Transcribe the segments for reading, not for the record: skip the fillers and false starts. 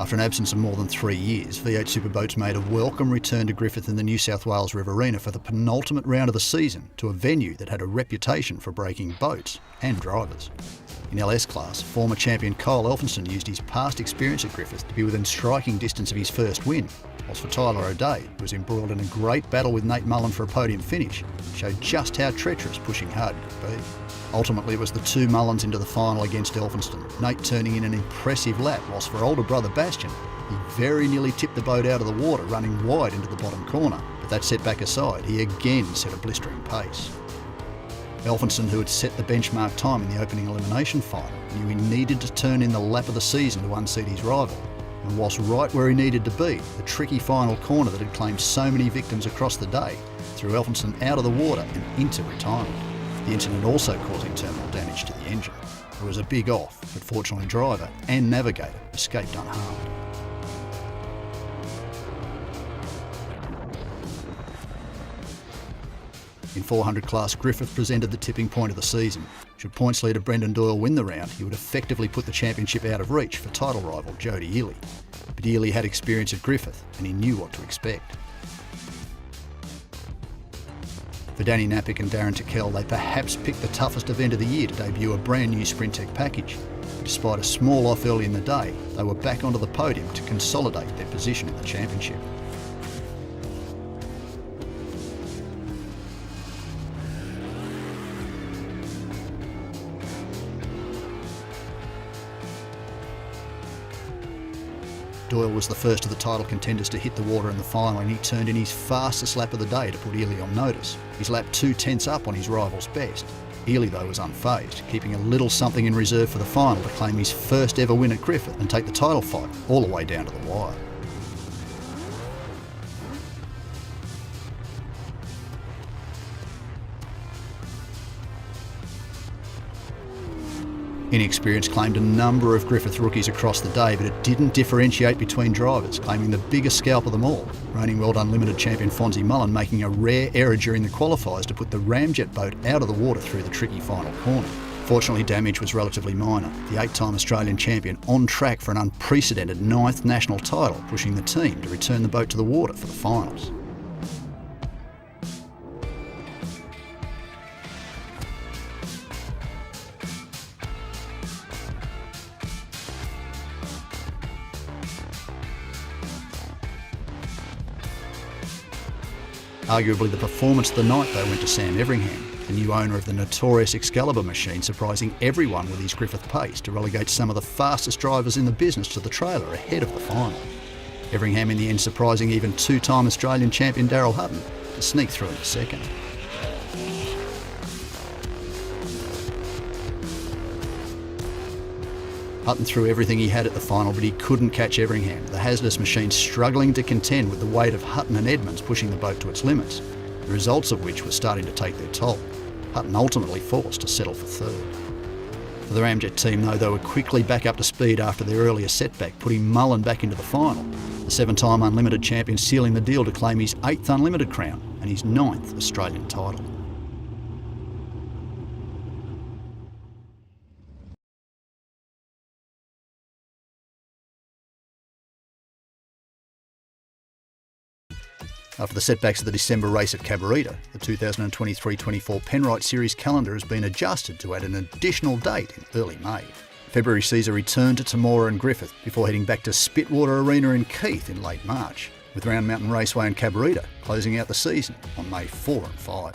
After an absence of more than 3 years, V8 Superboats made a welcome return to Griffith in the New South Wales Riverina for the penultimate round of the season, to a venue that had a reputation for breaking boats and drivers. In LS class, former champion Kyle Elphinstone used his past experience at Griffith to be within striking distance of his first win, whilst for Tyler O'Day, who was embroiled in a great battle with Nate Mullen for a podium finish, showed just how treacherous pushing hard could be. Ultimately, it was the two Mullins into the final against Elphinstone, Nate turning in an impressive lap, whilst for older brother Bastian, he very nearly tipped the boat out of the water, running wide into the bottom corner. But that setback aside, he again set a blistering pace. Elphinstone, who had set the benchmark time in the opening elimination final, knew he needed to turn in the lap of the season to unseat his rival. And whilst right where he needed to be, the tricky final corner that had claimed so many victims across the day threw Elphinstone out of the water and into retirement. The incident also causing terminal damage to the engine. It was a big off, but fortunately driver and navigator escaped unharmed. In 400 class, Griffith presented the tipping point of the season. Should points leader Brendan Doyle win the round, he would effectively put the championship out of reach for title rival Jody Ely. But Ely had experience at Griffith and he knew what to expect. For Danny Napick and Darren Tickell, they perhaps picked the toughest event of the year to debut a brand new Sprint Tech package. But despite a small off early in the day, they were back onto the podium to consolidate their position in the championship. Doyle was the first of the title contenders to hit the water in the final, and he turned in his fastest lap of the day to put Ely on notice. His lap 2/10 up on his rival's best. Ely, though, was unfazed, keeping a little something in reserve for the final to claim his first ever win at Griffith and take the title fight all the way down to the wire. Inexperience claimed a number of Griffith rookies across the day, but it didn't differentiate between drivers, claiming the biggest scalp of them all. Reigning World Unlimited champion Fonzie Mullen making a rare error during the qualifiers to put the ramjet boat out of the water through the tricky final corner. Fortunately, damage was relatively minor. The 8-time Australian champion on track for an unprecedented 9th national title, pushing the team to return the boat to the water for the finals. Arguably the performance of the night, though, went to Sam Everingham, the new owner of the notorious Excalibur machine, surprising everyone with his Griffith pace to relegate some of the fastest drivers in the business to the trailer ahead of the final. Everingham in the end surprising even 2-time Australian champion Daryl Hutton to sneak through into second. Hutton threw everything he had at the final, but he couldn't catch Everingham, the hazardous machine struggling to contend with the weight of Hutton and Edmonds pushing the boat to its limits, the results of which were starting to take their toll. Hutton ultimately forced to settle for third. For the Ramjet team, though, they were quickly back up to speed after their earlier setback, putting Mullen back into the final, the 7-time Unlimited champion sealing the deal to claim his 8th Unlimited crown and his 9th Australian title. After the setbacks of the December race at Cabarita, the 2023-24 Penrite Series calendar has been adjusted to add an additional date in early May. February sees a return to Temora and Griffith before heading back to Spitwater Arena in Keith in late March, with Round Mountain Raceway and Cabarita closing out the season on May 4 and 5.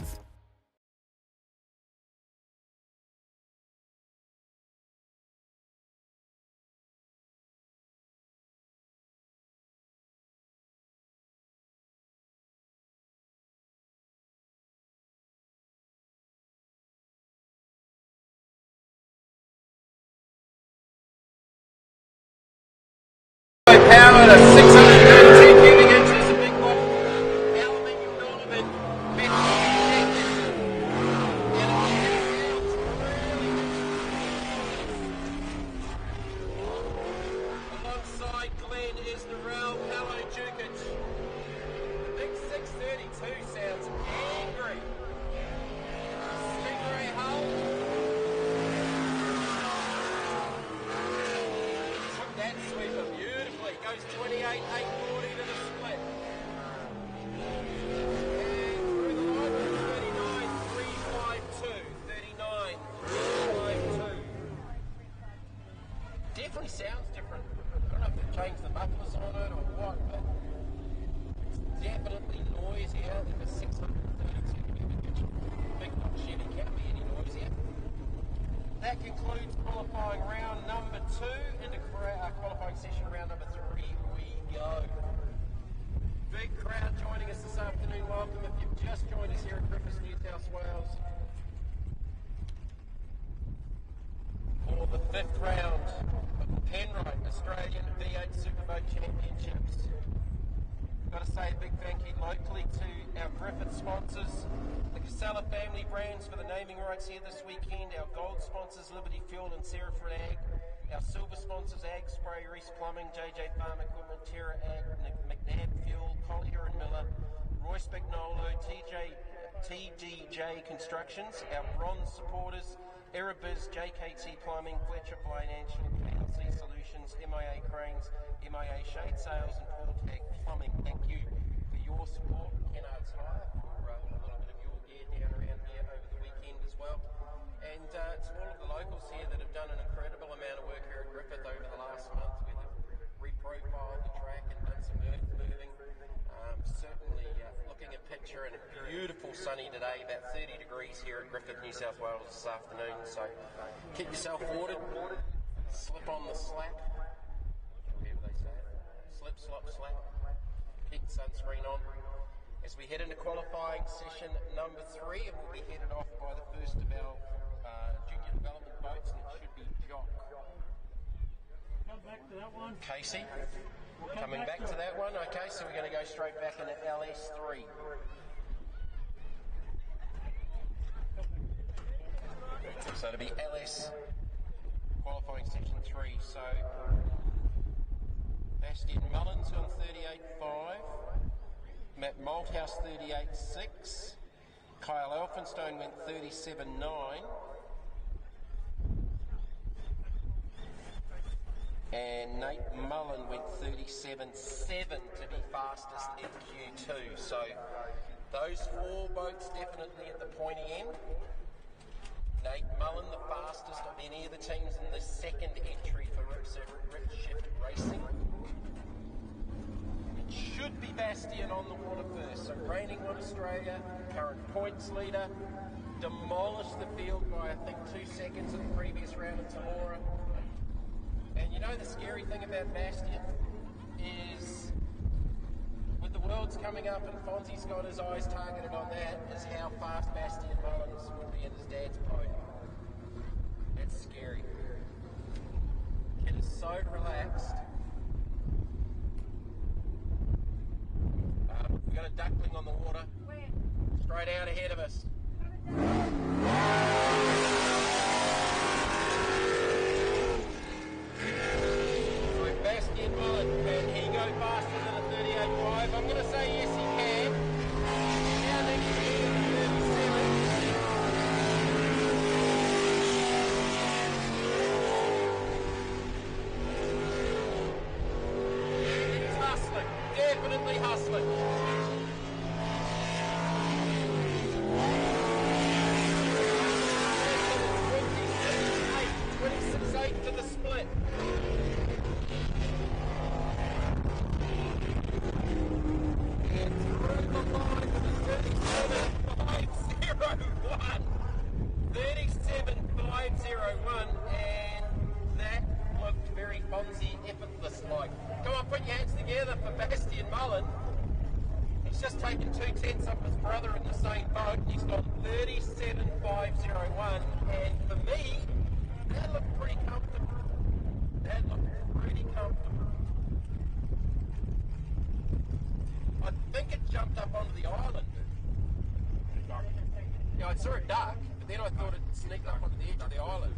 Power to 632 cubic inches, a big one. Aluminium ornament, 2 into qualifying session round number 3 we go. Big crowd joining us this afternoon. Welcome if you've just joined us here at GRIFFITH, New South Wales, for the 5th round of the Penrite Australian V8 Superboat Championships. Got to say a big thank you locally to our GRIFFITH sponsors, the Casella family brands for the naming rights here this weekend, our gold sponsors Liberty Fuel and Seraford Ag, our silver sponsors Ag Spray, Reese Plumbing, JJ Farm Equipment, Terra Ag, McNabb Fuel, Collier and Miller, Royce Bignolo, TDJ Constructions, our bronze supporters, Erebiz, JKT Plumbing, Fletcher Financial, KLC Solutions, MIA Cranes, MIA Shade Sales and Portag Plumbing. Thank you for your support. Kennard's Hire for a little bit of your gear down around here over the weekend as well. And it's all of the locals here that have done an incredible amount of work here at GRIFFITH over the last month. We've reprofiled the track and done some earth moving. Certainly looking at picture and a beautiful sunny today, about 30 degrees here at GRIFFITH, New South Wales this afternoon. So keep yourself ordered, slip on the slap, whatever they say, slip, slop, slap, keep the sunscreen on. As we head into qualifying session number 3, and we'll be headed off by the first of our junior development boats, and it should be Jock. Come back to that one. Casey, coming back to that one. Okay, so we're going to go straight back into LS3. So it'll be LS qualifying session 3. So Bastian Mullins on 38.5, Matt Malthouse 38.6, Kyle Elphinstone went 37.9. And Nate Mullen went 37.7 to be fastest in Q2. So those 4 boats definitely at the pointy end. Nate Mullen, the fastest of any of the teams in the second entry for Redshift Racing. It should be Bastian on the water first. So reigning One Australia, current points leader, demolished the field by I think 2 seconds in the previous round at Tamora. And you know the scary thing about Bastian is, with the Worlds coming up and Fonzie's got his eyes targeted on that, is how fast Bastian Mullins will be in his dad's boat. That's scary. Kid is so relaxed. We've got a duckling on the water. Where? Straight out ahead of us. Bastian Mullen, can he go faster than a 38.5? I'm going to say yes, he can. Now next to him, 37. He's hustling, definitely hustling. 26.8 for the split. Come on, put your hands together for Bastian Mullen. He's just taken 2 tenths off his brother in the same boat. He's got 37.501, and for me, that looked pretty comfortable. That looked pretty comfortable. I think it jumped up onto the island. Yeah, I saw a duck, but then I thought it sneaked up onto the edge of the island.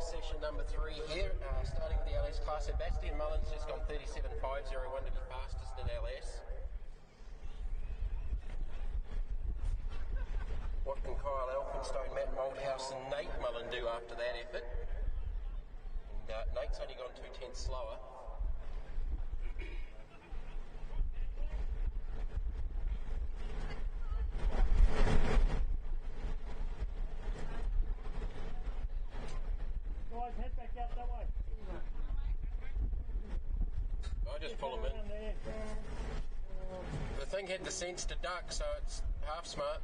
session number 3 here, starting with the LS class. Sebastian Mullins just gone 37.501 to be fastest in LS. What can Kyle Elphinstone, Matt Moldhouse and Nate Mullen do after that effort? And Nate's only gone 2/10 slower. Guys, head back out that way. I just pull him in. The thing had the sense to duck, so it's half smart.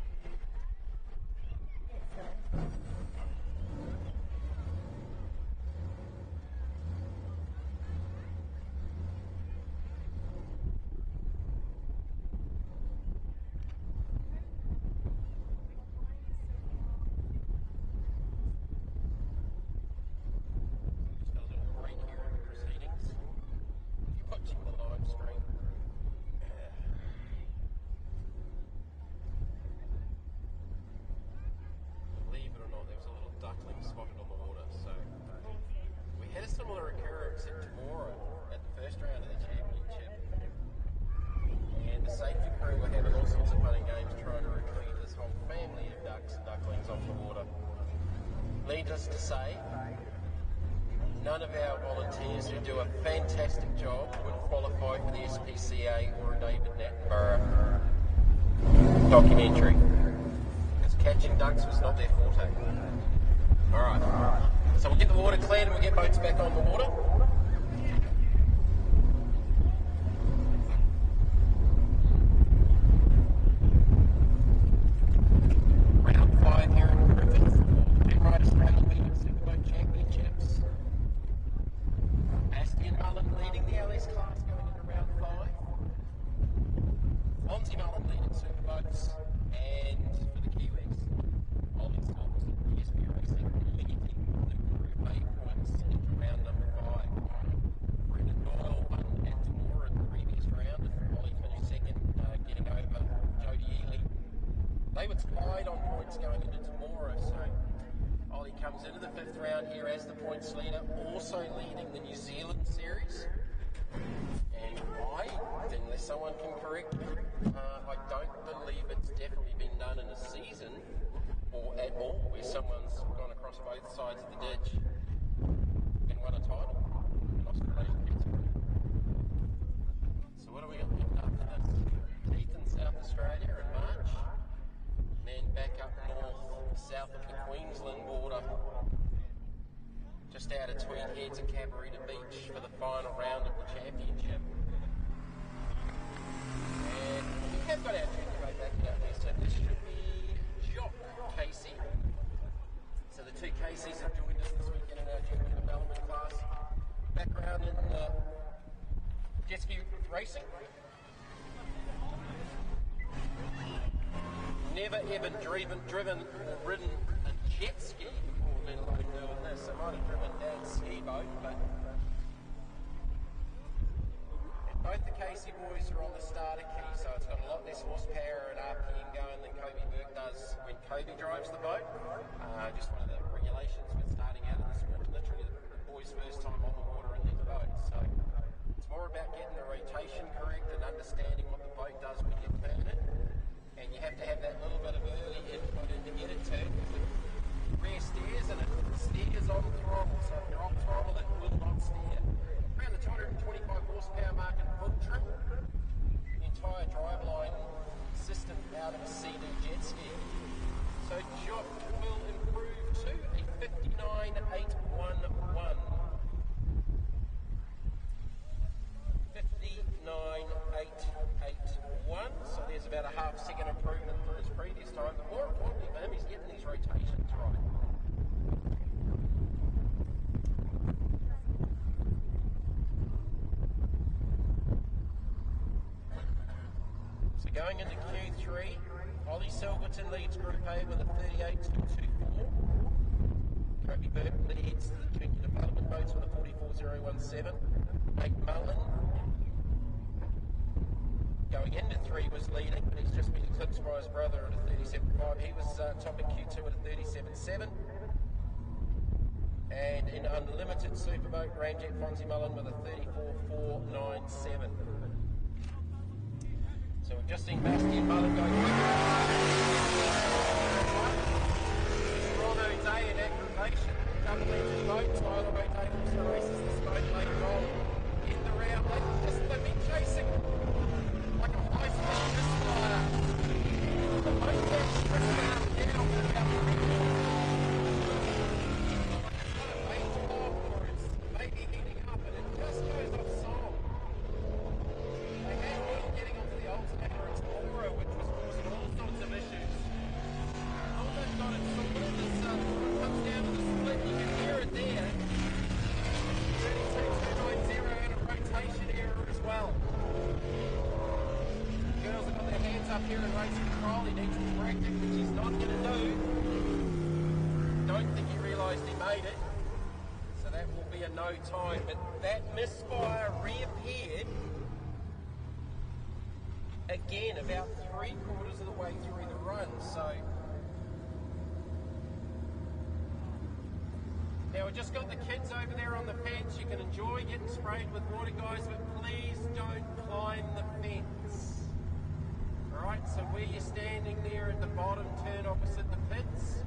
Needless to say, none of our volunteers who do a fantastic job would qualify for the SPCA or a David Attenborough documentary, because catching ducks was not their forte. Alright, so we'll get the water cleared and we'll get boats back on the water. Round 5 here in Griffith. Superboat Championships. Sebastian Mullen leading the LS class going into round 5. Fonzie Mullen leading Superboats, and for the Kiwis, Ollie Stokes, ESP Racing, leading the Group A points into round number 5. Brendan Doyle won at Temora in the previous round, and Ollie finished second, getting over Jody Ely. They were tied on points going into Temora, so Ollie comes into the 5th round here as the points leader, also leading the New Zealand series. And I, unless someone can correct me, I don't believe it's definitely been done in a season or at all where someone's gone across both sides of the ditch and won a title in Australasia. So what are we going to pick up for this? Heath in South Australia in March, and then back up north, south of the Queensland border, just out of Tweed Heads at Cabarita Beach for the final round of the championship. And we have got our junior boat back out there, so this should be Jock Casey. So the two Caseys have joined us this weekend in our junior development class. Background in jet ski racing. Never ever driven or ridden a jet ski before, let alone doing this. I might have driven Dad's ski boat, but and both the Casey boys are on the starter key, so it's got a lot less horsepower and RPM going than Kobe Burke does when Kobe drives the boat. Just one of the regulations with starting out in the sport, literally the boys' first time on the water in these boats. So it's more about getting the rotation correct and understanding what the boat does when you turn it. And you have to have that little bit of early input in to get it turned, because it rear steers and it steers on throttle, so if you're off throttle it will not steer. Around the 225 horsepower mark in full trim, the entire driveline system out of a CD jet ski. So Jock will improve to a 59.811. 59.881, so there's about a half-second improvement from his previous time, but more importantly for him, he's getting these rotations right. So going into Q3, Ollie Silverton leads Group A with a 38.224. Kobe Burke leads the junior development boats with a 44.017. Nate Mullen going into 3 was leading, but he's just been eclipsed by his brother at a 37.5. He was topping Q2 at a 37.7. And in unlimited Superboat, Ramjet Fonzie Mullen with a 34.497. So we've just seen Bastian Mullen go quick. Extraordinary day in aggravation. Double-engine boat. Tyler O'Day also races this boat later on in the round. They've been chasing like a high-speed misfire. The boat gets stressed out now for about 3 minutes. Maybe heating up, and it just goes off song. They had oil getting onto the alternator explorer, which was causing all sorts of issues. All they've got it sorted is when it comes down to the split, you can hear it there. 32.290 and a rotation error as well. The girls have got their hands up here in race control. He needs to correct it, which he's not going to do. Don't think he realised he made it. That will be a no time, but that misfire reappeared again about 3/4 of the way through the run. So now we've just got the kids over there on the fence. You can enjoy getting sprayed with water, guys, but please don't climb the fence. Alright, so where you're standing there at the bottom, turn opposite the pits.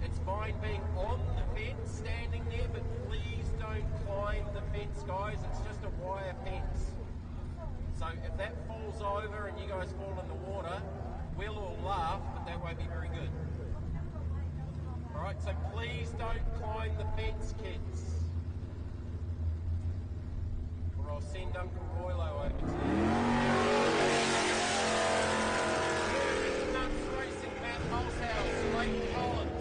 It's fine being on the fence, standing there, but please don't climb the fence, guys. It's just a wire fence. So if that falls over and you guys fall in the water, we'll all laugh, but that won't be very good. Alright, so please don't climb the fence, kids. Or I'll send Uncle Roylo over to you. Nuts Racing, Matt Holshouse, Leighton Collins.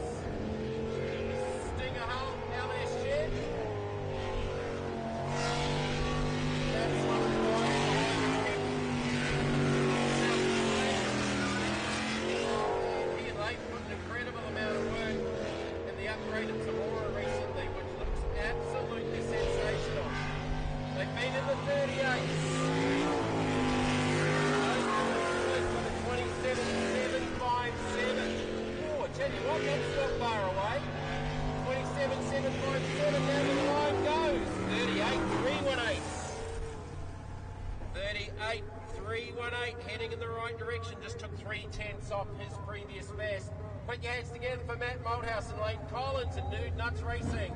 Heading in the right direction, just took 3/10 off his previous best. Put your hands together for Matt Malthouse and Leighton Collins and Nude Nuts Racing.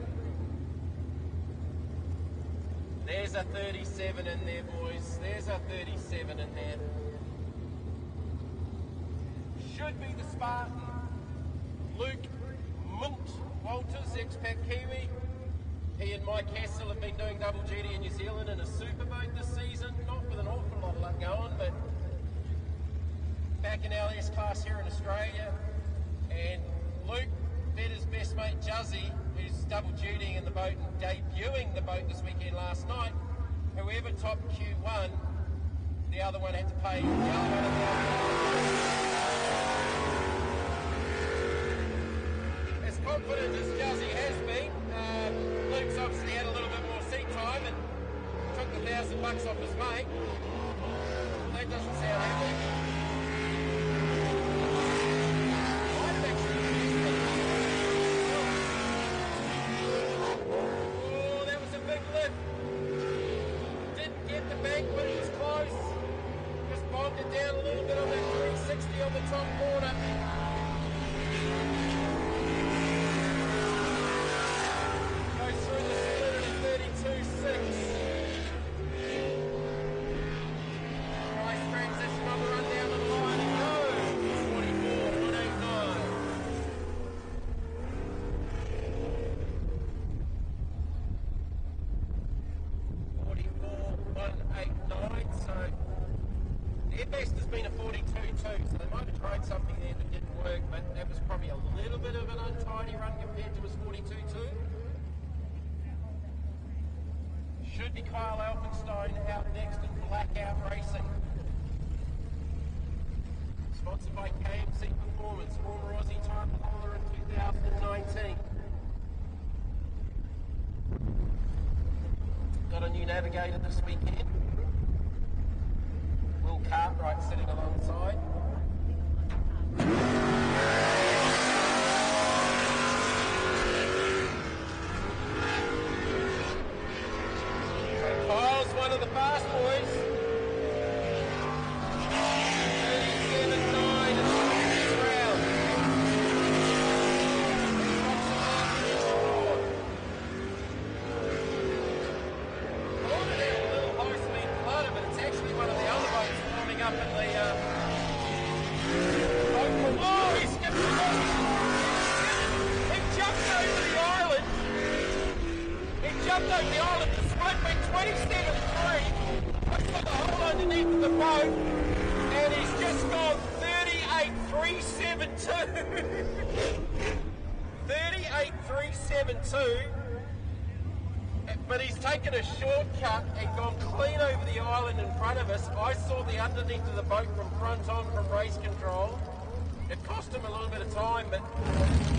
There's a 37 in there, boys. There's a 37 in there. Should be the Spartan. Luke Munt Walters, expat Kiwi. He and Mike Hassel have been doing double duty in New Zealand in a Superboat this season. Not with an awful lot of luck going, but back in LS class here in Australia. And Luke bet his best mate Juzzy, who's double dutying in the boat and debuting the boat this weekend last night. Whoever topped Q1, the other one had to pay the other one. As confident as Juzzy has been, Luke's obviously had a little bit more seat time and took the $1,000 off his mate. That doesn't sound happy. Oh, that was a big lift. Didn't get the bank, but it was close. Just bogged it down a little bit on that 360 on the top corner. Goes through the split at a 32.6. Nice transition on the run down the line and goes. 44.189. 44.189. So their best has been a 42.2. So they might have tried something there that didn't work, but that was probably a little bit of an untidy run compared to his 42.2. Should be Kyle Alpenstein out next in Blackout Racing. Sponsored by KMC Performance, former Aussie title holder in 2019. Got a new navigator this weekend. Will Cartwright sitting alongside. fast, boys. 37.9 in the previous round. But it's actually one of the other boats forming up in the oh, he skipped the boat. He jumped over the island. He jumped over the island. The split went 27.3. Put the hole underneath the boat, and he's just gone 38.372. 38.372. But he's taken a shortcut and gone clean over the island in front of us. I saw the underneath of the boat from front on from race control. It cost him a little bit of time, but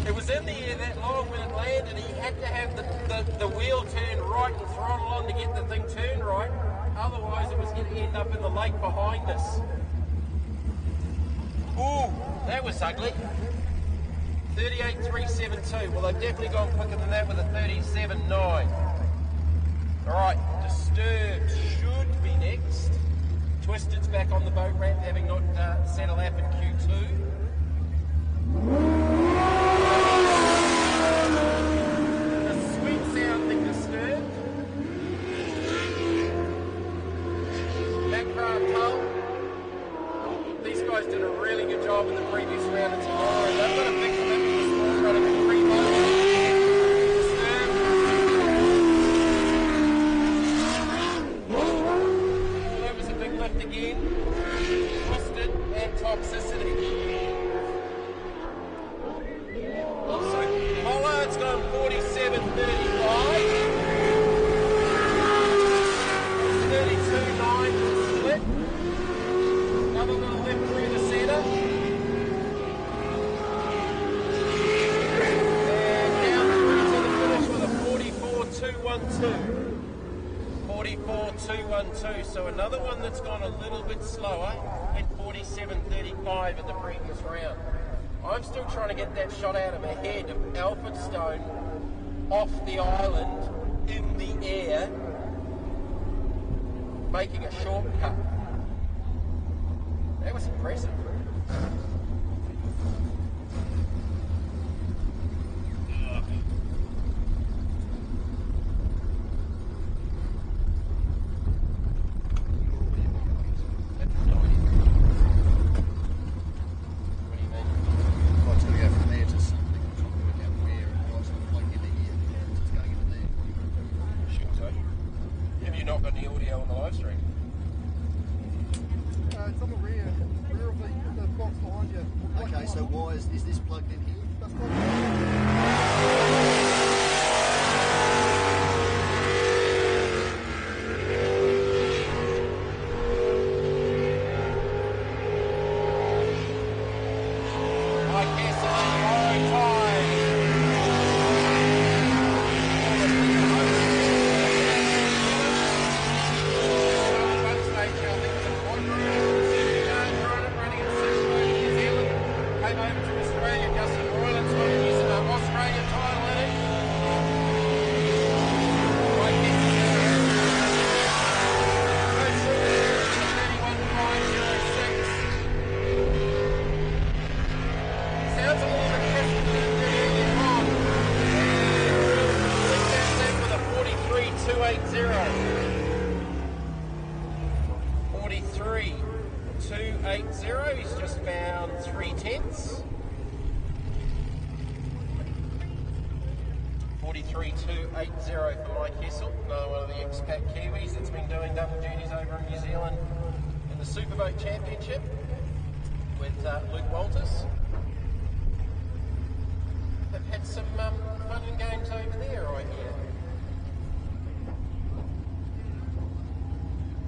it was in the air that long when it landed. He had to have the wheel turned right and throttle on to get the thing turned right. Otherwise, it was going to end up in the lake behind us. Ooh, that was ugly. 38.372. Well, they've definitely gone quicker than that with a 37.9. Alright, Disturbed should be next. Twisted's back on the boat ramp, having not set a lap in Q2. The sweet sounding Disturbed. Backcraft hull. These guys did a really good job in the previous round at tomorrow. They've got a big commitment this morning, running 3 boats. Again, Twisted and Toxicity. Also, Pollard's gone 47.35. 32.9 to the split. Another little lift through the centre. And down through to the finish with a 44.212. 44.212, so another one that's gone a little bit slower at 47.35 in the previous round. I'm still trying to get that shot out of my head of Alfredstone off the island in the air making a shortcut. That was impressive. Is this plugged in here? He's just found 3/10. 43.280 for Mike Hessel, another one of the expat Kiwis that's been doing double duties over in New Zealand in the Superboat Championship with Luke Walters. They've had some fun and games over there, I hear.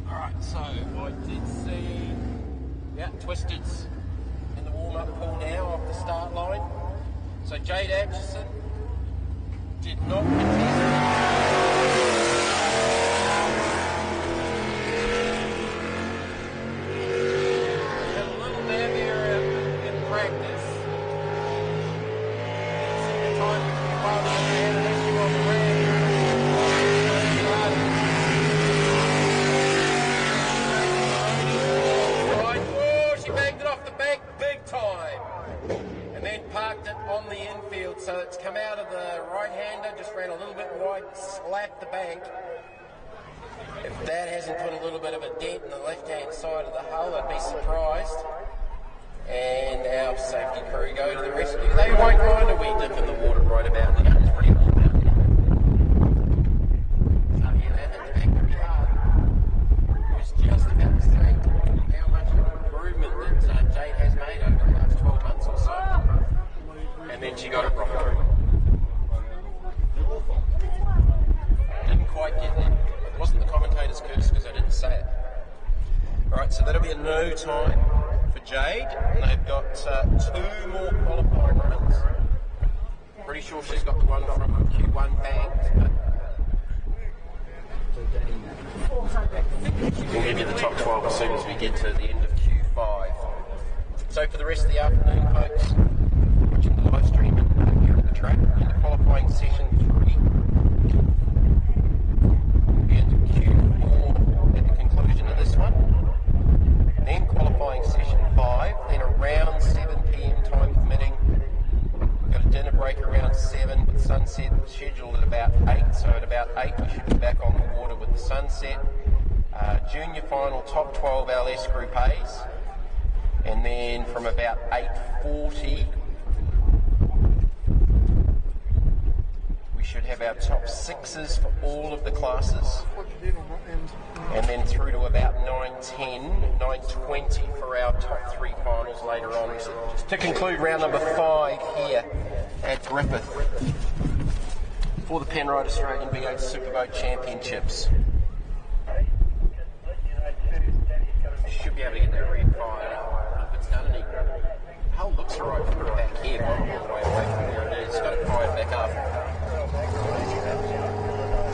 Alright, so I did see Twisted's in the warm-up pool now off the start line. So Jade Atchison did not contest. Had a little nab area in practice. The time while they had an issue on the ramp. the right-hander, just ran a little bit wide, slapped the bank. If that hasn't put a little bit of a dent in the left-hand side of the hull, I'd be surprised. And our safety crew go to the rescue. They won't mind a wee dip in the water right about now. It's pretty warm out here. So yeah, that hit the bank pretty hard. I was just about to say how much of an improvement that Jade has made over the last 12 months or so. And then she got it wrong. Didn't quite get it. It wasn't the commentator's curse because I didn't say it. Alright, so that'll be a no time for Jade. And they've got 2 more qualifying runs. Pretty sure she's got the one from Q1 banked. We'll give you the top 12 as soon as we get to the end of Q5. So for the rest of the afternoon, folks, watching the live stream here at the track, into qualifying session 3. And Q4 at the conclusion of this one. Then qualifying session 5, then around 7 p.m. time permitting. We've got a dinner break around 7 with sunset scheduled at about 8. So at about 8 we should be back on the water with the sunset. Junior final top 12 LS Group A's. And then from about 8:40 we should have our top 6s for all of the classes. And then through to about 9:10, 9:20 for our top 3 finals later on. To conclude round number 5 here at Griffith for the Penrite Australian V8 Superboat Championships. Should be able to get that red fired up. If it's done any, the hull looks alright from the back here, all the way away from where it is. It's got it fired back up.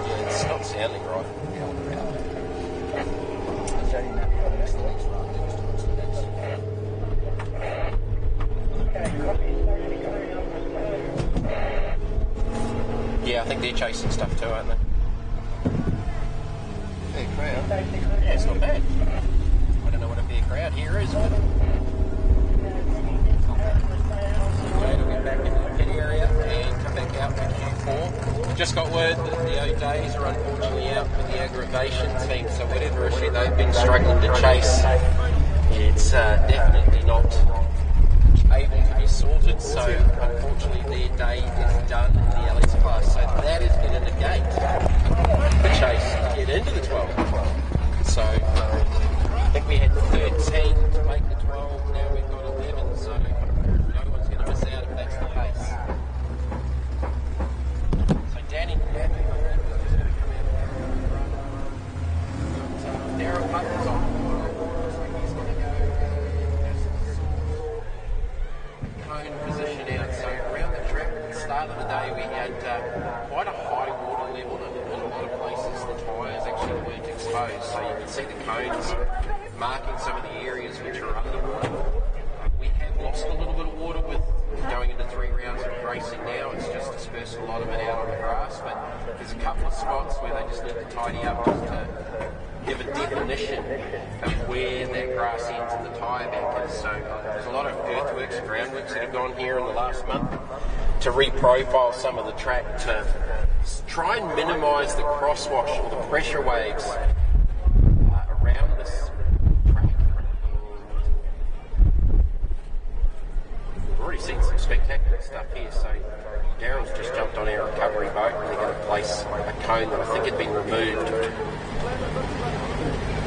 Yeah, it's not sounding right. Yeah, I think they're chasing stuff too, aren't they? Fair crowd. Yeah, it's not bad. I don't know what a fair crowd here is, but Jade will get back into the pit area and come back out for Q4. Just got word that the O'Days are unfortunately out for the aggravation team, so whatever issue they've been struggling to chase, it's definitely not able to be sorted, so unfortunately their day is done in the LS class, so that is going to negate the chase to get into the 12. So I think we had 13 to make the 12, now we've got 11, so no one's going to miss out if that's the case. So Danny just going to come out. Darryl Button's on. Position out. So around the track at the start of the day we had quite a high water level and in a lot of places the tyres actually weren't exposed, so you can see the cones marking some of the areas which are underwater. We have lost a little bit of water with going into 3 rounds of racing now. It's just dispersed a lot of it out on the grass, but there's a couple of spots where they just need to tidy up just to give a definition of where that grass ends and the tyre bank is. So there's a lot of earthworks and groundworks that have gone here in the last month to reprofile some of the track to try and minimise the crosswash or the pressure waves around this track. We've already seen some spectacular stuff here, so Daryl's just jumped on our recovery boat and they're going to place a cone that I think had been removed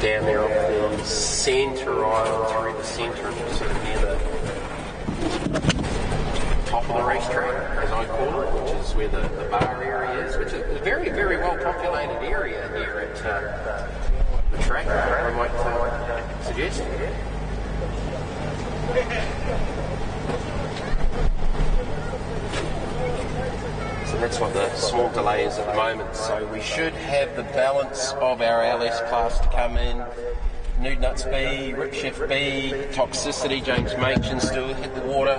down there off the centre island through the centre, sort of near the top of the racetrack, as I call it, which is where the bar area is, which is a very, very well populated area here at the track, I might suggest. So that's what the small delay is at the moment. So we should have the balance of our LS class to come in. Nude Nuts B, Rip Chef B, Toxicity, James Machin still hit the water.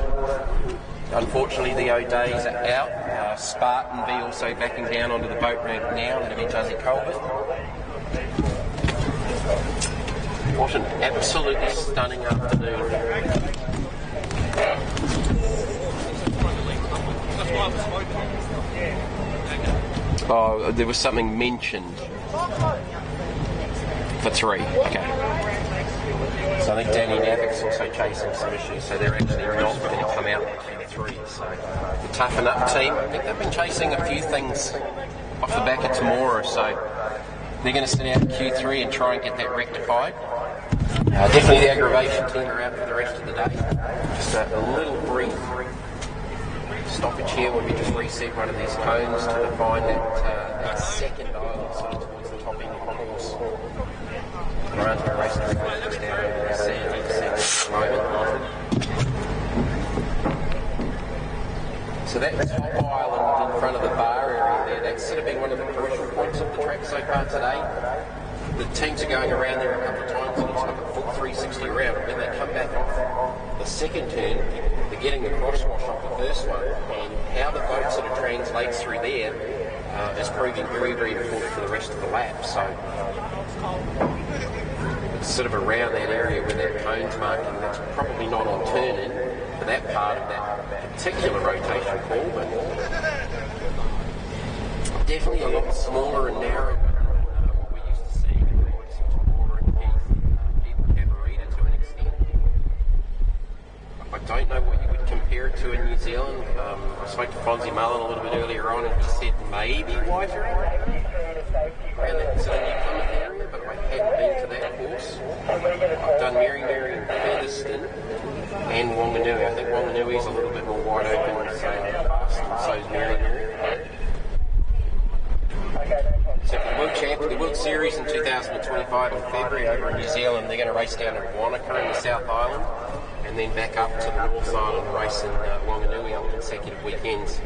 Unfortunately the O'Days are out. Spartan B also backing down onto the boat ramp now. That'll be Juzzy Colbert. What an absolutely stunning afternoon. Oh, there was something mentioned for 3. Okay. So I think Danny Navik's also chasing some issues, so they're actually not going to come out in Q3. So the Toughen Up team, I think they've been chasing a few things off the back of tomorrow, so they're going to sit out in Q3 and try and get that rectified. Definitely the aggravation team are out for the rest of the day. Just a little brief stoppage here where we just reset one of these cones to define that second island sort of towards the top end of the course. Granted, the race director is down over the sandy at the moment. So that top island in front of the bar area there, that's sort of been one of the crucial points of the track so far today. The teams are going around there a couple of times and it's like a full 360 around. When they come back off the second turn, they're getting the crosswash off the first one, and how the boat sort of translates through there is proving very, very important for the rest of the lap. So it's sort of around that area where that cone's marking. That's probably not on turn-in for that part of that particular rotation call, but definitely a lot smaller and narrower than what we're used to seeing in the likes of Tamora and Keith Cabarita to an extent. I don't know what you would compare it to in New Zealand. I spoke to Fonzie Mullen a little bit earlier on, and he said maybe Whiter around that sort of Newcomer area, but I hadn't been to that course. I've done Mary and Featherston and Wanganui. I think Wanganui's a little bit more wide open and fast, and so is Mary. So for the World Series in 2025 in February over in New Zealand, they're going to race down in Wanaka in the South Island, and then back up to the North Island, race in Wanganui on consecutive weekends.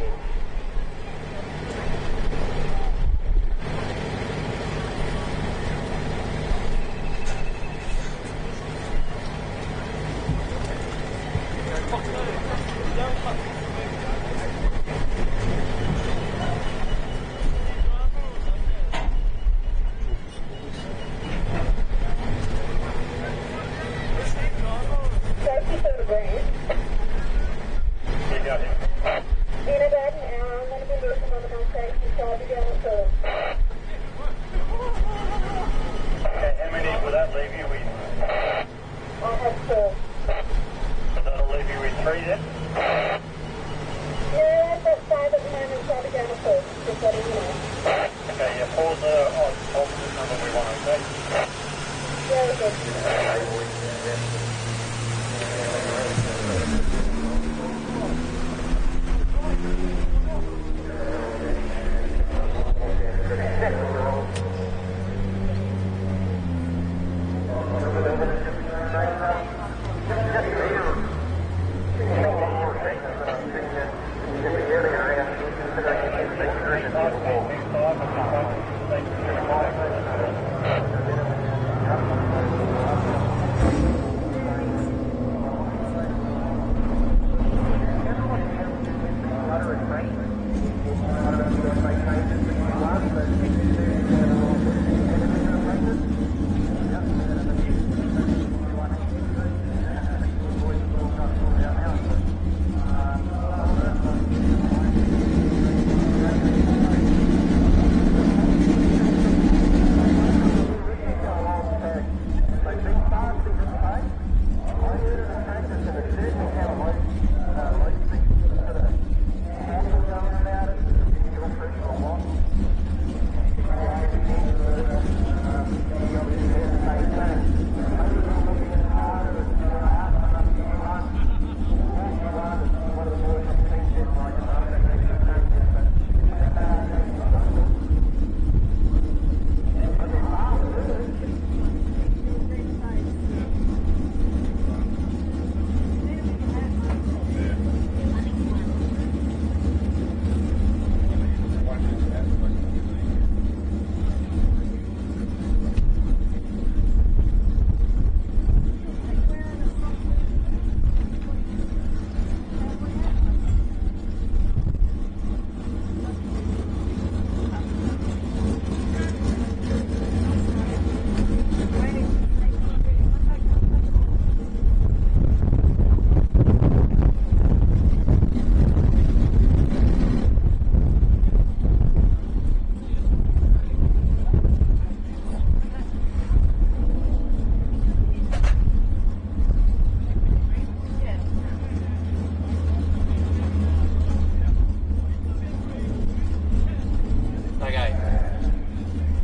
Okay.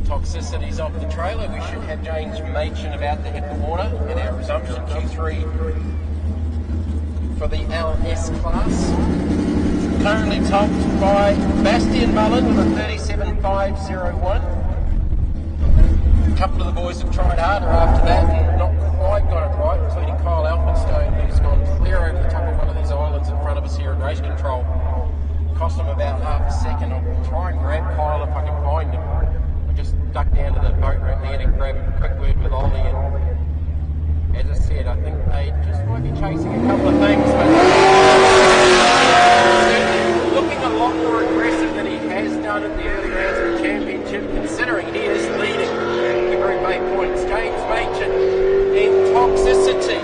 Toxicities off the trailer. We should have James Machen about to hit the water in our resumption Q3 for the LS class. Currently topped by Bastian Mullen with a 37.501. A couple of the boys have tried harder after that and not quite got it right, including Kyle Elphinstone, who's gone clear over the top of one of these islands in front of us here at race control. Cost him about half a second. I'll try and grab Kyle if I can find him. I just ducked down to the boat right there to grab a quick word with Ollie, and as I said, I think they just might be chasing a couple of things, but certainly looking a lot more aggressive than he has done in the early rounds of the championship, considering he is leading the Group A points. James Machen in Toxicity.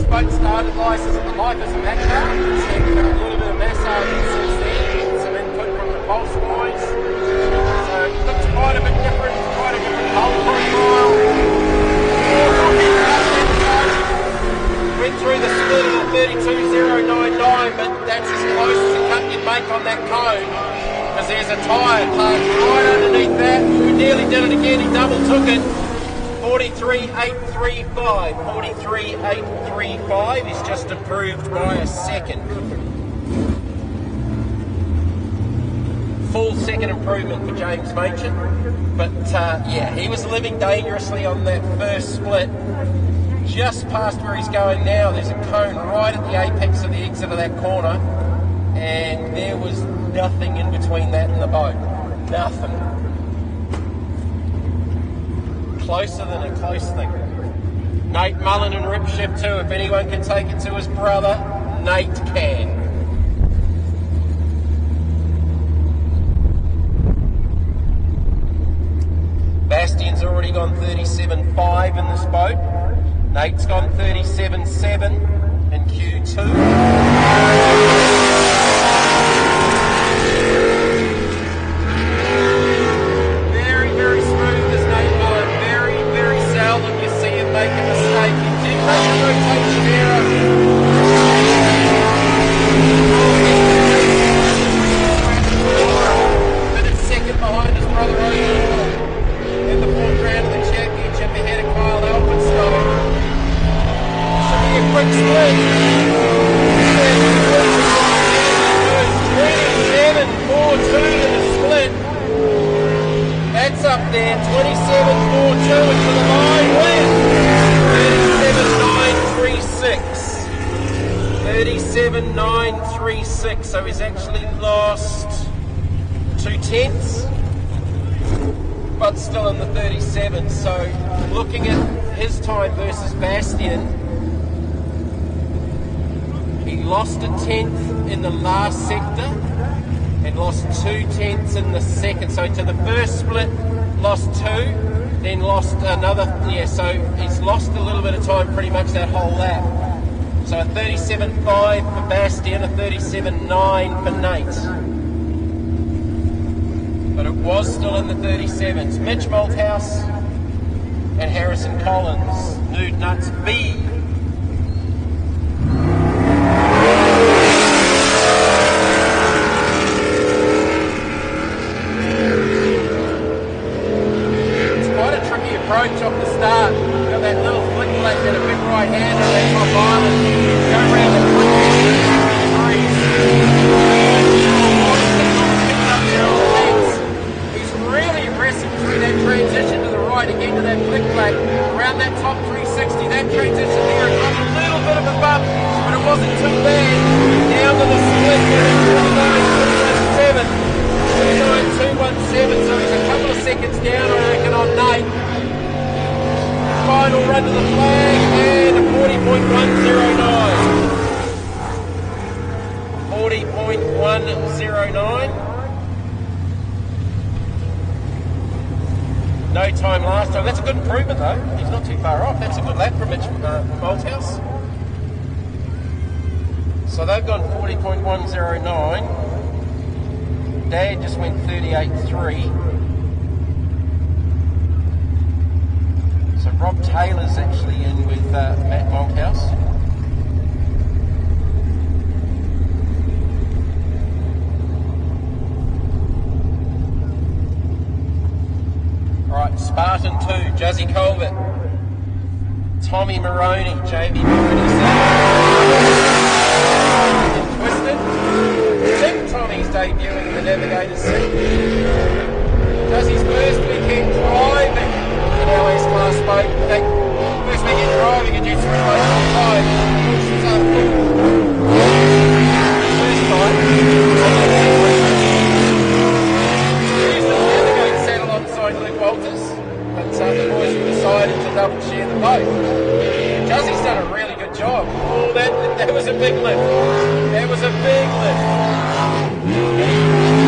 Boat started license at the life as a match car. It's had a little bit of massage since then, some input from the pulse boys. So it looks quite a bit different, quite a different hull profile. Went through the split of the 32.099, but that's as close as a cut you'd make on that cone, because there's a tyre parked right underneath that. We nearly did it again, he double took it. 43.835. 43.835 is just improved by a second. Full second improvement for James Machen. But yeah, he was living dangerously on that first split. Just past where he's going now, there's a cone right at the apex of the exit of that corner, and there was nothing in between that and the boat. Nothing. Closer than a close thing. Nate Mullen and Rip Ship too. If anyone can take it to his brother, Nate can. Bastian's already gone 37.5 in this boat. Nate's gone 37.7 in Q2. Make a mistake, he did make a rotation error. But it's second behind his brother overall in the fourth round of the championship ahead of Kyle Elphinstone. Should be a quick split. 27.42 to the split. That's up there, 27.42 into the line win. 37.936. So he's actually lost 2/10, but still in the 37. So looking at his time versus Bastian, he lost a 10th in the last sector and lost 2/10 in the second. So to the first split, lost 2, then lost another, so he's lost a little bit of time pretty much that whole lap. So a 37.5 for Bastian, a 37.9 for Nate. But it was still in the 37s. Mitch Malthouse and Harrison Collins, Nude Nuts B. Approach off the start. You've got that little flick plate and a big right hand on that top island. Go around the flick He's really aggressive through that transition to the right again to that flick plate. Around that top 360, that transition there, it got a little bit of a bump, but it wasn't too bad. Down to the split there at 29.217. So he's a couple of seconds down, I reckon, on Nate. Final run to the flag and a 40.109. 40.109. No time last time. That's a good improvement though. He's not too far off. That's a good lap from Mitch Malthouse. So they've gone 40.109. Dad just went 38.3. So Rob Taylor's actually in with Matt Monkhouse. Alright, Spartan 2, Juzzy Colbert, Tommy Maroney, JB Maroney, Twisted. Tim Tommy's debuting in the Navigator's seat. Juzzy's first weekend driving in LS Class Boat. First weekend driving in Jets Railway on 5. First time. Luke Walters, but the boys have decided to double share the boat. Juzzy's done a really good job. Oh, that was a big lift. That was a big lift. A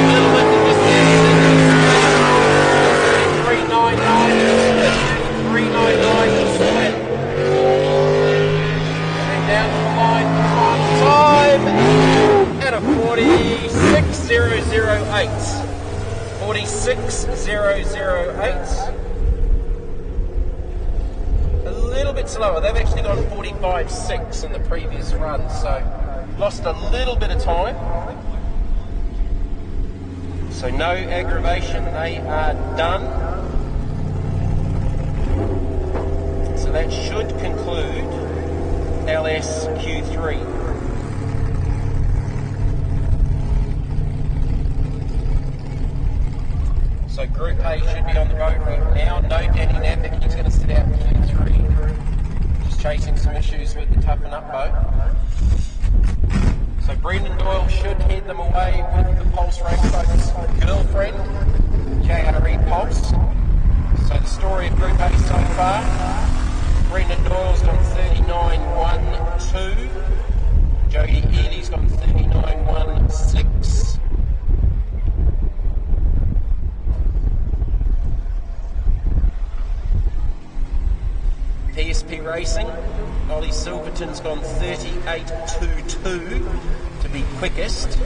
little lift in this area. 399 to split. And then down to the line for final time. And a 46.008. 46.008. A little bit slower. They've actually gone 45.6 in the previous run, so lost a little bit of time. So no aggravation. They are done. So that should conclude LS Q3. So Group A should be on the boat right now. No Danny Nappick, he's going to sit out in Q3. Just chasing some issues with the Toughen Up boat. So Brendan Doyle should head them away with the Pulse Race boat's girlfriend, JRE Pulse. So the story of Group A so far, Brendan Doyle's gone 39.12. Jody Ely's gone 39.16. PSP Racing, Ollie Silverton's gone 38.22 to be quickest.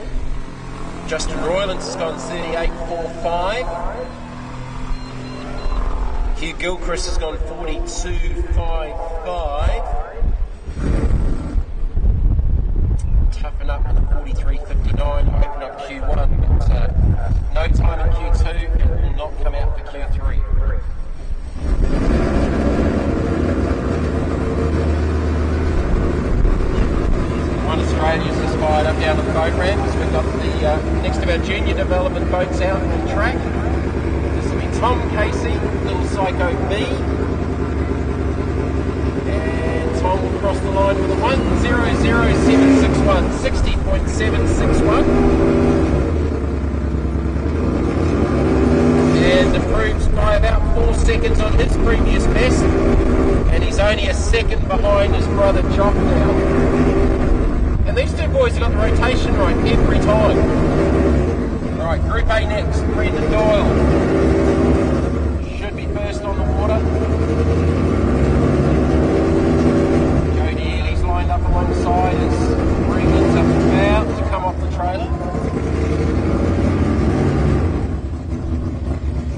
Justin Royland's has gone 38.45. Hugh Gilchrist has gone 42.55. Toughen Up with a 43.59, open up Q1, but no time in Q2, and will not come out for Q3. One Australia's just fired up down to the boat ramps. We've got the next of our junior development boats out on track. This will be Tom Casey, Little Psycho B. And Tom will cross the line with a 1:00.761, 60.761. And improves by about 4 seconds on his previous best. And he's only a second behind his brother Jock now. And these two boys have got the rotation right every time. Alright, Group A next. Brendan Doyle should be first on the water. Jody Ely's lined up alongside as Brendan's about to come off the trailer.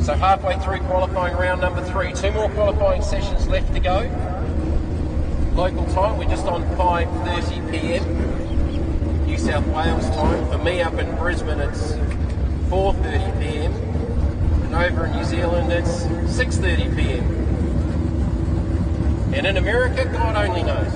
So halfway through qualifying round number 3. 2 more qualifying sessions left to go. Local time, we're just on 5:30 p.m. New South Wales time. For me up in Brisbane it's 4:30 p.m. and over in New Zealand it's 6:30 p.m. And in America, God only knows.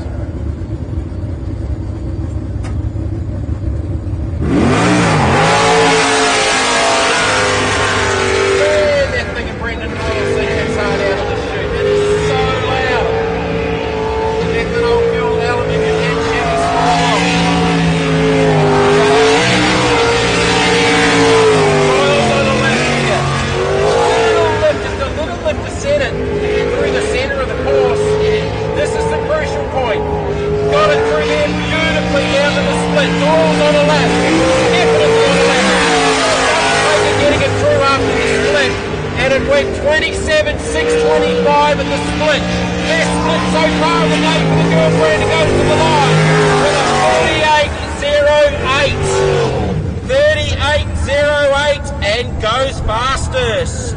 Man, that thing of Brendan Doyle seems hard out of the chute. It is so loud. Ethanol fueled aluminium and Chevy small. Through the centre of the course. This is the crucial point. Got it through there beautifully down to the split. Doyle's on a lap. Definitely on a lap. Getting it through after the split. And it went 27.625 at the split. Best split so far of the day for the girlfriend to go to the line. With a 38.08. 38.08 and goes fastest.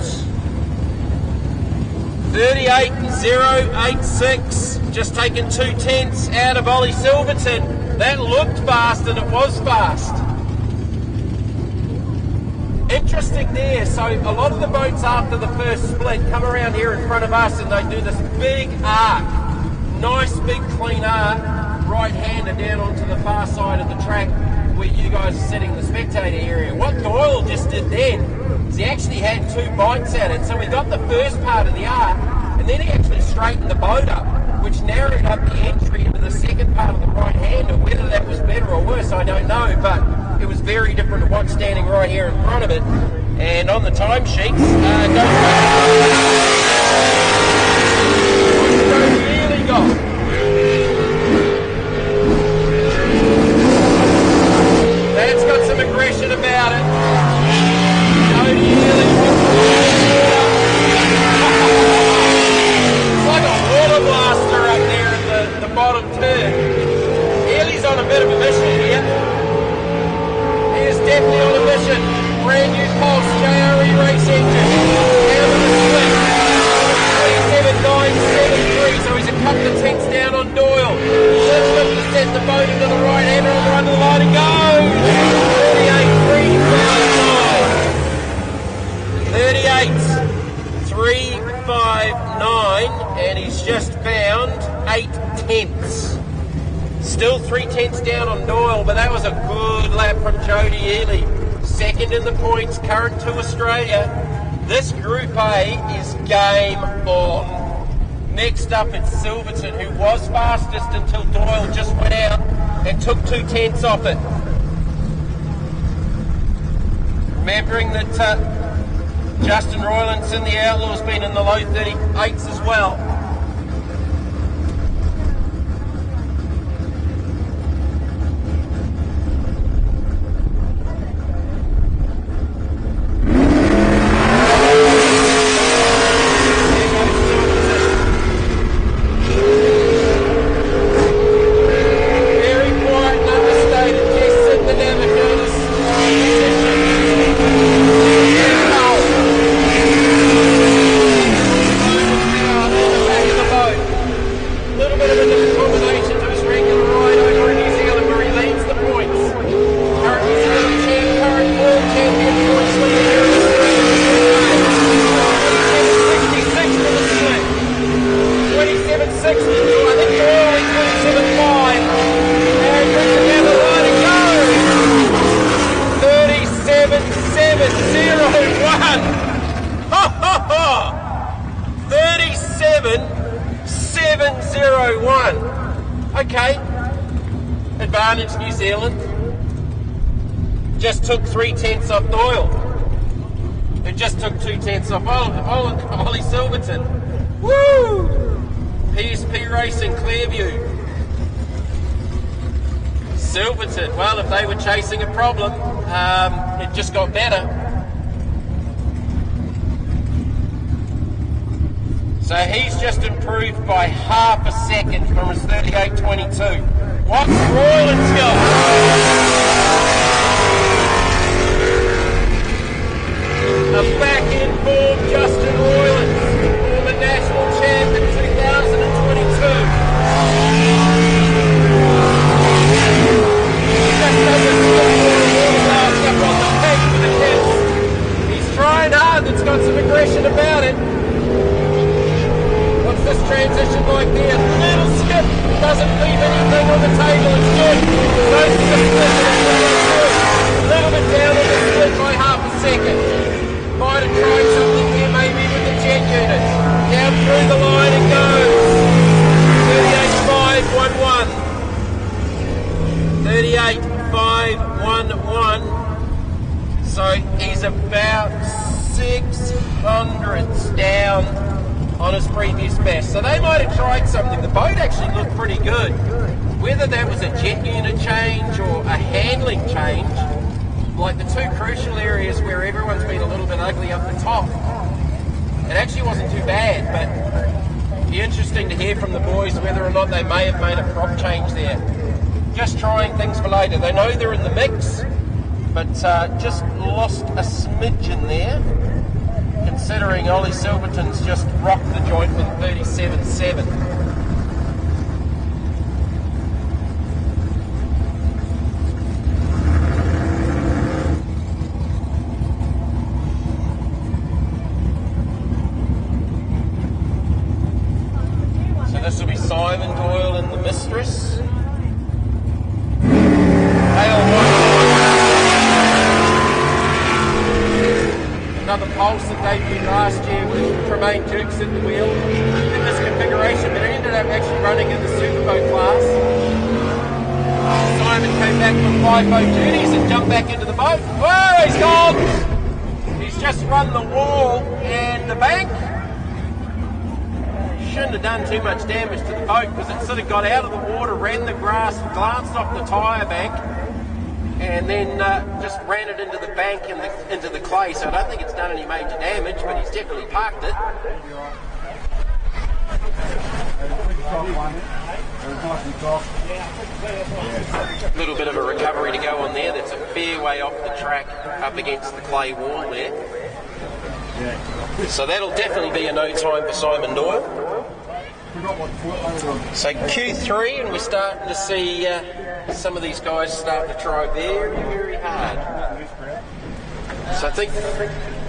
38.086, just taken 2 tenths out of Ollie Silverton. That looked fast and it was fast. Interesting there, so a lot of the boats after the first split come around here in front of us and they do this big arc, nice big clean arc, right-hander down onto the far side of the track where you guys are sitting in the spectator area. What Doyle just did then is he actually had 2 bites at it, so we got the first part of the arc and then he actually straightened the boat up, which narrowed up the entry into the second part of the right-hander. Whether that was better or worse, I don't know, but it was very different to what's standing right here in front of it. And on the timesheets, don't really go. That's got some aggression about it. Don't really it's like a water blaster up there in the bottom turn. Ely's on a bit of a mission here. Definitely on a mission. Brand new Pulse JRE race engine. Down on the split. 37973, so he's a couple of tenths down on Doyle. Let's look to set the boat into the right hander on the run of the line and go. 38.359, and he's just found 8 tenths. Still 3 tenths down on Doyle, but that was a good lap from Jody Ely. Second in the points, current to Australia. This Group A is game on. Next up it's Silverton, who was fastest until Doyle just went out and took 2 tenths off it. Remembering that Justin Royland's in the Outlaws, been in the low 38s as well. Okay, advantage New Zealand. Just took 3 tenths off Doyle. It just took 2 tenths off Ollie Silverton. Woo! PSP Racing, Clearview. Silverton, well, if they were chasing a problem, it just got better. So he's just improved by half a second from his 38.22. What's Royland's got? A back-end form, Justin Royland, former national champ in 2022. Just doesn't look for a water blast up on the peg for the kids. He's trying hard, it's got some aggression about it. What's this transition like there? Little skip, doesn't leave anything on the table, it's good. Goes to the split, a little bit down on the split by half a second. Might have tried something here maybe with the jet unit. Down through the line it goes. 38.511. 38.511. So he's about 6 hundredths down on his previous best. So they might have tried something. The boat actually looked pretty good. Whether that was a jet unit change or a handling change, like the 2 crucial areas where everyone's been a little bit ugly up the top, it actually wasn't too bad, but it'd be interesting to hear from the boys whether or not they may have made a prop change there. Just trying things for later. They know they're in the mix, but just lost a smidgen there, considering Ollie Silverton's just rocked the joint with a 37.7. So this will be Simon Doyle and the Mistress. Another Pulse that debuted last year with Tremaine Dukes at the wheel in this configuration, but it ended up actually running in the Superboat class. Simon came back from 5-boat duties and jumped back into the boat. Whoa, he's gone! He's just run the wall and the bank. Shouldn't have done too much damage to the boat because it sort of got out of the water, ran the grass, glanced off the tyre bank, and then just ran it into the bank and into the clay. So I don't think it's done any major damage, but he's definitely parked it. A little bit of a recovery to go on there. That's a fair way off the track up against the clay wall there. So that'll definitely be a no time for Simon Doyle. So Q3, and we're starting to see some of these guys start to try very, very hard. So I think,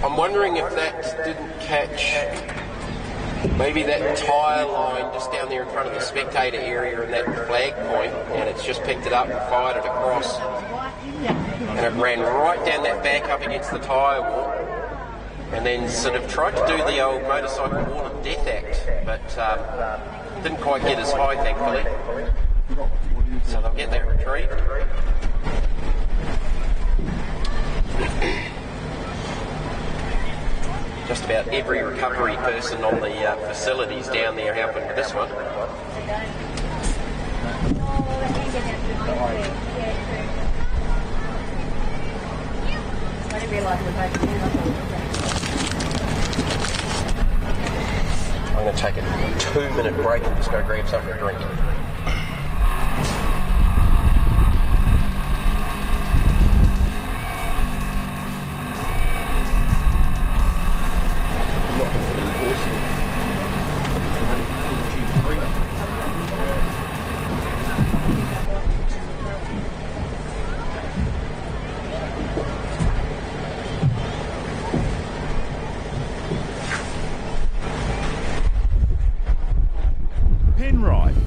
I'm wondering if that didn't catch maybe that tyre line just down there in front of the spectator area and that flag point, and it's just picked it up and fired it across. And it ran right down that back up against the tyre wall. And then sort of tried to do the old motorcycle wall of death act, but didn't quite get as high, thankfully. So they'll get that retrieved. Just about every recovery person on the facilities down there helping with this one. I didn't realise it was open. I'm going to take a 2-minute break and just go grab something to drink.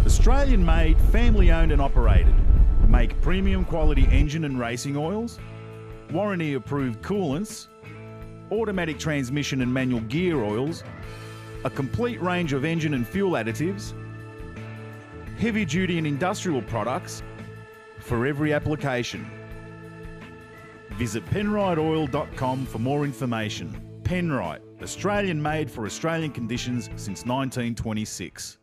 Australian-made, family-owned and operated. Make premium quality engine and racing oils, warranty-approved coolants, automatic transmission and manual gear oils, a complete range of engine and fuel additives, heavy-duty and industrial products for every application. Visit penrideoil.com for more information. Penrite, Australian-made for Australian conditions since 1926.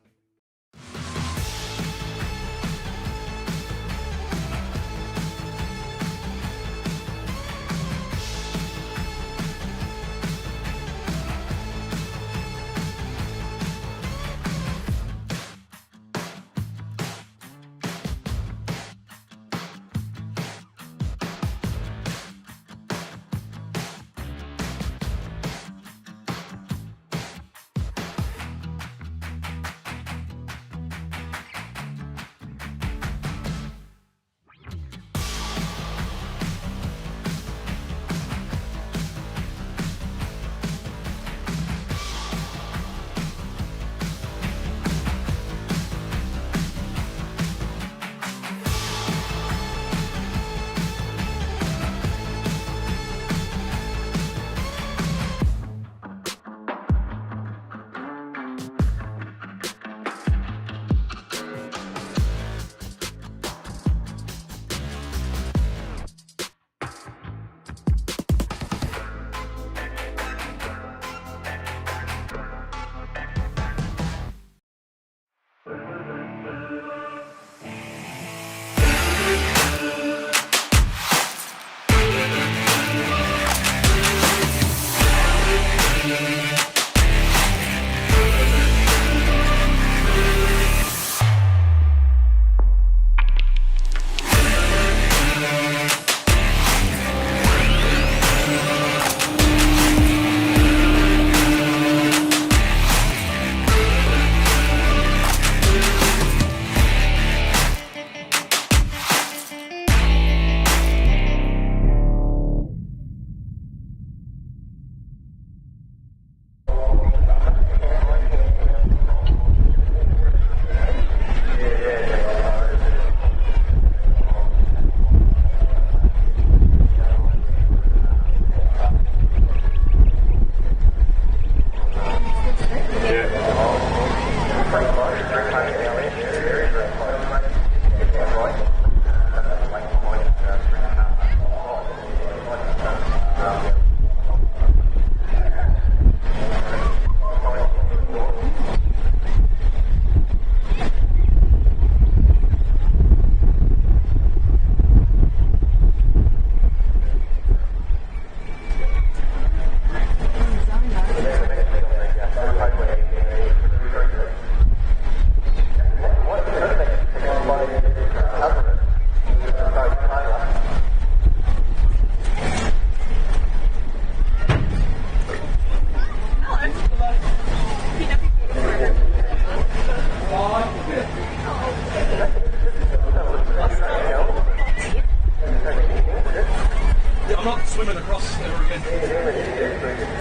swimming across there again.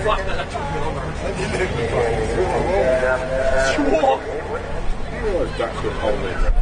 Fuck, that took me longer. Ducks with hole there.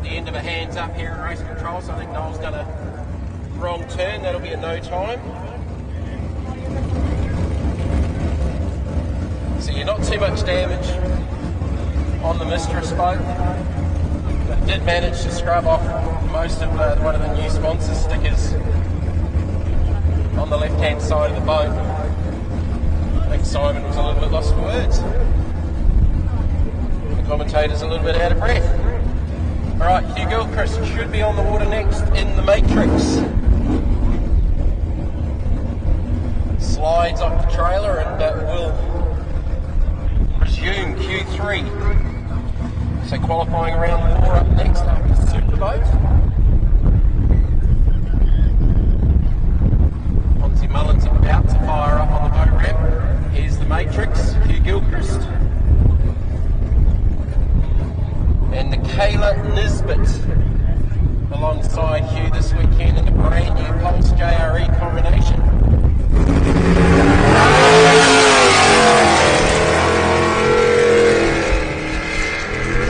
End of a hands up here in race control, so I think Noel's done a wrong turn. That'll be at no time. So you're not too much damage on the Mistress boat, but did manage to scrub off most of one of the new sponsor stickers on the left hand side of the boat. I think Simon was a little bit lost for words. The commentator's a little bit out of breath. Alright, Hugh Gilchrist should be on the water next in the Matrix. Slides off the trailer and will resume Q3. So qualifying round 4 up next after Superboat. Fonzie Mullen's about to fire up on the boat ramp. Here's the Matrix, Hugh Gilchrist. And the Kayla Nisbet alongside Hugh this weekend in the brand new Pulse JRE combination.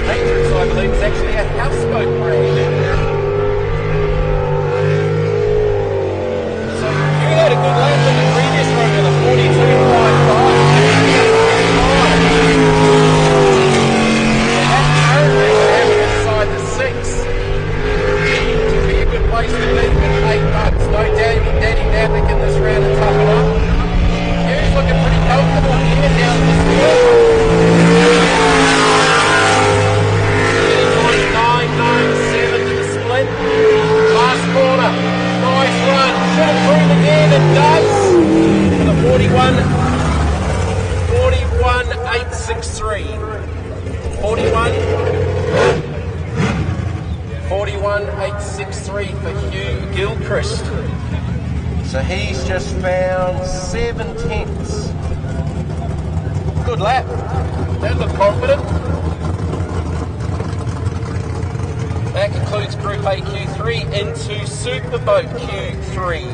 Matrix, I believe, is actually a houseboat brand. So Hugh had a good lap in the previous run with a 42.55. Place to be with $8. No Danny Napick in this round and toughen up. Hugh's looking pretty comfortable here down this field. 39.97 to the split. Last corner. Nice run. Should improve again and does. For the 41.863. 41.863 for Hugh Gilchrist. So he's just found 7/10. Good lap. That looked confident. That concludes Group A Q3 into Superboat Q3.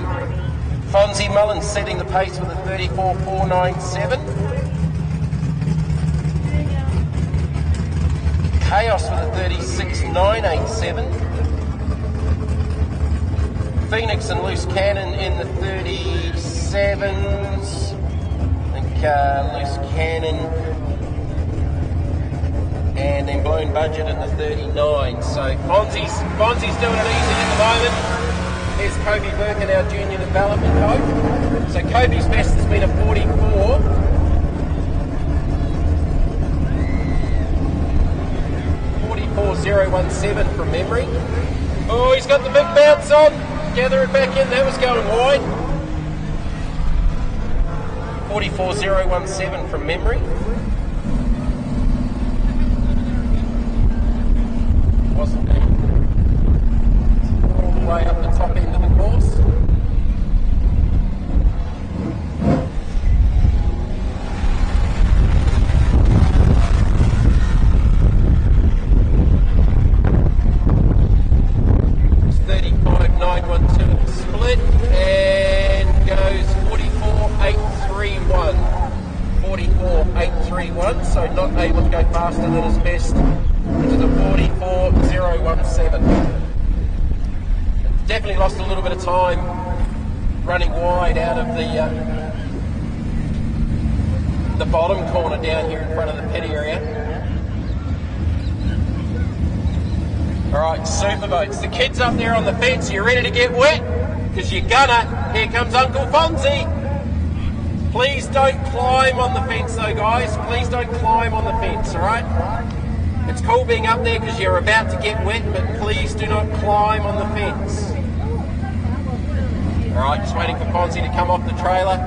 Fonzie Mullen setting the pace with a 34.497. Chaos with a 36.987. Phoenix and Loose Cannon in the 37s. I think Loose Cannon and then Blown Budget in the 39. So Fonzie's doing it easy at the moment. Here's Kobe Birkin, our junior development coach. So Kobe's best has been a 44. 44.017 from memory. Oh, he's got the big bounce on. Gather it back in. That was going wide. 44.017 from memory. Wasn't it? All the way up the top end of the course. It's 35.912 split and goes 44.831. 44.831, so not able to go faster than his best into the 44.017. Definitely lost a little bit of time running wide out of the bottom corner down here in front of the pit area. Alright, Superboats. The kids up there on the fence, you ready to get wet? Because you're gonna. Here comes Uncle Fonzie. Please don't climb on the fence though, guys. Please don't climb on the fence, alright? It's cool being up there because you're about to get wet, but please do not climb on the fence. Alright, just waiting for Fonzie to come off the trailer.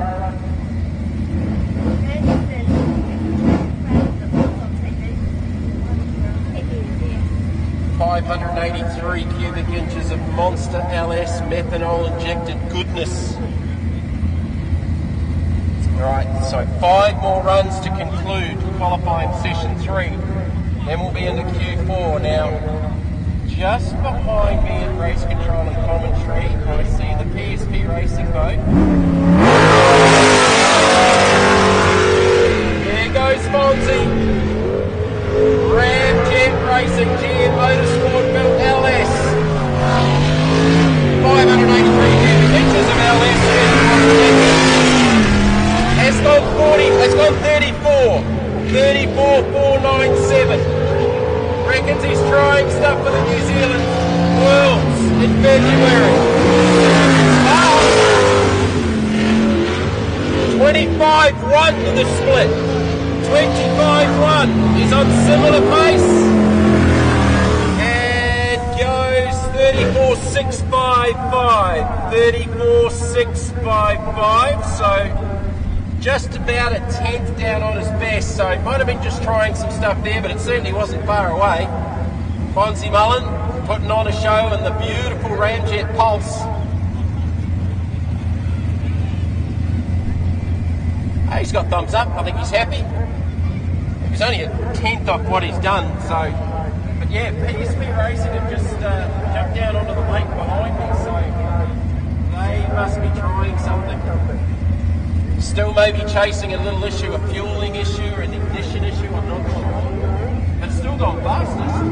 $583 cubic inches of Monster LS methanol injected goodness. Alright, so 5 more runs to conclude qualifying session 3. Then we'll be into Q4. Now, just behind me at race control and commentary, I see the PSP racing boat. There goes Fonzie. Ramjet Racing, GM Motorsport built LS. 583 cubic inches of LS. It's gone 40, it's gone 34. 34.497. Reckons he's trying stuff for the New Zealand Worlds in February. 25.1 to the split. 25.1. He's on similar pace. And goes 34.655. 34.655. So just about a tenth down on his best, so might have been just trying some stuff there, but it certainly wasn't far away. Fonzie Mullen putting on a show in the beautiful Ramjet Pulse. Hey, he's got thumbs up. I think he's happy. He's only a tenth off what he's done, so. But yeah, PSP Racing have just jumped down onto the lake behind me, so they must be trying something. Still maybe chasing a little issue, a fueling issue or an ignition issue, I'm not sure. But it's still gone fastest.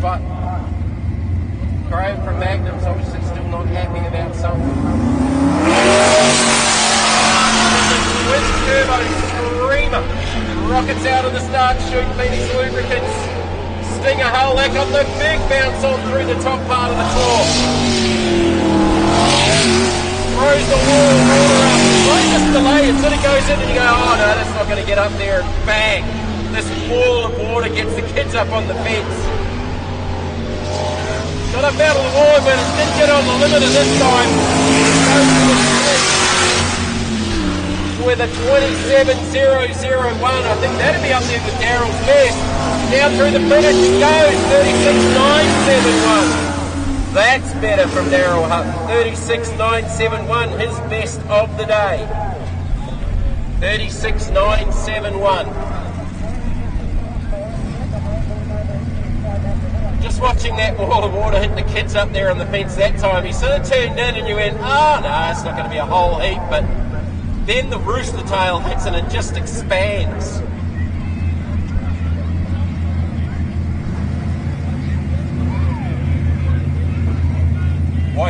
But Graham from Magnum's obviously still not happy about something. Twin turbo screamer. Rockets out of the start chute, Phoenix Lubricants. Stinger hull, that got the big bounce on through the top part of the core. Throws the wall of water up. Right, just delay it, sort of goes in and you go, oh no, that's not going to get up there, and bang. This wall of water gets the kids up on the fence. Got up out of the water, but it didn't get on the limiter this time. With a 27.001, I think that'd be up there with Daryl's best. Now through the finish it goes, 36.971. That's better from Daryl Hutton. 36.971, his best of the day. 36.971. Just watching that wall of water hit the kids up there on the fence that time, he sort of turned in and you went, oh no, it's not going to be a whole heap, but then the rooster tail hits and it just expands.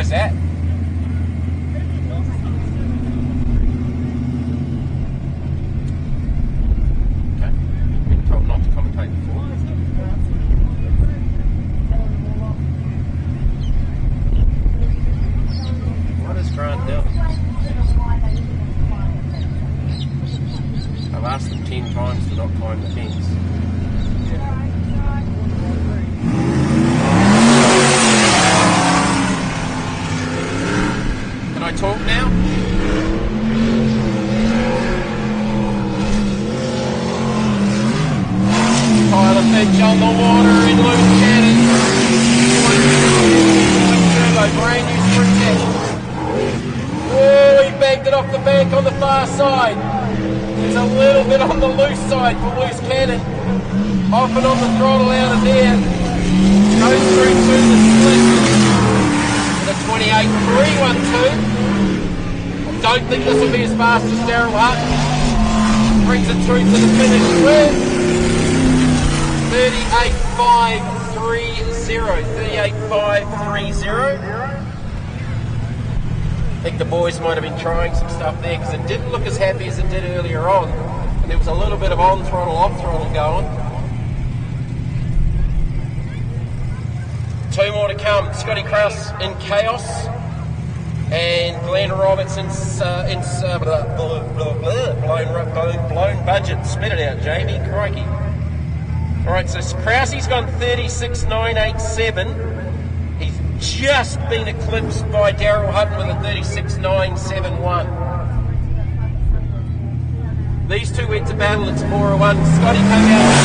Why is that? Okay. Been told not to commentate before. What is Grant doing? I've asked them 10 times to not climb the fence. Can I talk now? Tyler Finch on the water in loose cannon. Turbo, brand new sprint deck. Oh, he banked it off the bank on the far side. It's a little bit on the loose side for loose cannon. Off and on the throttle out of there. Goes through to the split. With a 28.312. I don't think this will be as fast as Daryl Hutton. Brings it through to the finish with 38.530. 38.530. I think the boys might have been trying some stuff there because it didn't look as happy as it did earlier on. And there was a little bit of on throttle, off throttle going. 2 more to come. Scotty Kraus in chaos. And Glenn Roberts in blown budget. Spit it out, Jamie. Crikey. Alright, so Krause's gone 36.987. He's just been eclipsed by Daryl Hutton with a 36.971. These two went to battle, it's 4:01. Scotty came out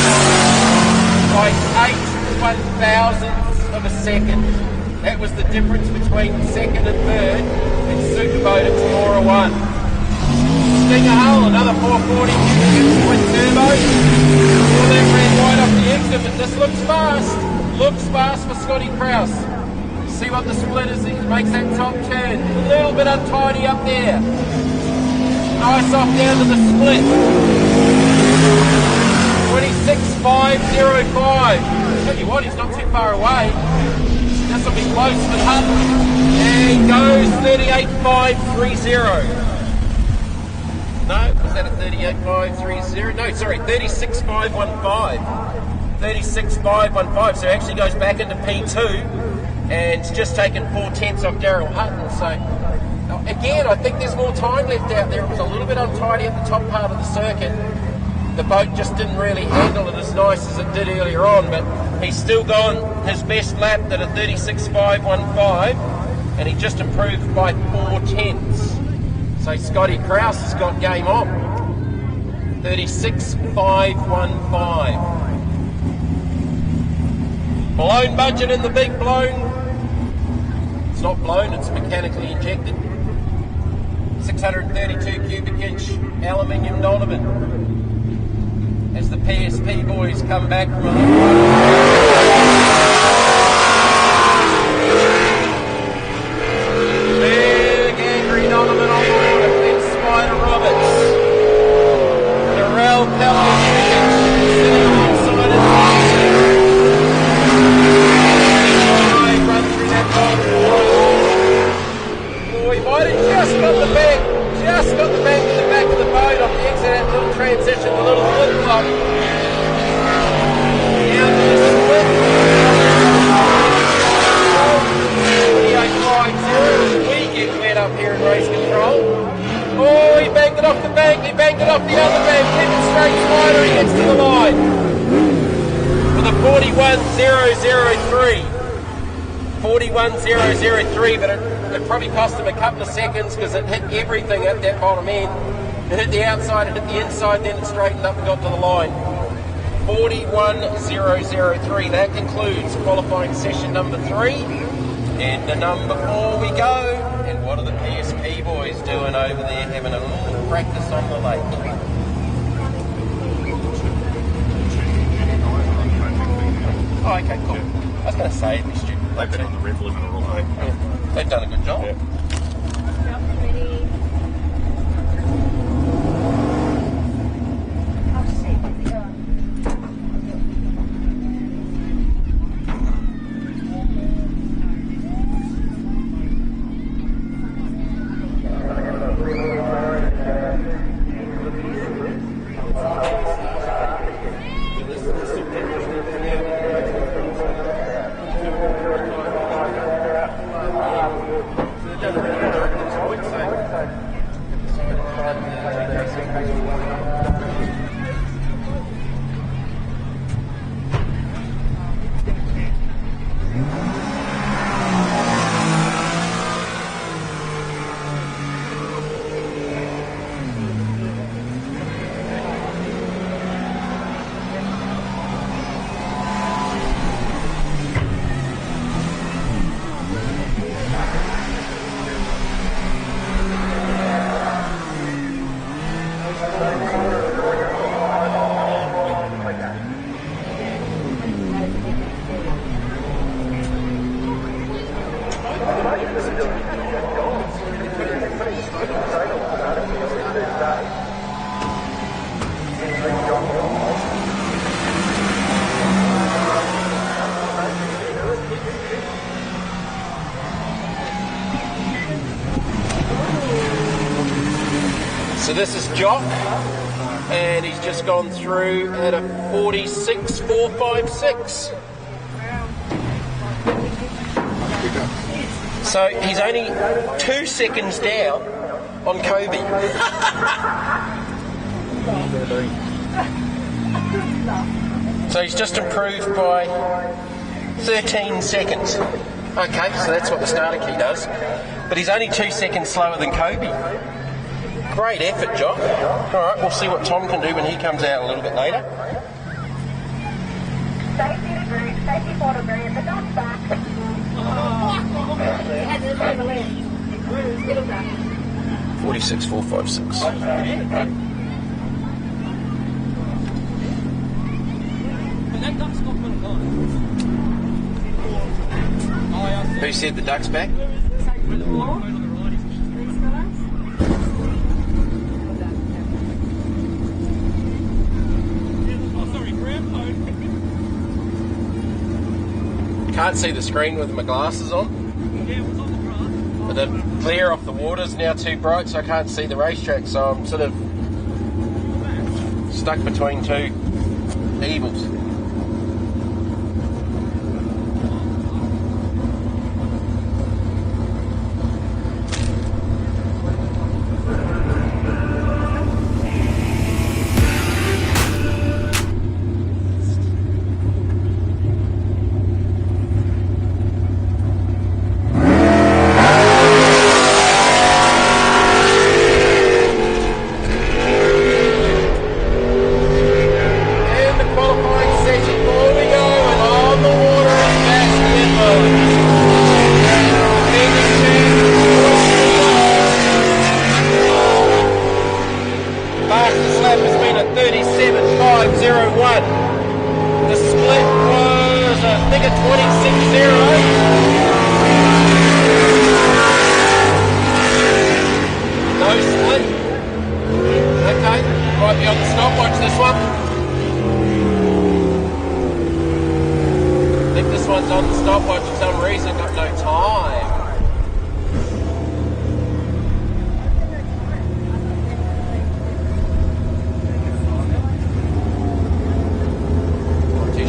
by 8 1,000ths of a second. That was the difference between second and third. In Superboat, it's 4:01. Stinger Hull, another 440 twin turbo. All that ran right off the exit, but this looks fast. Looks fast for Scotty Kraus. See what the split is. He makes that top turn. A little bit untidy up there. Nice off down to the split. 26.505. Tell you what, he's not too far away. This will be close with Hutton. And goes 38.530. No, was that a 38.530? No, sorry, 36.515. 36.515. So it actually goes back into P2. And it's just taken 4/10 off Daryl Hutton. So again, I think there's more time left out there. It was a little bit untidy at the top part of the circuit. The boat just didn't really handle it as nice as it did earlier on, but he's still gone his best lap at a 36.515, and he just improved by 4/10. So Scotty Kraus has got game on. 36.515. Blown budget in the big blown. It's not blown, it's mechanically injected. 632 cubic inch aluminium Donovan. As the PSP boys come back from a big angry Donovan on board, and then Spider Roberts. Darrell Peller's sitting alongside it. Run through that boat. Oh, he might have just got the bank. Just got the bank in the back of the boat off the exit, that little transition, the little flip-flop. Down to the split. 28.50. We get wet up here in race control. Oh, he banked it off the bank, he banked it off the other bank. Keep it straight, Spider, he gets to the line. With a 41.003. 41.003, but it probably cost him a couple of seconds because it hit everything at that bottom end. It hit the outside, it hit the inside, then it straightened up and got to the line. 41.003. That concludes qualifying session number 3. And to number 4 we go. And what are the PSP boys doing over there, having a little practice on the lake? Oh, okay, cool. I was going to say, it'd be stupid. They've been on the rev limiter all day. Yeah. They've done a good job. Yeah. this is Jock, and he's just gone through at a 46.456. So he's only 2 seconds down on Kobe. So he's just improved by 13 seconds. Okay, so that's what the starter key does. But he's only 2 seconds slower than Kobe. Great effort, Jock. All right, we'll see what Tom can do when he comes out a little bit later. Safety photo at the dog's back. It has a little left. 46.456. Who said the duck's back? Can't see the screen with my glasses on. But the glare off the water is now too bright, so I can't see the racetrack, so I'm sort of stuck between two evils. Fastest lap has been a 37.501. The split was, I think, a 26.0. No split. Okay, might be on the stopwatch this one. I think this one's on the stopwatch for some reason, got no time.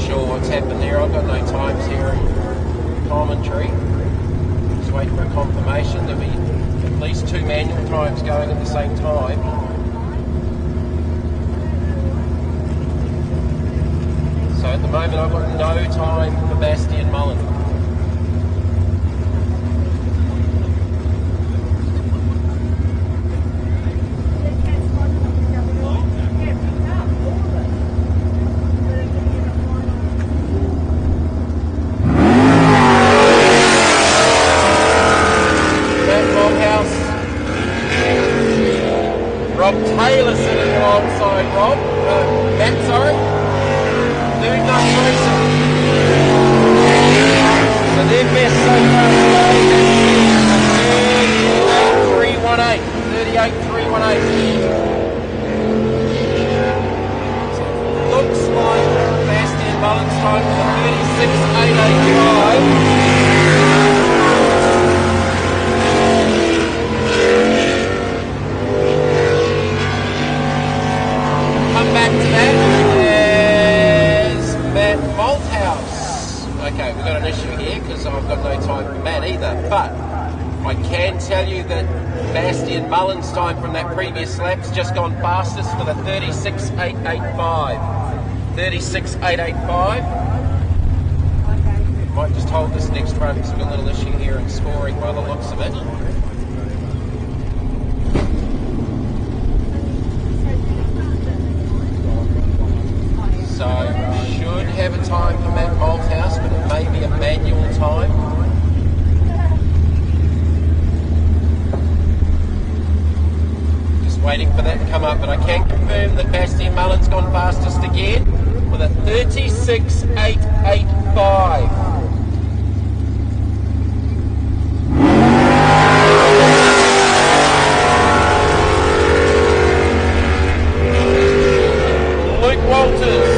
What's happened there? I've got no times here in commentary. Just waiting for a confirmation. There'll be at least 2 manual times going at the same time. So at the moment I've got no time for Bastian Mullen. Taylor sitting alongside Matt, sorry. Third number racing. So their best so far today is 38.318. 38.318. Looks like Bastian Mullen's time for 36.885. Back to that is Matt Malthouse. Okay, we've got an issue here because I've got no time for Matt either, but I can tell you that Bastian Mullen's time from that previous lap's just gone fastest with a 36.885. 36.885. Might just hold this next run because we've got a little issue here in scoring by the looks of it. So, should have a time for Matt Malthouse, but it may be a manual time. Just waiting for that to come up, but I can confirm that Bastian Mullen's gone fastest again with a 36.885. Walters,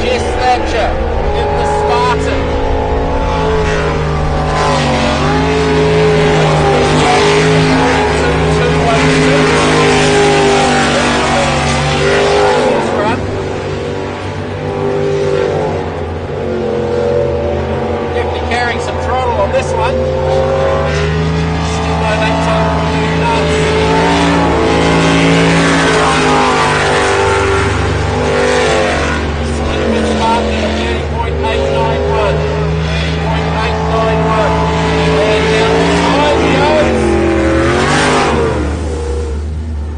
Jess Thatcher in the Spartan. on this one. Still no lap time from New Nuts. Split a bit smartly at 30.891. 30.891. And down the time goes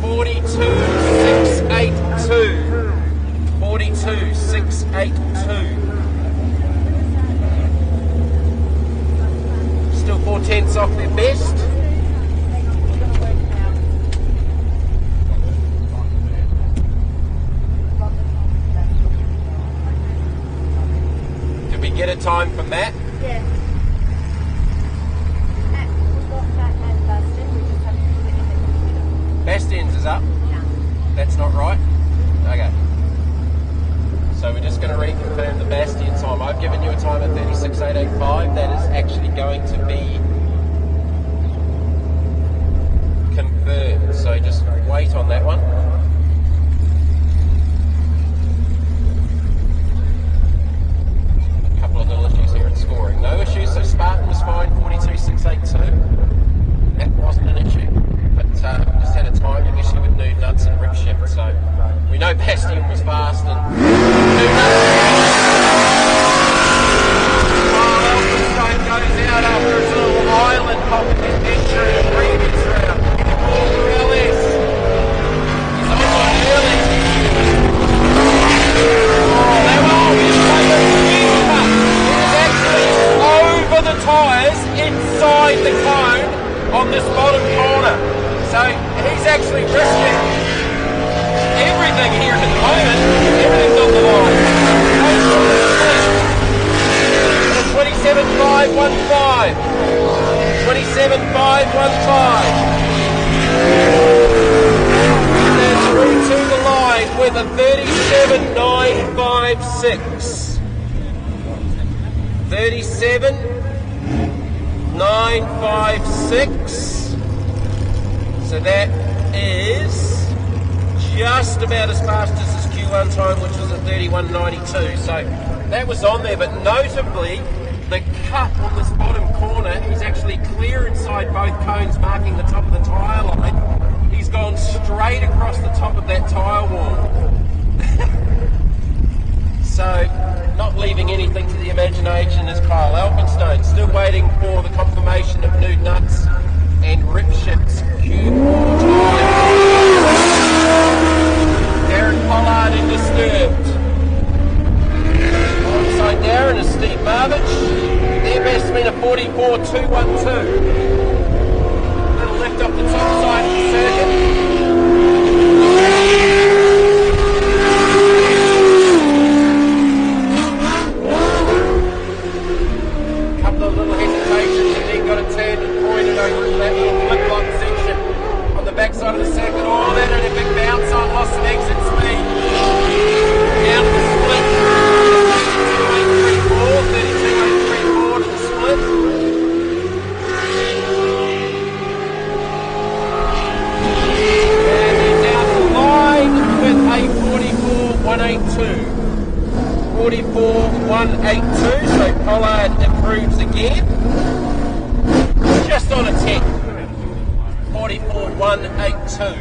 42.682. 42.682. Still 4/10 off their best. Did we get a time for Matt? Yes. We've got that and Bastion. We just have to put it in the computer. Bastions is up. Yeah. That's not right. Okay. So we're just going to reconfirm the Bastion time. I've given you a time at 36.885. That is actually going to be confirmed. So just wait on that one. A couple of little issues here in scoring. No issues, so Spartan was fine, 42.682. That wasn't an issue. But just had a timing issue with Nude Nuts and Rip Shift. So we know Bastion was fast and Nude Nuts. Elphinstone goes out after his little island hopping adventure in the previous round. LS. He's on one early. Oh, that one is like a big cut. It is actually over the tyres inside the cone on this bottom corner. So he's actually risking everything here at the moment. Everything's on the line. 27.515. 27.515. And then through to the line with a 37.956. 37.956. So that is just about as fast as his Q1 time, which was at 31.92. So that was on there, but notably, the cut on this bottom corner, he's actually clear inside both cones, marking the top of the tyre line. He's gone straight across the top of that tyre wall. So, not leaving anything to the imagination is Kyle Elphinstone. Still waiting for the confirmation of Nude Nuts and Rip Shift's Q4 time. Darren Pollard undisturbed. Alongside Darren is Steve Marvich. Their best been a 44.212. Little lift up the top side of the circuit. Couple of little hesitations and then got a turn and pointed over that little flip lock section on the backside of the circuit. Oh, that had a big bounce on, lost some exit speed. Down to the split. 32.834 to the split. And then down the line with a 44.182. 44.182, so Pollard improves again. Just on a 10. 44.182.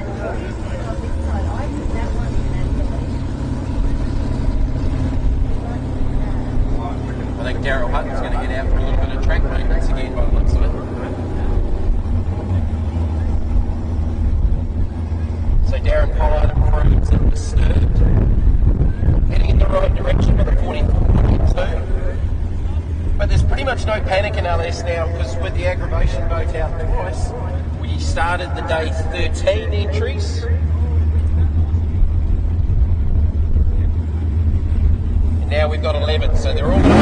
I think Daryl Hutton's going to get out for a little bit of track maintenance again by the looks of it. So Darren Pollard improves and disturbed. Heading in the right direction with a 44.2. But there's pretty much no panic in LS now because with the aggravation boat out twice, we started the day 13 entries. And now we've got 11, so they're all going to be 12.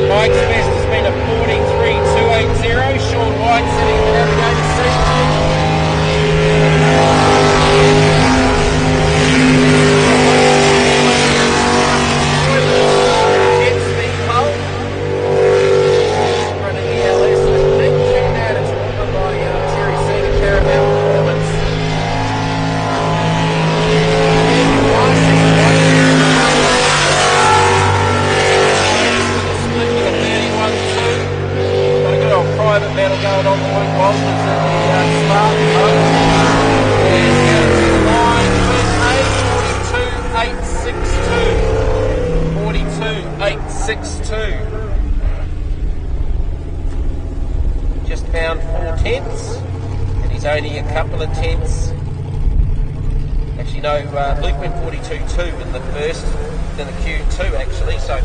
Mike's best has been a 43.280. Sean White sitting in the navigator seat. Jet speed hull. Running the LS, I think. Turned out it's run by Terry Seager Caramel Performance. No, Luke went 42.2 in the first, then the Q2 actually, so...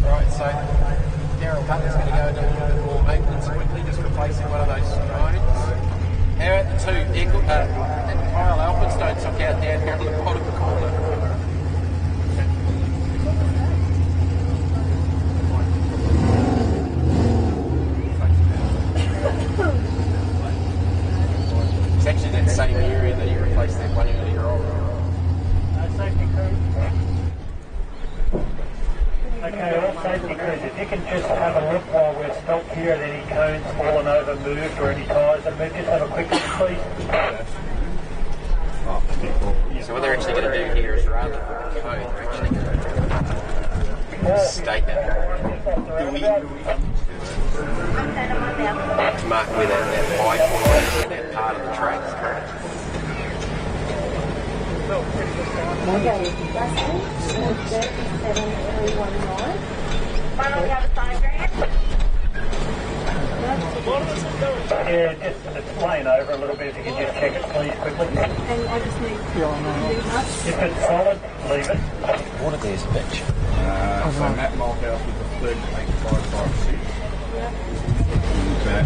Right, so Daryl Butler's going to go into a little bit more maintenance quickly, just replacing one of those cones. How about the two that Kyle Alpinstone took out down here on the bottom corner? It's actually that same area that you replaced that one earlier on. Safety crew. Okay, all safety crews, if you can just have a look while we're stopped here at any cones fallen over, moved, or any tyres that moved, just have a quick look, please. So what they're actually going to do here is rather than the cone, they're actually going to stake it. To mark where that bike was in that part of the track. Okay, Dustin, 37319. One on the other side, Grant. Yeah, just it's laying over a little bit, if you can just check it please quickly. And I just need If it's solid, leave it. What are these, bitch? So Matt Malthouse with the 38556. Yep. Okay.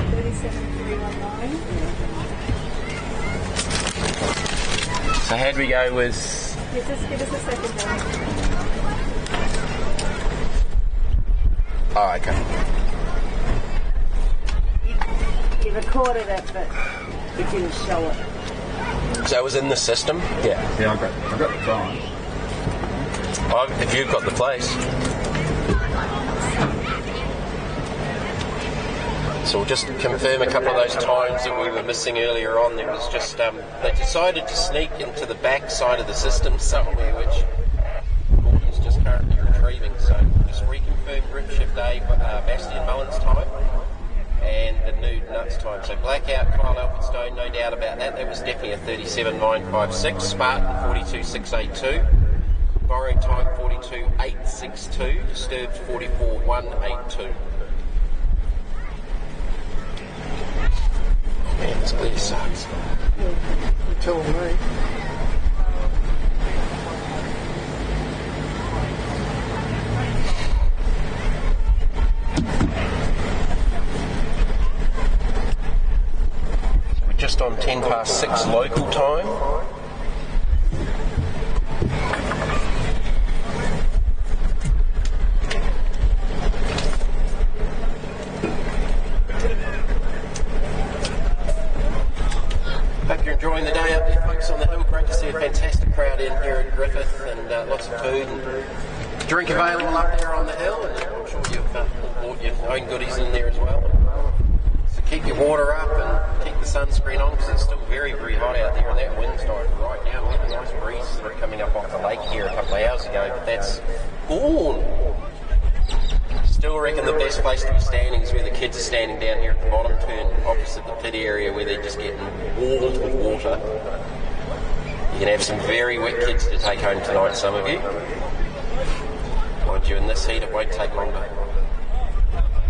37319. So how'd we go with... Yeah, just give us a second, John. Oh, okay. You recorded it, but it didn't show it. So it was in the system? Yeah, I've got the time. If you've got the place. So we'll just confirm a couple of those times that we were missing earlier on. There was just, they decided to sneak into the back side of the system somewhere, which Gordon's just currently retrieving. So just reconfirm grip shift A, Bastian Mullins time, and the nude nuts time. So blackout, Kyle Alpinstone, no doubt about that. That was definitely a 37.956. Spartan 42.682. Borrowed time 42.862. Disturbed 44.182. Man, this bleed sucks. You're telling me. So we're just on 6:10 local time. Hope you're enjoying the day up there, folks, on the hill. Great to see a fantastic crowd in here at Griffith, and lots of food and drink available up there on the hill, and I'm sure you've bought your own goodies in there as well. So keep your water up and keep the sunscreen on, because it's still very, very hot out there, and that wind's died right now. We had a nice breeze sort of coming up off the lake here a couple of hours ago, but that's gone. Still reckon the best place to be standing is where the kids are standing down here at the bottom turn, opposite the pit area, where they're just getting walled with water. You can have some very wet kids to take home tonight, some of you. Mind you, in this heat it won't take long to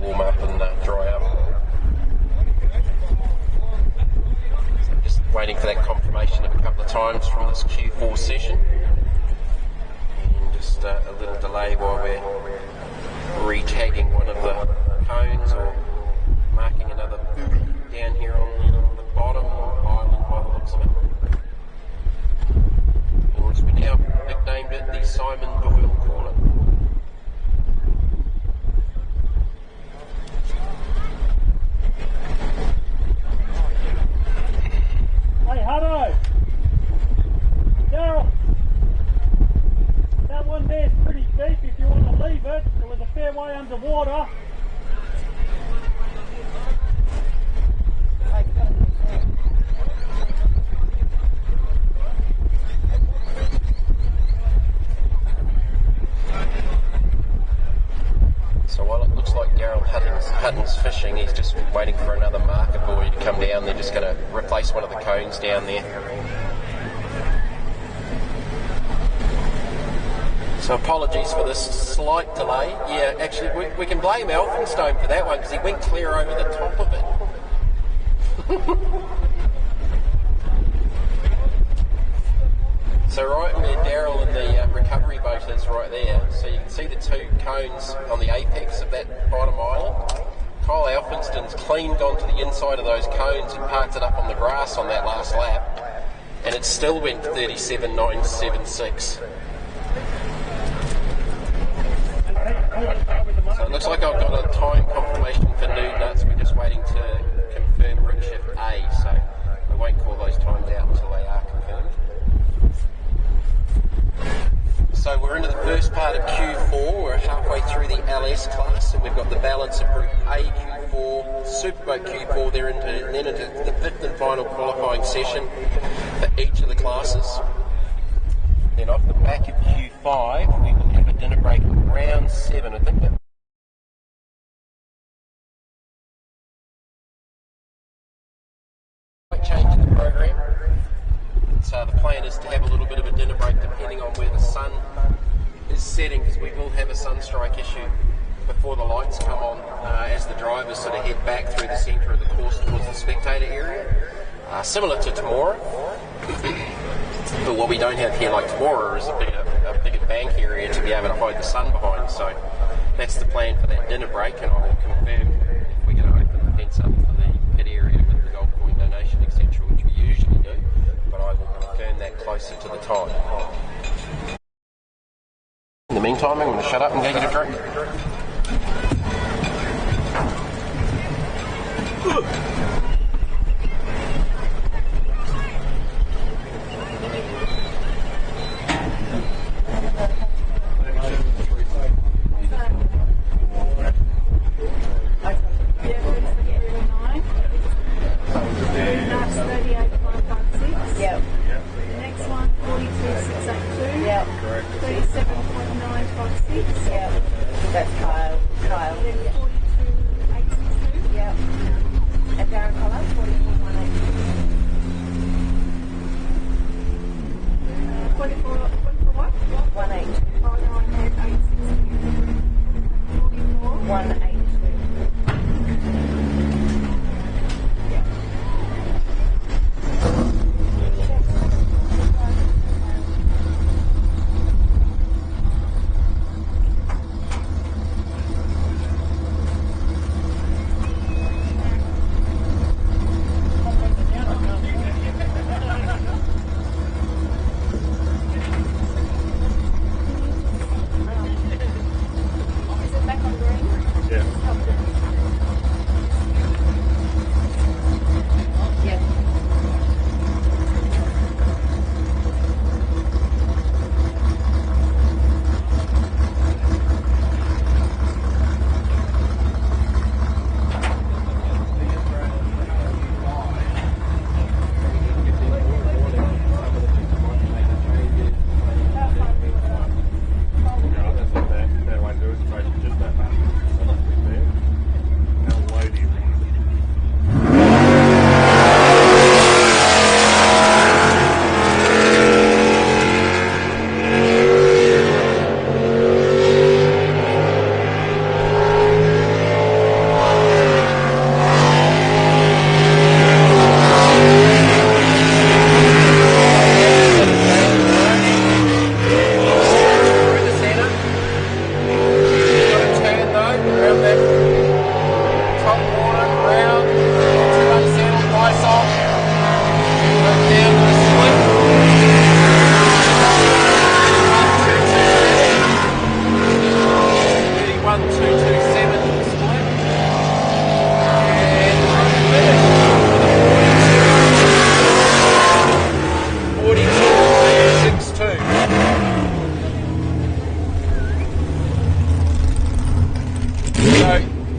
warm up and dry up. So I'm just waiting for that confirmation of a couple of times from this Q4 session. And just a little delay while we're re-tagging one of the cones or marking another booby down here on the bottom island by the looks of it. Or as we now nicknamed it, the Simon Doyle Corner. Hey, Hutto! Daryl! That one there's pretty deep if you want to leave it. It was a fair way underwater. So while it looks like Darryl Hutton's fishing, he's just waiting for another marker buoy to come down. They're just going to replace one of the cones down there. So apologies for this slight delay. Yeah, actually, we can blame Elphinstone for that one, because he went clear over the top of it. So right where Daryl and the recovery boat is right there, so you can see the two cones on the apex of that bottom island. Kyle Alfinston's cleaned onto the inside of those cones and parked it up on the grass on that last lap, and it still went 37.976. So it looks like I've got a time confirmation for Nude Nuts. We're just waiting to confirm grip shift A, so we won't call those times out until they are confirmed. So we're into the first part of Q4. We're halfway through the LS class, and we've got the balance of Group A Q4, Superboat Q4. They're then into the fifth and final qualifying session for each of the classes. Then off the back of Q5, we will have a dinner break round 7, I think. Change in the program. So the plan is to have a little bit of a dinner break depending on where the sun is setting, because we will have a sunstrike issue before the lights come on as the drivers sort of head back through the centre of the course towards the spectator area. Similar to tomorrow. But what we don't have here like tomorrow is a bigger bank area to be able to hide the sun behind. So that's the plan for that dinner break, and I will confirm if we're going to open the fence up for the pit area with the gold coin donation, etc., which we usually do. But I will confirm that closer to the time. In the meantime, I'm going to shut up and go get a drink.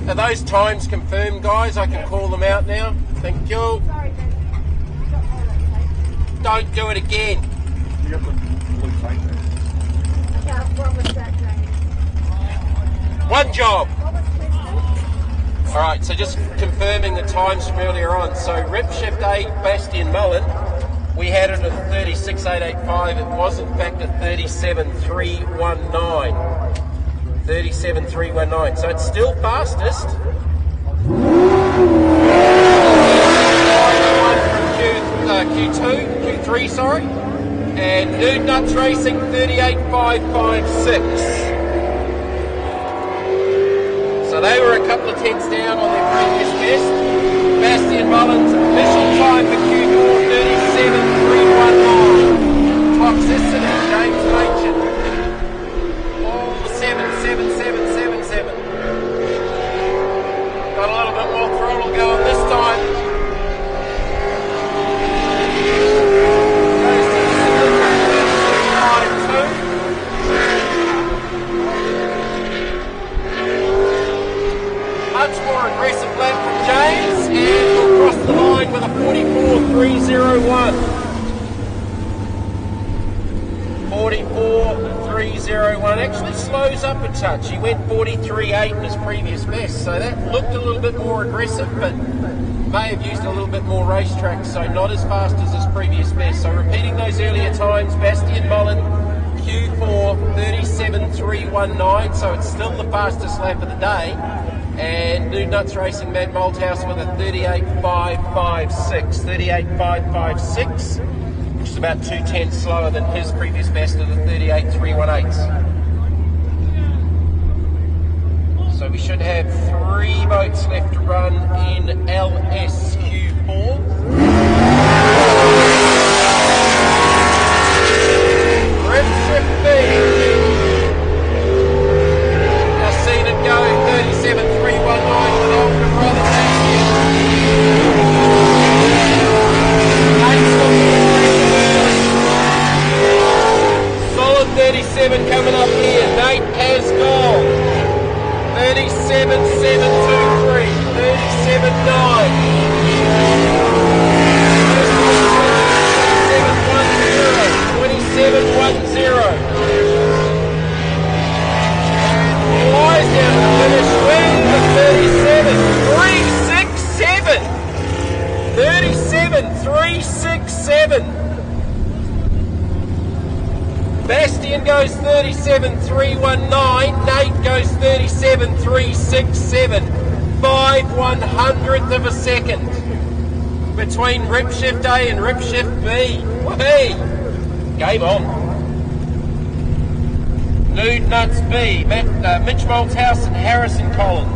Are those times confirmed, guys? I can call them out now. Thank you. Don't do it again. You got the blue tape there. What was that, Jamie? One job. Alright, so just confirming the times from earlier on. So rep shift A, Bastian Mullen, we had it at 36.885. It was in fact at 37.319. 37.319. So it's still fastest. Q3, sorry. And Nude Nuts Racing 38,556. So they were a couple of tenths down on their previous best. Bastian Mullins, official time for Q4, 37,319. Toxicity, James Machin. All 77777. Got a little bit more throttle going this time. Goes to 3252. Much more aggressive lap from James, and we'll cross the line with a 44.301. 44.301 actually slows up a touch. He went 43.8 in his previous best, so that looked a little bit more aggressive, but may have used a little bit more racetrack, so not as fast as his previous best. So repeating those earlier times, Bastian Mullen, Q4, 37.319, so it's still the fastest lap of the day. And Nude Nuts Racing, Matt Malthouse with a 38.556. 38.556, which is about 2 tenths slower than his previous best of the 38.318. So we should have 3 boats left to run in LSQ4. GRIFFITH B. I've seen it go 37.319 with older brother Bastian. Solid 37 coming up here. Nate has gone. 37.723. 37.9. 27.10. Flies down the finish with a 37.367. 37.367. Bastian goes 37.319. Nate goes 37.367. 5/100th of a second between Rip Shift A and Rip Shift B. Hey, game on. Nude Nuts B, Mitch Malthouse and Harrison Collins.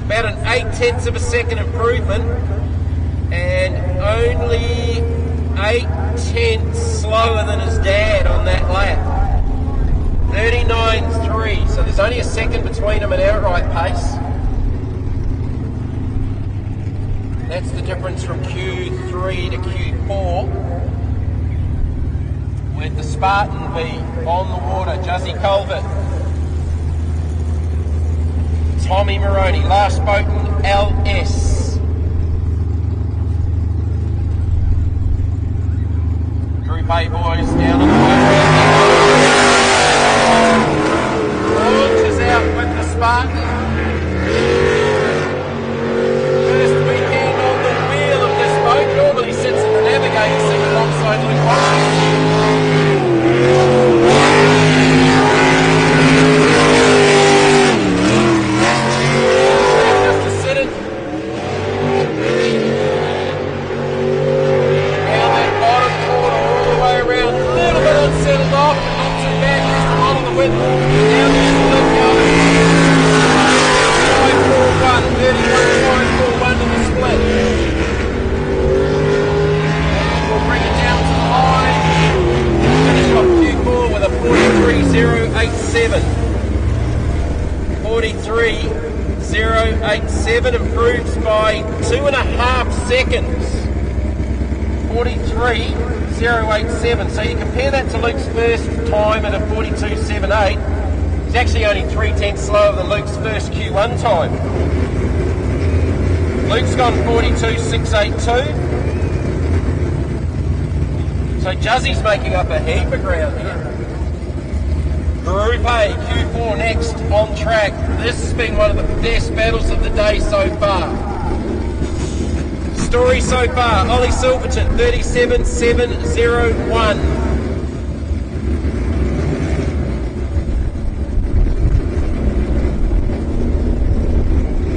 About an 8/10 of a second improvement, and only 8/10 slower than his dad on that lap. 39.3, so there's only a second between him and outright pace. That's the difference from Q3 to Q4. With the Spartan B on the water, Juzzy Culvert. Tommy Moroney, last boat in LS. Group A boys down on the way. Launches out with the Spartan. First weekend on the wheel of this boat. Normally sits in the navigator seat alongside Luke Hodges. Down that bottom corner all the way around, a little bit of 43.087, improves by 2.5 seconds. 43.087. So you compare that to Luke's first time at a 42.78. He's actually only 0.3 slower than Luke's first Q1 time. Luke's gone 42.682. So Juzzy's making up a heap of ground here. Group A, Q4 next on track. This has been one of the best battles of the day so far. Story so far, Ollie Silverton, 37.701.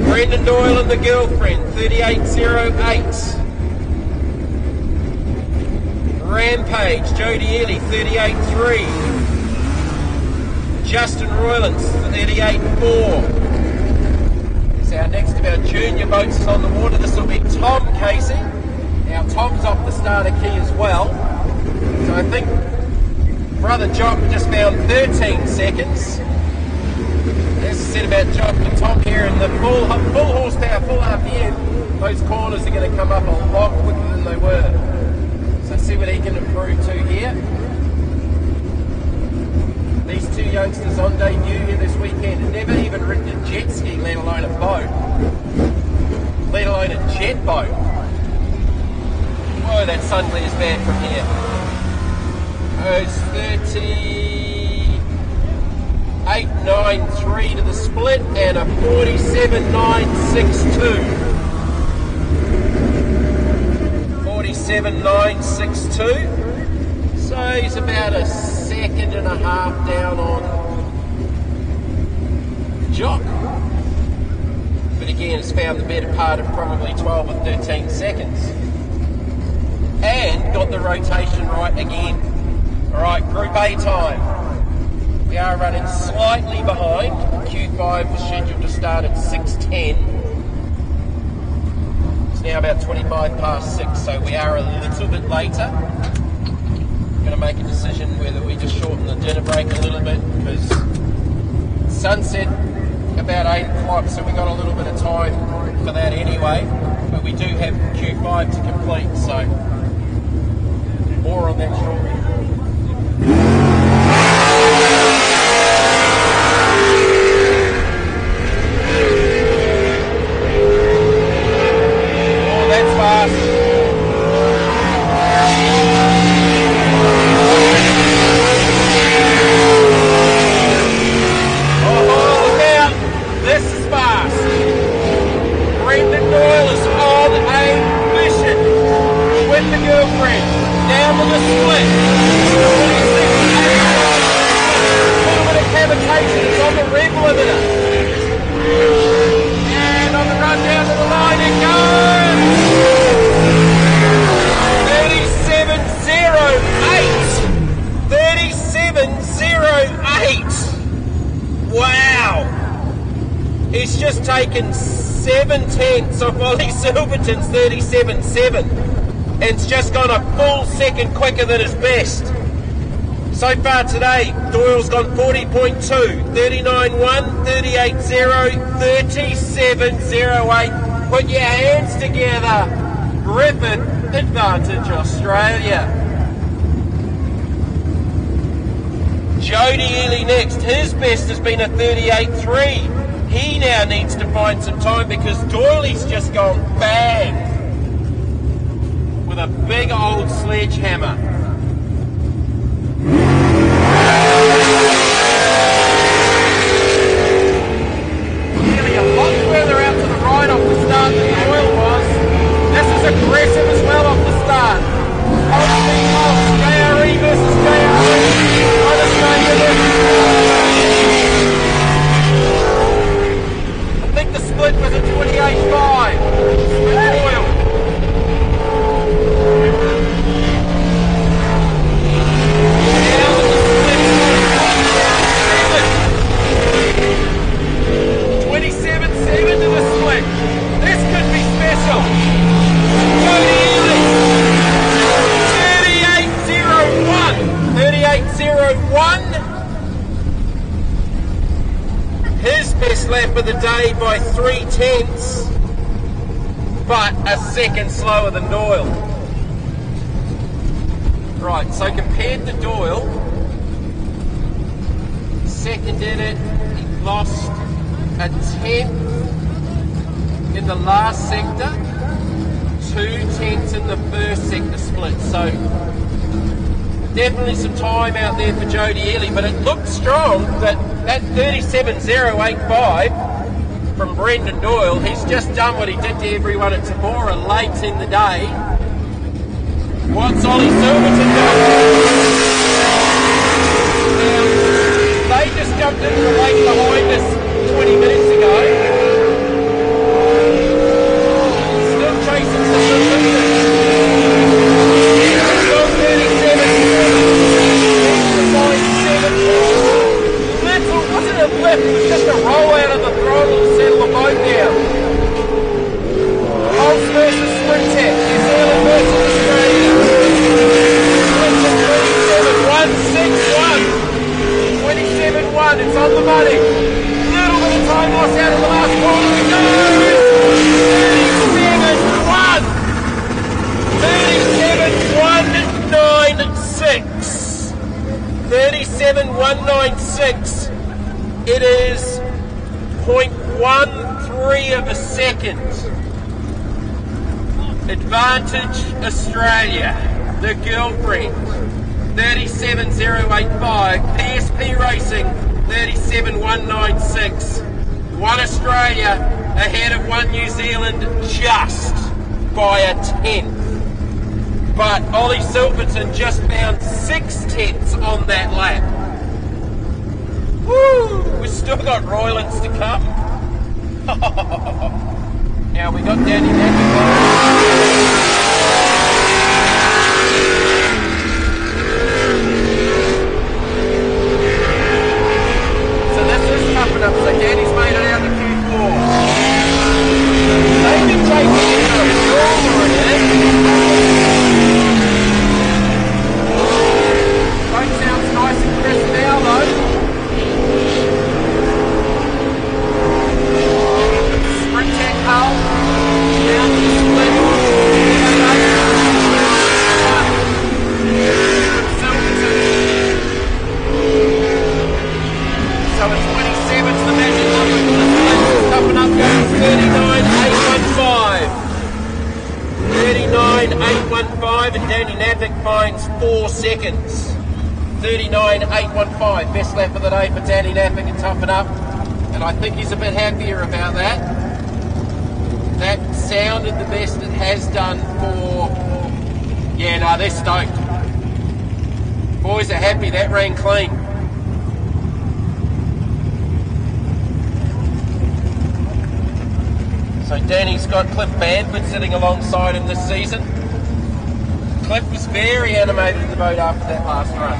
Brendan Doyle and the girlfriend, 38.08. Rampage, Jodie Ely, 38.3. Justin Roylance, 38.4. So our next of our junior boats is on the water. This will be Tom Casey. Now Tom's off the starter key as well. So I think Brother Jock just found 13 seconds. As I said about Jock and Tom here in the full horsepower, full RPM, those corners are going to come up a lot quicker than they were. So see what he can improve to here. These two youngsters on debut here this weekend have never even ridden a jet ski, let alone a boat. Let alone a jet boat. Whoa, that sun glare is bad from here. Oh, it's 38.93 to the split and a 47.962. 47.962. So he's about a second and a half down on Jock. But again, it's found the better part of probably 12 or 13 seconds. And got the rotation right again. Alright, Group A time. We are running slightly behind. Q5 was scheduled to start at 6:10. It's now about 25 past 6, so we are a little bit later. Going to make a decision whether we just shorten the dinner break a little bit, because sunset about 8 o'clock, so we got a little bit of time for that anyway. But we do have Q5 to complete, so more on that shortly. Oh, that's fast. The girlfriend down to the split. A little bit of cavitation, it's on the rev limiter. And on the run down to the line it goes. 37.08. 37.08. Wow. He's just taken 7/10 off Ollie Silverton's 37.7. And it's just gone a full second quicker than his best. So far today, Doyle's gone 40.2, 39.1, 38.0, 37.08. Put your hands together. Griffith, advantage Australia. Jodie Ely next. His best has been a 38.3. He now needs to find some time because Doyley's just gone bang with a big old sledgehammer. Nearly a lot further out to the right off the start than Doyle was. This is aggressive as well off the start. JRE versus JRE. I think the split was a 28.5. Doyle. best lap of the day by 3/10, but a second slower than Doyle. Right, so compared to Doyle, second did it, he lost a 10th in the last sector, 2/10 in the first sector split. So definitely some time out there for Jody Ely, but it looked strong. That 37.085 from Brendan Doyle, he's just done what he did to everyone at Tabora late in the day. What's Ollie Silverton doing? Now, they just jumped into the lake behind us 20 minutes ago. Still chasing some Silverton. Still 37. Little, wasn't a blip, it was just a roll out of the throttle to settle the boat down. Pulse versus Sprint Tech, New Zealand versus Australia. Sprint Tech 27.161. 27.1, it's on the money. Little bit of time lost out of the last corner. It goes! 37.196. 37.196. It is 0.13 of a second. Advantage Australia, the girlfriend. 37.085. PSP Racing 37.196. One Australia ahead of one New Zealand just by a 10th. But Ollie Silverton just found 6/10 on that lap. Woo! We've still got Roylands to come. Now we got Danny So this is tough enough. So Danny's made it out to Q4. They've been taking it for a stroller in it. Boat sounds nice and crisp now though. Sprint Tech hull. Down to the split. So it's 27 to the magic number. Coming up goes 39.815. 39.815 and Danny Navik finds 4 seconds. 39.815, best lap of the day for Danny Navik and Toughen Up. And I think he's a bit happier about that. That sounded the best it has done for... Yeah, no, they're stoked. Boys are happy, that ran clean. So Danny's got Cliff Banford sitting alongside him this season. Cliff was very animated in the boat after that last run.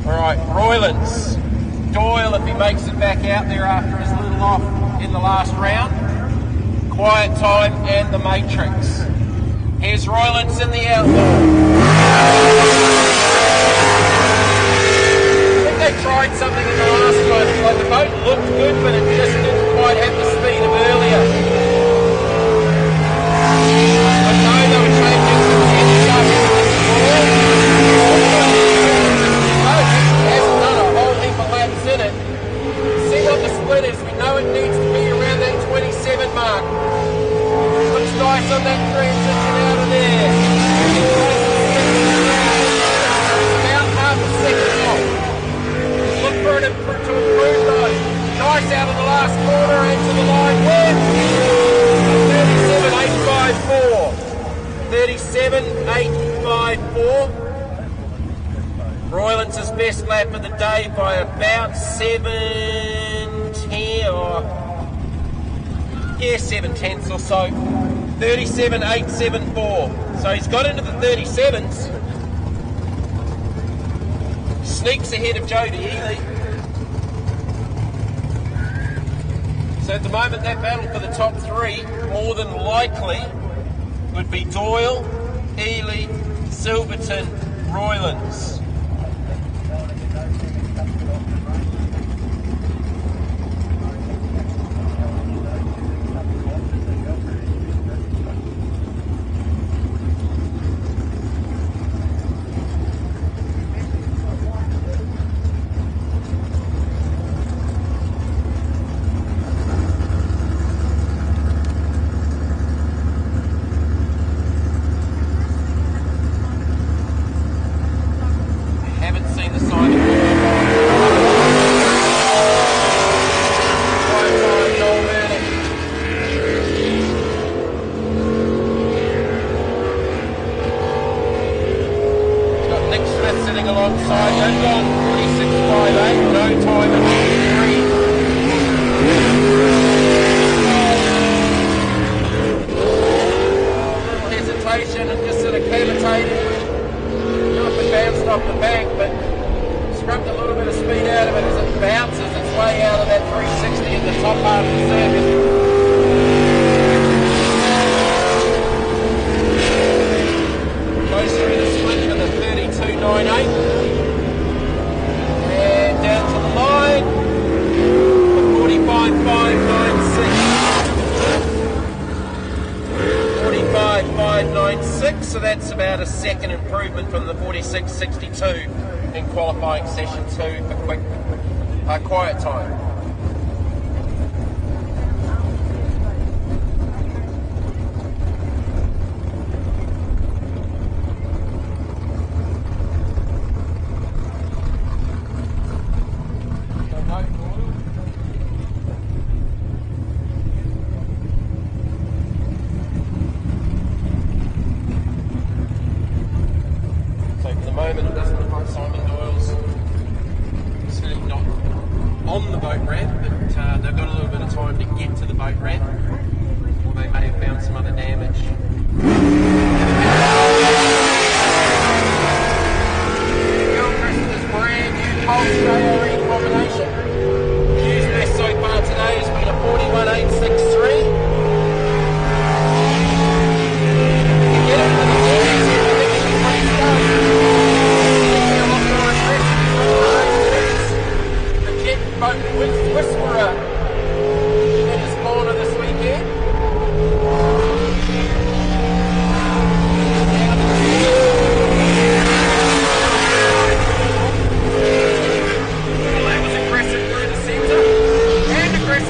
Alright, Roylands. Doyle, if he makes it back out there after his little off in the last round. Quiet Time and the Matrix. Here's Roylands in the outlaw. They tried something in the last one, like the boat looked good but it just didn't quite have the speed of earlier. But no, they were changing some engine up in the floor. It hasn't done a whole heap of laps in it. See what the split is, we know it needs to be around that 27 mark. Looks nice on that transition out of there. About half a second off. Look for it to improve though. Nice out of the last corner into the line win. 37.854. 37.854. Roylands' best lap of the day by about 7/10 or 7/10 or so. 37.874. So he's got into the 37s. Sneaks ahead of Jody Ely. So at the moment that battle for the top 3 more than likely would be Doyle, Ely, Silverton, Roylands. they've gone 46.58, no time at 43. Hesitation and just sort of cavitating. Not the bounced off the bank, but scrubbed a little bit of speed out of it as it bounces its way out of that 360 in the top half of the circuit. Goes through the split for the 32.98 and down to the line for 45.596. 45.596, so that's about a second improvement from the 46.62 in qualifying session 2 for quiet time.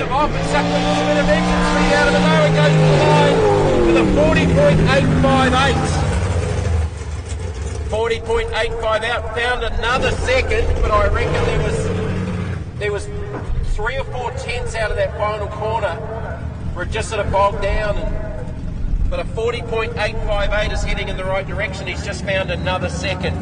Off and sucked a little bit of engine speed out of the nose and goes to the line with a 40.858. 40.85 out, found another second, but I reckon there was 3 or 4 tenths out of that final corner where it just sort of bogged down. But a 40.858 is heading in the right direction. He's just found another second.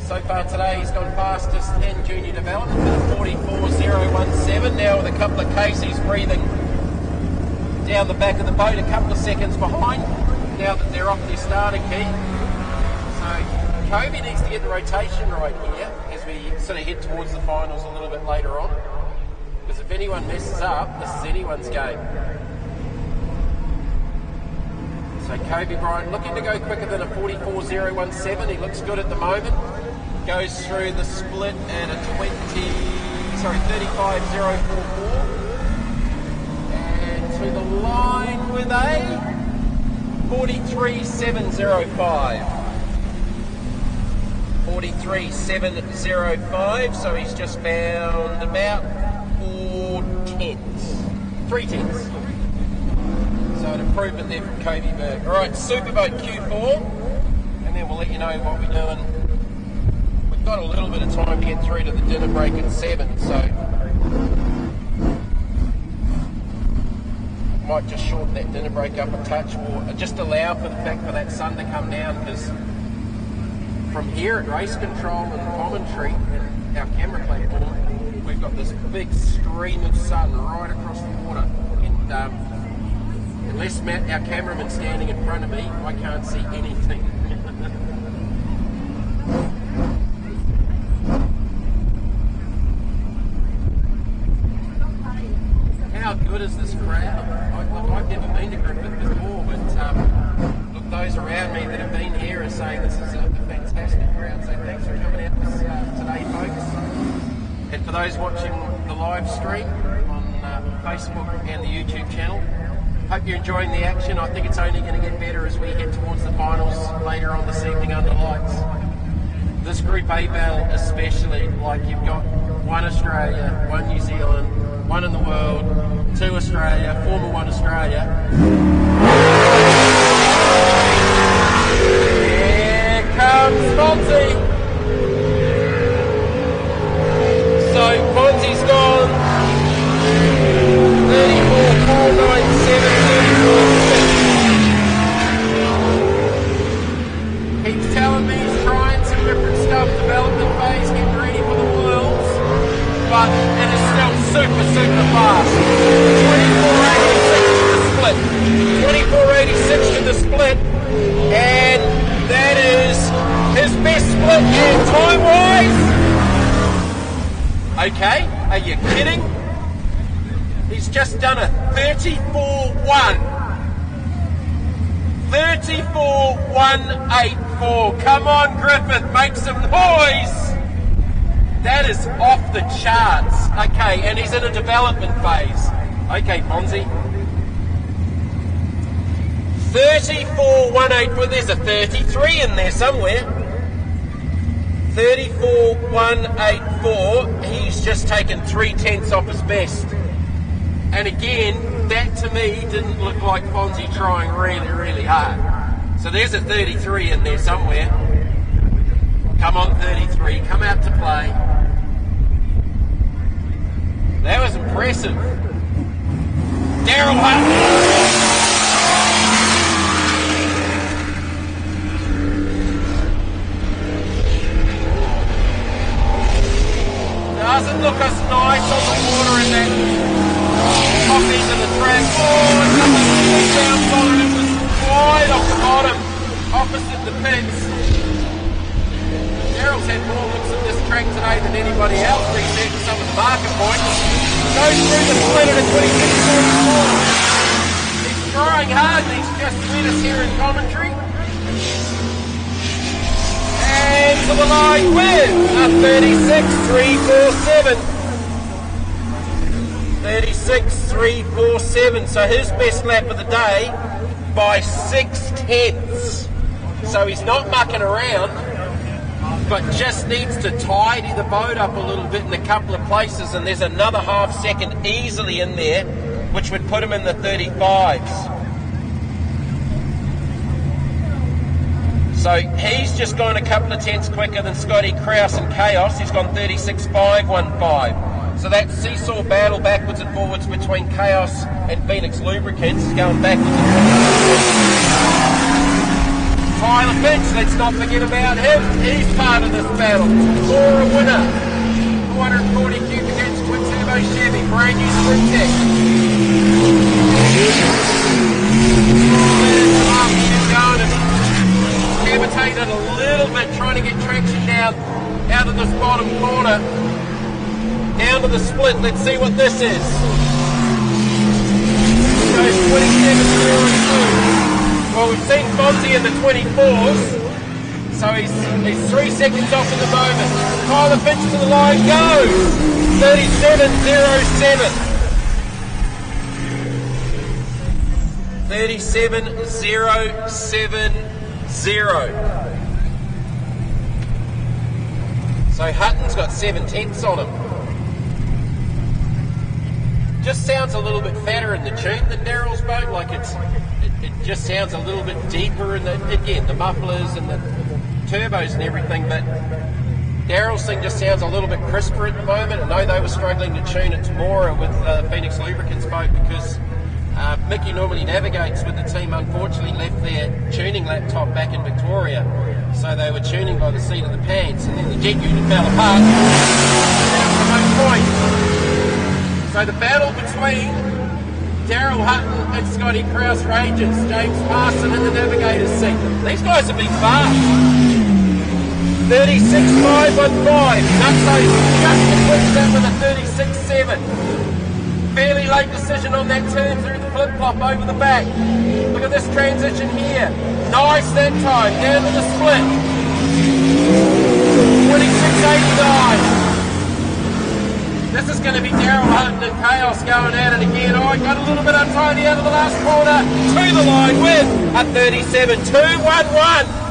So far today he's gone fastest in junior development for the 44.017. Now with a couple of cases breathing down the back of the boat, a couple of seconds behind now that they're off their starting key. So Kobe needs to get the rotation right here as we sort of head towards the finals a little bit later on. Because if anyone messes up, this is anyone's game. So Kobe Bryant looking to go quicker than a 44.017. He looks good at the moment. Goes through the split at a 35.044. And to the line with a 43.705. 43.705, so he's just found about 3 tenths. So an improvement there from Kobe Berg. Alright, Superboat Q4, and then we'll let you know what we're doing. We've got a little bit of time to get through to the dinner break at 7, so might just shorten that dinner break up a touch, or just allow for the fact for that sun to come down, because from here at race control and commentary and our camera platform, we've got this big stream of sun right across the water, and unless Matt, our cameraman, standing in front of me, I can't see anything. How good is this crowd? I've never been to Griffith before, but look, those around me that have been here are saying this is a fantastic crowd, so thanks for coming out today, folks. And for those watching the live stream on Facebook and the YouTube channel. Hope you're enjoying the action. I think it's only going to get better as we head towards the finals later on this evening under lights. This Group A battle especially, like you've got one Australia, one New Zealand, one in the world, two Australia, former one Australia. Here comes Fonzie. So Fonzie's gone. 34.497, 34.6. Keeps telling me he's trying some different stuff, development phase, getting ready for the Worlds, but it is still super, super fast. 24.86 to the split, and that is his best split and time-wise. Okay, are you kidding? He's just done a 34.1. 34.184. Come on, Griffith, make some noise. That is off the charts. Okay, and he's in a development phase. Okay, Fonzie. 34.184. There's a 33 in there somewhere. 34.184. He's just taken 0.3 off his best. And again, that to me didn't look like Fonzie trying really, really hard. So there's a 33 in there somewhere. Come on, 33, come out to play. That was impressive. Daryl Hutton. Doesn't look as nice on the water in that top end of the track. Oh, it's up the bounce on it. It was wide off the bottom, opposite the pits. Daryl's had more looks at this track today than anybody else, researching some of the market points. Goes through the split at a 26.44. He's trying hard, and he's just with us here in commentary. And to the line with a 36.347. 36.347. So his best lap of the day by 0.6. So he's not mucking around, but just needs to tidy the boat up a little bit in a couple of places, and there's another half second easily in there, which would put him in the 35s. So he's just gone a couple of tenths quicker than Scotty Kraus and Chaos. He's gone 36.515. So that seesaw battle backwards and forwards between Chaos and Phoenix Lubricants is going backwards and forwards. Tyler Finch, let's not forget about him. He's part of this battle. For a winner. 440 cubic inch twin turbo Chevy, brand new sprint deck. Levitated a little bit, trying to get traction down out of this bottom corner. Down to the split. Let's see what this is. Goes 27.02. Well, we've seen Fonzie in the 24s, so he's 3 seconds off at the moment. Tyler Finch to the line goes 37.07. 37.070. So Hutton's got 7/10 on him. Just sounds a little bit fatter in the tune than Daryl's boat. Like it just sounds a little bit deeper in the mufflers and the turbos and everything. But Daryl's thing just sounds a little bit crisper at the moment. I know they were struggling to tune it tomorrow with Phoenix Lubricants boat because Mickey normally navigates with the team. Unfortunately, left their tuning laptop back in Victoria, so they were tuning by the seat of the pants, and then the jet unit fell apart. That was the most point. So the battle between Daryl Hutton and Scotty Kraus rages. James Parson in the navigator's seat. These guys have been fast. 36.515. Nutso's just eclipsed that with a 36.7. Fairly late decision on that turn through the flip-flop over the back. Look at this transition here. Nice that time. Down to the split. 26.89. This is going to be Daryl Hutton and Chaos going at it again. Oh, got a little bit untidy out of the last corner. To the line with a 37.211.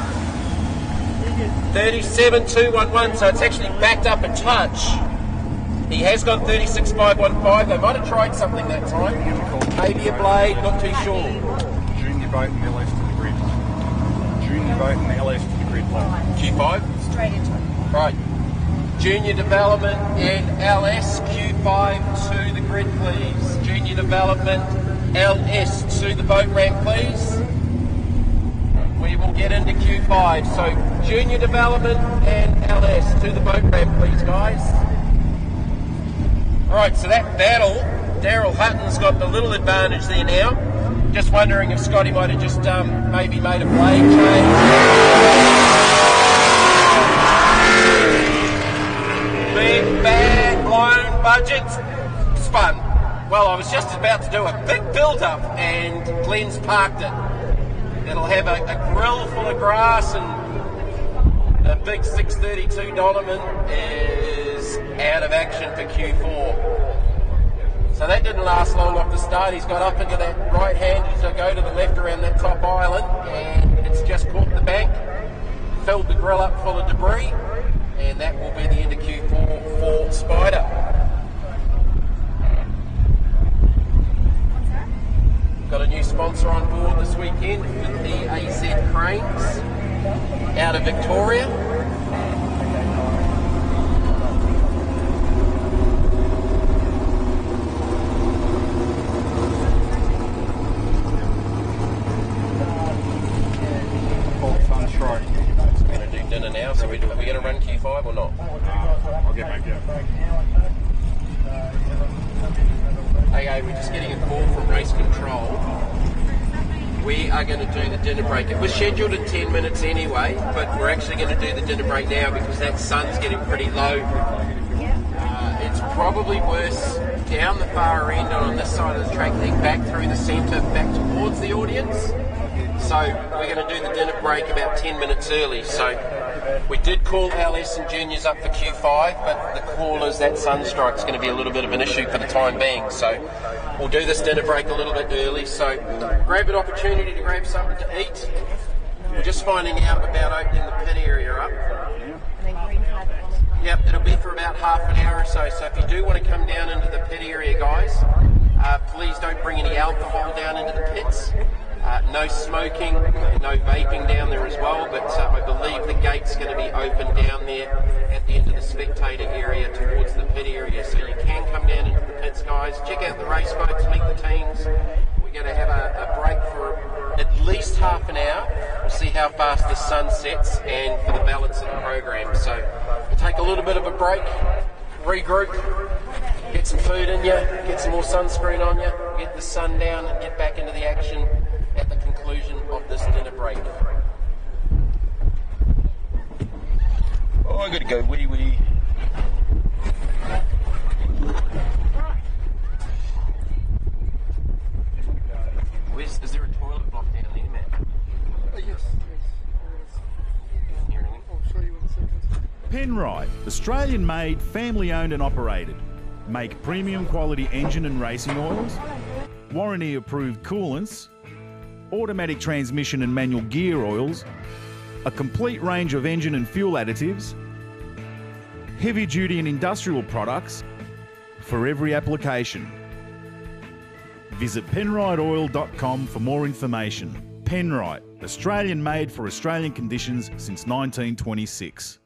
37.211, so it's actually backed up a touch. He has gone 36.515. They might have tried something that time. Maybe a blade, not too sure. Junior boat and LS to the grid. Junior boat and LS to the grid. Q5? Straight into it. Right. Junior development and LS Q5 to the grid, please. Junior development, LS to the boat ramp, please. We will get into Q5. So junior development and LS to the boat ramp, please, guys. All right, so that battle, Daryl Hutton's got the little advantage there now. Just wondering if Scotty might have just maybe made a blade change. Big, bad, blown budget spun. Well, I was just about to do a big build-up and Glenn's parked it. It'll have a grill full of grass and a big 632 Donovan is out of action for Q4. So that didn't last long off the start. He's got up into that right hand to go to the left around that top island and it's just caught the bank, filled the grill up full of debris, and that will be the end of Q4 for Spider. Got a new sponsor on board this weekend with the AZ Cranes out of Victoria. We're going to do dinner now, so are we going to run Q5 or not? I'll get back there. Hey, we're just getting a call from race control. We are going to do the dinner break. It was scheduled at 10 minutes anyway, but we're actually going to do the dinner break now because that sun's getting pretty low. It's probably worse down the far end and on this side of the track, heading back through the centre, back towards the audience. So we're going to do the dinner break about 10 minutes early. So we did call LS and juniors up for Q5, but the call is that sunstrike's going to be a little bit of an issue for the time being. So we'll do this dinner break a little bit early. So grab an opportunity to grab something to eat. We're just finding out about opening the pit area up. Yep, it'll be for about half an hour or so. So if you do want to come down into the pit area, guys, please don't bring any alcohol down into the pits. No smoking, no vaping down there as well, but I believe the gate's going to be open down there at the end of the spectator area towards the pit area, so you can come down into the pits, guys. Check out the race boats, meet the teams. We're going to have a break for at least half an hour. We'll see how fast the sun sets and for the balance of the program. So we'll take a little bit of a break, regroup, get some food in you, get some more sunscreen on you, get the sun down and get back into the action at the conclusion of this dinner break. Oh, I gotta go wee. Is there a toilet block down there, Matt? Yes. I'll show you in a second. Penrite, Australian-made, family-owned and operated. Make premium quality engine and racing oils, warranty-approved coolants, automatic transmission and manual gear oils, a complete range of engine and fuel additives, heavy-duty and industrial products for every application. Visit penriteoil.com for more information. Penrite, Australian-made for Australian conditions since 1926.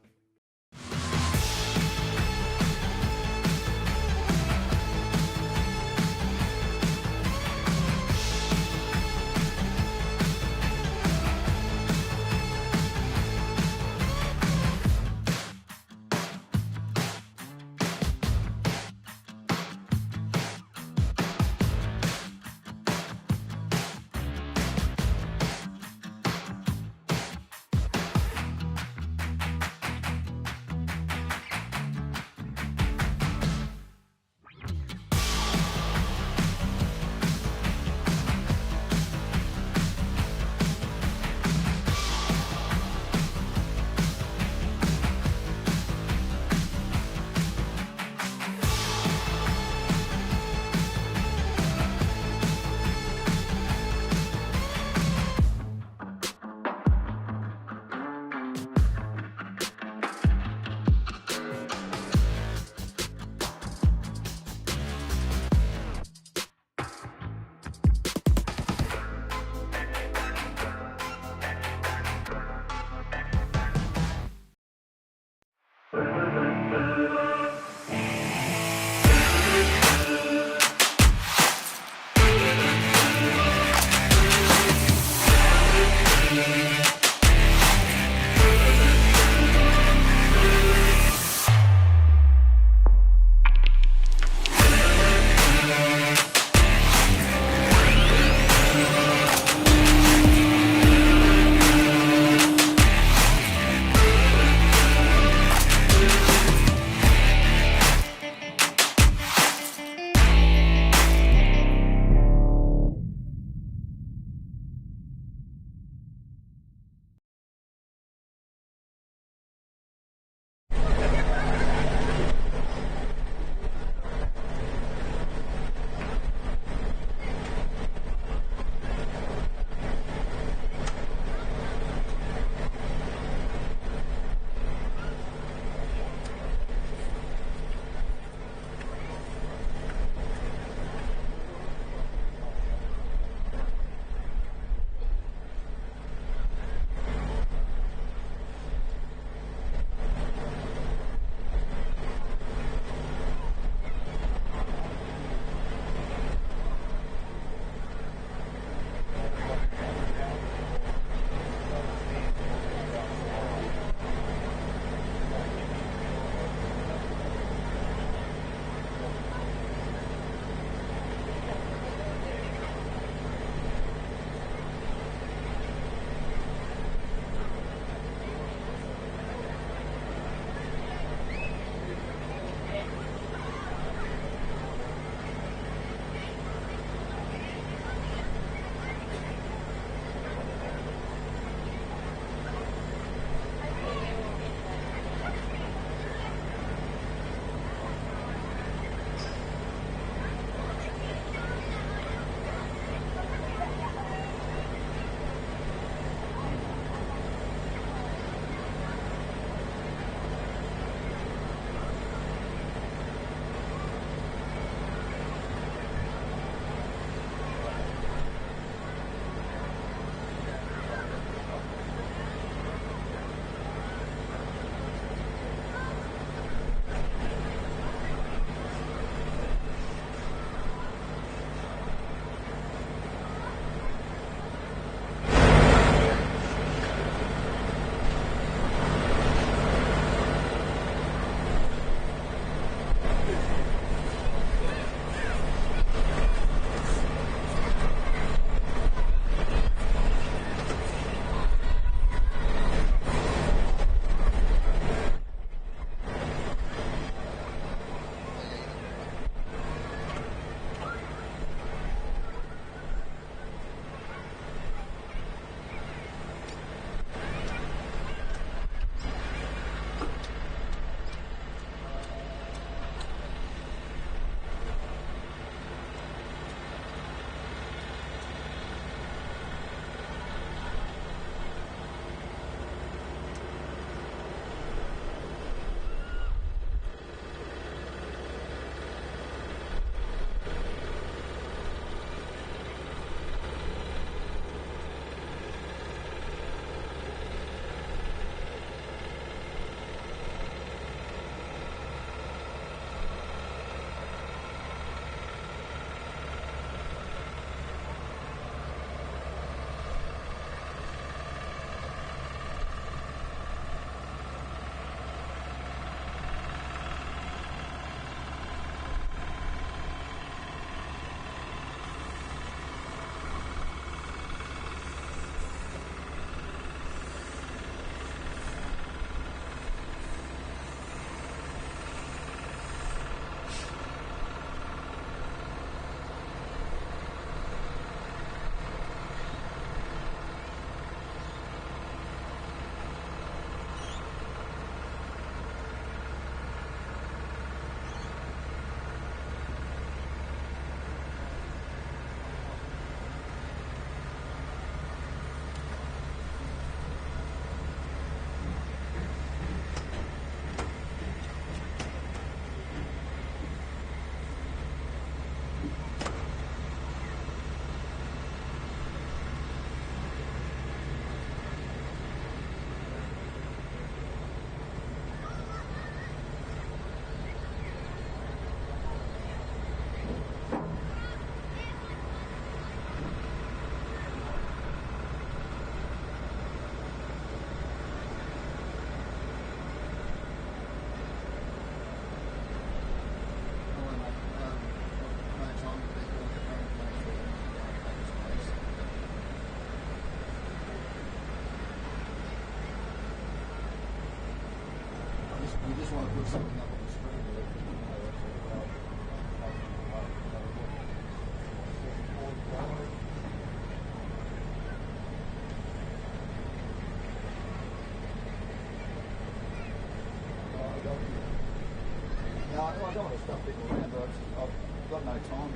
something up on the screen to let people know no, I don't want to stuff people around, but I've got no time.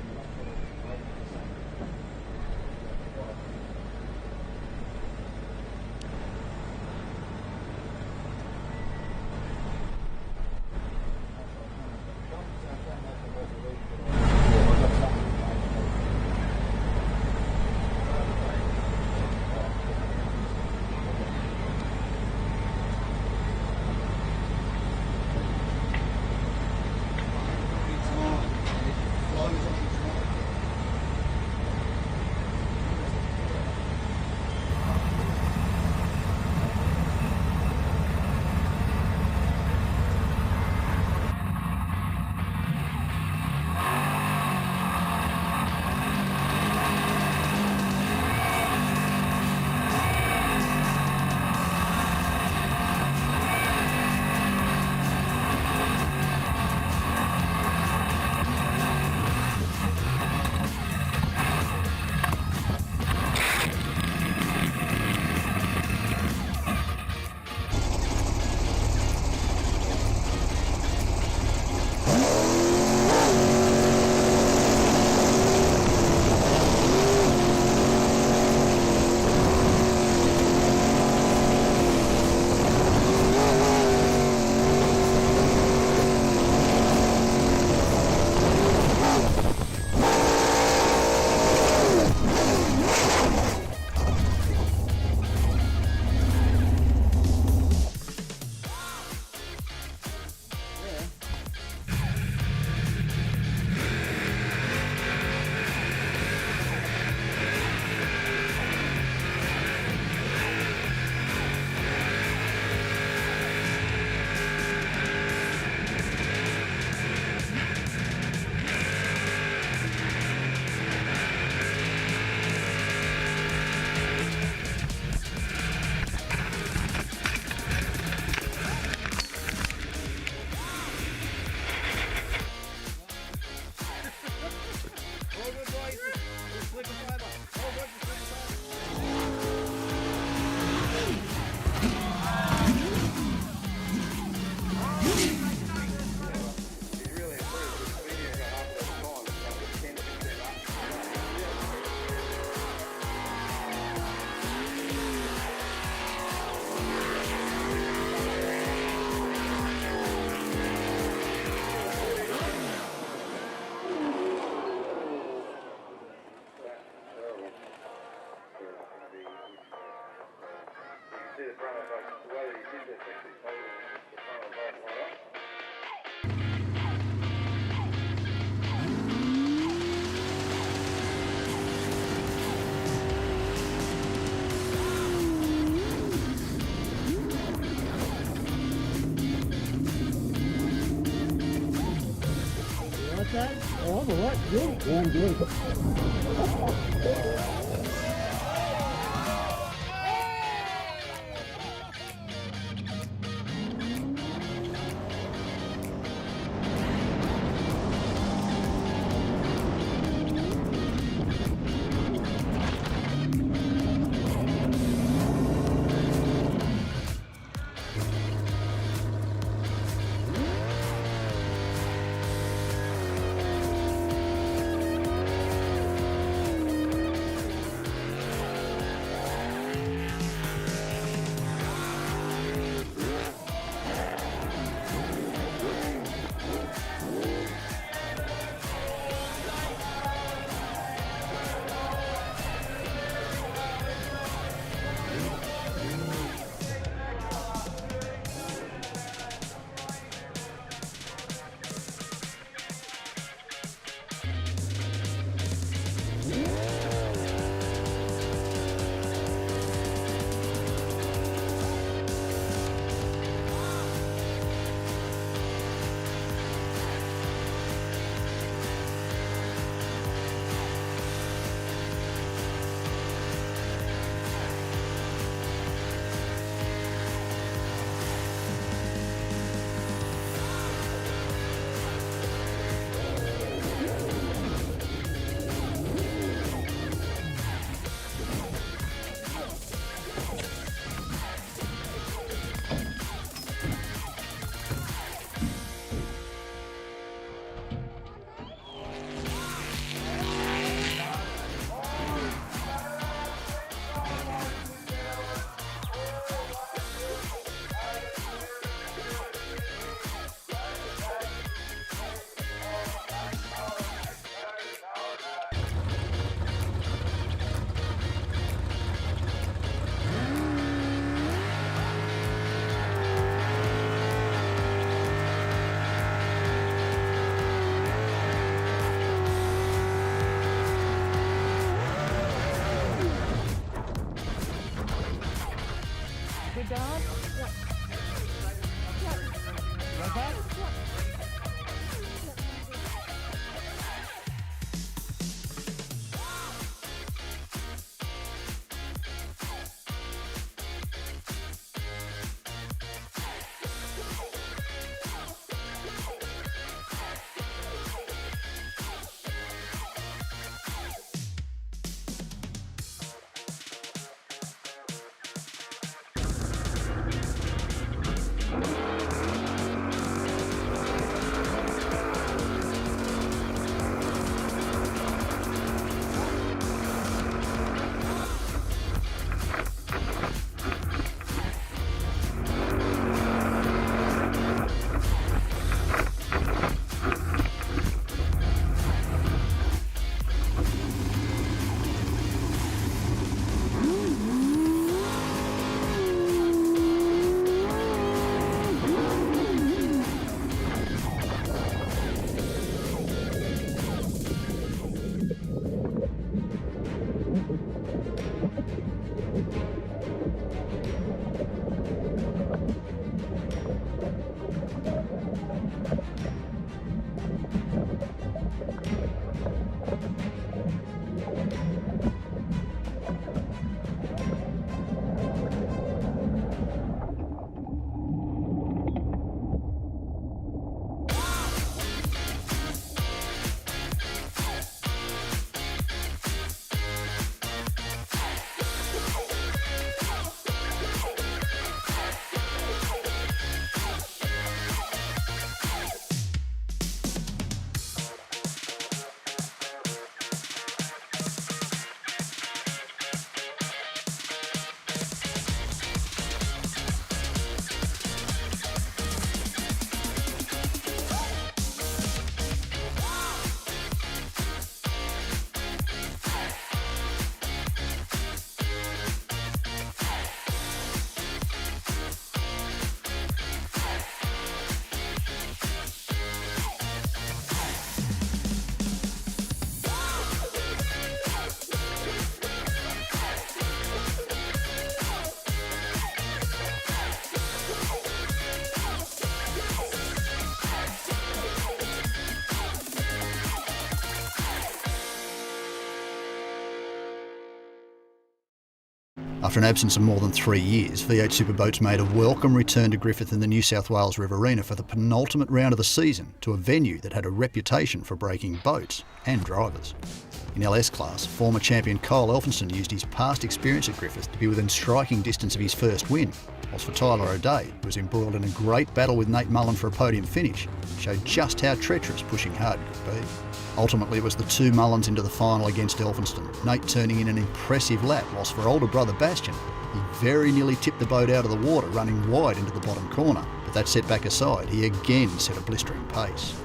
Oh, I'm all right. Good. Yeah, I'm good. After an absence of more than 3 years, V8 Superboats made a welcome return to Griffith in the New South Wales Riverina for the penultimate round of the season to a venue that had a reputation for breaking boats and drivers. In LS class, former champion Kyle Elphinstone used his past experience at Griffith to be within striking distance of his first win, whilst for Tyler O'Day, who was embroiled in a great battle with Nate Mullen for a podium finish, showed just how treacherous pushing hard could be. Ultimately, it was the two Mullins into the final against Elphinstone, Nate turning in an impressive lap, whilst for older brother Bastian, he very nearly tipped the boat out of the water, running wide into the bottom corner. But that setback aside, he again set a blistering pace.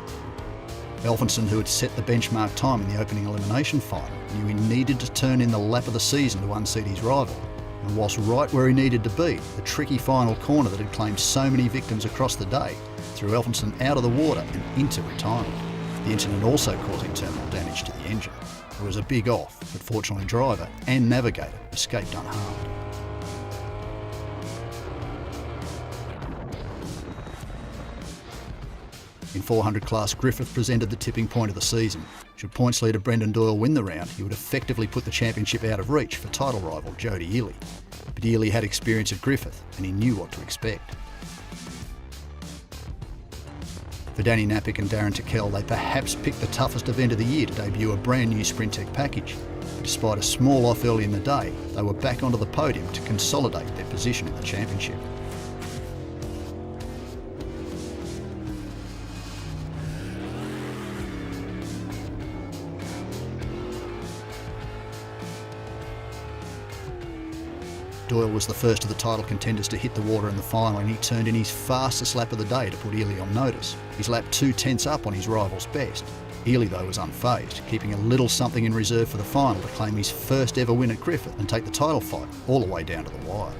Elphinstone, who had set the benchmark time in the opening elimination final, knew he needed to turn in the lap of the season to unseat his rival. And whilst right where he needed to be, the tricky final corner that had claimed so many victims across the day threw Elphinstone out of the water and into retirement. The incident also causing terminal damage to the engine. It was a big off, but fortunately driver and navigator escaped unharmed. In 400 class, Griffith presented the tipping point of the season. Should points leader Brendan Doyle win the round, he would effectively put the championship out of reach for title rival Jody Ely. But Ely had experience at Griffith and he knew what to expect. For Danny Napick and Darren Tickell, they perhaps picked the toughest event of the year to debut a brand new Sprint Tech package. But despite a small off early in the day, they were back onto the podium to consolidate their position in the championship. Doyle was the first of the title contenders to hit the water in the final, and he turned in his fastest lap of the day to put Ely on notice. His lap 2 tenths up on his rival's best. Ely, though, was unfazed, keeping a little something in reserve for the final to claim his first ever win at Griffith and take the title fight all the way down to the wire.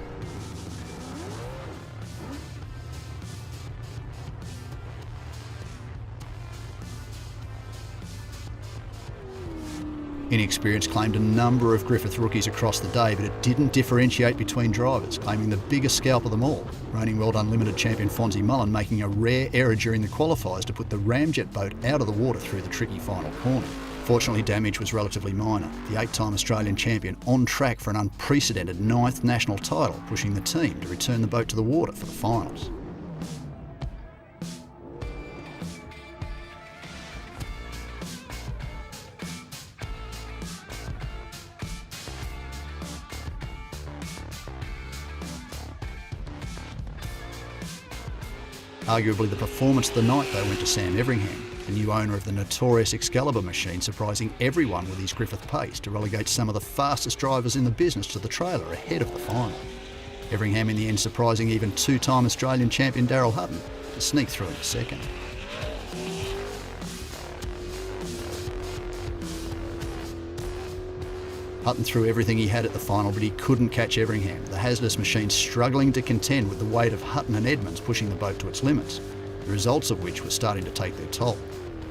Inexperience claimed a number of Griffith rookies across the day, but it didn't differentiate between drivers, claiming the biggest scalp of them all, reigning World Unlimited champion Fonzie Mullen making a rare error during the qualifiers to put the ramjet boat out of the water through the tricky final corner. Fortunately, damage was relatively minor, the 8-time Australian champion on track for an unprecedented 9th national title, pushing the team to return the boat to the water for the finals. Arguably the performance of the night, though, went to Sam Everingham, the new owner of the notorious Excalibur machine, surprising everyone with his Griffith pace to relegate some of the fastest drivers in the business to the trailer ahead of the final. Everingham in the end surprising even 2-time Australian champion Daryl Hutton to sneak through in second. Hutton threw everything he had at the final, but he couldn't catch Everingham, the hazardous machine struggling to contend with the weight of Hutton and Edmonds pushing the boat to its limits, the results of which were starting to take their toll.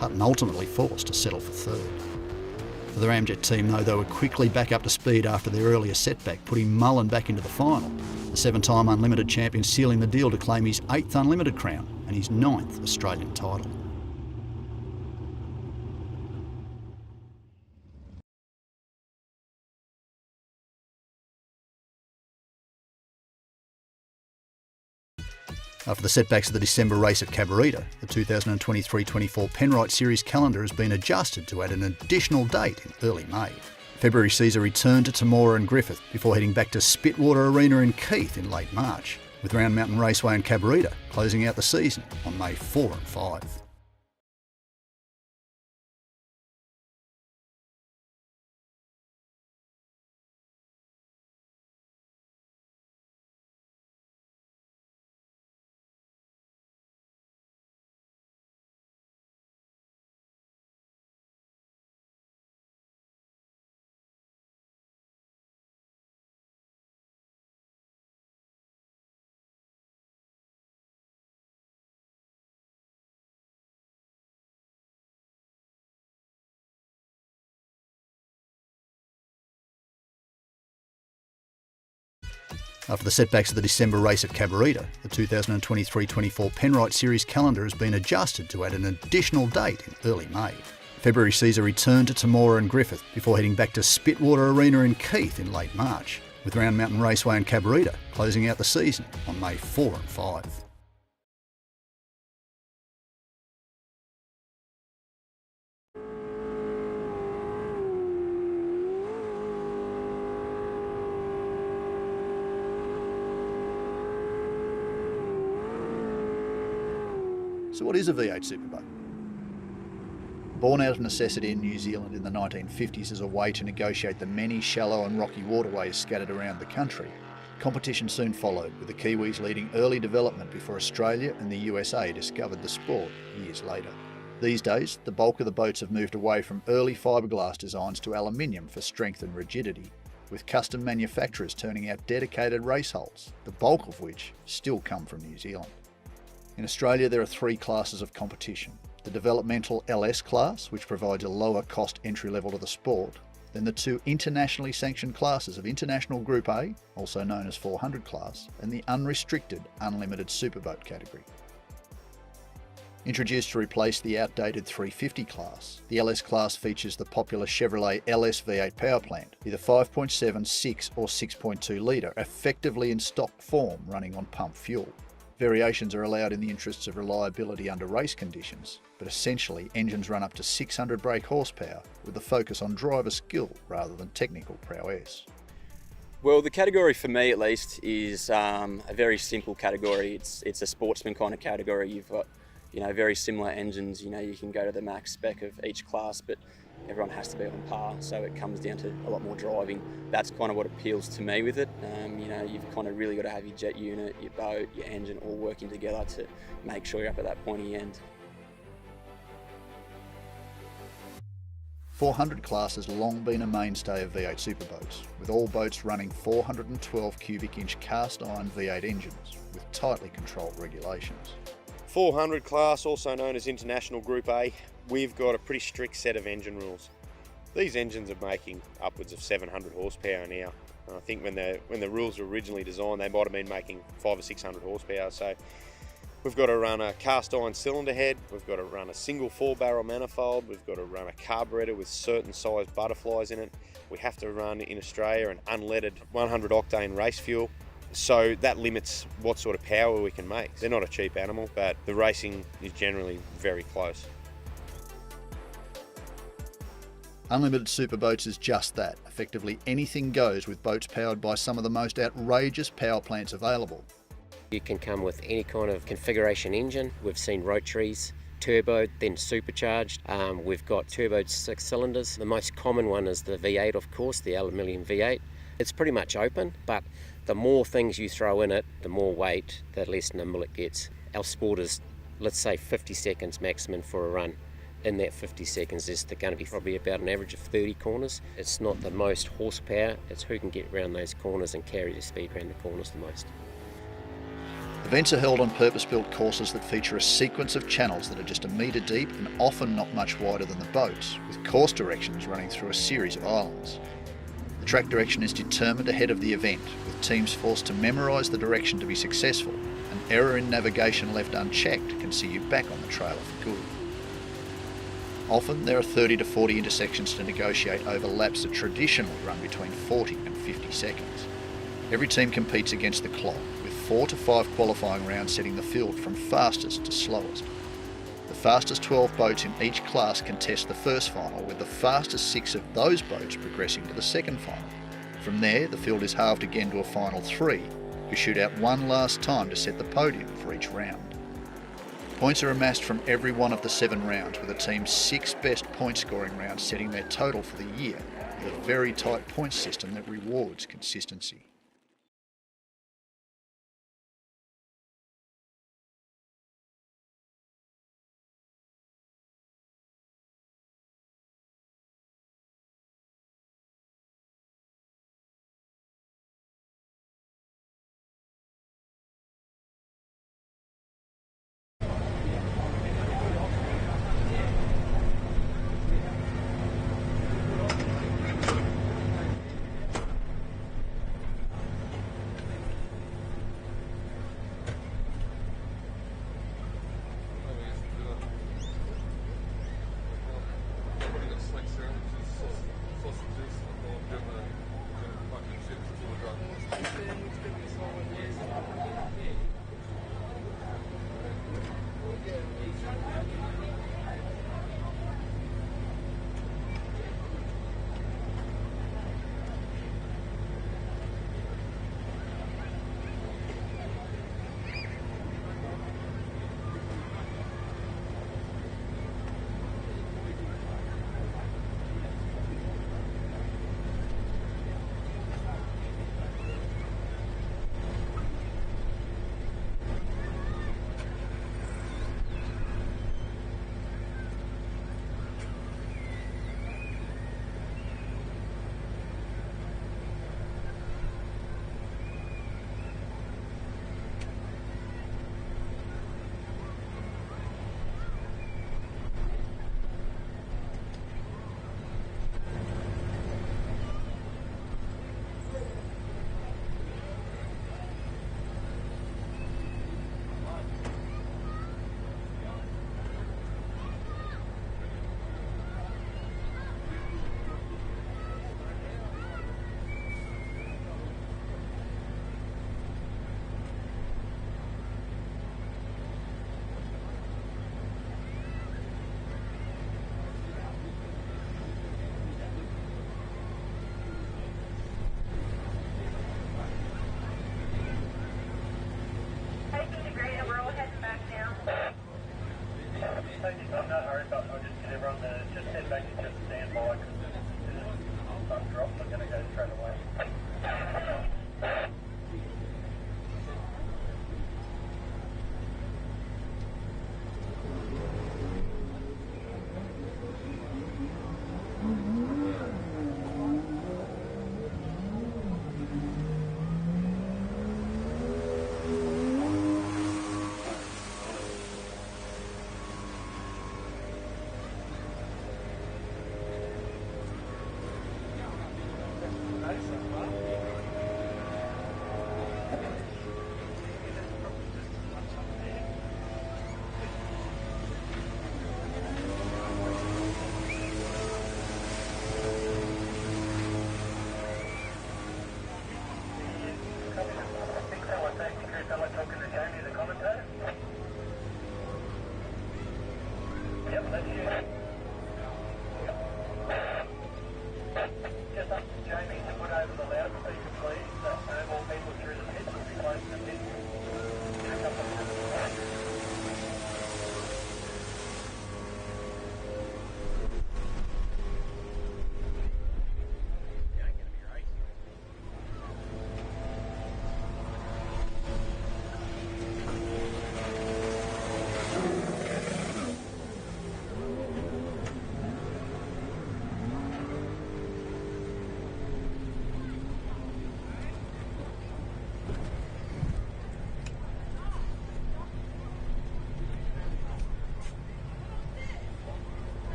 Hutton ultimately forced to settle for third. For the Ramjet team, though, they were quickly back up to speed after their earlier setback, putting Mullen back into the final, the 7-time Unlimited champion sealing the deal to claim his 8th Unlimited crown and his 9th Australian title. After the setbacks of the December race at Cabarita, the 2023-24 Penrite Series calendar has been adjusted to add an additional date in early May. February sees a return to Temora and Griffith before heading back to Spitwater Arena in Keith in late March, with Round Mountain Raceway and Cabarita closing out the season on May 4 and 5. After the setbacks of the December race at Cabarita, the 2023-24 Penrite Series calendar has been adjusted to add an additional date in early May. February sees a return to Temora and Griffith before heading back to Spitwater Arena in Keith in late March, with Round Mountain Raceway and Cabarita closing out the season on May 4 and 5. So what is a V8 Superboat? Born out of necessity in New Zealand in the 1950s as a way to negotiate the many shallow and rocky waterways scattered around the country, competition soon followed, with the Kiwis leading early development before Australia and the USA discovered the sport years later. These days, the bulk of the boats have moved away from early fiberglass designs to aluminium for strength and rigidity, with custom manufacturers turning out dedicated race hulls, the bulk of which still come from New Zealand. In Australia, there are 3 classes of competition. The developmental LS class, which provides a lower cost entry level to the sport, then the 2 internationally sanctioned classes of International Group A, also known as 400 class, and the unrestricted unlimited superboat category. Introduced to replace the outdated 350 class, the LS class features the popular Chevrolet LS V8 power plant, either 5.7, 6 or 6.2 litre, effectively in stock form running on pump fuel. Variations are allowed in the interests of reliability under race conditions, but essentially engines run up to 600 brake horsepower with a focus on driver skill rather than technical prowess. Well, the category for me at least is a very simple category. It's a sportsman kind of category. You've got, very similar engines. You can go to the max spec of each class, but everyone has to be on par, so it comes down to a lot more driving. That's kind of what appeals to me with it. You've kind of really got to have your jet unit, your boat, your engine all working together to make sure you're up at that pointy end. 400 class has long been a mainstay of V8 superboats, with all boats running 412 cubic inch cast iron V8 engines with tightly controlled regulations. 400 class, also known as International Group A, we've got a pretty strict set of engine rules. These engines are making upwards of 700 horsepower now. And I think when the rules were originally designed, they might have been making 500 or 600 horsepower. So we've got to run a cast iron cylinder head, we've got to run a single 4-barrel manifold, we've got to run a carburetor with certain size butterflies in it. We have to run in Australia an unleaded 100 octane race fuel. So that limits what sort of power we can make. They're not a cheap animal, but the racing is generally very close. Unlimited superboats is just that. Effectively anything goes with boats powered by some of the most outrageous power plants available. You can come with any kind of configuration engine. We've seen rotaries, turbo, then supercharged. We've got turbo 6 cylinders. The most common one is the V8, of course, the aluminium V8. It's pretty much open, but the more things you throw in it, the more weight, the less nimble it gets. Our sport is, let's say, 50 seconds maximum for a run. In that 50 seconds, there's going to be probably about an average of 30 corners. It's not the most horsepower, it's who can get around those corners and carry the speed around the corners the most. Events are held on purpose-built courses that feature a sequence of channels that are just a metre deep and often not much wider than the boats, with course directions running through a series of islands. The track direction is determined ahead of the event, with teams forced to memorise the direction to be successful. An error in navigation left unchecked can see you back on the trailer for good. Often there are 30 to 40 intersections to negotiate over laps that traditionally run between 40 and 50 seconds. Every team competes against the clock, with 4 to 5 qualifying rounds setting the field from fastest to slowest. The fastest 12 boats in each class contest the first final, with the fastest 6 of those boats progressing to the second final. From there, the field is halved again to a final 3, who shoot out one last time to set the podium for each round. Points are amassed from every one of the 7 rounds, with a team's 6 best point scoring rounds setting their total for the year, with a very tight point system that rewards consistency.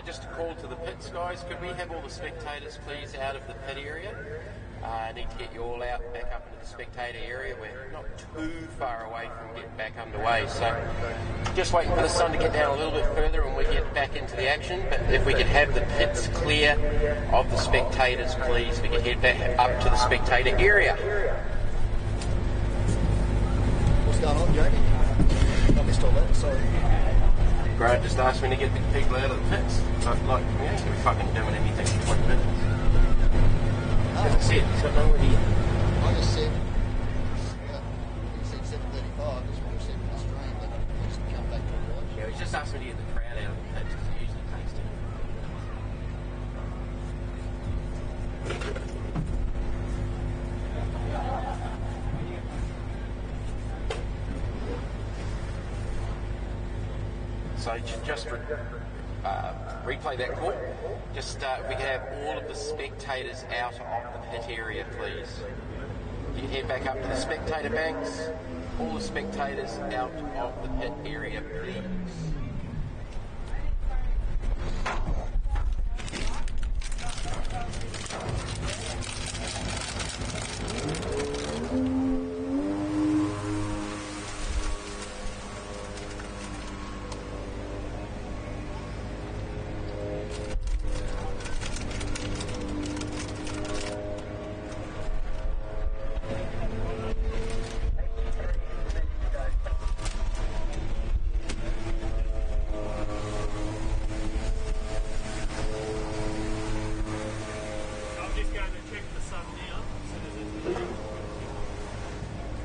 Just a call to the pits, guys. Could we have all the spectators, please, out of the pit area? I need to get you all out back up into the spectator area. We're not too far away from getting back underway, so just waiting for the sun to get down a little bit further and we get back into the action. But if we could have the pits clear of the spectators, please, we could head back up to the spectator area. What's going on, Jamie? I missed all that, sorry. Grant just asked me to get the people out of the pits. Like, we ain't gonna fucking doing anything for 20 minutes. As I said, he's got no idea. I just said, he said 7:35, that's what I said in the stream, but I just come back to watch. Yeah, he's just asked me to get the crowd out of the pits because it usually takes it. So just replay that call. Just if we could have all of the spectators out of the pit area, please. You can head back up to the spectator banks. All the spectators out of the pit area, please.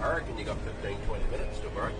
I reckon you got 15, 20 minutes to break.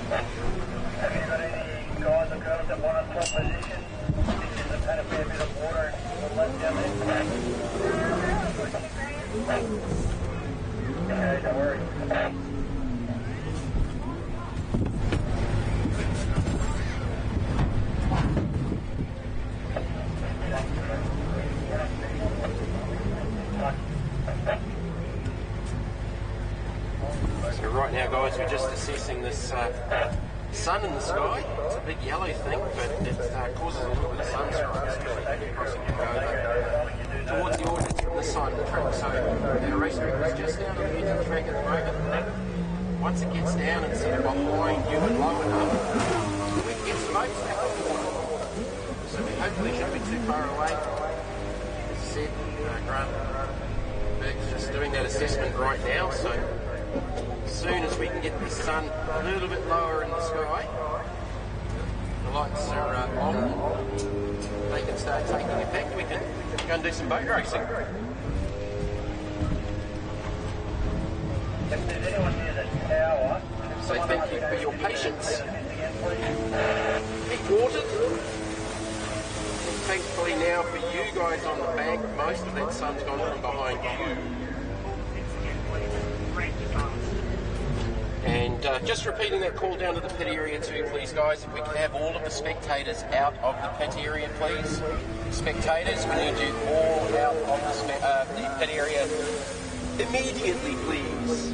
Have you got any guys or girls that want to swap positions? Pictures have had a fair bit of water and all that down there. Okay, don't worry. So right now, guys, we're just assessing this sun in the sky. It's a big yellow thing, but it causes a little bit of sunstroke, especially crossing your go towards the audience on this side of the track. So our race director is just down on the edge of the track at the moment. Once it gets down and sort of behind you and low enough, we can get some boats back on the water. So we hopefully shouldn't be too far away. As I said, Grant Berg's just doing that assessment right now. So as soon as we can get the sun a little bit lower in the sky, the lights are on, they can start taking effect, we can go and do some boat racing. If there's anyone near the tower... So thank you for your patience. Keep watered. Thankfully now for you guys on the bank, most of that sun's gone from behind you. And just repeating that call down to the pit area too, please, guys. If we can have all of the spectators out of the pit area, please. Spectators, we need you all out of the pit area immediately, please.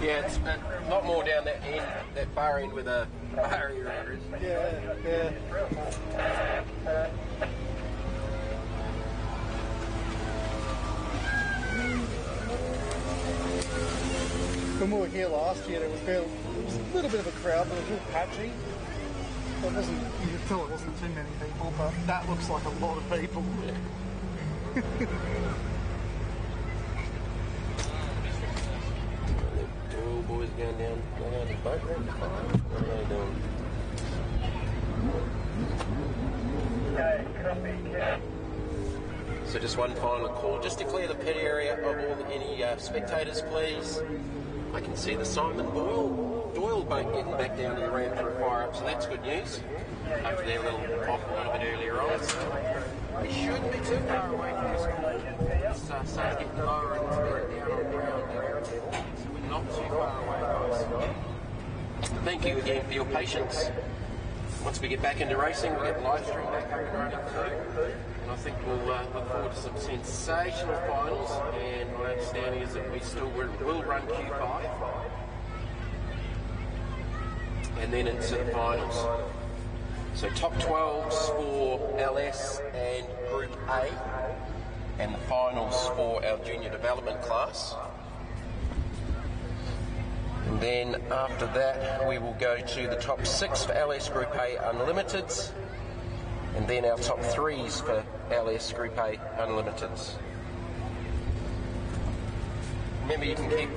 Yeah, it's a lot more down that end, that far end with a barrier over it. Yeah. When we were here last year, there was a little bit of a crowd, but it was real patchy. So you could tell it wasn't too many people, but that looks like a lot of people. Yeah. All boys going down the boat ramp. What are they doing? So just one final call, just to clear the pit area of any spectators, please. I can see the Simon Doyle boat getting back down to the ramp for a fire up, so that's good news. Hopefully they're off a little bit earlier on. We shouldn't be too far away from this call. It's starting getting lower and it's getting down on the ground now. So we're not too far away, guys. Thank you again for your patience. Once we get back into racing, we'll get the live stream back up and running too. And I think we'll look forward to some sensational finals. And my understanding is that we still will run Q5. And then into the finals. So top 12s for LS and Group A. And the finals for our junior development class. And then after that, we will go to the top 6 for LS Group A Unlimiteds, and then our top 3s for LS Group A Unlimiteds. Remember, you can keep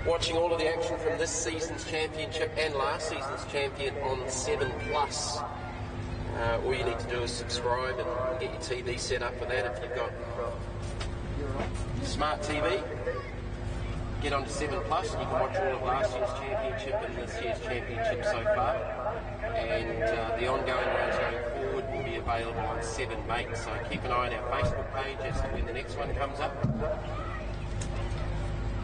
watching all of the action from this season's championship and last season's champion on 7+. All you need to do is subscribe and get your TV set up for that if you've got smart TV. Get on to 7+, and you can watch all of last year's championship and this year's championship so far. And the ongoing rounds going forward will be available on 7 Mate, so keep an eye on our Facebook page as to when the next one comes up.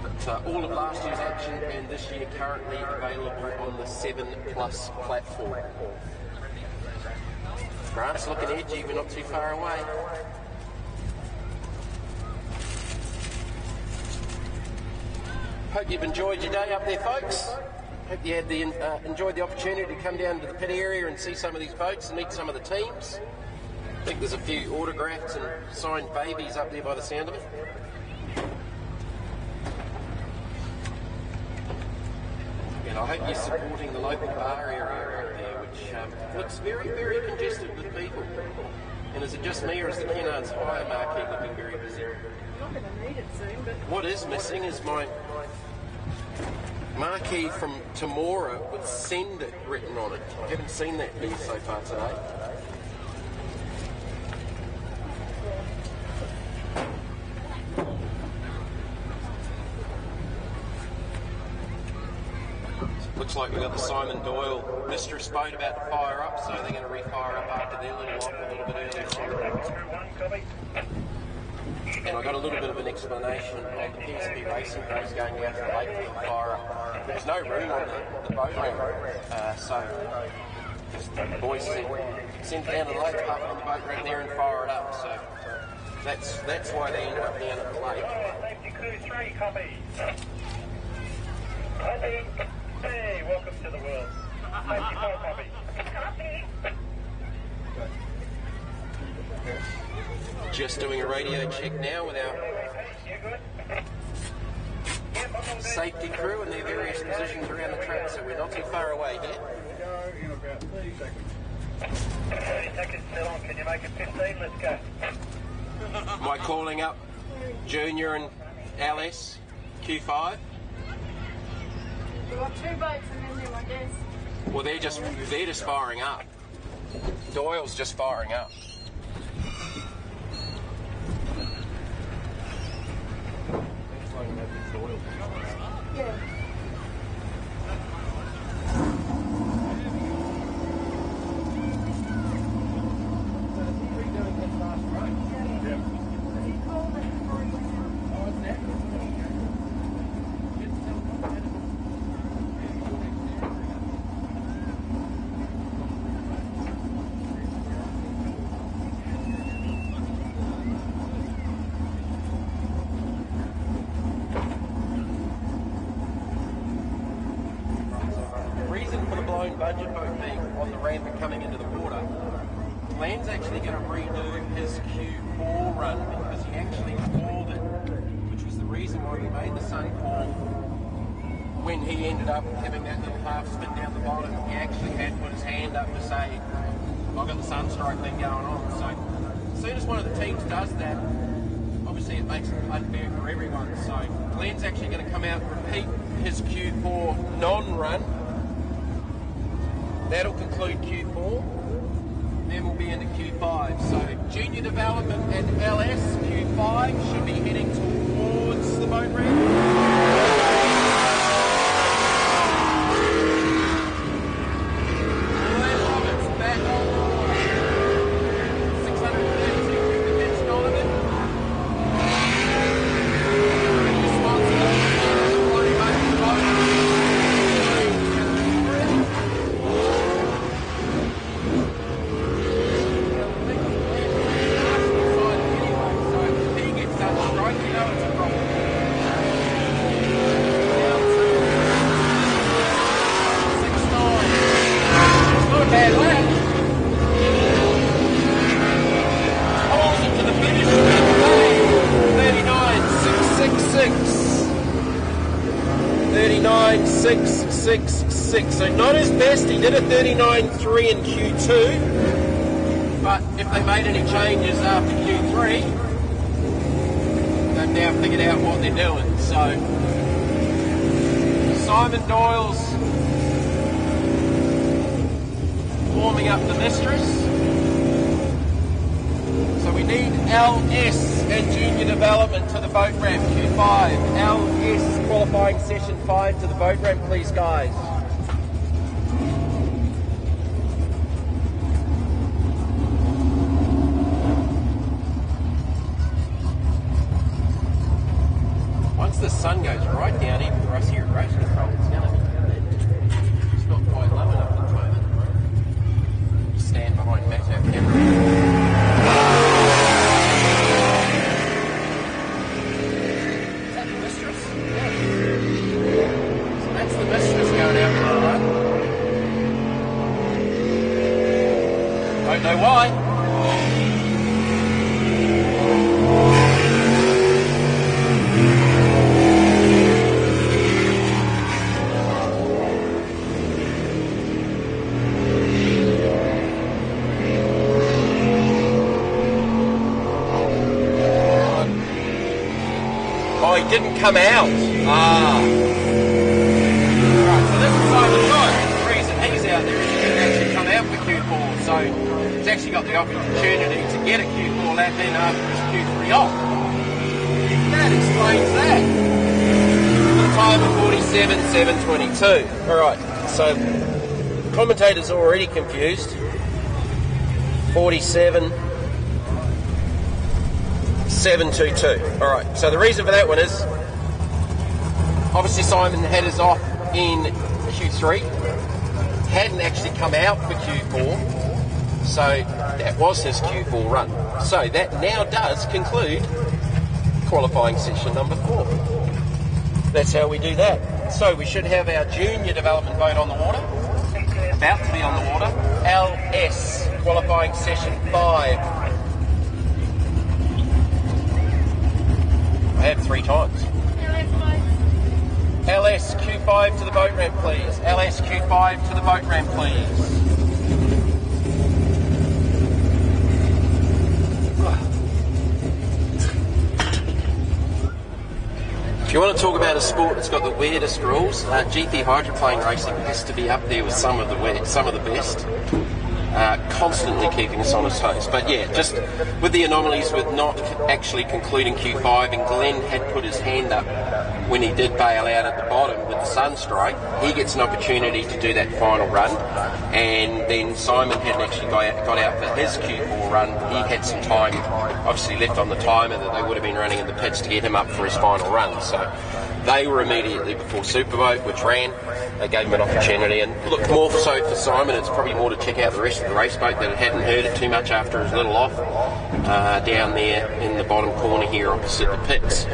But all of last year's action and this year currently available on the 7+ platform. Grant's looking edgy, we're not too far away. Hope you've enjoyed your day up there, folks. Hope you had enjoyed the opportunity to come down to the pit area and see some of these boats and meet some of the teams. I think there's a few autographs and signed babies up there by the sound of it. And I hope you're supporting the local bar area out there, which looks very, very congested with people. And is it just me, or is the Kennards Hire marquee looking very busy? I'm going to need it soon, but... What is missing is my marquee from Tamora with Send It written on it. I haven't seen that here so far today. Looks like we've got the Simon Doyle Mistress boat about to fire up, so they're going to refire up after their little off a little bit earlier on. And I got a little bit of an explanation on the PSP racing boats going down to the lake for the fire up. There's no room on the boat ramp, so the boys said, send it down to the lake, park on the boat ramp there and fire it up. So that's why they ended up down at the lake. Safety crew 3, copy. Copy. Hey, welcome to the world. Safety 4, copy. Copy. Just doing a radio check now with our safety crew in their various positions around the track, so we're not too far away here. 30 seconds still on, can you make it 15? Let's go. Am I calling up Junior and LS Q5? We've got 2 boats and then there, I guess. Well, they're just firing up. Doyle's just firing up. Yeah. Budget boat being on the ramp and coming into the water. Glen's actually going to redo his Q4 run because he actually called it, which was the reason why he made the sun call when he ended up having that little half spin down the bottom. He actually had put his hand up to say, I've got the sunstroke thing going on. So as soon as one of the teams does that, obviously it makes it unfair for everyone. So Glen's actually going to come out and repeat his Q4 non-run. That'll conclude Q4, then we'll be into Q5. So junior development and LS Q5 should be heading towards the boat ramp. 39.666. So not his best. He did a 39.3 in Q2. But if they made any changes after Q3, they've now figured out what they're doing. So Simon Doyle's warming up the mistress. So we need LS and junior development to the boat ramp, Q5. LS qualifying session 5 to the boat ramp, please, guys. Once the sun goes right down, even for us here at Race Control, it's going to be it's not quite low enough at the moment. Just stand behind Matt, our camera. Don't know why. Oh, he didn't come out. Alright, so this is Simon Doyle. The reason he's out there is he didn't actually come out for Q4, so he's actually got the opportunity to get a Q4 lap in after his Q3 off. That explains that. The time of 47.722. Alright, so the commentator's already confused. 47.722. Alright, so the reason for that one is obviously Simon had his off in Q3, hadn't actually come out for Q4, so that was his Q4 run. So that now does conclude qualifying session number 4. That's how we do that. So we should have our junior development boat on the water, about to be on the water. LS qualifying session 5. I had 3 times. LS Q5 to the boat ramp, please. LS Q5 to the boat ramp, please. If you want to talk about a sport that's got the weirdest rules, GP hydroplane racing has to be up there with some of the best. Constantly keeping us on his toes. But yeah, just with the anomalies with not actually concluding Q5, and Glenn had put his hand up when he did bail out at the bottom with the sunstrike, he gets an opportunity to do that final run, and then Simon hadn't actually got out for his Q4 run. He had some time obviously left on the timer that they would have been running in the pits to get him up for his final run. So they were immediately before Superboat, which ran. They gave him an opportunity, and look, more so for Simon, it's probably more to check out the rest of the race boat that hadn't heard it too much after his little off down there in the bottom corner here opposite the pits.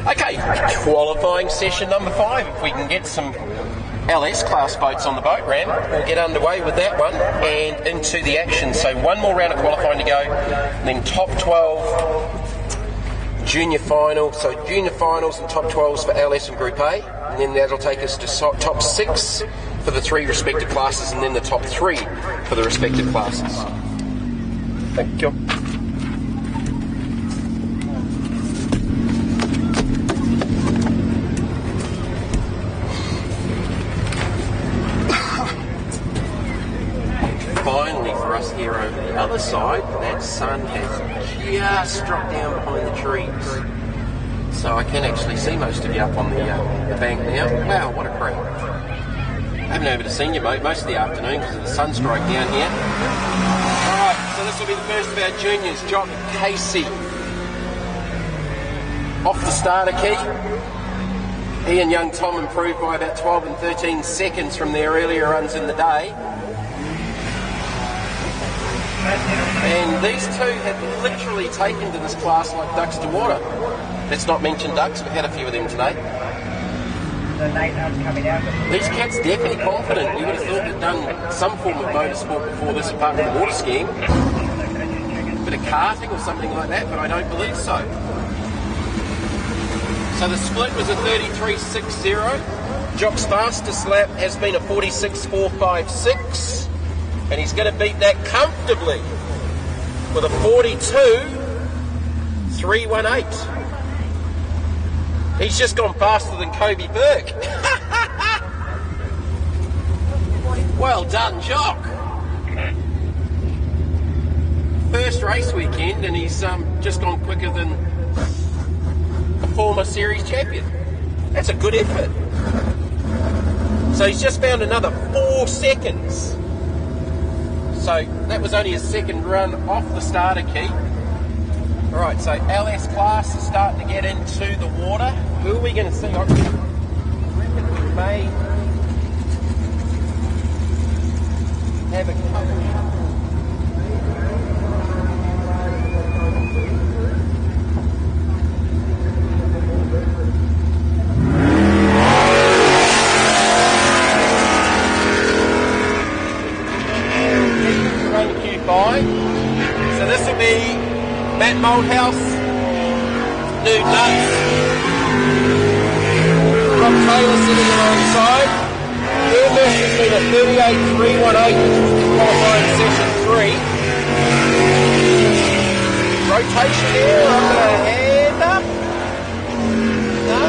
Okay, qualifying session number 5. If we can get some LS class boats on the boat ramp, we'll get underway with that one and into the action. So one more round of qualifying to go, and then top 12 junior final, so junior finals and top 12s for LS and Group A, and then that'll take us to top 6 for the 3 respective classes, and then the top 3 for the respective classes. Thank you. Finally for us here over the other side, that sun has just dropped down behind the trees. So I can actually see most of you up on the bank now. Wow, what a crowd. I haven't been able to see you most of the afternoon because of the sunstrike down here. Alright, so this will be the first of our juniors. Jock Casey off the starter key. He and young Tom improved by about 12 and 13 seconds from their earlier runs in the day. And these two have literally taken to this class like ducks to water. Let's not mention ducks, we've had a few of them today. These cats definitely confident. You would have thought they'd done some form of motorsport before this apart from the water skiing. A bit of karting or something like that, but I don't believe so. So the split was a 33.60. Jock's fastest lap has been a 46.456, and he's going to beat that comfortably with a 42.318. He's just gone faster than Kobe Burke. Well done, Jock. First race weekend, and he's just gone quicker than a former series champion. That's a good effort. So he's just found another 4 seconds. So that was only his second run off the starter key. Alright, so LS class is starting to get into the water. Who are we going to see? I reckon we may have a couple. So this will be Matt Moldhouse, Nude Nuts, Rob Taylor sitting alongside. Their best has been a 38.318, which was qualifying session 3. Rotation here, I'm going to hand up. No.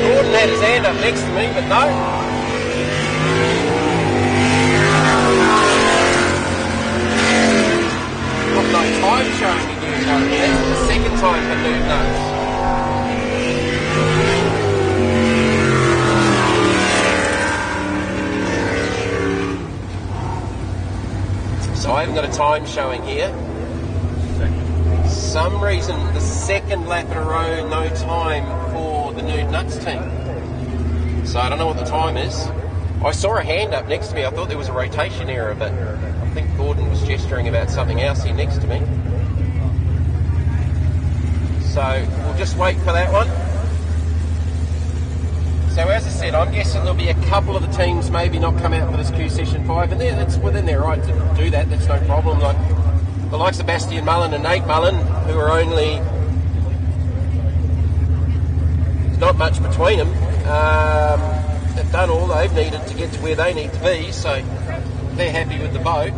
Gordon had his hand up next to me, but no. No time showing again, though. That's the second time for Nude Nuts. So I haven't got a time showing here. Some reason the second lap in a row, no time for the Nude Nuts team. So I don't know what the time is. I saw a hand up next to me. I thought there was a rotation error, but I think Gordon was gesturing about something else here next to me. So we'll just wait for that one. So as I said, I'm guessing there'll be a couple of the teams maybe not come out for this Q Session 5, and that's within their right to do that. That's no problem. Like the likes of Bastian Mullen and Nate Mullen, who are only... there's not much between them. They've done all they've needed to get to where they need to be, so they're happy with the boat.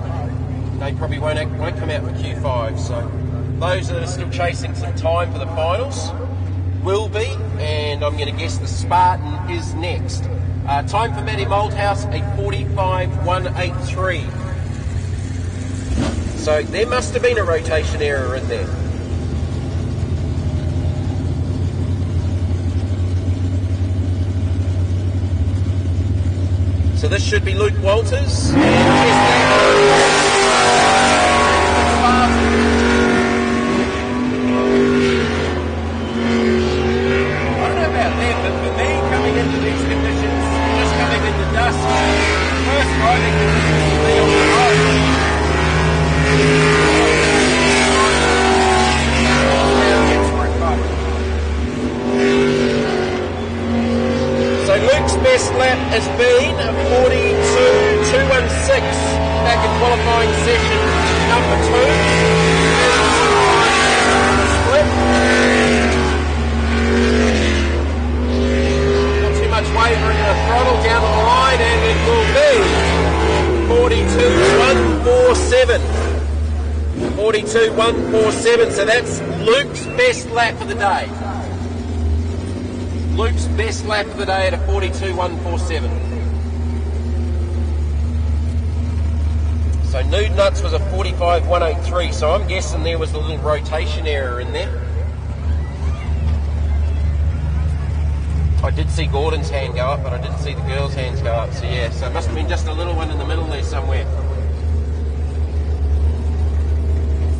They probably won't come out for Q5. So those that are still chasing some time for the finals will be, and I'm going to guess the Spartan is next. Time for Matty Moldhouse, a 45.183. So there must have been a rotation error in there. So this should be Luke Walters. I don't know about them, but for me, coming into these conditions, just coming in the dusk, first riding conditions will be on the road. So Luke's best lap has been a 42.216 back in qualifying session number 2. Split. Not too much wavering in the throttle down the line, and it will be 42.147. 42.147, so that's Luke's best lap of the day. Luke's best lap of the day at a 42.147. So Nude Nuts was a 45.183, so I'm guessing there was a little rotation error in there. I did see Gordon's hand go up, but I didn't see the girls' hands go up, so yeah, so it must have been just a little one in the middle there somewhere.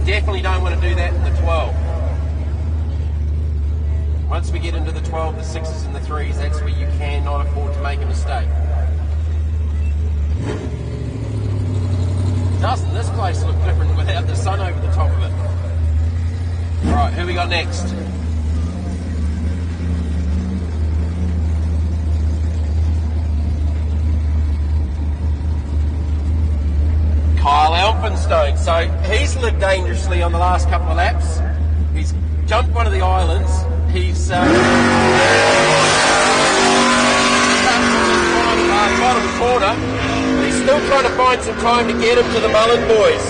Definitely don't want to do that in the 12. Once we get into the 12, the 6s and the 3s, that's where you cannot afford to make a mistake. Doesn't this place look different without the sun over the top of it? Alright, who we got next? Kyle Elphinstone. So he's lived dangerously on the last couple of laps. He's jumped one of the islands. He's bottom corner. He's still trying to find some time to get him to the Mullen boys.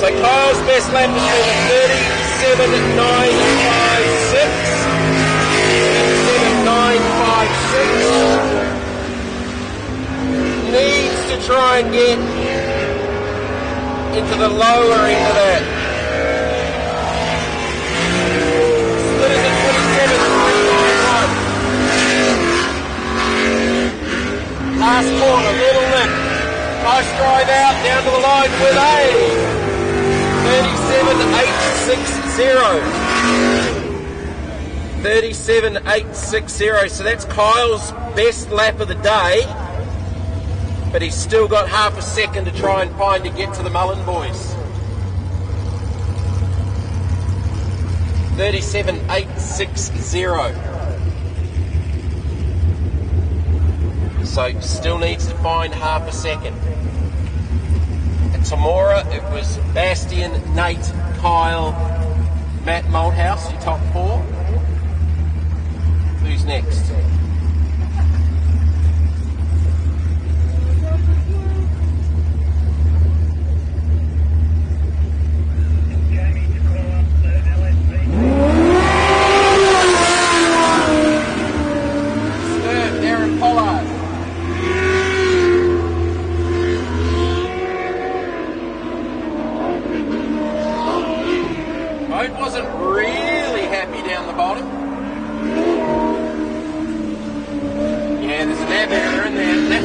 So Kyle's best lap has been a 37.956. 37.956. Needs to try and get into the lower end of that. Split is at 27.391. Last corner, little lip. Nice drive out, down to the line with a 37.860. 37.860. So that's Kyle's best lap of the day. But he's still got half a second to try and find to get to the Mullen boys. 37.860. So still needs to find half a second. At Tamora, it was Bastian, Nate, Kyle, Matt Malthouse, your top four. Who's next?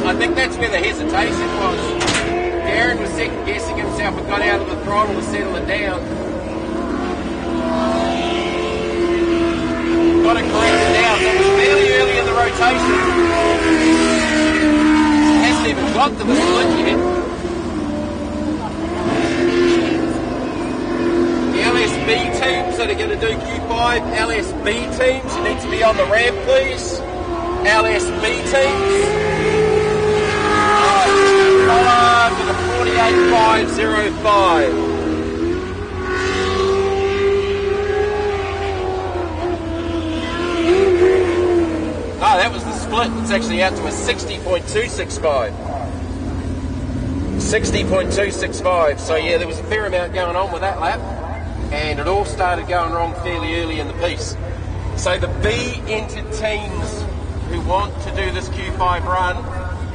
I think that's where the hesitation was. Darren was second guessing himself and got out of the throttle to settle it down. Got it corrected now. That was fairly early in the rotation. Hasn't even got to the split yet. The LSB teams that are going to do Q5, LSB teams, you need to be on the ramp, please. LSB teams. To the 48.505. That was the split. It's actually out to a 60.265. 60.265. So yeah, there was a fair amount going on with that lap, and it all started going wrong fairly early in the piece. So the B-entered teams who want to do this Q5 run,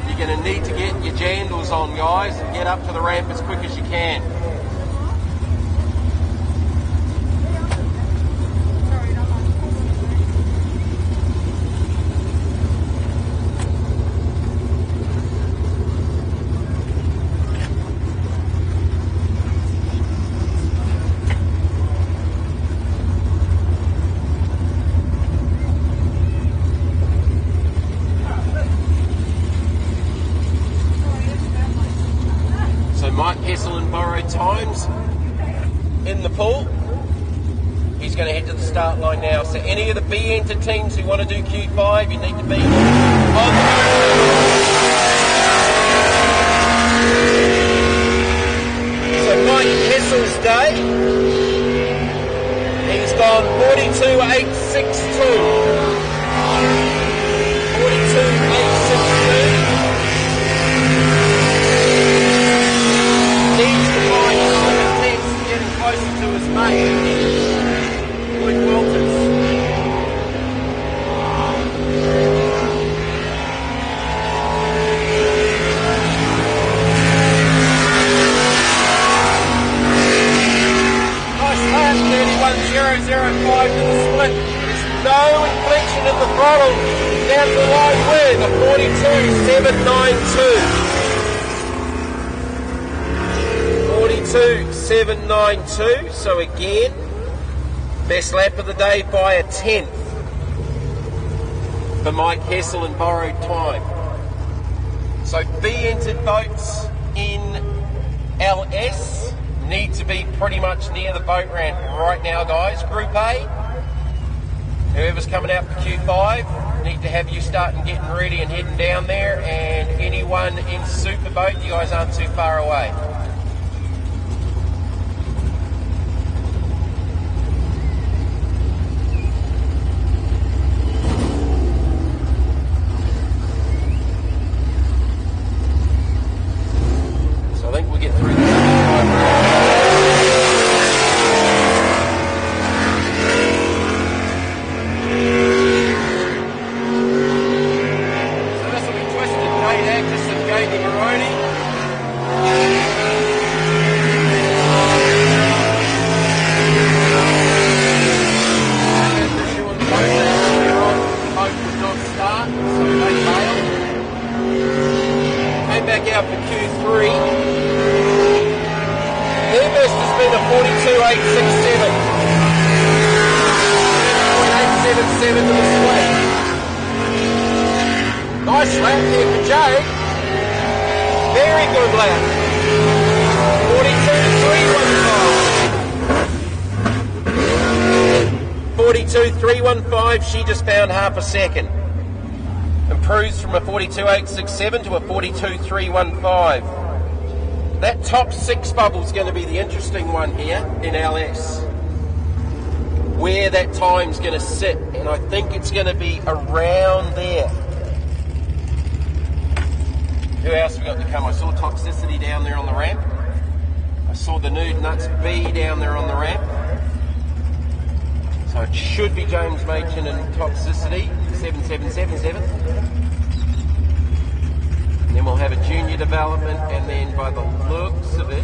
you're going to need to get your jandals on, guys, and get up to the ramp as quick as you can. Times in the pool. He's going to head to the start line now. So any of the B-enter teams who want to do Q5, you need to be on the So Mike Kessel's day, he's gone 42.862. 42.862. Needs to find 7 tenths getting closer to his mate, Luke Walters. Nice lap, 31.005 to the split. There's no inflection in the throttle. Down to the line with a 42.792. 42.792, so again, best lap of the day by a 10th for Mike Hessel in borrowed time. So B-entered boats in LS need to be pretty much near the boat ramp right now, guys. Group A, whoever's coming out for Q5, need to have you starting getting ready and heading down there, and anyone in Superboat, you guys aren't too far away. Their best has been a 42.867. 877 to the split. Nice lap there for Jake. Very good lap. 42.315. She just found half a second. Improves from a 42.867 to a 42.315. That top 6 bubble is going to be the interesting one here in LS. Where that time's going to sit, and I think it's going to be around there. Who else we got to come? I saw Toxicity down there on the ramp. I saw the Nude Nuts B down there on the ramp. So it should be James Machin and Toxicity, 7777. And then we'll have a junior development, and then by the looks of it,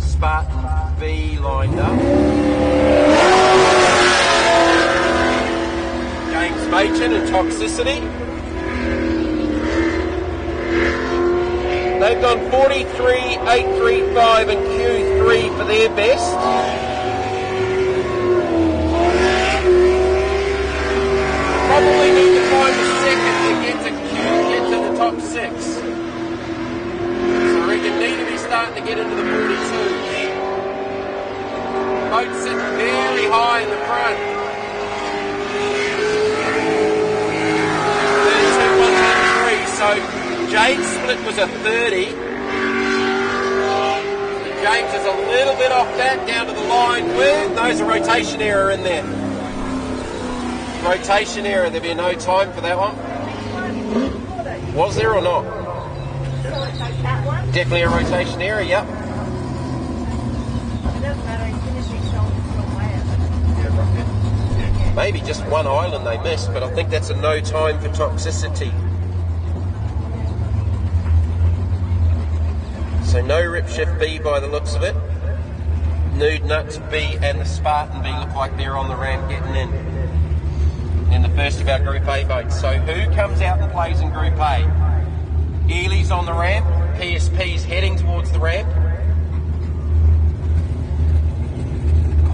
Spartan B lined up. James Machin and Toxicity. They've gone 43.835 and Q3 for their best. Probably need to find a second to get to the top 6. So I reckon need to be starting to get into the 42s. Boat sitting very high in the front. 32.123, so Jade's split was a 30. James is a little bit off that down to the line with there's a rotation error in there. Rotation error, there'll be no time for that one. Was there or not? Definitely a rotation error, yep. Maybe just one island they missed, but I think that's a no time for Toxicity. So no Rip Shift B by the looks of it. Nude Nuts B and the Spartan B look like they're on the ramp getting in the first of our Group A boats. So who comes out and plays in Group A? Ely's on the ramp, PSP's heading towards the ramp.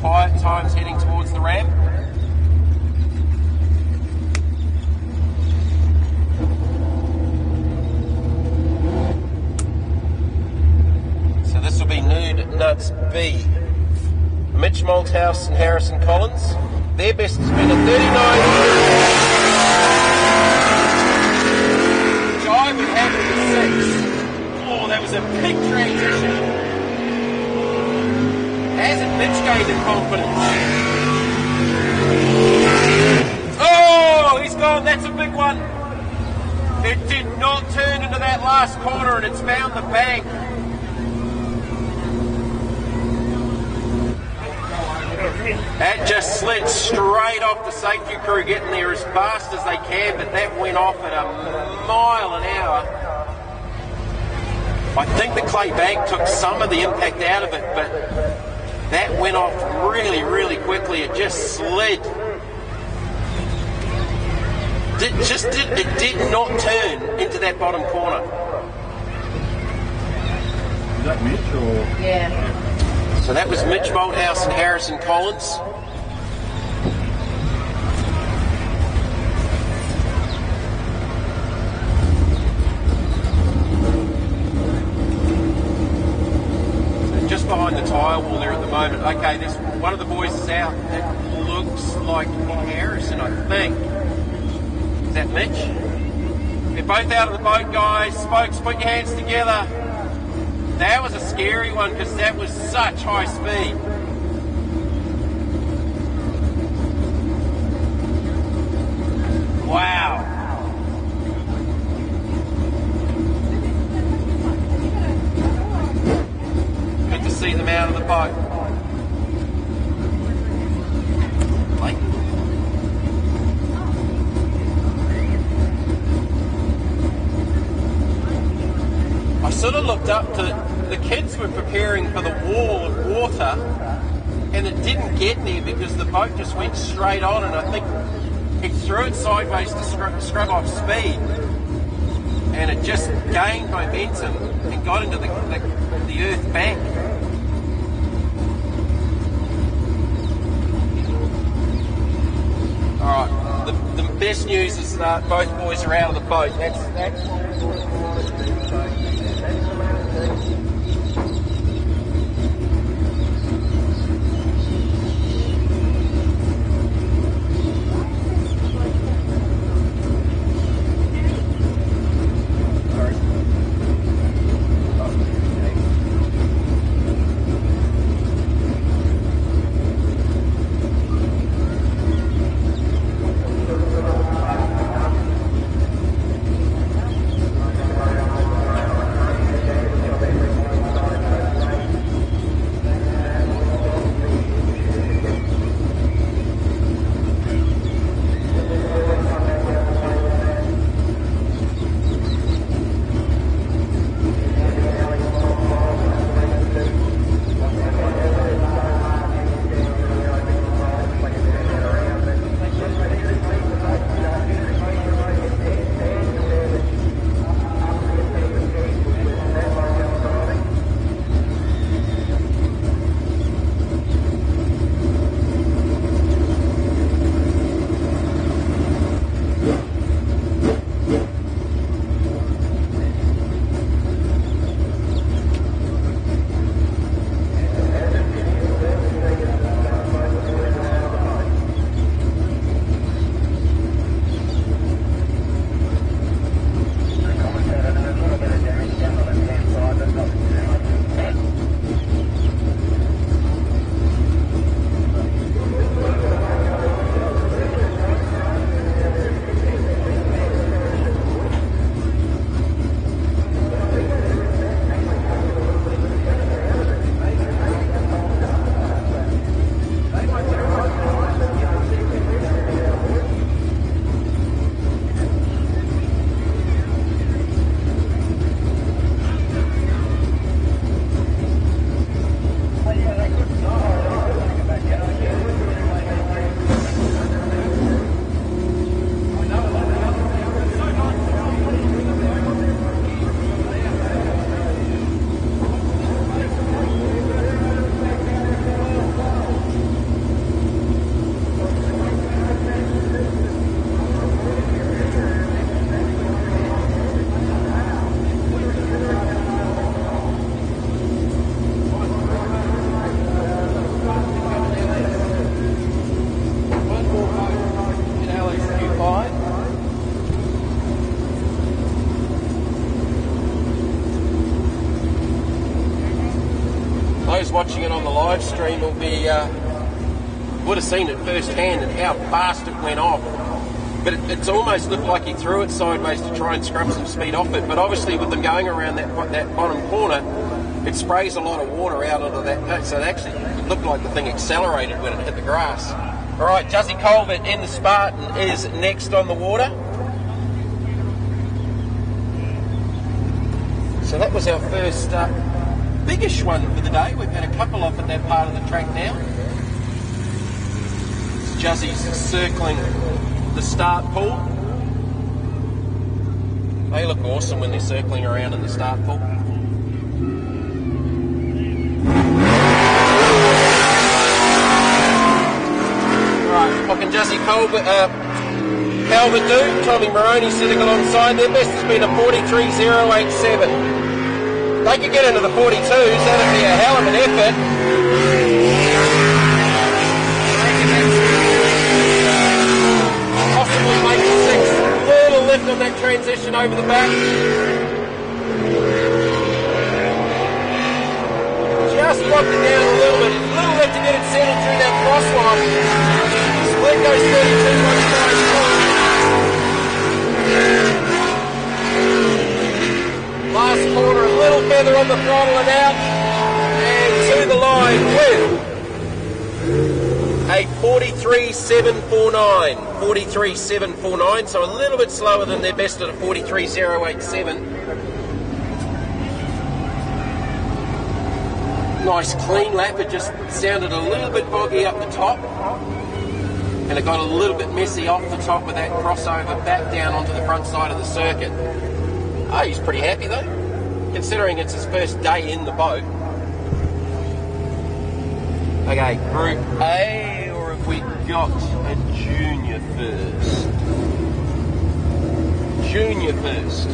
Quiet Time's heading towards the ramp. So this will be Nude Nuts B. Mitch Malthouse and Harrison Collins. Their best has been a 39. Which I would have it at 6. Oh, that was a big transition. Hasn't Mitch gained in confidence? Oh, he's gone. That's a big one. It did not turn into that last corner, and it's found the bank. That just slid straight off the safety crew getting there as fast as they can, but that went off at a mile an hour. I think the clay bank took some of the impact out of it, but that went off really, really quickly. It just slid. It did not turn into that bottom corner. Is that Mitch or? Yeah. So that was Mitch Malthouse and Harrison Collins. So just behind the tyre wall there at the moment. Okay, there's one of the boys is out. It looks like Harrison, I think. Is that Mitch? They're both out of the boat, guys. Spokes, put your hands together. That was a scary one because that was such high speed. Wow. Good to see them out of the boat. I sort of looked up to the kids were preparing for the wall of water and it didn't get there because the boat just went straight on, and I think it threw it sideways to scrub off speed, and it just gained momentum and got into the earth bank. Alright, the best news is that both boys are out of the boat. That's those watching it on the live stream will be would have seen it firsthand and how fast it went off. But it's almost looked like he threw it sideways to try and scrub some speed off it. But obviously with them going around that bottom corner, it sprays a lot of water out onto that. So it actually looked like the thing accelerated when it hit the grass. All right, Juzzy Colbert in the Spartan is next on the water. So that was our first biggish one for the day. We've had a couple off at that part of the track now. Juzzy's circling the start pool. They look awesome when they're circling around in the start pool. Right, what can Juzzy Colbert do? Tommy Maroney sitting alongside. Their best has been a 43.087. They could get into the 42s, that'd be a hell of an effort. Possibly make a 6. Little lift on that transition over the back. Just dropped it down a little bit. Little lift to get it settled through that cross line. Split goes 32.54. Last corner, a little feather on the throttle and out, and to the line with a 43.749. 43.749, so a little bit slower than their best at a 43.087. Nice clean lap, it just sounded a little bit boggy up the top, and it got a little bit messy off the top with that crossover back down onto the front side of the circuit. Oh, he's pretty happy though, considering it's his first day in the boat. Okay, Group A, or have we got a junior first? Junior first.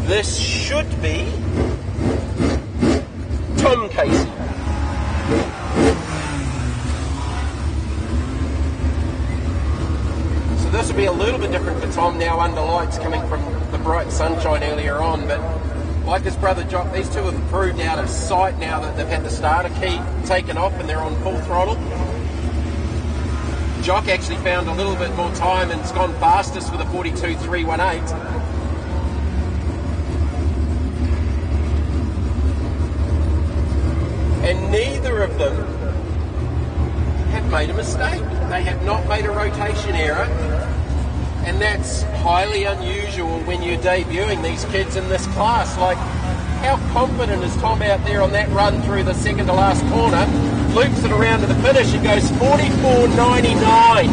This should be Tom Casey. So this will be a little bit different for Tom now under lights coming from the bright sunshine earlier on, but like his brother Jock, these two have improved out of sight now that they've had the starter key taken off and they're on full throttle. Jock actually found a little bit more time and it's gone fastest with a 42.318. And neither of them have made a mistake. They have not made a rotation error. And that's highly unusual when you're debuting these kids in this class. Like, how confident is Tom out there on that run through the second to last corner? Loops it around to the finish and goes 44.99.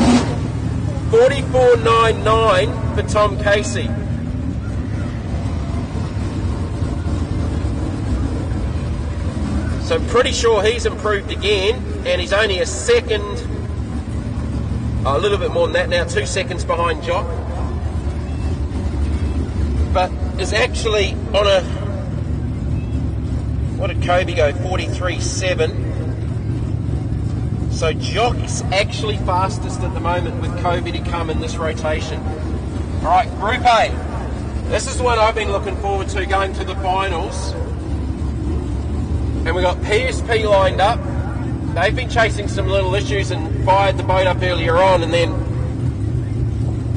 44.99 for Tom Casey. So I'm pretty sure he's improved again, and he's only a second, a little bit more than that now, 2 seconds behind Jock. But is actually on a, what did Kobe go, 43.7. So Jock's actually fastest at the moment with Kobe to come in this rotation. All right, Group A. This is what I've been looking forward to going to the finals. And we've got PSP lined up. They've been chasing some little issues and fired the boat up earlier on, and then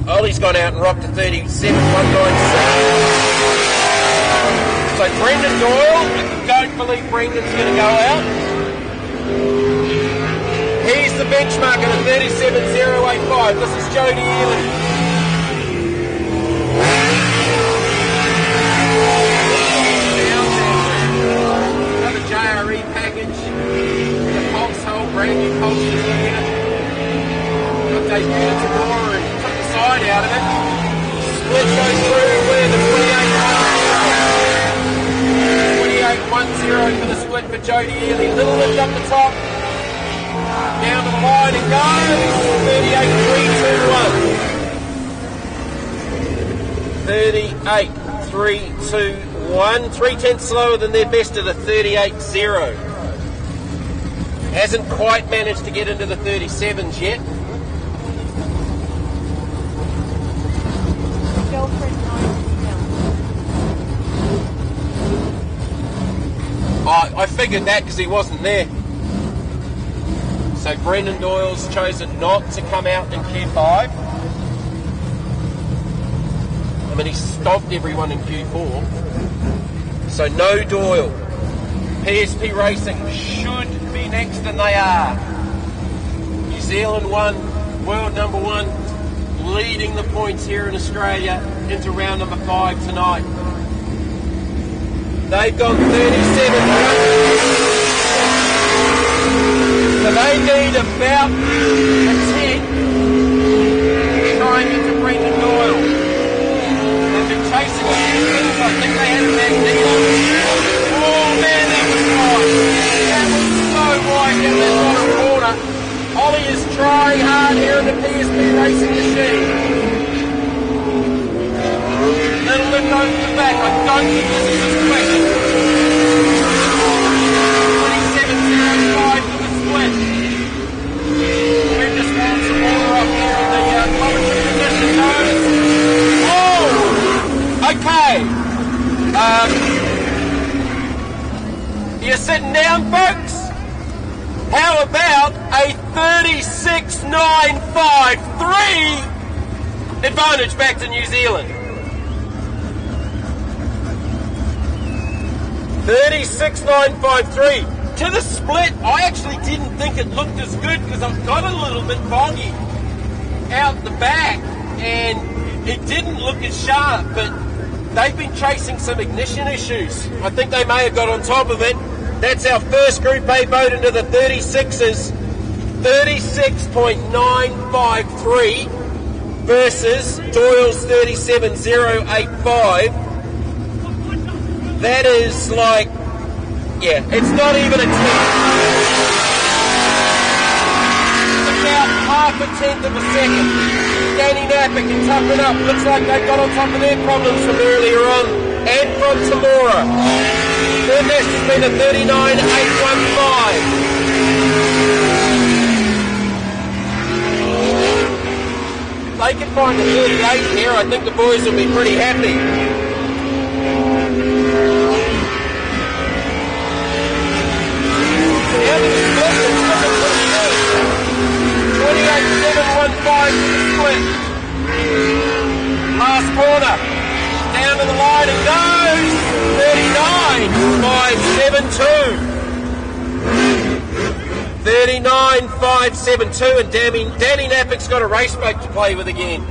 Ollie's gone out and rocked a 37.196. So Brendan Doyle, I don't believe Brendan's going to go out. He's the benchmark at a 37.085. This is Jody Early. JRE package, the pulse hole, brand new pulse here. Got those units of water and took the side out of it. Split goes through with the 28.10 for the split for Jody Early. Little lift up the top, down to the line and goes 38.321. 3/10 slower than their best at a 38.0. Hasn't quite managed to get into the 37s yet. I figured that because he wasn't there. So Brendan Doyle's chosen not to come out in Q5. I mean, he stopped everyone in Q4. So no Doyle. PSP Racing should be next, and they are. New Zealand 1, world number 1, leading the points here in Australia into round number 5 tonight. They've gone 37. So they need about a 10 to try and get to Brendan Doyle. They've been chasing a few things. I think they had a magneto. Oh man, that was wide. That was so wide in that bottom corner. Ollie is trying hard here in the PSP Racing machine. Little lift over the back. I don't think this is as quick. 27.05 for the split. We've just found some water up here in the commentary position zones. Oh! Okay. You're sitting down, folks? How about a 36.953 advantage back to New Zealand? 36.953. To the split, I actually didn't think it looked as good because I've got a little bit foggy out the back and it didn't look as sharp, but they've been chasing some ignition issues. I think they may have got on top of it. That's our first Group A boat into the 36s. 36.953. versus Doyle's 37.085. That is like, yeah, it's not even a tenth. About half a tenth of a second. Danny Napper can toughen up. Looks like they got on top of their problems from earlier on and from Tamora. Their best has been a 39.815. If they can find a 38 here, I think the boys will be pretty happy. Down to the split, it's looking pretty good. 28.715 to the split. Last corner. Down to the line and goes. 39.572. 39.572, and Danny Nappick's got a race boat to play with again.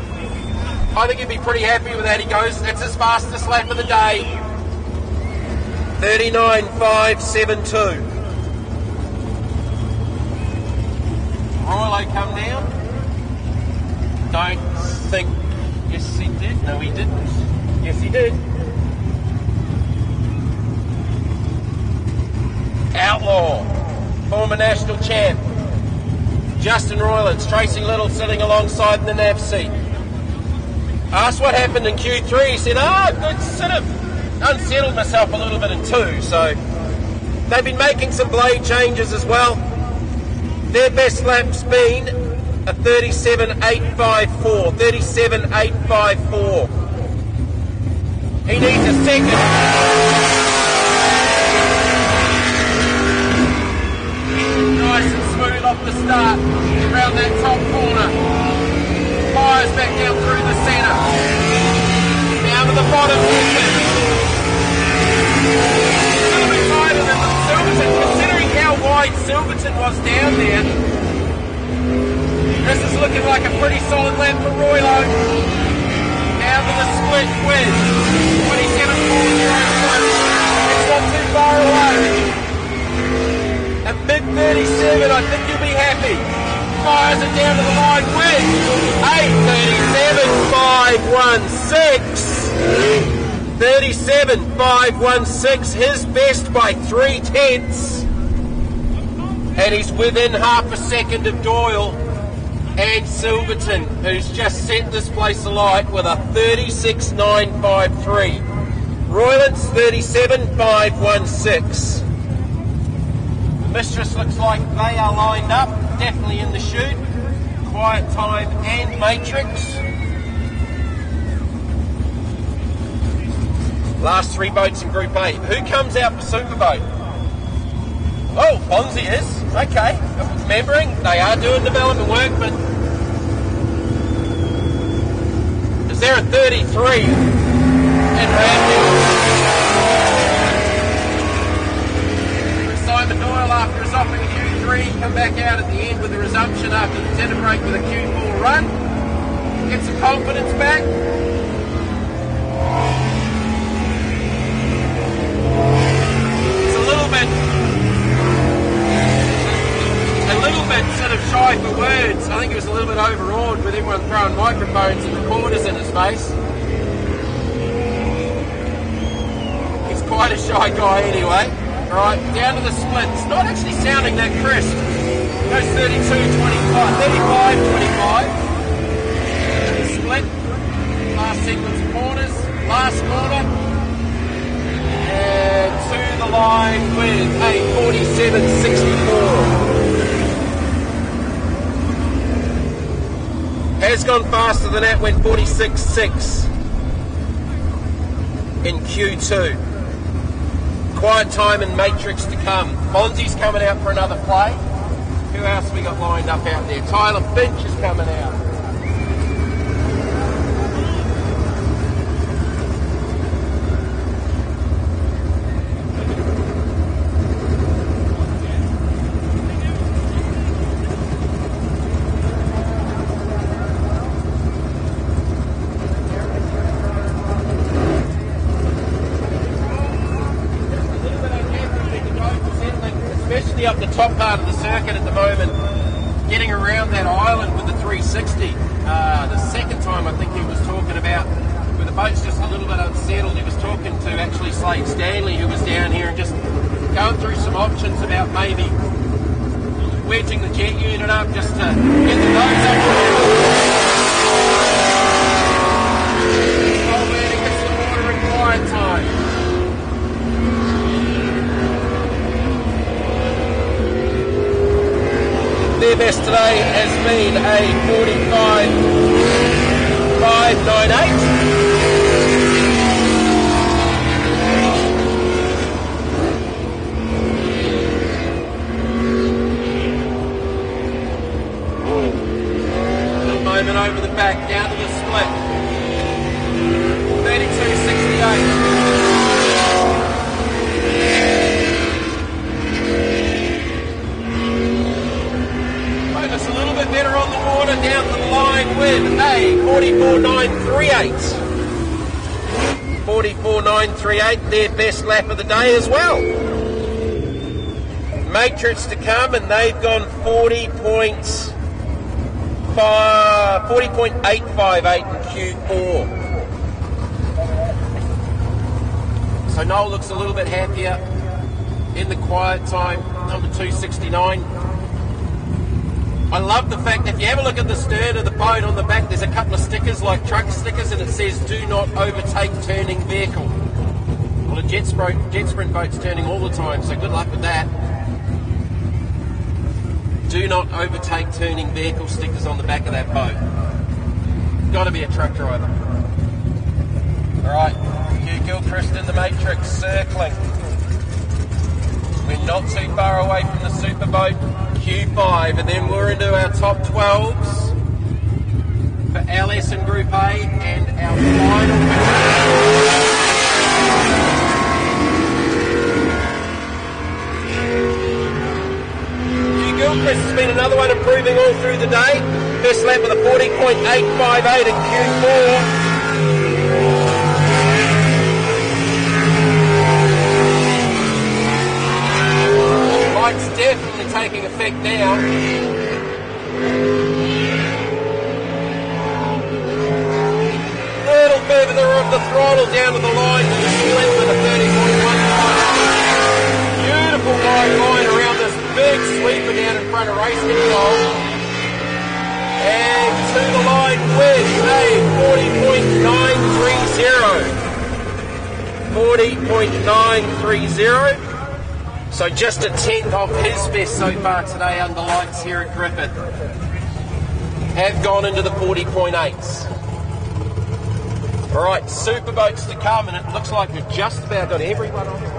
I think he'd be pretty happy with that. He goes, that's his fastest lap of the day. 39.572. Roylo come down. Don't think. Yes, he did. No, he didn't. Yes, he did. Outlaw, former national champ. Justin Roylance, Tracy Little sitting alongside in the nav seat. Asked what happened in Q3. He said, good, sort of unsettled myself a little bit in 2. So they've been making some blade changes as well. Their best lap's been a 37.854. 37.854. He needs a second. Nice and smooth off the start. Around that top corner. Fires back down through the centre. Down to the bottom. A little bit tighter than the Silverton, considering how wide Silverton was down there. This is looking like a pretty solid lap for Roylo. Down to the split with 27.4. It's not too far away. At mid-37, I think you'll be happy. Fires it down to the line with 8:37.516. 37.516, his best by 3/10. And he's within half a second of Doyle and Silverton, who's just set this place alight with a 36.953. Roylance 37.516. The Mistress looks like they are lined up, definitely in the chute. Quiet Time and Matrix. Last 3 boats in Group A. Who comes out for Superboat? Oh, Bonzi is. Okay. Remembering, they are doing development work, but is there a 33 in Ramsey? Simon Doyle, after his off in Q3, come back out at the end with a resumption after the tender break with a Q4 run. Get some confidence back. It's a little bit sort of shy for words. I think he was a little bit overawed with everyone throwing microphones in the corners in his face. He's quite a shy guy anyway. Right, down to the split. It's not actually sounding that crisp. Goes 32.25, 35.25. Split. Last sequence of corners. Last corner. And to the line with a 47.64. Has gone faster than that, went 46.6 in Q2. Quiet Time and Matrix to come. Bonzi's coming out for another play. Who else have we got lined up out there? Tyler Finch is coming out. Up the top part of the circuit at the moment, getting around that island with the 360. The second time I think he was talking about, when the boat's just a little bit unsettled, he was talking to actually Slade Stanley, who was down here, and just going through some options about maybe wedging the jet unit up just to get the boats up. Oh man, he gets the water in quiet time. Their best today has been a 45.598. Moment over the back, down to the split. 32.68. Focus a little bit better on the water, down to the line with a 44.938. 44.938, their best lap of the day as well. Matrix to come, and they've gone 40.858 in Q4. So Noel looks a little bit happier in the quiet time, number 269. I love the fact that if you have a look at the stern of the boat, on the back there's a couple of stickers like truck stickers, and it says do not overtake turning vehicle. Well, a jet sprint boat's turning all the time, so good luck with that. Do not overtake turning vehicle stickers on the back of that boat. Got to be a truck driver. Alright, Hugh Gilchrist in the Matrix, circling. We're not too far away from the Superboat Q5, and then we're into our top 12s for LS and Group A, and our final. Gilchrist has been another one improving all through the day. First lap with a 40.858 in Q4. Light's definitely taking effect now. Little further of the throttle down to the line to the split with a 30.1. Beautiful wide line around this big sweeper down in front of race control. And to the line with a 40.930. So just a tenth off his best so far today under lights here at Griffith. Have gone into the 40.8s. Alright, Superboats to come, and it looks like we've just about got everyone on.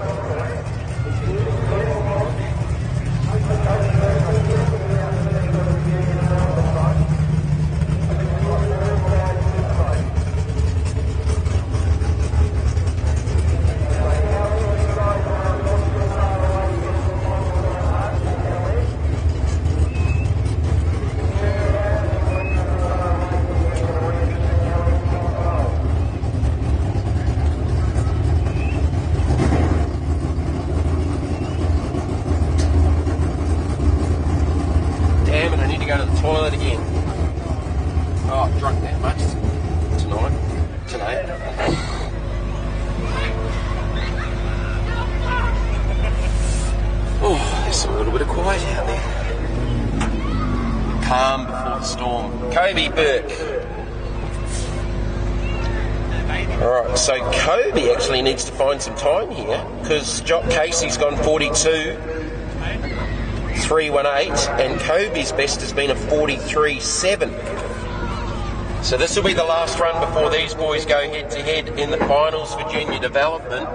Alright, so Kobe actually needs to find some time here, because Jock Casey's gone 42.318 and Kobe's best has been a 43.7. So this will be the last run before these boys go head to head in the finals for junior development.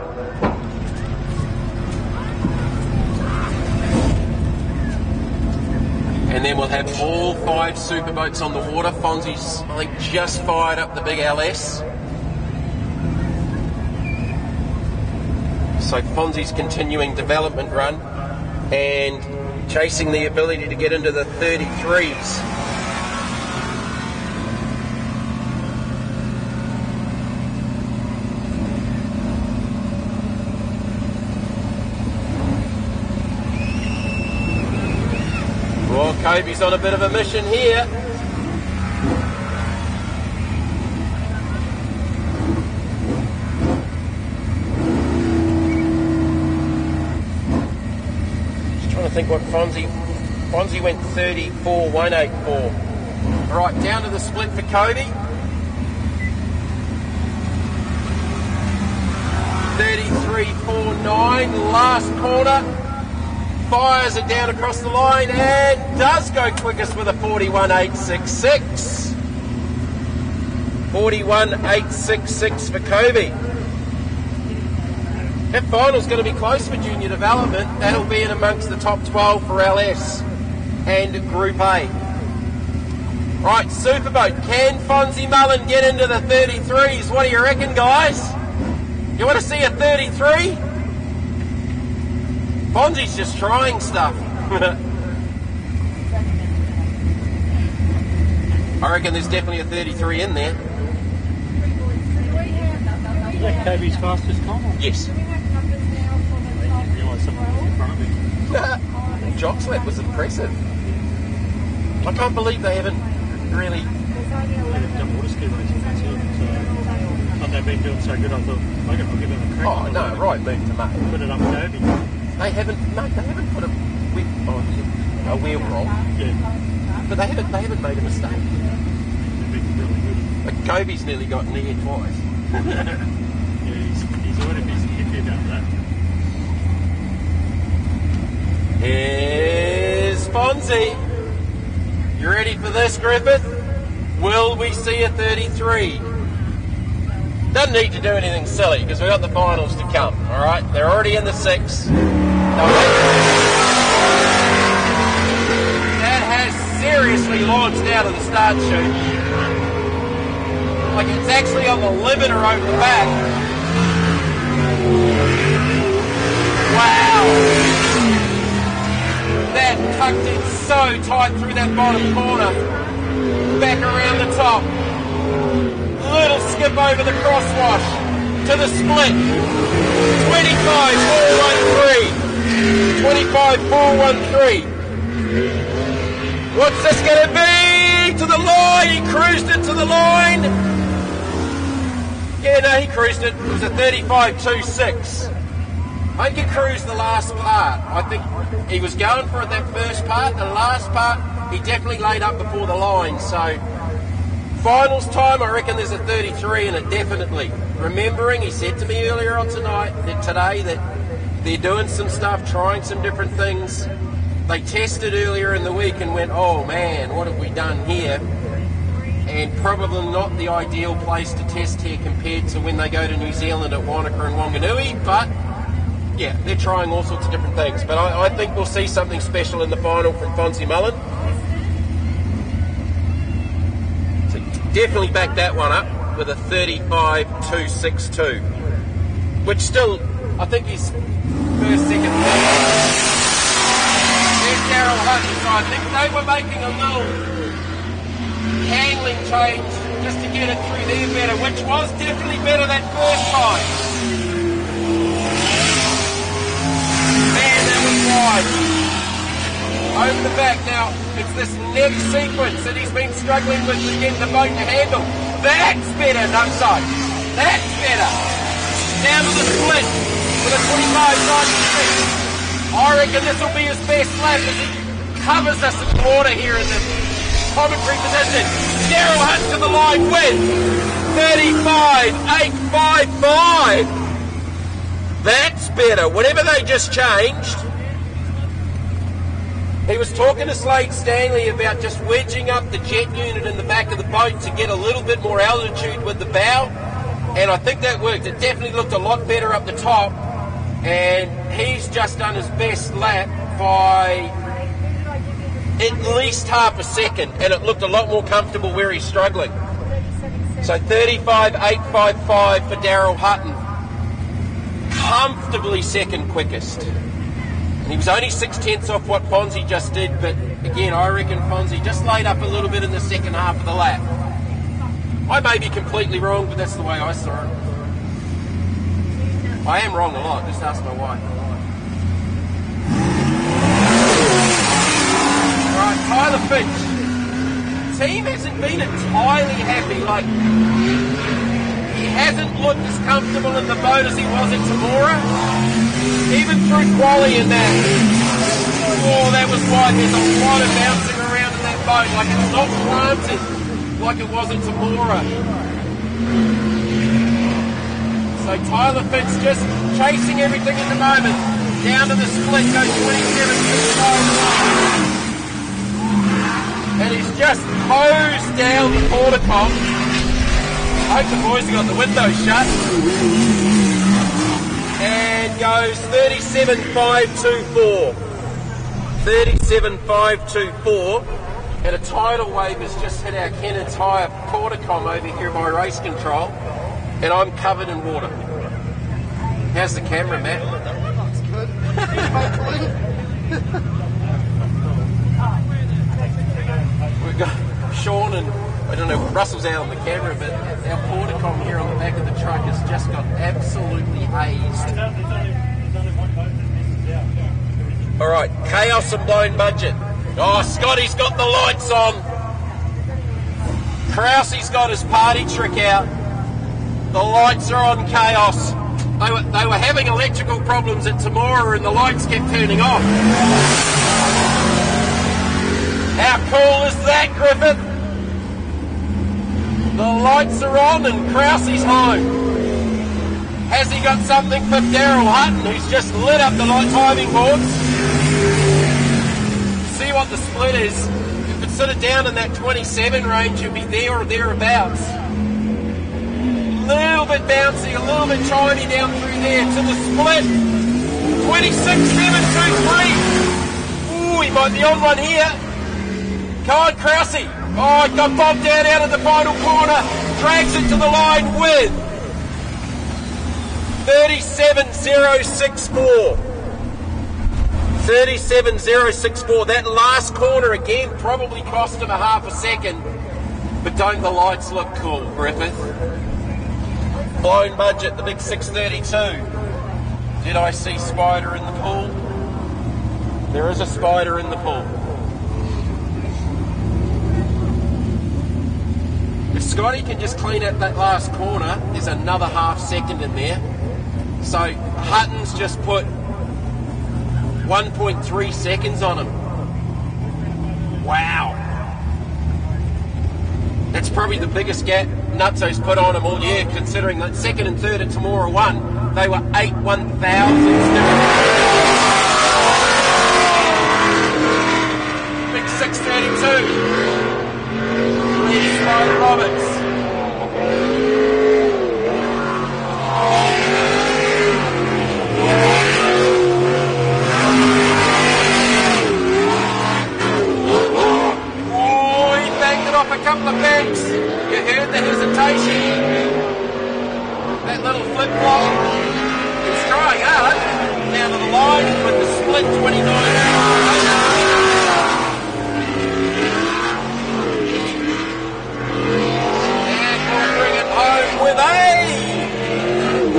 And then we'll have all 5 superboats on the water. Fonzie's, I think, just fired up the big LS. So Fonzie's continuing development run and chasing the ability to get into the 33s. Well, Kobe's on a bit of a mission here. think what Fonzie went 34.184. All right, down to the split for Cody. 33.49, last corner. Fires it down across the line and does go quickest with a 41.866. 41.866 for Kobe. That final's going to be close for junior development. That'll be in amongst the top 12 for LS and Group A. Right, Superboat. Can Fonzie Mullen get into the 33s? What do you reckon, guys? You want to see a 33? Fonzie's just trying stuff. I reckon there's definitely a 33 in there. Is that Kobe's fastest time? Yes. I didn't realise someone was in front of him. Jock's lap was impressive. I can't believe they haven't really... They've done water ski racing, that's it. So, but they've been doing so good, I thought, I'll give them a crack. Oh, no, right, move to Mark. Put it up Kobe. They haven't put a wheel roll. Yeah. But they haven't made a mistake. They've been really good. But Kobe's nearly got near twice. Yeah, he's already busy happy about that. Here's Fonzie. You ready for this, Griffith? Will we see a 33? Doesn't need to do anything silly because we've got the finals to come, all right? They're already in the 6. That has seriously launched out of the start chute. Like it's actually on the limiter over the back. Wow! That tucked in so tight through that bottom corner. Back around the top. Little skip over the crosswash to the split. 25.413. 25.413. What's this going to be? To the line. He cruised it to the line. Yeah, no, he cruised it. It was a 35.26. I think he cruised the last part. I think he was going for it that first part. The last part, he definitely laid up before the line. So, finals time, I reckon there's a 33 in it, definitely. Remembering, he said to me earlier on today that they're doing some stuff, trying some different things. They tested earlier in the week and went, oh man, what have we done here? And probably not the ideal place to test here compared to when they go to New Zealand at Wanaka and Wanganui, but yeah, they're trying all sorts of different things. But I think we'll see something special in the final from Fonzie Mullen. So definitely back that one up with a 35.262, which still, I think he's first, second, third. There's Daryl Hutton, so I think they were making a little handling change just to get it through there better, which was definitely better that first time. Man, that was wide. Over the back now, it's this next sequence that he's been struggling with to get the boat to handle. That's better, Nutside. That's better. Down to the split with a 25.96. I reckon this will be his best lap as he covers us in water here in the commentary position. Daryl Hunt to the line with 35.855. That's better. Whatever they just changed. He was talking to Slade Stanley about just wedging up the jet unit in the back of the boat to get a little bit more altitude with the bow. And I think that worked. It definitely looked a lot better up the top. And he's just done his best lap by at least half a second, and it looked a lot more comfortable where he's struggling. So 35.855 for Daryl Hutton. Comfortably second quickest. And he was only 6/10 off what Fonzie just did, but again, I reckon Fonzie just laid up a little bit in the second half of the lap. I may be completely wrong, but that's the way I saw it. I am wrong a lot, just ask my wife. Alright, Tyler Finch. Team hasn't been entirely happy, like, he hasn't looked as comfortable in the boat as he was at Tamora. Even through quali in that Oh, that was wide. There's a lot of bouncing around in that boat. Like it's not planted like it was at Tamora. So Tyler Fitz just chasing everything at the moment. Down to the split, goes 27.65. And he's just hosed down the porticom. I hope the boys have got the windows shut. And goes 37.524. 37.524. And a tidal wave has just hit our Ken Tire porticom over here by race control. And I'm covered in water. How's the camera, Matt? That's good. We've got Sean and, I don't know, Russell's out on the camera, but our porticom here on the back of the truck has just got absolutely hazed. All right, chaos and blown budget. Oh, Scotty's got the lights on. Krause's got his party trick out. The lights are on chaos. They were having electrical problems at Tamora and the lights kept turning off. How cool is that, Griffith? The lights are on and Krause's home. Has he got something for Daryl Hutton, who's just lit up the light timing boards? See what the split is. If it's sort of down in that 27 range, you'll be there or thereabouts. A little bit bouncy, a little bit chiny down through there to the split. 26.723. Ooh, he might be on one here. Come on, Krause. Oh, he got bobbed out of the final corner. Drags it to the line with 37.064. 37.064. That last corner again probably cost him a half a second. But don't the lights look cool, Griffith? Blown budget, the big 632. Did I see spider in the pool? There is a spider in the pool. If Scotty can just clean up that last corner, there's another half second in there. So Hutton's just put 1.3 seconds on him. Wow. That's probably the biggest gap Nutso's put on him all year, considering that second and third at Tamora won. They were 8 1,000s. Big 632. Here's Spider Roberts. A couple of banks. You heard the hesitation. That little flip flop. He's trying hard. Down to the line with the split 29. And we'll bring it home with a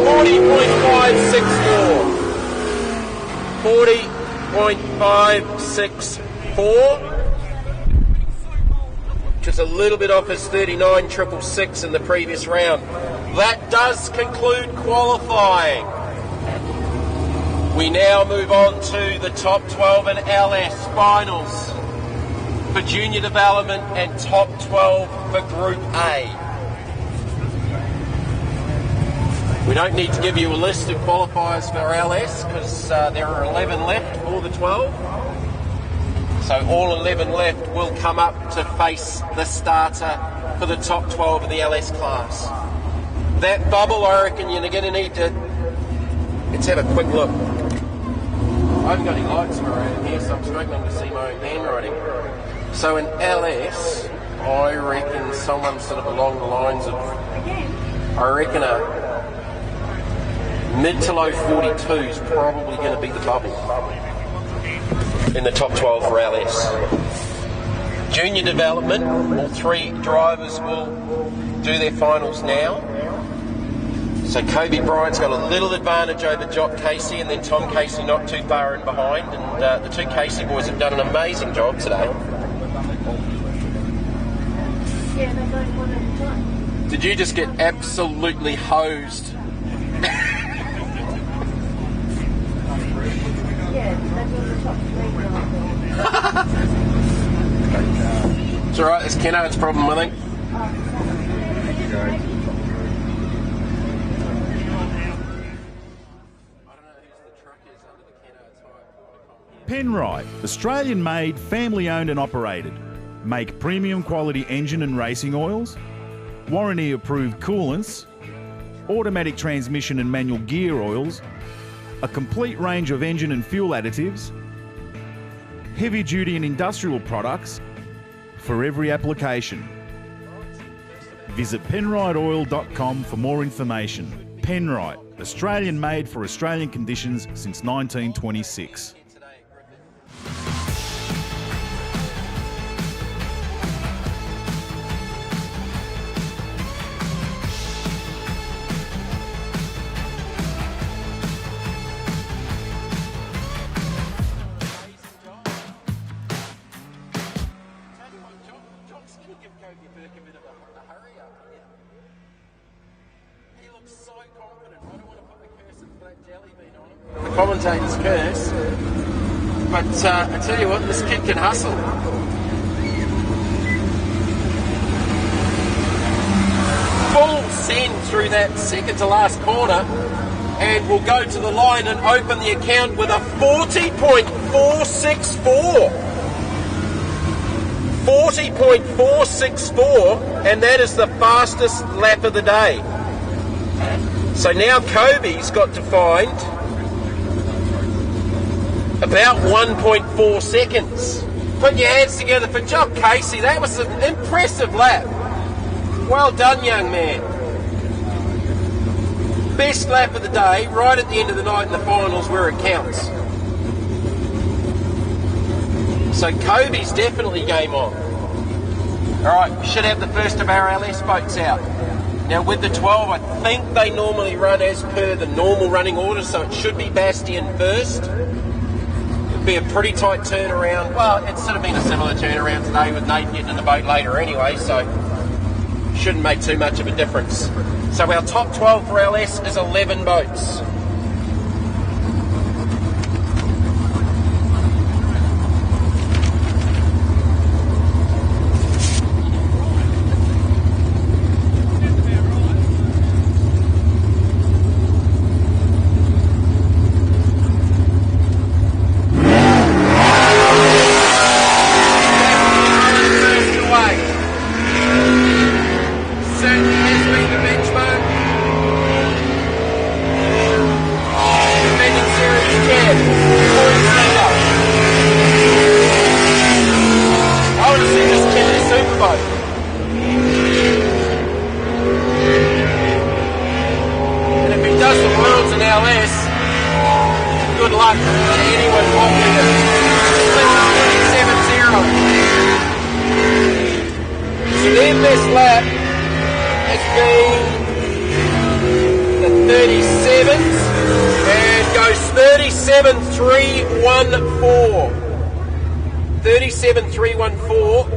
40.564. 40.564. Just a little bit off his 39.666 in the previous round. That does conclude qualifying. We now move on to the top 12 and LS finals for junior development and top 12 for Group A. We don't need to give you a list of qualifiers for LS because there are 11 left for the 12. So all 11 left will come up to face the starter for the top 12 of the LS class. That bubble, I reckon you're going to need to... Let's have a quick look. I haven't got any lights around here, so I'm struggling to see my own handwriting. So in LS, I reckon someone sort of along the lines of... I reckon a mid to low 42 is probably going to be the bubble in the top 12 for LS. Junior development, all three drivers will do their finals now. So Kobe Bryant's got a little advantage over Jock Casey, and then Tom Casey not too far in behind. And the two Casey boys have done an amazing job today. Did you just get absolutely hosed? Yeah, It's alright, it's Kennard's problem, I think. Penrite, Australian-made, family-owned and operated. Make premium quality engine and racing oils, warranty-approved coolants, automatic transmission and manual gear oils, a complete range of engine and fuel additives, heavy-duty and industrial products for every application. Visit penriteoil.com for more information. Penrite, Australian-made for Australian conditions since 1926. The commentator's curse, but I tell you what, this kid can hustle. Full send through that second to last corner, and we'll go to the line and open the account with a 40.464. 40.464, and that is the fastest lap of the day. So now Kobe's got to find about 1.4 seconds. Put your hands together for Jock Casey. That was an impressive lap. Well done, young man. Best lap of the day, right at the end of the night in the finals where it counts. So Kobe's definitely game on. Alright, we should have the first of our LS boats out. Now with the 12, I think they normally run as per the normal running order, so it should be Bastian first. It'd be a pretty tight turnaround. Well, it's sort of been a similar turnaround today with Nate getting in the boat later anyway, so shouldn't make too much of a difference. So our top 12 for LS is 11 boats.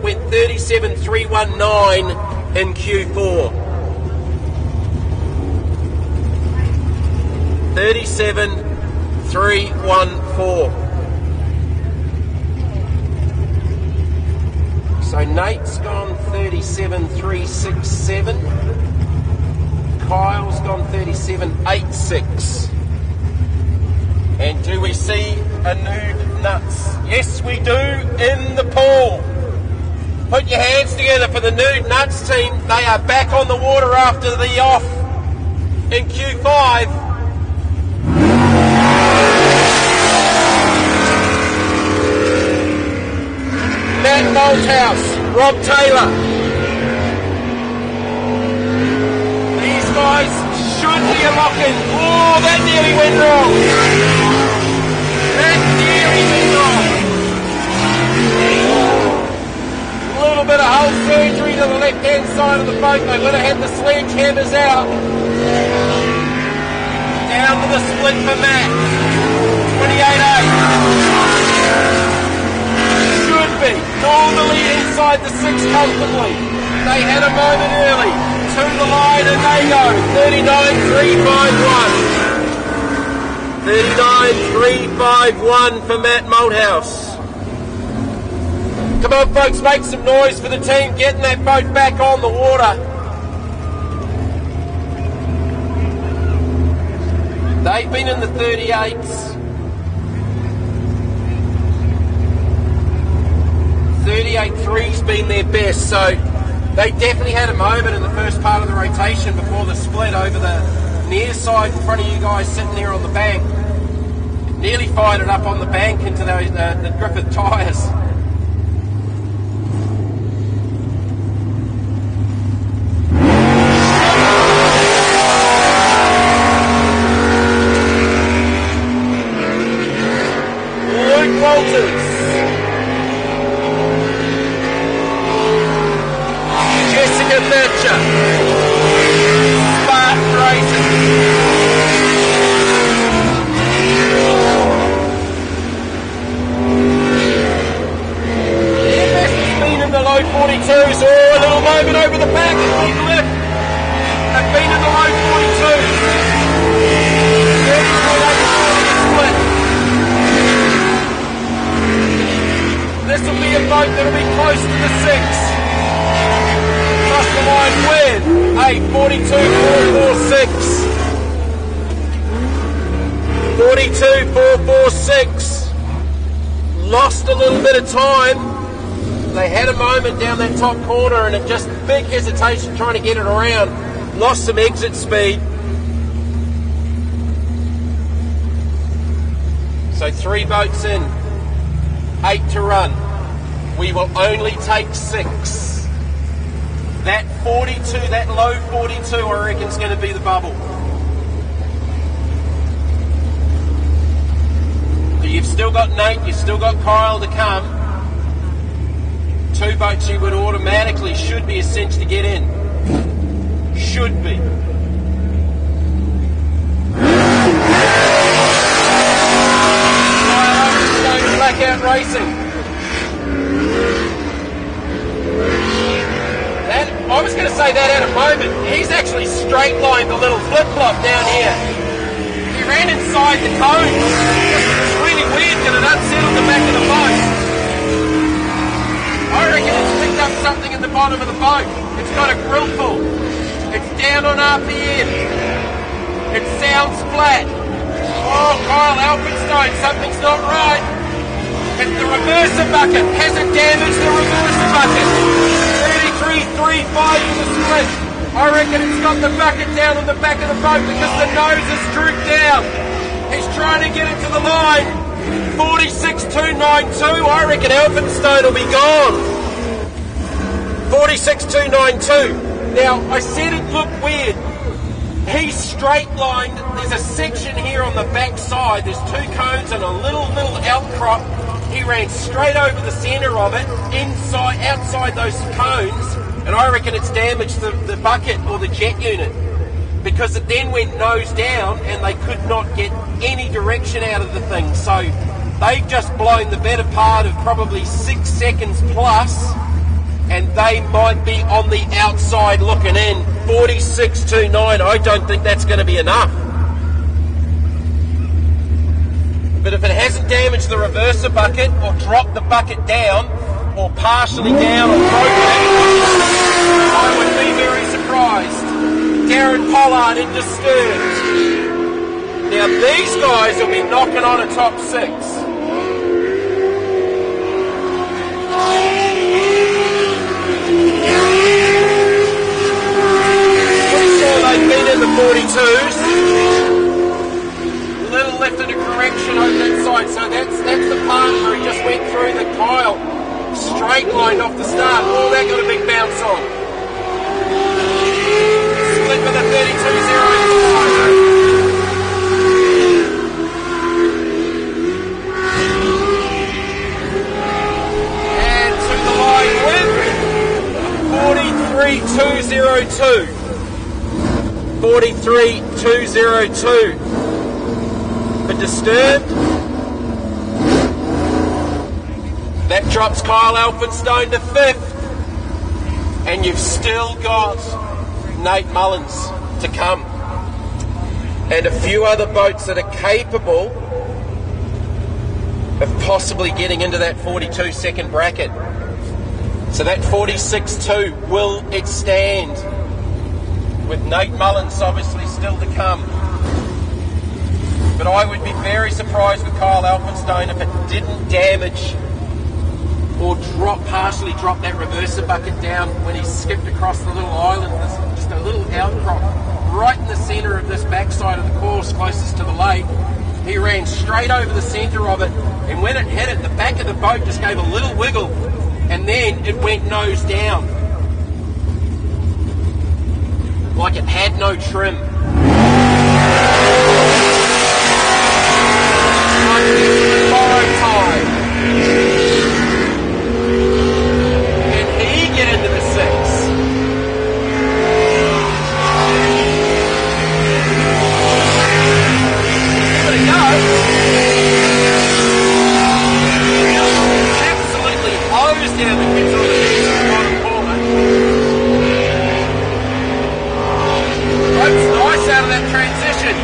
Went 37.319 in Q4. 37.314. So Nate's gone 37.367. Kyle's gone 37.86. And do we see a nude nuts? Yes, we do, in the pool. Put your hands together for the nude nuts team. They are back on the water after the off in Q5. Matt Malthouse, Rob Taylor. These guys should be a lock-in. Oh, that nearly went wrong. That nearly went wrong. A little bit of hull surgery to the left-hand side of the boat. They would have had the sledgehammers out. Down to the split for Matt. 28.8. Should be normally inside the 6 comfortably. They had a moment early. To the line and they go. 39.351. 39.351 for Matt Malthouse. Come on, folks, make some noise for the team getting that boat back on the water. They've been in the 38s. 38.3's been their best, so they definitely had a moment in the first part of the rotation before the split over the near side in front of you guys sitting there on the bank. Nearly fired it up on the bank into those the Griffith tyres. Luke Walters. Jessica Thatcher. Spartan Racing. Low 42s, oh, a little moment over the back, keep left. They've been in the low 42s. 30.8 split. This will be a boat that'll be close to the 6. Cross the line with a 42.446. 42.446. Lost a little bit of time. They had a moment down that top corner and it just big hesitation trying to get it around. Lost some exit speed. So 3 boats in, 8 to run. We will only take 6. That 42, that low 42, I reckon is going to be the bubble. So you've still got Nate, you've still got Kyle to come. 2 boats you would automatically should be a cinch to get in. Should be. Blackout Racing. That, I was going to say that at a moment. He's actually straight lined the little flip-flop down here. He ran inside the cone. It's really weird because it unsettled the back of the boat. I reckon it's picked up something in the bottom of the boat. It's got a grill pull. It's down on RPM. It sounds flat. Oh, Kyle Alphenstone, something's not right. It's the reverser bucket. Has it damaged the reverser bucket? 33.35 for the split. I reckon it's got the bucket down on the back of the boat because the nose is drooped down. He's trying to get it to the line. 46.292, I reckon Alphenstone will be gone. 46.292. Now, I said it looked weird. He's straight lined. There's a section here on the back side. There's 2 cones and a little outcrop. He ran straight over the centre of it, outside those cones, and I reckon it's damaged the bucket or the jet unit because it then went nose down and they could not get any direction out of the thing. So they've just blown the better part of probably 6 seconds plus, and they might be on the outside looking in. 46.29, I don't think that's going to be enough. But if it hasn't damaged the reverser bucket or dropped the bucket down or partially down or broken it, I would be very surprised. Darren Pollard in Disturbed. Now these guys will be knocking on a top 6. Pretty sure they've been in the 42s. Little left into correction over that side, so that's the part where he just went through the pile. Straight lined off the start. Oh, that got a big bounce on. Split with a 32.05. And to the line with 43.202. 43.202. But Disturbed. That drops Kyle Alphenstone to 5th. And you've still got Nate Mullins to come. and a few other boats that are capable of possibly getting into that 42-second bracket. So that 46.2, will it stand? With Nate Mullins obviously still to come. But I would be very surprised with Kyle Elphinstone if it didn't damage or partially drop that reverser bucket down when he skipped across the little island. There's just a little outcrop right in the centre of this backside of the course closest to the lake. He ran straight over the centre of it, and when it hit it, the back of the boat just gave a little wiggle, and then it went nose down. Like it had no trim. Borrow time. Can he get into the 6? Give it a go. Absolutely hosed down the kids on the beach in the bottom corner. Boat's nice out of that transition.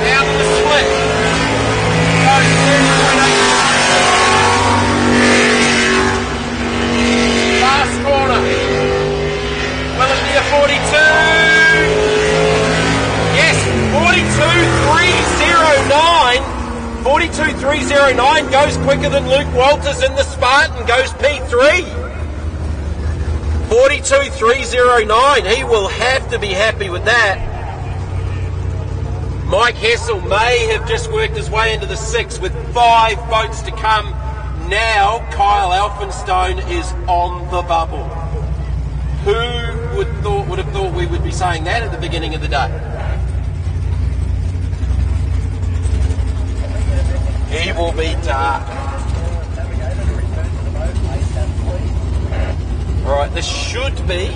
Down to the split. Last corner. Will it be a 42? Yes, 42.309. 42.309 goes quicker than Luke Walters in the Spartan, goes P3. 42.309. He will have to be happy with that. Mike Hessel may have just worked his way into the 6 with 5 boats to come. Now Kyle Elphinstone is on the bubble. Who would have thought we would be saying that at the beginning of the day? He will be dark. Right, this should be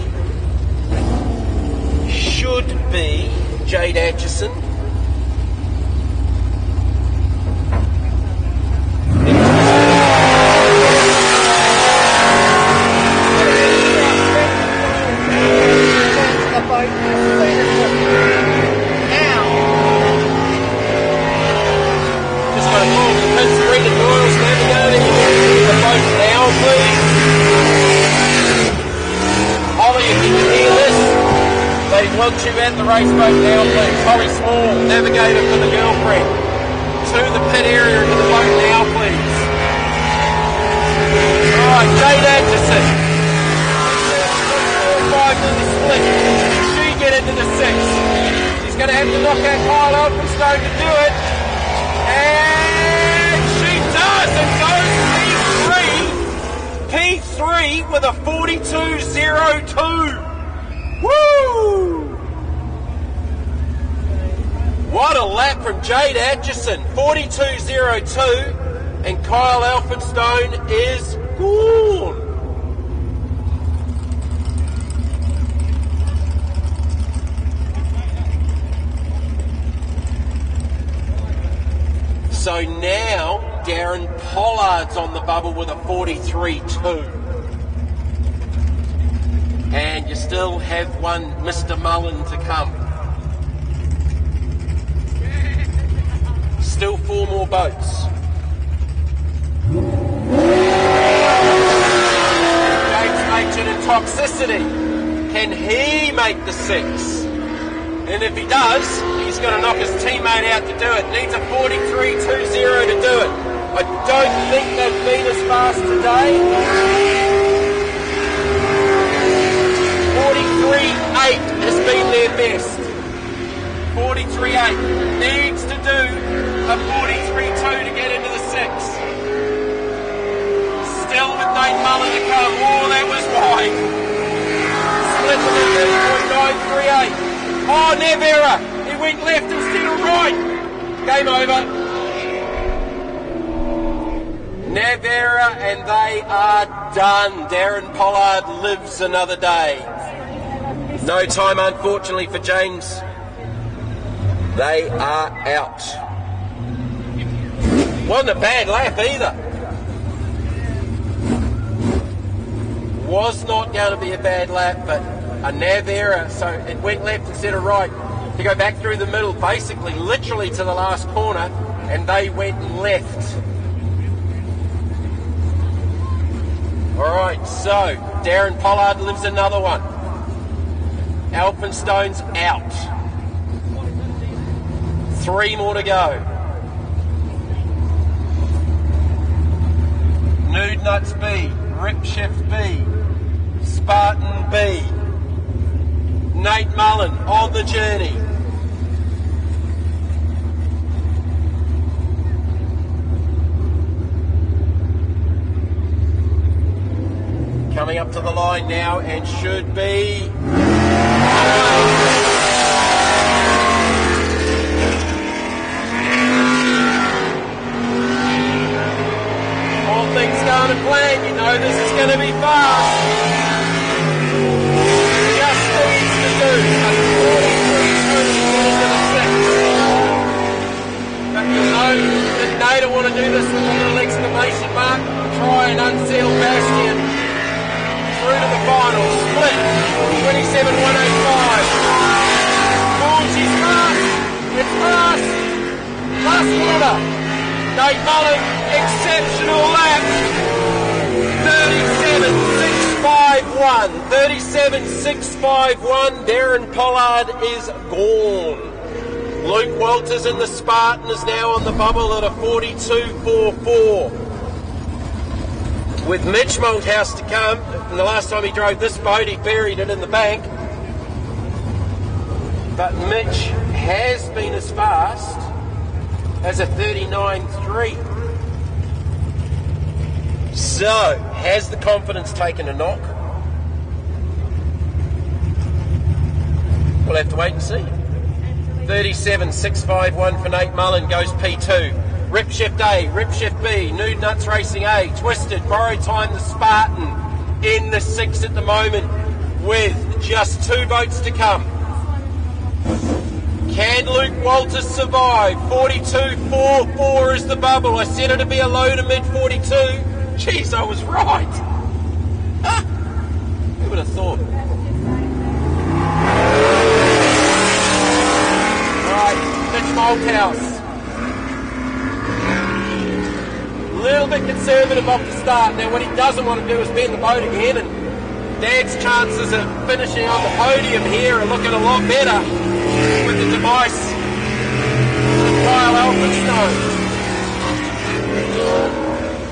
Jade Atchison. Want you at the race boat now, please. Holly Small, navigator for the girlfriend. To the pit area into the boat now, please. Alright, Jade Atchison. 4-5 in the split. She get into the 6. She's going to have to knock out Kyle Elphinstone to do it. And she does, and goes P3 with a 42.02. Woo! What a lap from Jade Atchison, 42.02, and Kyle Elphinstone is gone. So now Darren Pollard's on the bubble with a 43.2. And you still have one Mr. Mullen to come. Still 4 more boats. James Machin and Toxicity. Can he make the 6? And if he does, he's going to knock his teammate out to do it. Needs a 43.20 to do it. I don't think they've been as fast today. 43.8 has been their best. 43.8 needs to do a 43.2 to get into the 6. Still with Nate Mullen to come. Oh, that was wide. Split with a 30.938. Oh, Nevera. He went left instead of right. Game over. Nevera, and they are done. Darren Pollard lives another day. No time, unfortunately, for James. They are out. Wasn't a bad lap either. Was not going to be a bad lap, but a nav error, so it went left instead of right. to go back through the middle, basically literally to the last corner, and they went left. Alright, so Darren Pollard lives another one. Alpenstone's out. 3 more to go. Nude Nuts B, Rip Shift B, Spartan B. Nate Mullen on the journey. Coming up to the line now and should be... All things going to plan, you know this is going to be fast. Just needs to do a 43 to the 6. But you'll know that Nate will want to do this with a little exclamation mark. Try and unseal Bastian. Through to the final, split, 27.185. She's fast, it's fast, last quarter. Nate Mullen, exceptional lap, 37.651. Darren Pollard is gone. Luke Walters in the Spartan is now on the bubble at a 42.44. With Mitch Malthouse to come, and the last time he drove this boat, he buried it in the bank. But Mitch has been as fast as a 39.3. So, has the confidence taken a knock? We'll have to wait and see. 37.651 for Nate Mullen, goes P2. Rip Shift A, Rip Shift B, Nude Nuts Racing A, Twisted, Borrow Time the Spartan in the 6 at the moment with just 2 boats to come. Can Luke Walters survive? 42.44 is the bubble. I said it'd be a low to mid 42. Jeez, I was right. Who would have thought? Right, Mitch Malthouse. Little bit conservative off the start. Now what he doesn't want to do is bend the boat again, and Dad's chances of finishing on the podium here are looking a lot better with the device than Kyle Alpenstone.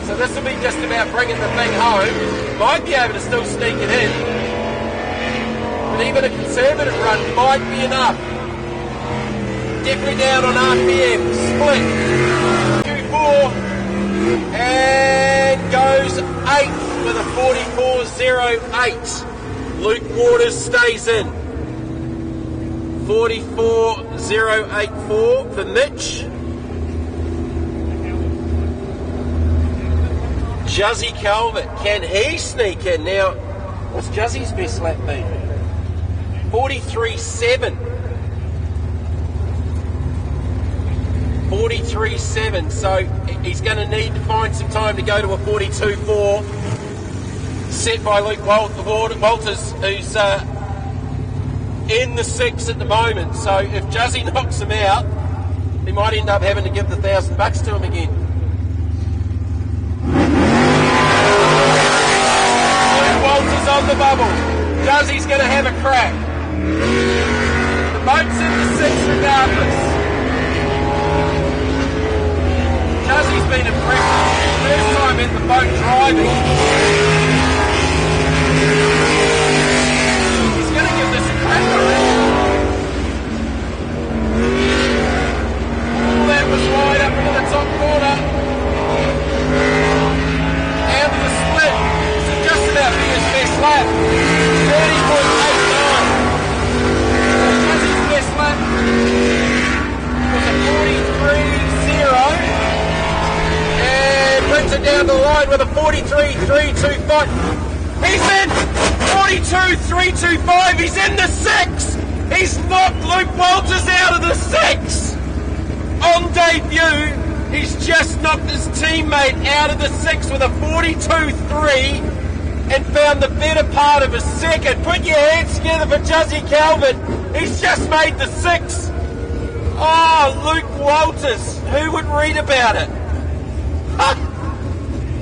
So this will be just about bringing the thing home. Might be able to still sneak it in, but even a conservative run might be enough. Definitely down on RPM, split, Q4, and goes 8th with a 44.08. Luke Waters stays in. 44.084 for Mitch. Juzzy Calvert, can he sneak in? Now, what's Juzzy's best lap been? 43.7. 43.7, so he's going to need to find some time to go to a 42.4 set by Luke Walters, who's in the 6 at the moment. So if Juzzy knocks him out, he might end up having to give the $1,000 to him again. Luke Walters on the bubble. Juzzy's going to have a crack. The boat's in the 6 regardless. Juzzy's been impressive. First time in the boat driving. He's going to give this a crack, I reckon. Oh, that was wide up into the top corner. Out of the split. This is just about being his best lap. 30.89. Juzzy's best lap was a 43.0. Brings it down the line with a 43.325. He's in! 42.325. He's in the 6. He's knocked Luke Walters out of the 6. On debut, he's just knocked his teammate out of the 6 with a 42.3. and found the better part of a second. Put your hands together for Juzzy Calvin. He's just made the 6. Oh, Luke Walters. Who would read about it?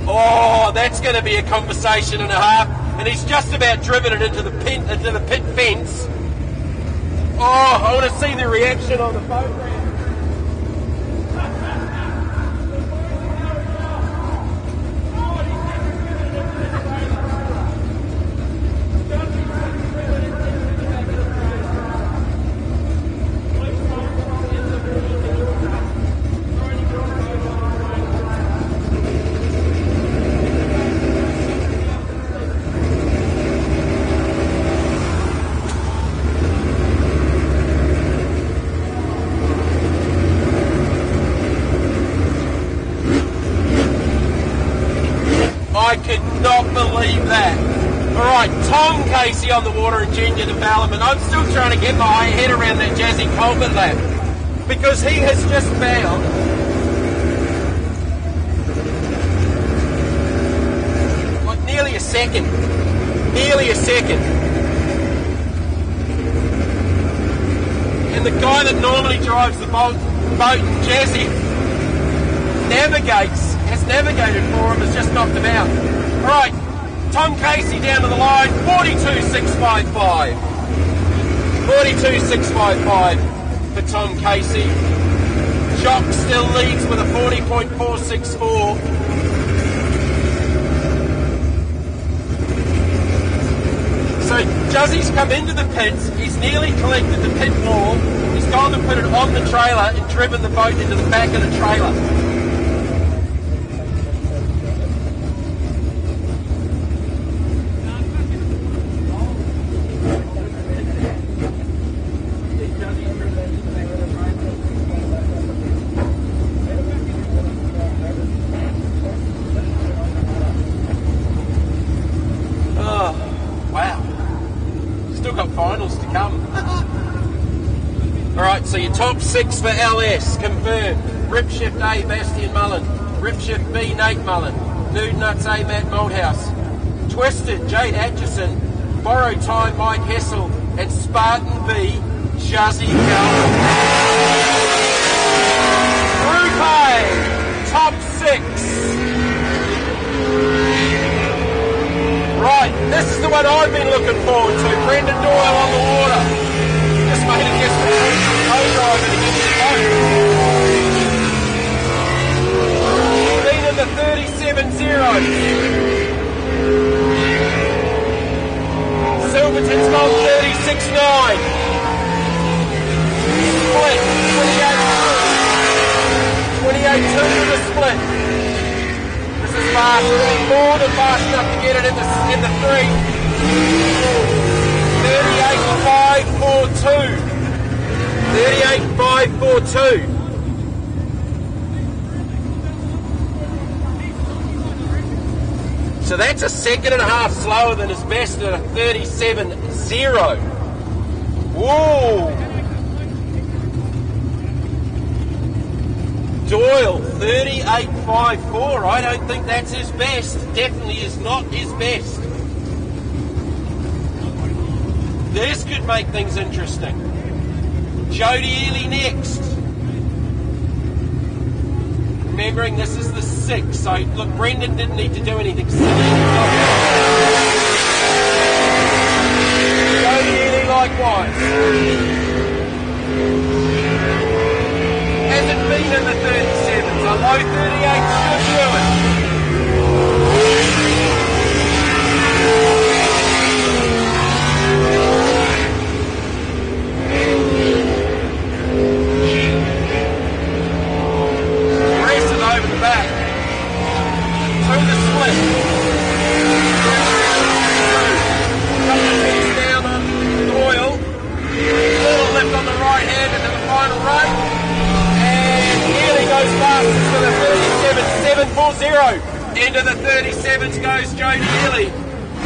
Oh, that's going to be a conversation and a half. And he's just about driven it into the pit fence. Oh, I want to see the reaction on the boat ramp. I could not believe that. Alright, Tom Casey on the water and junior development. I'm still trying to get my head around that Jazzy Colbert lap. Because he has just found like nearly a second. Nearly a second. And the guy that normally drives the boat Jazzy, has navigated for him, has just knocked him out. Alright, Tom Casey down to the line, 42.655. 42.655 for Tom Casey. Jock still leads with a 40.464. So Juzzy's come into the pits, he's nearly collected the pit wall, he's gone and put it on the trailer and driven the boat into the back of the trailer. Alright, so your top 6 for LS, confirmed. Rip Shift A, Bastian Mullen. Rip Shift B, Nate Mullen. Nude Nuts A, Matt Malthouse. Twisted, Jade Atchison. Borrow Time, Mike Hessel. And Spartan B, Juzzy Calvin. Group A, top 6. Right, this is the one I've been looking forward to. Brendan Doyle on the water. Just made it yesterday. Co-driver to get the boat. Been in the 37.0. Silverton's gone 36.9. Split, 28.2 to the split. This is fast, more than fast enough to get it in the 3. 38.542. 38.542. So that's a second and a half slower than his best at a 37.0. Whoa! Doyle, 38.54. I don't think that's his best. Definitely is not his best. This could make things interesting. Jody Ely next. Remembering this is the 6, so look, Brendan didn't need to do anything silly. Jody Ely likewise. Hasn't been in the 37s, a low 38 should do it. Over the back. Through the split. Couple of feet down on Doyle. Little lift on the right hand into the final run. And Healy goes fastest for the 37.740. Into the 37s goes Jody Healy.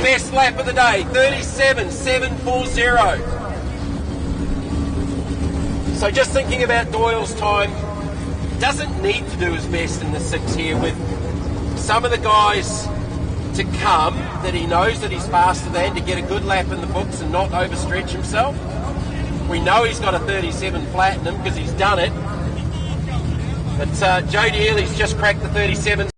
Best lap of the day. 37.740. So just thinking about Doyle's time. Doesn't need to do his best in the 6 here with some of the guys to come that he knows that he's faster than, to get a good lap in the books and not overstretch himself. We know he's got a 37 Platinum because he's done it. But Jody Early's just cracked the 37.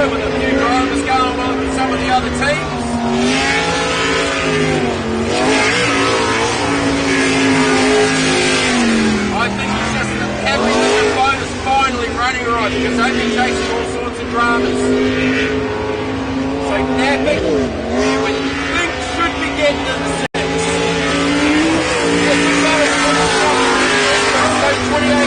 With a few drivers going on with some of the other teams. I think he's just happy that the boat is finally running right, because they've been chasing all sorts of dramas. So napping, you would think should be getting to the 6. So 28.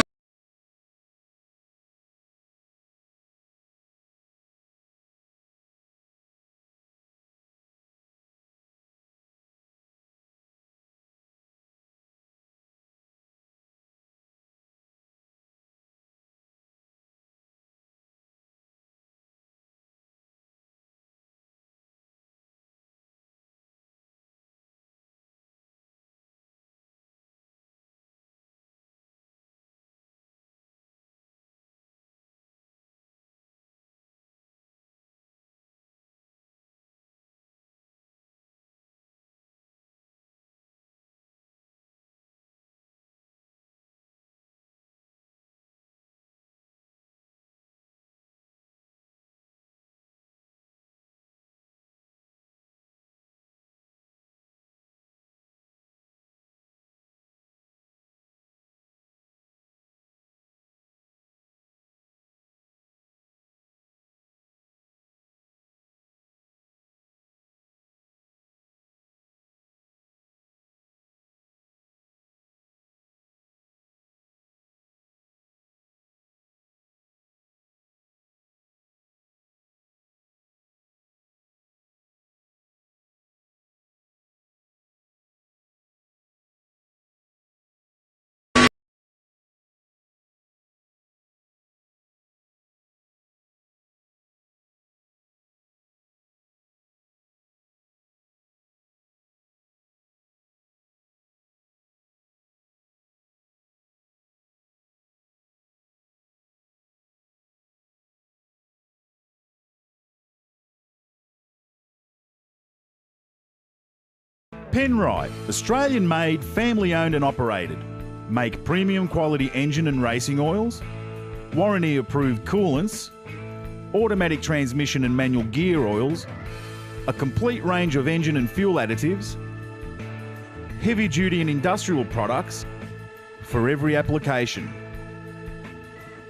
Penrite, Australian-made, family-owned and operated. Make premium quality engine and racing oils, warranty-approved coolants, automatic transmission and manual gear oils, a complete range of engine and fuel additives, heavy-duty and industrial products for every application.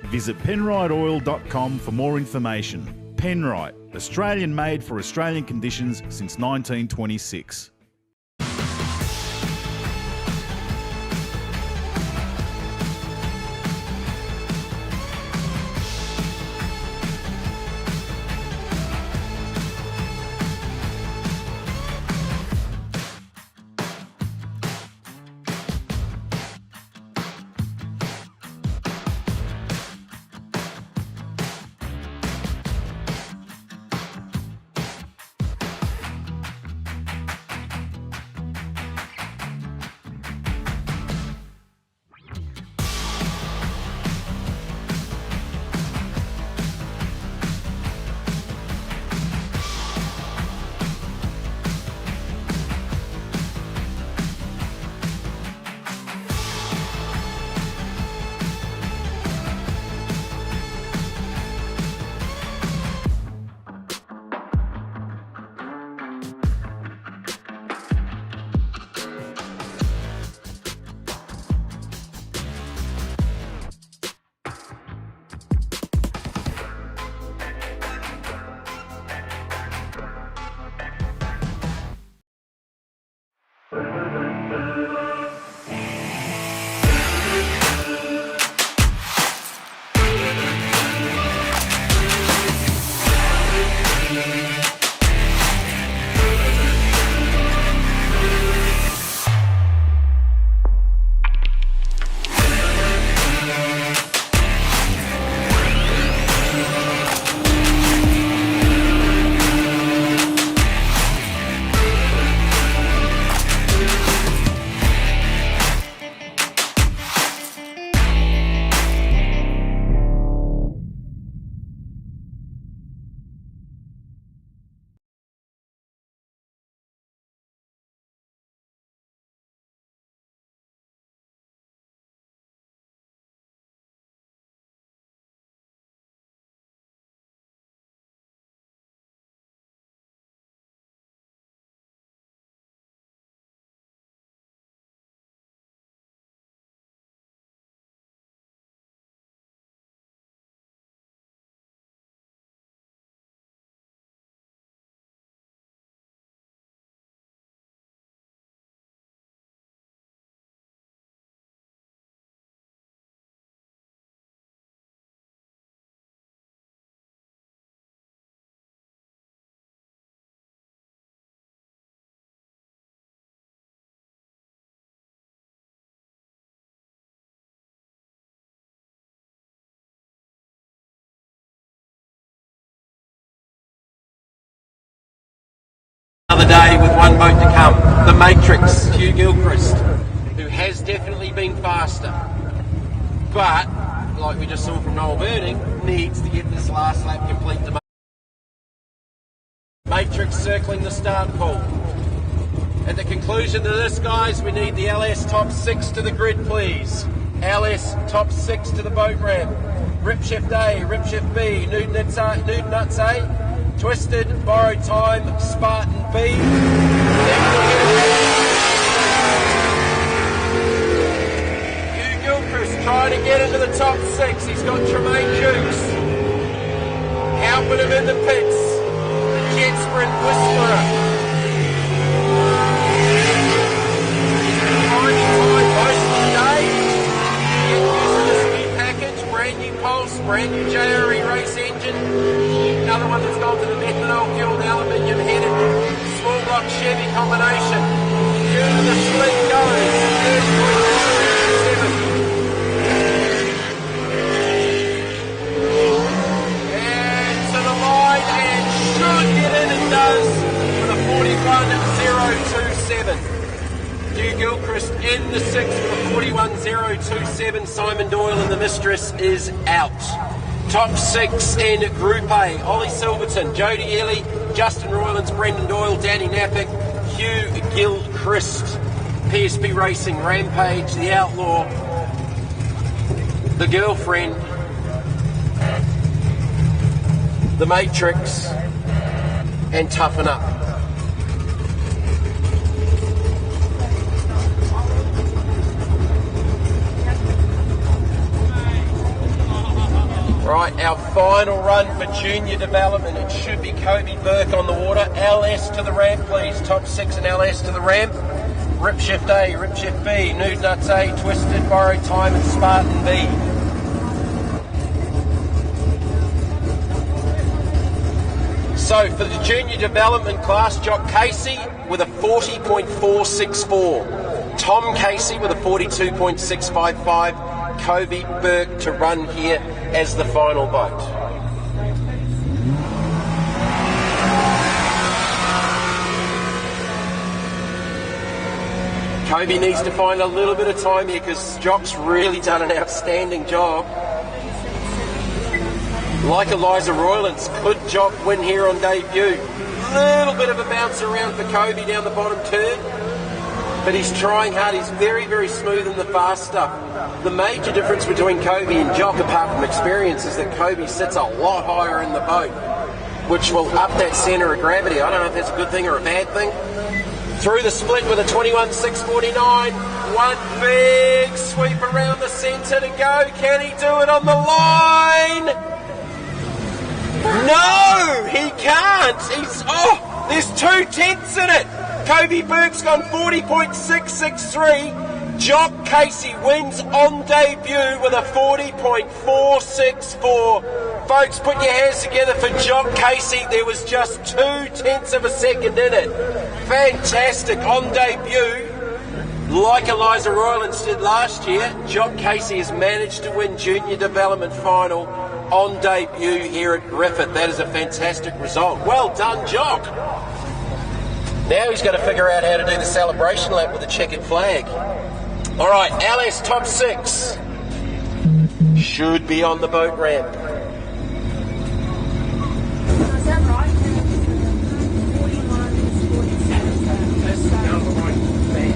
Visit penriteoil.com for more information. Penrite, Australian made for Australian conditions since 1926. Another day with one boat to come, the Matrix, Hugh Gilchrist, who has definitely been faster, but like we just saw from Noel Birding, needs to get this last lap complete. To Matrix circling the start pool. At the conclusion of this, guys, we need the LS top 6 to the grid, please. LS top 6 to the boat ramp. Rip Shift A, Rip Shift B, Newton Nuts A, Twisted, Borrowed Time, Spartan B. Hugh Gilchrist trying to get into the top 6. He's got Tremaine Jukes helping him in the pits. The Jet Sprint Whisperer. Finding time most of the day. Get used to this new package, brand new Pulse, brand new JRE race engine. Another one that's gone to the methanol fueled aluminium headed small block Chevy combination. Due to the split goes. And to the line and should get in and does with a 41.027. Hugh Gilchrist in the 6th with a 41.027. Simon Doyle and the Mistress is out. Top 6 in Group A, Ollie Silverton, Jody Ely, Justin Roylance, Brendan Doyle, Danny Nappick, Hugh Gilchrist, PSP Racing, Rampage, The Outlaw, The Girlfriend, The Matrix, and Toughen Up. Our final run for junior development, it should be Kobe Burke on the water. LS to the ramp, please. Top 6 and LS to the ramp. Rip Shift A, Rip Shift B, Nude Nuts A, Twisted, Borrowed Time and Spartan B. So for the junior development class, Jock Casey with a 40.464. Tom Casey with a 42.655. Kobe Burke to run here as the final boat. Kobe needs to find a little bit of time here because Jock's really done an outstanding job. Like Eliza Roylance, could Jock win here on debut? Little bit of a bounce around for Kobe down the bottom turn, but he's trying hard. He's very, very smooth in the fast stuff. The major difference between Kobe and Jock, apart from experience, is that Kobe sits a lot higher in the boat, which will up that centre of gravity. I don't know if that's a good thing or a bad thing. Through the split with a 21.649. One big sweep around the centre to go. Can he do it on the line? No, he can't. There's 2 tenths in it. Kobe Burke's gone 40.663. Jock Casey wins on debut with a 40.464. Folks, put your hands together for Jock Casey. There was just 2 tenths of a second in it. Fantastic on debut. Like Eliza Roylance did last year, Jock Casey has managed to win junior development final on debut here at Griffith. That is a fantastic result. Well done, Jock. Now he's got to figure out how to do the celebration lap with the checkered flag. All right, LS top 6 should be on the boat ramp. Is that right? 41, 47.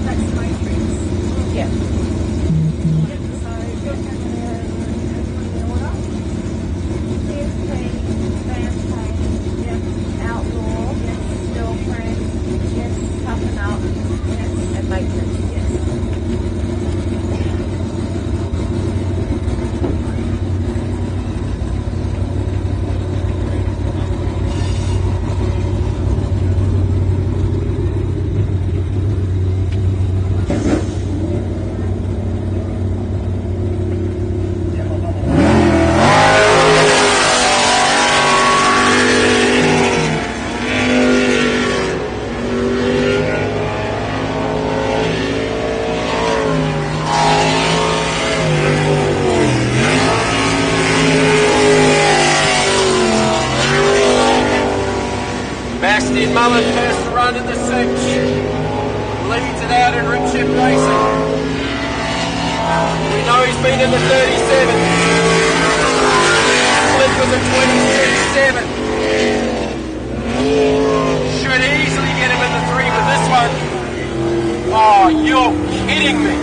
That's my tricks. Yeah. So you're going to order. CFP, Vampire, yes, Outlaw, yes, Girlfriend, yes, Toughen Up, yes, and Maintenance, yes. Mullen first run in the 6. Leads it out in Rip Shift Racing. We know he's been in the 37. Split with the 26.7. Should easily get him in the 3 with this one. Oh, you're kidding me.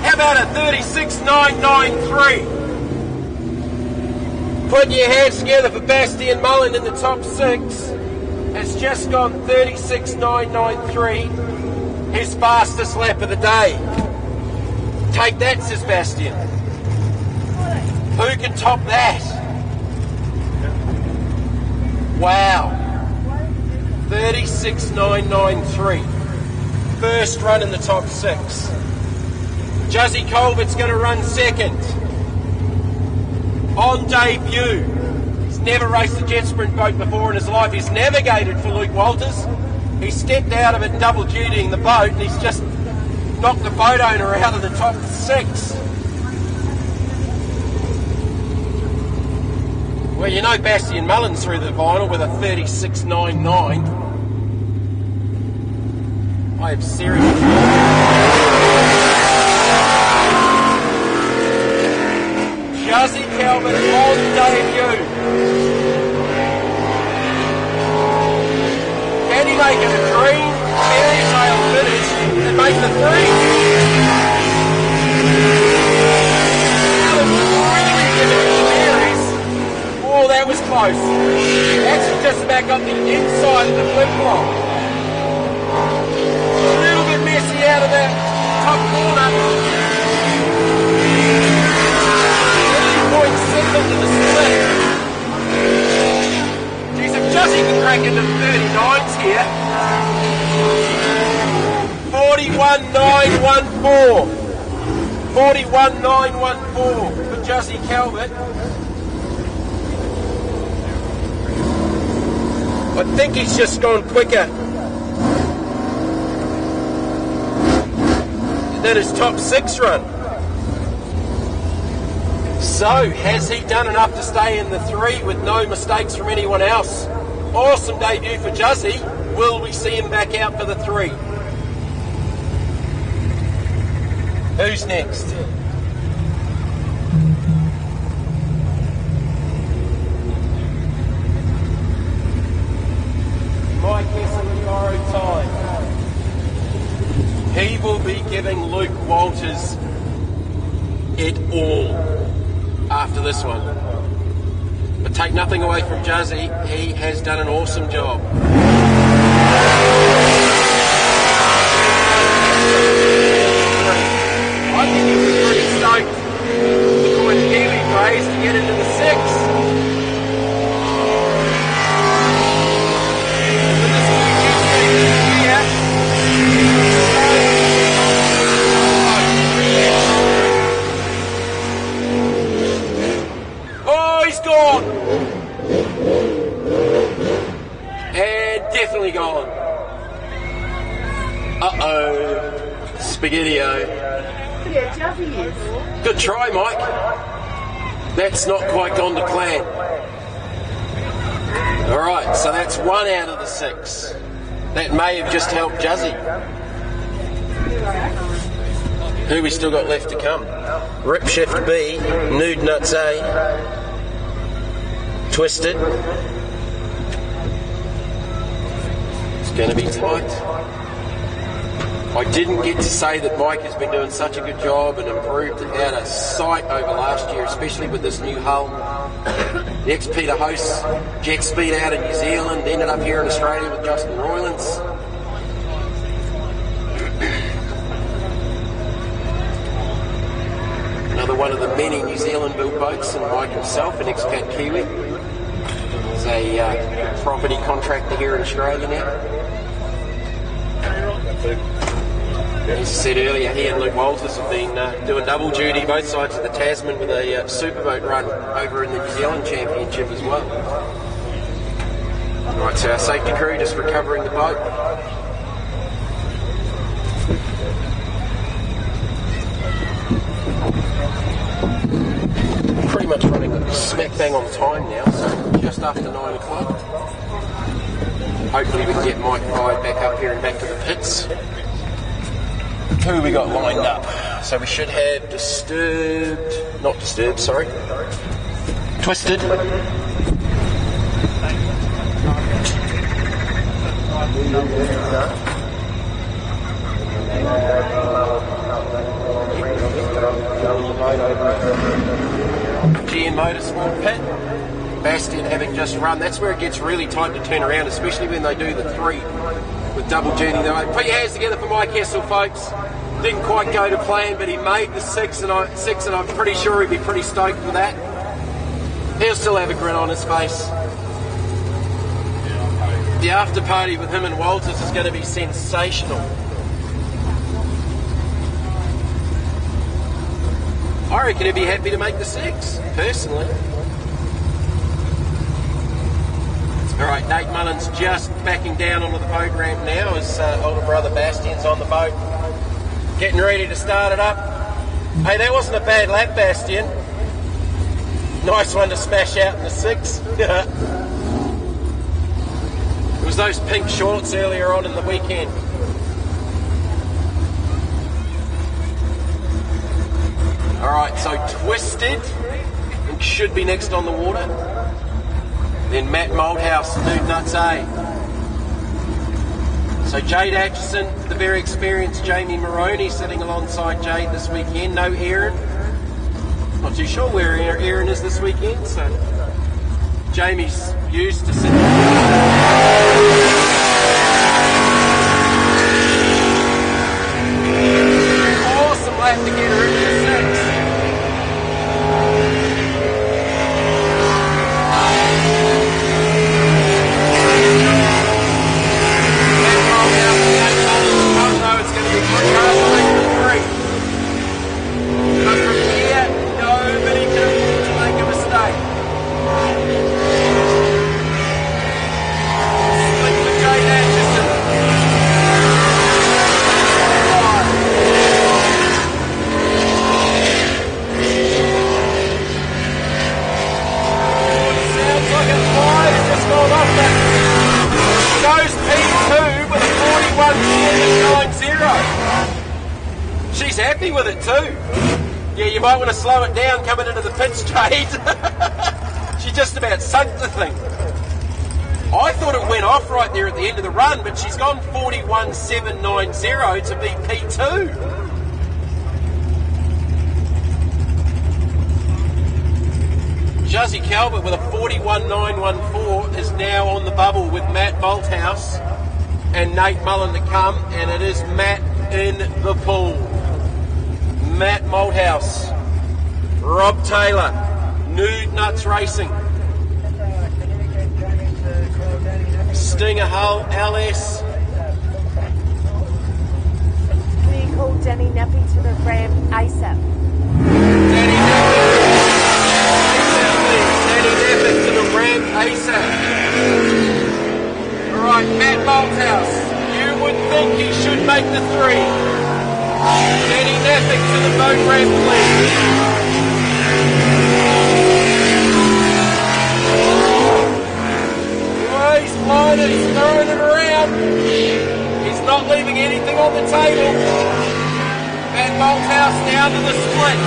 How about a 36.993? Put your hands together for Bastian Mullen in the top 6. Has just gone 36.993. His fastest lap of the day. Take that, says Bastian. Who can top that? Wow. 36.993. First run in the top 6. Juzzy Colbert's going to run second. On debut. He's never raced a jet sprint boat before in his life. He's navigated for Luke Walters. He stepped out of it double dutying the boat and he's just knocked the boat owner out of the top 6. Well, you know Bastian Mullen's through the final with a 36.99. I am serious. Juzzy Calvert on debut. Can he make it a green fairy tale finish and make the 3? Oh, that was close. Actually just about got the inside of the flip-flop. A little bit messy out of that top corner. 0.7 41.914. 41.914 for Jussie Calvert. I think he's just gone quicker than his top 6 run. So, has he done enough to stay in the 3 with no mistakes from anyone else? Awesome debut for Jussie. Will we see him back out for the 3? Who's next? Mike Hessel in borrowed time. He will be giving Luke Walters it all after this one. But take nothing away from Jussie, he has done an awesome job. I think he'll be pretty stoked to join Kiwi Braze to get into the 6. Oh, he's gone! And definitely gone. Uh-oh. Spaghetti-o. Yeah, Jussie is. Good try, Mike. That's not quite gone to plan. All right, so that's 1 out of the 6. That may have just helped Jussie. Who we still got left to come? Rip Shift B, Nude Nuts A, Twisted. It's going to be tight. I didn't get to say that Mike has been doing such a good job and improved out of sight over last year, especially with this new hull. The ex-Peter hosts jet speed out in New Zealand, ended up here in Australia with Justin Roylance. Another one of the many New Zealand built boats, and Mike himself, an expat Kiwi. He's a property contractor here in Australia now. As I said earlier, he and Luke Walters have been doing double duty both sides of the Tasman with a Superboat run over in the New Zealand Championship as well. Right, so our safety crew just recovering the boat. Pretty much running smack bang on time now, so just after 9 o'clock. Hopefully we can get Mike fired back up here and back to the pits. Who we got lined up? So we should have Twisted. GN Motorsport pit. Bastian having just run. That's where it gets really tight to turn around, especially when they do the 3 with double duty. Put your hands together for Mike Hessel, folks. Didn't quite go to plan, but he made the 6, and I'm pretty sure he'd be pretty stoked for that. He'll still have a grin on his face. The after party with him and Walters is going to be sensational. I reckon he'd be happy to make the 6, personally. Alright, Nate Mullen's just backing down onto the boat ramp now as older brother Bastian's on the boat. Getting ready to start it up. Hey, that wasn't a bad lap, Bastian. Nice one to smash out in the 6. It was those pink shorts earlier on in the weekend. Alright, so Twisted should be next on the water. Then Matt Malthouse, Nude Nuts A. So Jade Atchison, the very experienced Jamie Moroney sitting alongside Jade this weekend. No Aaron. Not too sure where Aaron is this weekend, so Jamie's used to sitting. Awesome lap to get her into the 6. 71.90. She's happy with it too. Yeah, you might want to slow it down coming into the pit straight. She just about sunk the thing. I thought it went off right there at the end of the run, but she's gone 41.790 to be P2. Juzzy Calvert with a 41.914 is now on the bubble with Matt Malthouse and Nate Mullen to come, and it is Matt in the pool. Matt Malthouse, Rob Taylor, Nude Nuts Racing, Stinger Hull, LS. Can you call Danny Nappy to the ramp ASAP? Danny Nappy to the ramp ASAP. Alright, Matt Malthouse, you would think he should make the 3. Danny Nappy to the boat ramp, please. He's flying it, he's throwing it around. He's not leaving anything on the table. Matt Malthouse down to the split.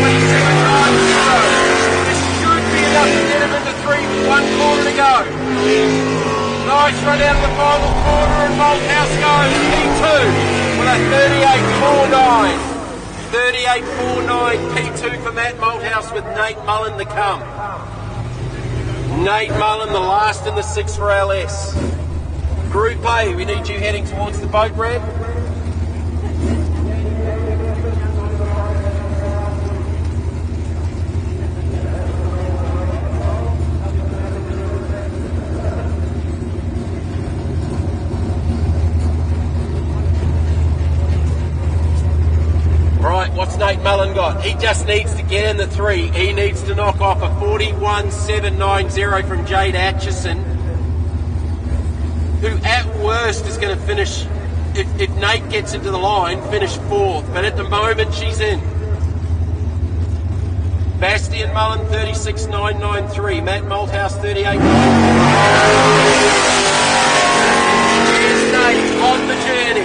27.90. This should be enough to get him into 3 with 1 corner to go. Nice run out of the final corner, and Malthouse goes P2 with a 38.49. 38.49 P2 for Matt Malthouse with Nate Mullen to come. Nate Mullen, the last in the 6 for LS. Group A, we need you heading towards the boat ramp. Right, what's Nate Mullen got? He just needs to get in the 3. He needs to knock off a 41.790 from Jade Atchison, who at worst is going to finish, if Nate gets into the line, finish 4th. But at the moment, she's in. Bastian Mullen, 36.993. Matt Malthouse, 38. Here's Nate on the journey.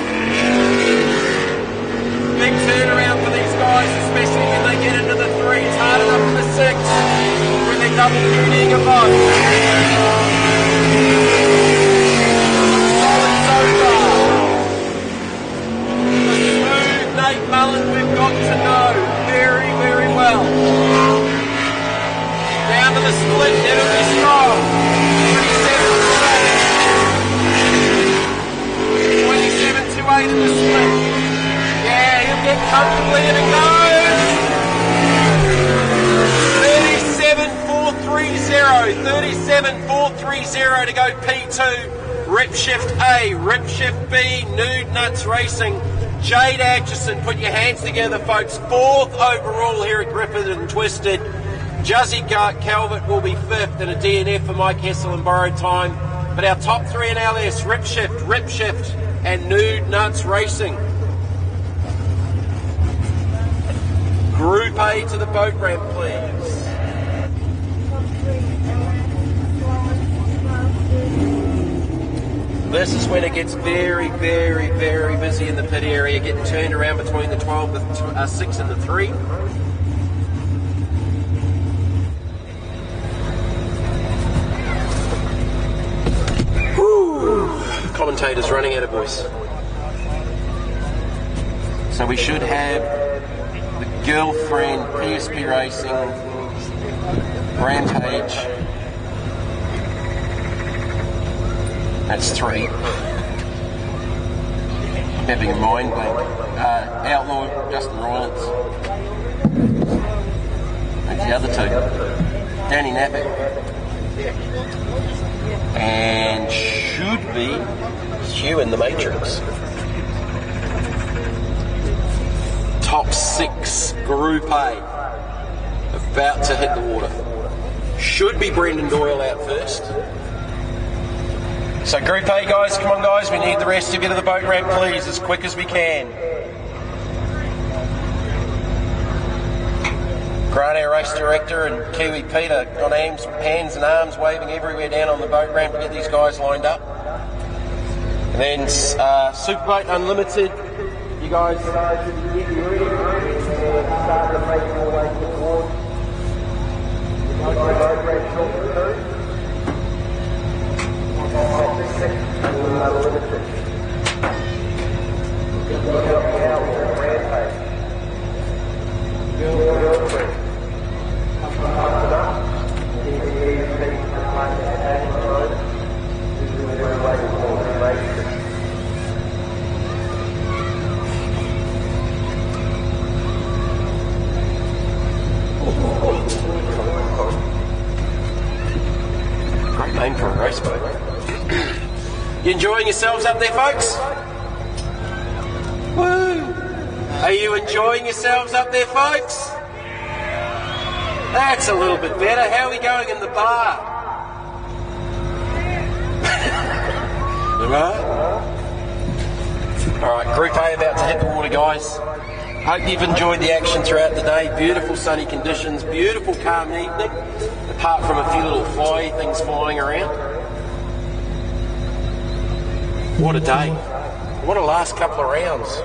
Big turnaround for these guys, especially when they get into the 3. It's hard enough for the 6 when they're double dutying a boat. Solid so far. The smooth Nate Mullen we've got to know very, very well. Down to the split, never be strong. 27.8 in the split. Yeah, he'll get comfortably and it goes. 37.430 to go P2. Rip Shift A, Rip Shift B, Nude Nuts Racing. Jade Atchison, put your hands together, folks. 4th overall here at Griffith and Twisted. Juzzy Calvert will be 5th and a DNF for Mike Hessel and borrowed time. But our top 3 in LS, Rip Shift, and Nude Nuts Racing. Group A to the boat ramp, please. This is when it gets very, very, very busy in the pit area, getting turned around between the 12, the 6 and the 3. Woo! Commentators running out of voice. So we should have the Girlfriend, PSP Racing, Rampage. That's 3. Having a mind blank. Outlaw, Justin Rylance. That's the other 2. Danny Nappy. And should be Hugh in the Matrix. Top 6, Group A. About to hit the water. Should be Brendan Doyle out first. So Group A, guys, come on guys, we need the rest to get to the boat ramp, please, as quick as we can. Grant, our race director, and Kiwi Peter got hands and arms waving everywhere down on the boat ramp to get these guys lined up. And then Superboat Unlimited, you guys should get you ready and start to make your way towards Unlimited. Great name for a race boat. You enjoying yourselves up there, folks? Woo! Are you enjoying yourselves up there, folks? That's a little bit better. How are we going in the bar? Alright, Group A about to hit the water, guys. Hope you've enjoyed the action throughout the day. Beautiful sunny conditions, beautiful calm evening, apart from a few little fly things flying around. What a day. What a last couple of rounds.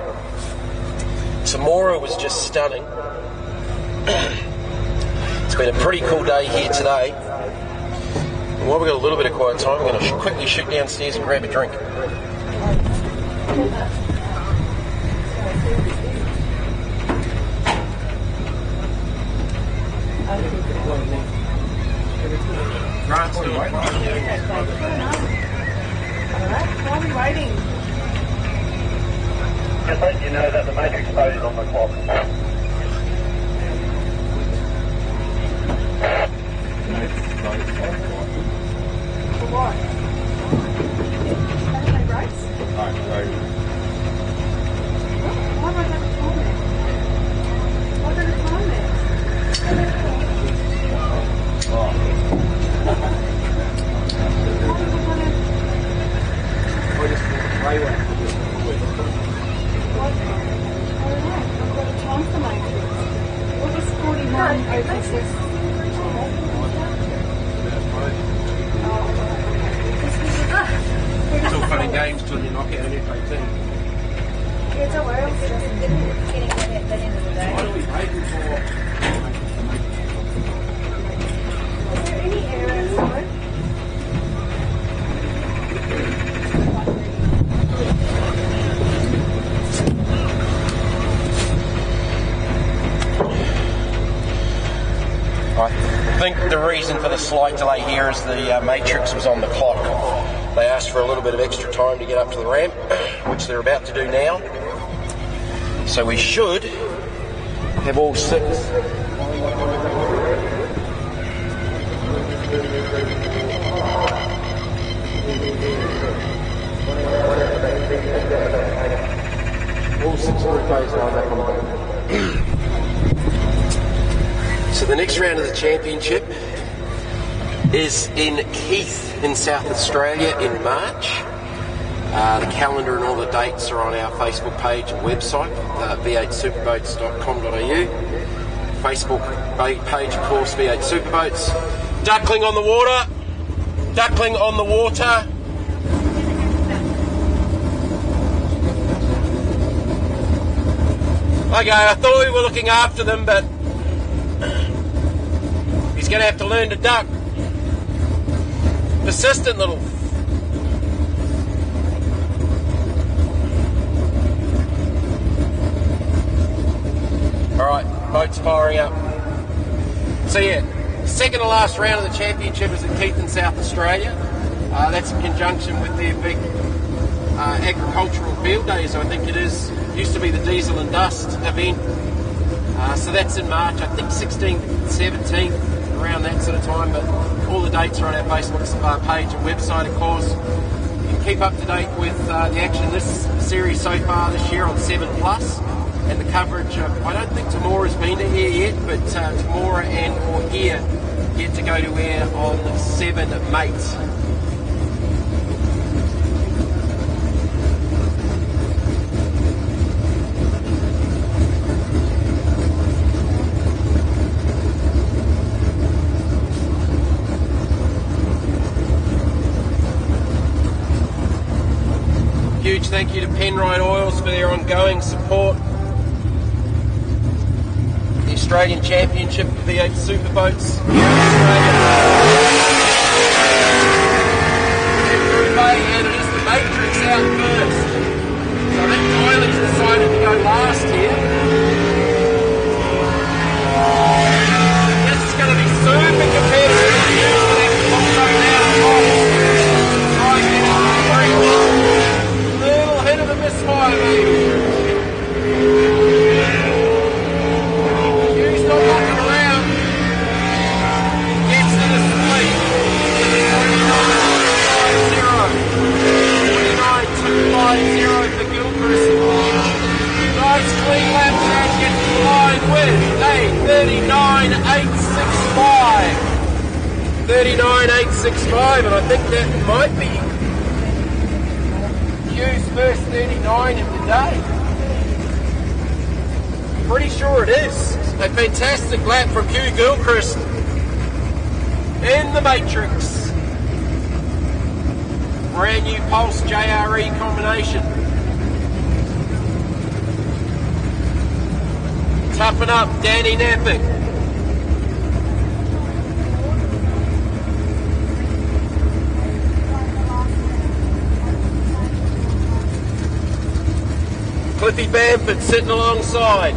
Tamora was just stunning. It's been a pretty cool day here today. And while we've got a little bit of quiet time, I'm going to quickly shoot downstairs and grab a drink. Grant's still waiting. While we're waiting. Just let you know that the matrix boat is on the clock. For what? How do they race? Alright, sorry. Why don't I have a time there? Why don't I have time there? I just play one. I've got a time for matrix. What is 49 OPSS? It's all fun and games till you knock out an F-18. Yeah, don't worry, I'm getting that at the end of the day. What are we waiting for? Is there any errors, though? I think the reason for the slight delay here is the matrix was on the clock. They asked for a little bit of extra time to get up to the ramp, which they're about to do now. So we should have all six. All six group A's lined up on the boat. So the next round of the championship is in Keith in South Australia in March. The calendar and all the dates are on our Facebook page and website, v8superboats.com.au. Facebook page, of course, V8 Superboats. Duckling on the water. Duckling on the water. Okay, I thought we were looking after them, but he's going to have to learn to duck. Persistent little. Alright, boat's firing up. So yeah, second to last round of the championship is at Keith in South Australia. That's in conjunction with their big agricultural field days, I think it is. Used to be the Diesel and Dust event. So that's in March, I think 16th, 17th, around that sort of time, but all the dates are on our Facebook page and website, of course. You can keep up to date with the action this series so far this year on 7 Plus and the coverage of, I don't think Tamora's been to air yet, but Tamora and or Air get to go to air on 7 Mates. Huge thank you to Penrite Oils for their ongoing support. The Australian Championship for V8 Superboats here in Australia. And it is the Matrix out first. So I think Doyley's decided to go last here. This is going to be super competitive. Little hit of a misfire, maybe. Hugh's not looking around. Gets to the split. 29.250 for Gilchrist. Nice clean lap there to get to the line with a 39.865. 39.865, and I think that might be Hugh's first 39 of the day. Pretty sure it is. A fantastic lap from Hugh Gilchrist in the Matrix. Brand new Pulse JRE combination. Toughen up, Danny Nappick. Cliffy Bamford sitting alongside.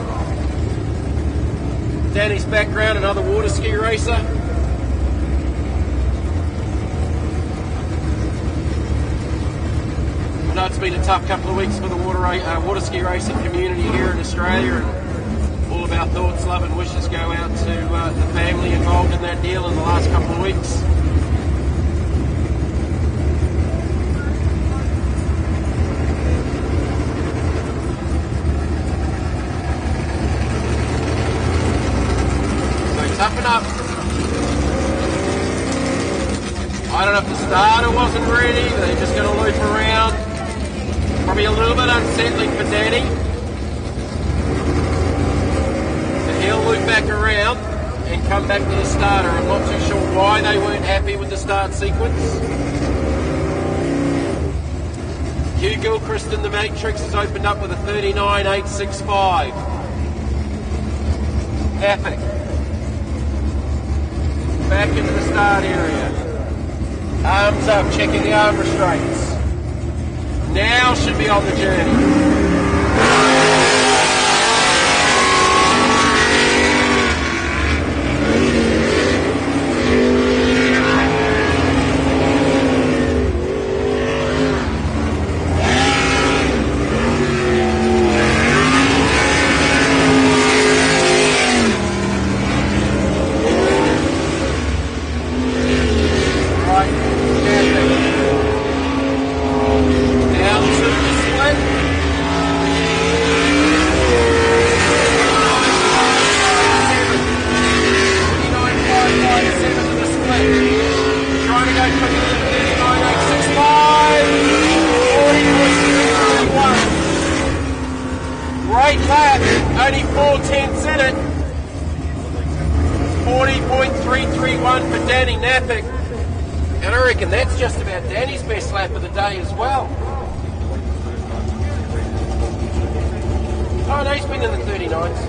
Danny's background, another water ski racer. I know it's been a tough couple of weeks for the water ski racing community here in Australia, and all of our thoughts, love and wishes go out to the family involved in that deal in the last couple of weeks. Toughen up. I don't know if the starter wasn't ready, they're just going to loop around. Probably a little bit unsettling for Danny. So he'll loop back around and come back to the starter. I'm not too sure why they weren't happy with the start sequence. Hugh Gilchrist in the Matrix has opened up with a 39.865. Epic. Back into the start area. Arms up, checking the arm restraints. Now should be on the journey. Great lap, only 4/10 in it. 40.331 for Danny Nappick. And I reckon that's just about Danny's best lap of the day as well. Oh no, he's been in the 39s.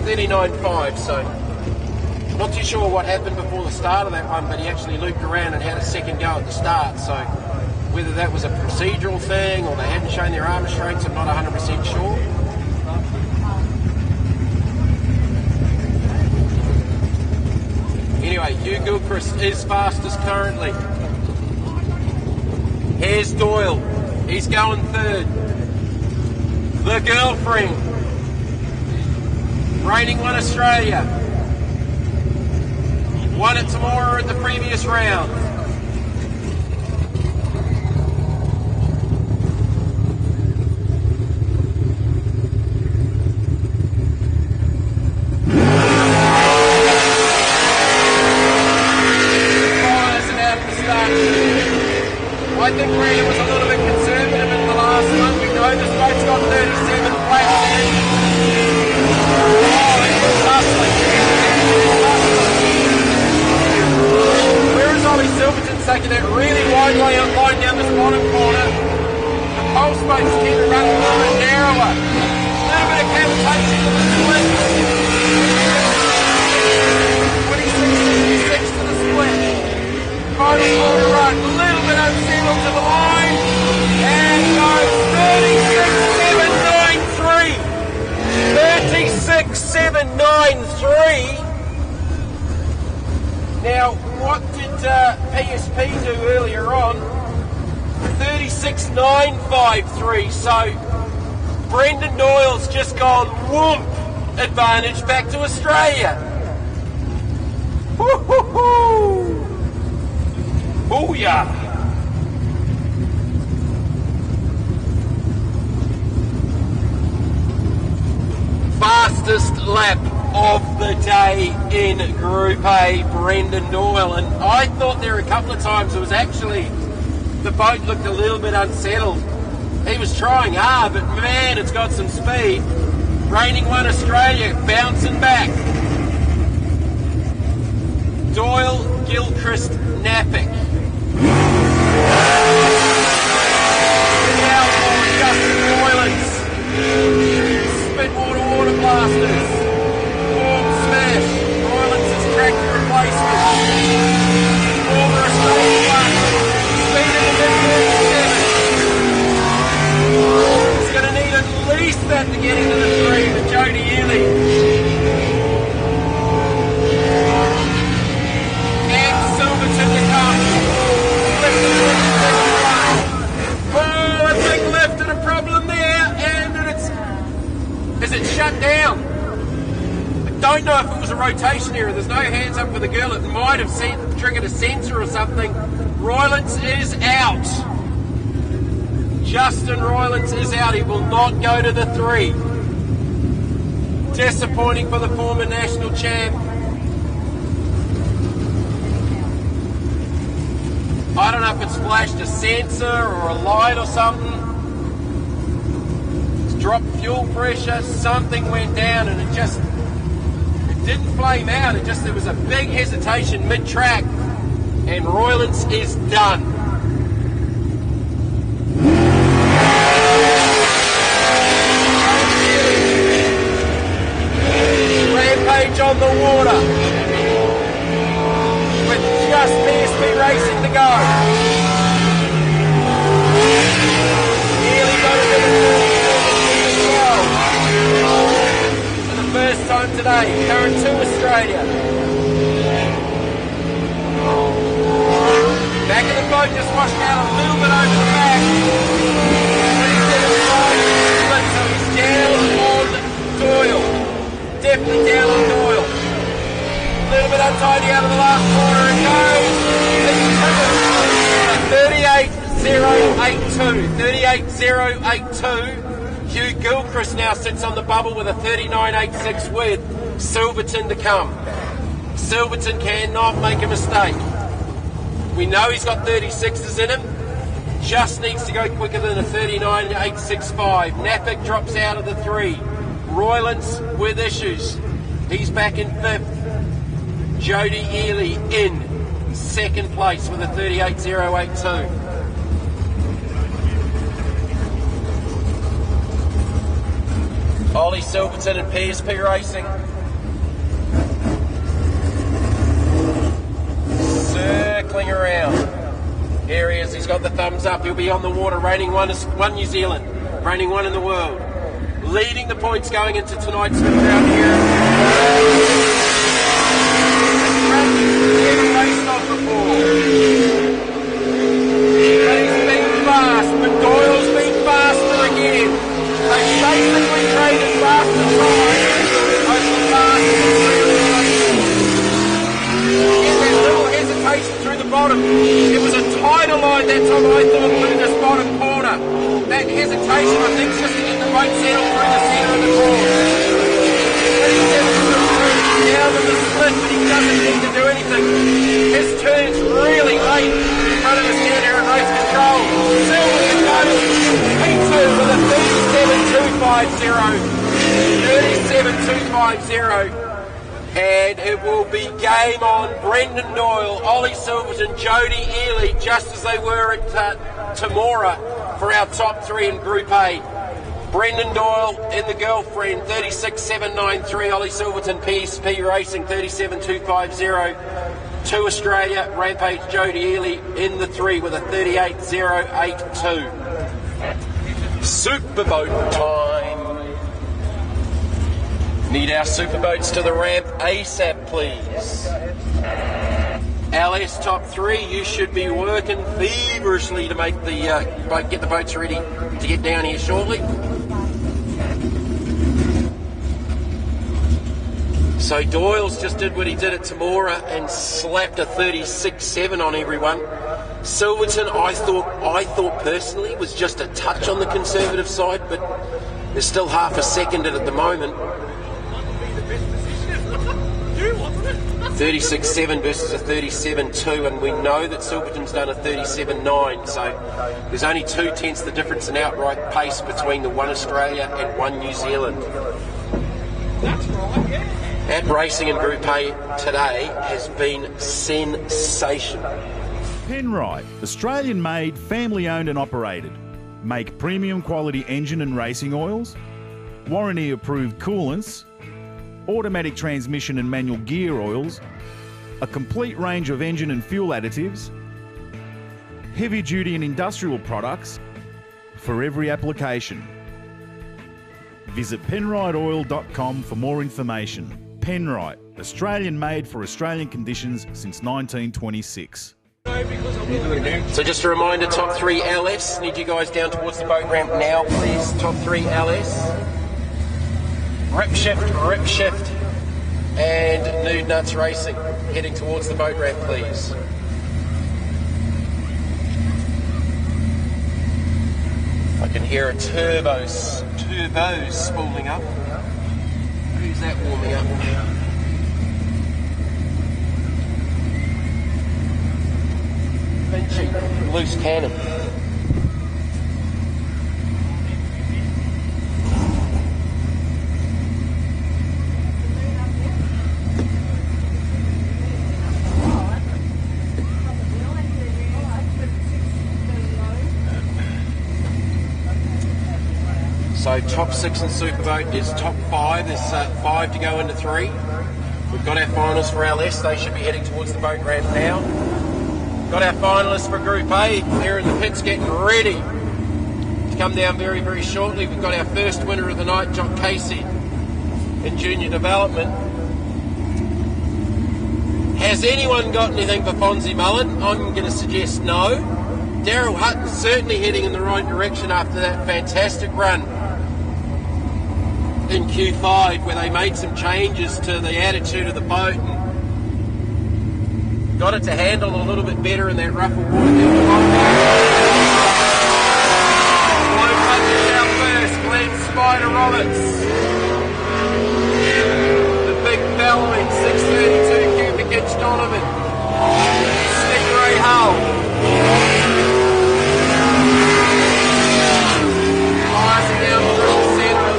39.5, so not too sure what happened before the start of that one, but he actually looped around and had a second go at the start, so whether that was a procedural thing or they hadn't shown their arm restraints, I'm not 100% sure. Anyway, Hugh Gilchrist is fastest currently. Here's Doyle. He's going third. The girlfriend. Reigning one Australia. Won at Temora at the previous round. I think Rita was a little bit conservative in the last one. We know this boat's got 37 flat there. Oh, it's hustling. Where is Ollie Silverton taking that really wide line down this bottom corner? PSP do earlier on? 36.953. So Brendan Doyle's just gone whoomp advantage back to Australia. Woo-hoo-hoo! Booyah! Fastest lap of the day in Group A, Brendan Doyle. And I thought there a couple of times it was actually, the boat looked a little bit unsettled. He was trying hard, but man, it's got some speed. Reigning one Australia, bouncing back. Doyle, Gilchrist, Knappick. Now for Justin Roylance. Spitwater Water Blasters. Form smash. Roylance's tractor replacement. Former Australian one. Speed in the mid-37. He's going to need at least that to get into the 3 with Jody Ely. And Silverton to come. Oh, a big lift and a problem there. And is it shut down? I don't know if it was a rotation error. There's no hands up for the girl. It might have triggered a sensor or something. Roylance is out. Justin Roylance is out. He will not go to the 3. Disappointing for the former national champ. I don't know if it's flashed a sensor or a light or something. Dropped fuel pressure, something went down, and it didn't flame out. There was a big hesitation mid-track, and Roylance is done. Rampage on the water, with just PSP Racing to go. Nearly got it in the first time today, current to Australia. Back of the boat just washed out a little bit over the back. So he's down on Doyle. Definitely down on Doyle. A little bit untidy out of the last corner and goes. 38.082. Hugh Gilchrist now sits on the bubble with a 39.86 with Silverton to come. Silverton cannot make a mistake. We know he's got 36s in him. Just needs to go quicker than a 39.865. Knappick drops out of the 3. Roylance with issues. He's back in 5th. Jody Ely in 2nd place with a 38.082. Ollie Silverton and PSP Racing. Circling around. Here he is, he's got the thumbs up. He'll be on the water, reigning one New Zealand, reigning 1 in the world. Leading the points going into tonight's fifth round here. Never raced on before. He's been fast, but Doyle's been faster again. They basically traded fast and right over the last 3 that little hesitation through the bottom. It was a tighter line that time, I thought, through this bottom corner. That hesitation, I think, is just to get the boat settled through the centre of the course. Down in the split, but he doesn't need to do anything. His turn's really late in front of the centre and race control. Silverton goes P2 with a 37.250. And it will be game on. Brendan Doyle, Ollie Silverton, Jody Ely, just as they were at Temora for our top 3 in Group A. Brendan Doyle in the girlfriend, 36.793. Ollie Silverton, PSP Racing, 37.250. To Australia, Rampage Jody Ely in the 3 with a 38.082. Superboat time. Need our superboats to the ramp ASAP, please. LS top 3, you should be working feverishly to make the boat, get the boats ready to get down here shortly. So Doyle's just did what he did at Temora and slapped a 36.7 on everyone. Silverton, I thought personally was just a touch on the conservative side, but there's still half a second at the moment. 36.7 versus a 37.2, and we know that Silverton's done a 37.9, so there's only 2/10 the difference in outright pace between the one Australia and one New Zealand. That's right, yeah. That racing in Group A today has been sensational. Penrite, Australian-made, family-owned and operated. Make premium quality engine and racing oils, warranty-approved coolants, automatic transmission and manual gear oils, a complete range of engine and fuel additives, heavy-duty and industrial products for every application. Visit penriteoil.com for more information. Penrite, Australian-made for Australian conditions since 1926. So just a reminder, top 3 LS. Need you guys down towards the boat ramp now, please. Top 3 LS. Rip shift, and Nude Nuts Racing. Heading towards the boat ramp, please. I can hear a turbo spooling up. Who's that warming up? Pinchy, loose cannon. So top 6 in Superboat is top 5. There's 5 to go into 3. We've got our finalists for LS. They should be heading towards the boat ramp now. Got our finalists for Group A. They're in the pits getting ready to come down very, very shortly. We've got our first winner of the night, Jock Casey, in junior development. Has anyone got anything for Fonzie Mullen? I'm going to suggest no. Daryl Hutton's certainly heading in the right direction after that fantastic run in Q5, where they made some changes to the attitude of the boat and got it to handle a little bit better in that rougher water. Low budget out first, Glenn Spider Roberts. The big bellowing 632 cubic inch Donovan. Stingray Hull. Rising down through the centre.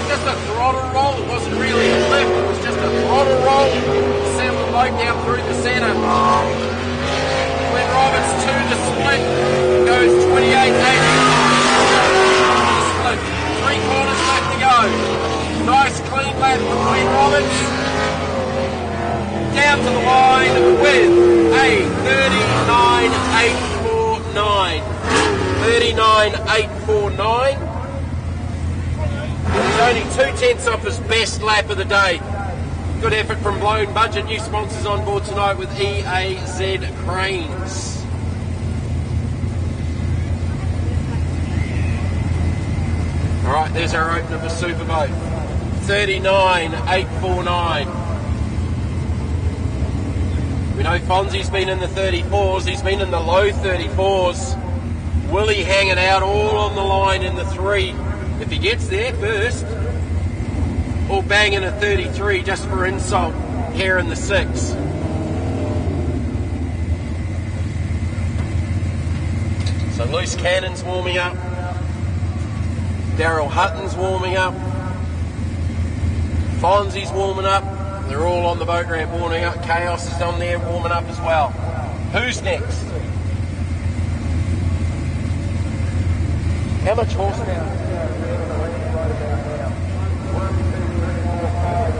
Just a throttle roll. It wasn't really a lift, it was just a throttle roll. Settled the boat down through the centre. Glenn Roberts to the split. Goes 28.80. Split. 3 corners left to go. Nice clean lap from Glenn Roberts. Down to the line with a 39.849. 39.849. He's only 2/10 off his best lap of the day. Good effort from Blown Budget. New sponsors on board tonight with EAZ Cranes. Alright, there's our opener for Superboat. 39.849. We know Fonzie's been in the 34s, he's been in the low 34s. Willie hanging out all on the line in the 3. If he gets there first, or banging a 33 just for insult here in the 6. So Loose Cannon's warming up. Daryl Hutton's warming up. Fonzie's warming up. They're all on the boat ramp warming up. Chaos is on there warming up as well. Who's next? How much horsepower?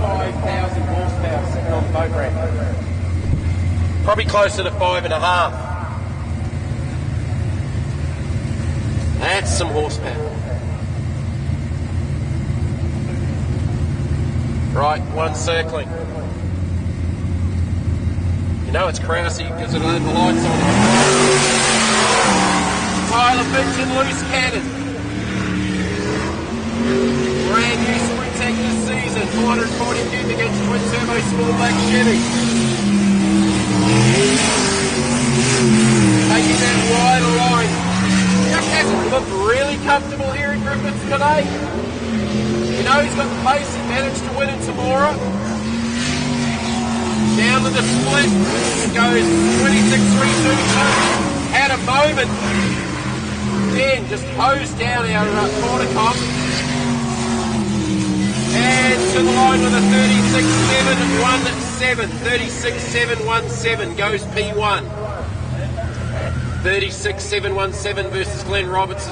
5,000 horsepower sitting on the boat ramp. Probably closer to 5.5. That's some horsepower. Right, one circling. You You know it's Krause because it'll have the lights on. Tyler Finch and Loose Cannon. Brand new sprint tank this season, 440 cubic inch twin turbo small black Chevy. Taking that wider line. Jack hasn't looked really comfortable here at Griffiths today. You know he's got the pace, he managed to win in Tamora. Down to the split, it goes 26.322. Had a moment, then just hosed down our quarter comp. And to the line with a 36.717. 36.717 goes P1. 36.717 versus Glenn Roberts'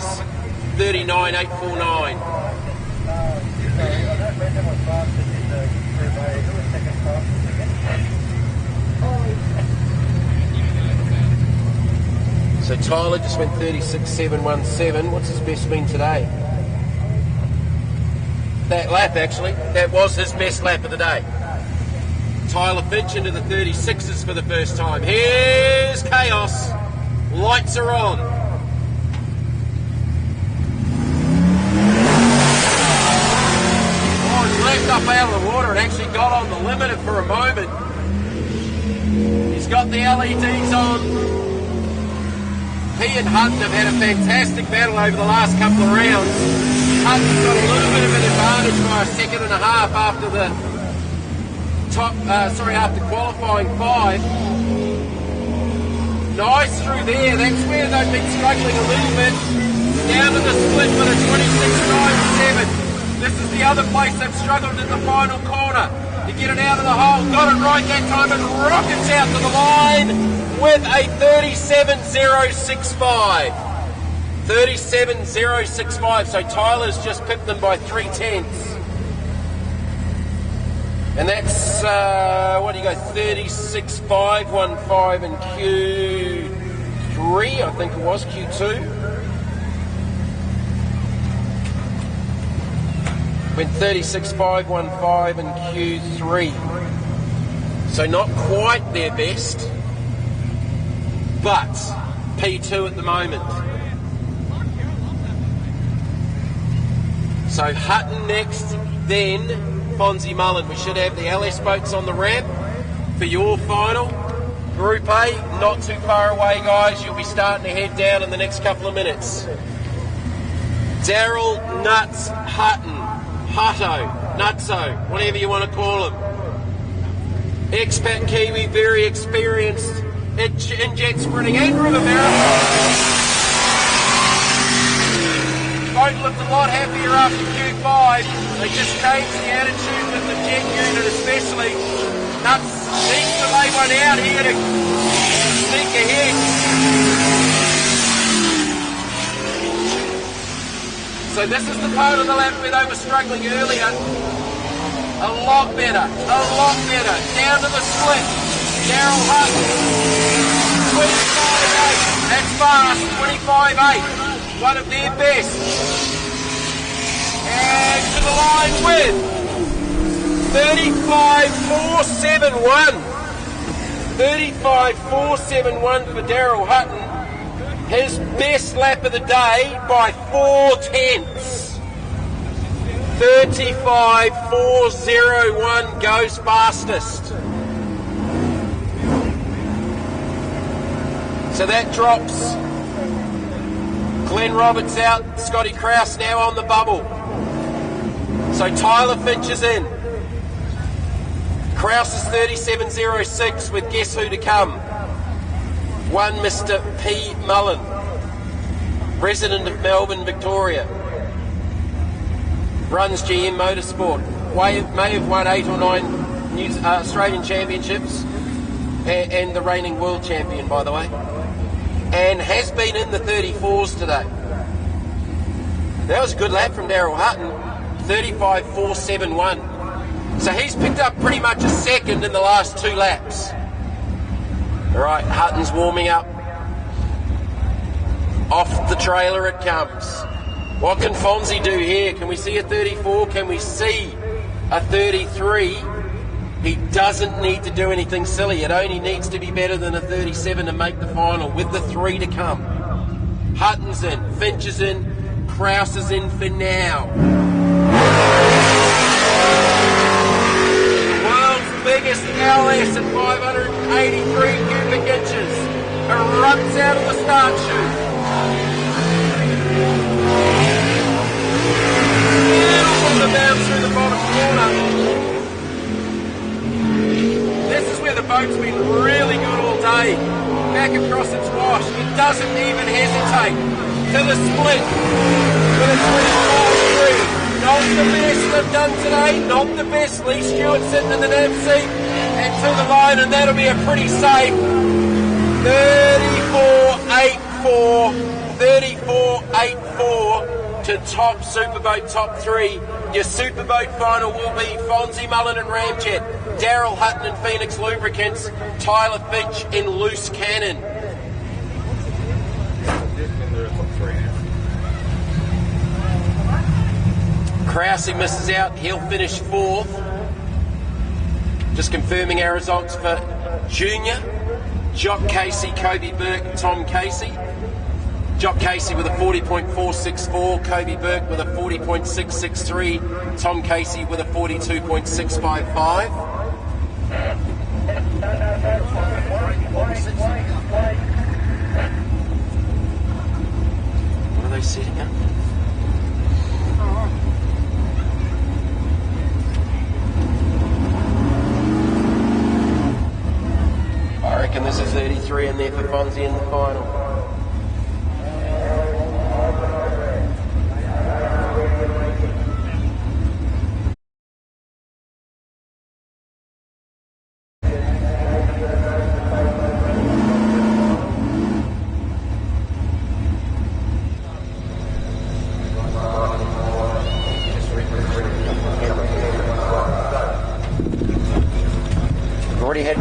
39.849. So Tyler just went 36.717. What's his best been today? That lap, actually. That was his best lap of the day. Tyler Finch into the 36s for the first time. Here's Chaos. Lights are on. Oh, he leapt up out of the water and actually got on the limiter for a moment. He's got the LEDs on. He and Hutton have had a fantastic battle over the last couple of rounds. Hutton's got a little bit of an advantage by a second and a half after the after qualifying 5. Nice through there. That's where they've been struggling a little bit. Down to the split with a 26.97. This is the other place they've struggled in the final corner. To get it out of the hole. Got it right that time and rockets out to the line with a 37.065. 37.065. So Tyler's just pipped them by 0.3. And that's, what do you go, 36.515 in Q3, I think it was, Q2. Went 36.515 in Q3. So not quite their best, but P2 at the moment. So Hutton next, then Fonzie Mullen. We should have the LS boats on the ramp for your final. Group A, not too far away, guys. You'll be starting to head down in the next couple of minutes. Daryl Nuts Hutton, Hutto, Nutso, whatever you want to call him. Expat Kiwi, very experienced in jet sprinting and river marathon. Boat looked a lot happier after Q5. They just changed the attitude with the jet unit especially. Nuts needs to lay one out here to sneak ahead. So this is the part of the lap where they were struggling earlier. A lot better, a lot better. Down to the split. Daryl Hutton. 25.8. That's fast. 25.8. One of their best. And to the line with 35.471. 35.471 for Daryl Hutton. His best lap of the day by 0.4. 35.401 goes fastest. So that drops Glenn Roberts out, Scotty Krause now on the bubble. So Tyler Finch is in. Krause is 37.06 with guess who to come? One Mr. P. Mullen, resident of Melbourne, Victoria. Runs GM Motorsport. May have won 8 or 9 Australian Championships and the reigning world champion, by the way. And has been in the 34s today. That was a good lap from Daryl Hutton, 35.471. So he's picked up pretty much a second in the last 2 laps. All right, Hutton's warming up. Off the trailer it comes. What can Fonzie do here? Can we see a 34? Can we see a 33? He doesn't need to do anything silly. It only needs to be better than a 37 to make the final with the 3 to come. Hutton's in, Finch is in, Kraus is in for now. The world's biggest LS at 583 cubic inches erupts out of the start chute. Beautiful to bounce through the bottom corner. This is where the boat's been really good all day. Back across its wash. It doesn't even hesitate to the split with a 25-3. Not the best they've done today. Not the best. Lee Stewart sitting in the nav seat and to the line, and that'll be a pretty safe 34.84. 34.84 to top Superboat top 3. Your Superboat final will be Fonzie Mullen and Ramjet, Daryl Hutton and Phoenix Lubricants, Tyler Finch in Loose Cannon. Krause misses out, he'll finish 4th. Just confirming our results for Junior. Jock Casey, Kobe Burke, Tom Casey. Jock Casey with a 40.464, Kobe Burke with a 40.663, Tom Casey with a 42.655. What are they setting up? I reckon this is 33 in there for Fonzie in the final.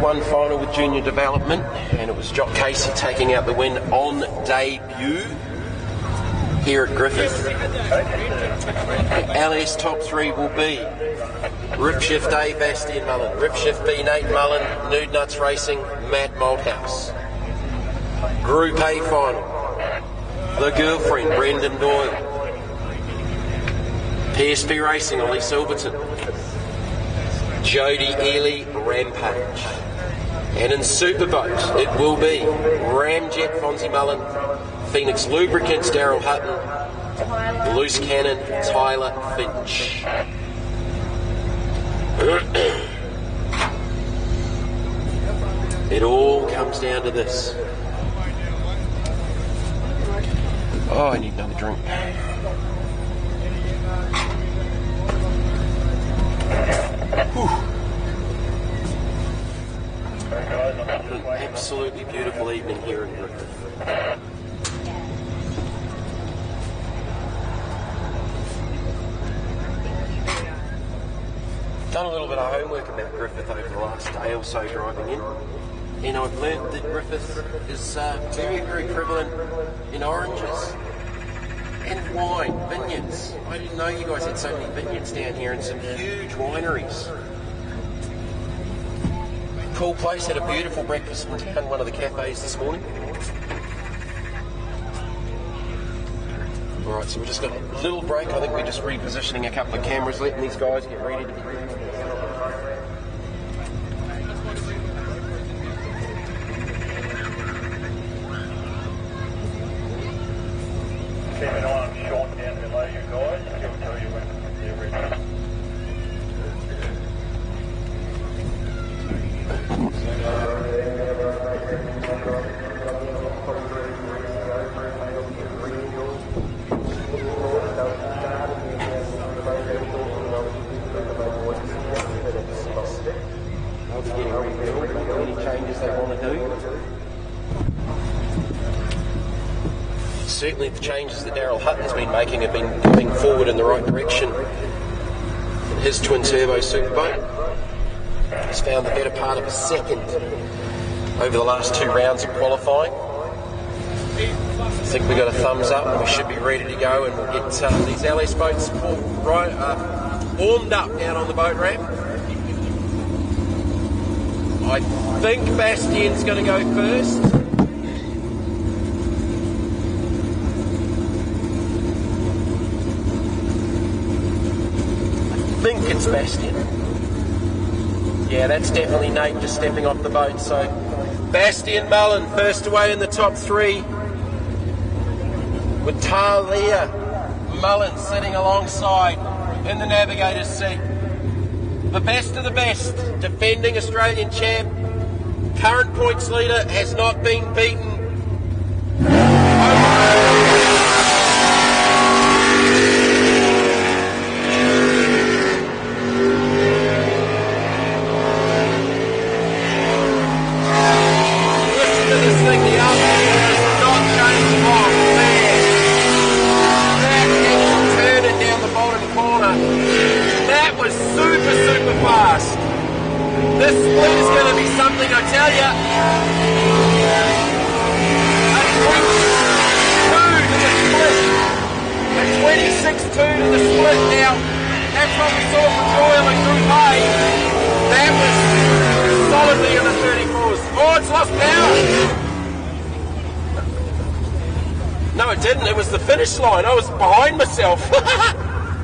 One final with junior development, and it was Jock Casey taking out the win on debut here at Griffith. LS top 3 will be Rip Shift A, Bastian Mullen, Rip Shift B, Nate Mullen, Nude Nuts Racing, Matt Malthouse. Group A final, The Girlfriend, Brendan Doyle, PSP Racing, Ollie Silverton, Jody Ely, Rampage. And in Superboat, it will be Ramjet, Fonzie Mullen, Phoenix Lubricants, Daryl Hutton, Loose Cannon, Tyler Finch. It all comes down to this. Oh, I need another drink. Whew. An absolutely beautiful evening here in Griffith. Done a little bit of homework about Griffith over the last day or so driving in, and I've learnt that Griffith is very, very prevalent in oranges and wine, vineyards. I didn't know you guys had so many vineyards down here and some huge wineries. Cool place, had a beautiful breakfast in town, one of the cafes this morning. Alright, so we've just got a little break. I think we're just repositioning a couple of cameras, letting these guys get ready to be Keep an eye on Sean down below you guys. He'll tell you when they're ready. They'll be getting rebuilt, any changes they want to do. Certainly the changes that Daryl Hutton's been making have been moving forward in the right direction. His twin turbo Superboat has found the better part of a second over the last 2 rounds of qualifying. I think we got a thumbs up and we should be ready to go, and we'll get these LS boats warmed up down on the boat ramp. I think Bastien's going to go first. I think it's Bastien. Yeah, that's definitely Nate just stepping off the boat. So Bastien Mullen first away in the top three, with Talia Mullen sitting alongside in the navigator's seat. The best of the best, defending Australian champ, current points leader, has not been beaten. Listen to this thing, the outfit is not going off there. That actual turning down the bottom corner. That was super, super fast. This split is going to be something, I tell you. A 26-2 to the split now. That's what we saw from Royal and Group A. That was solidly in the 34s. Oh, it's lost power. No, it didn't. It was the finish line. I was behind myself.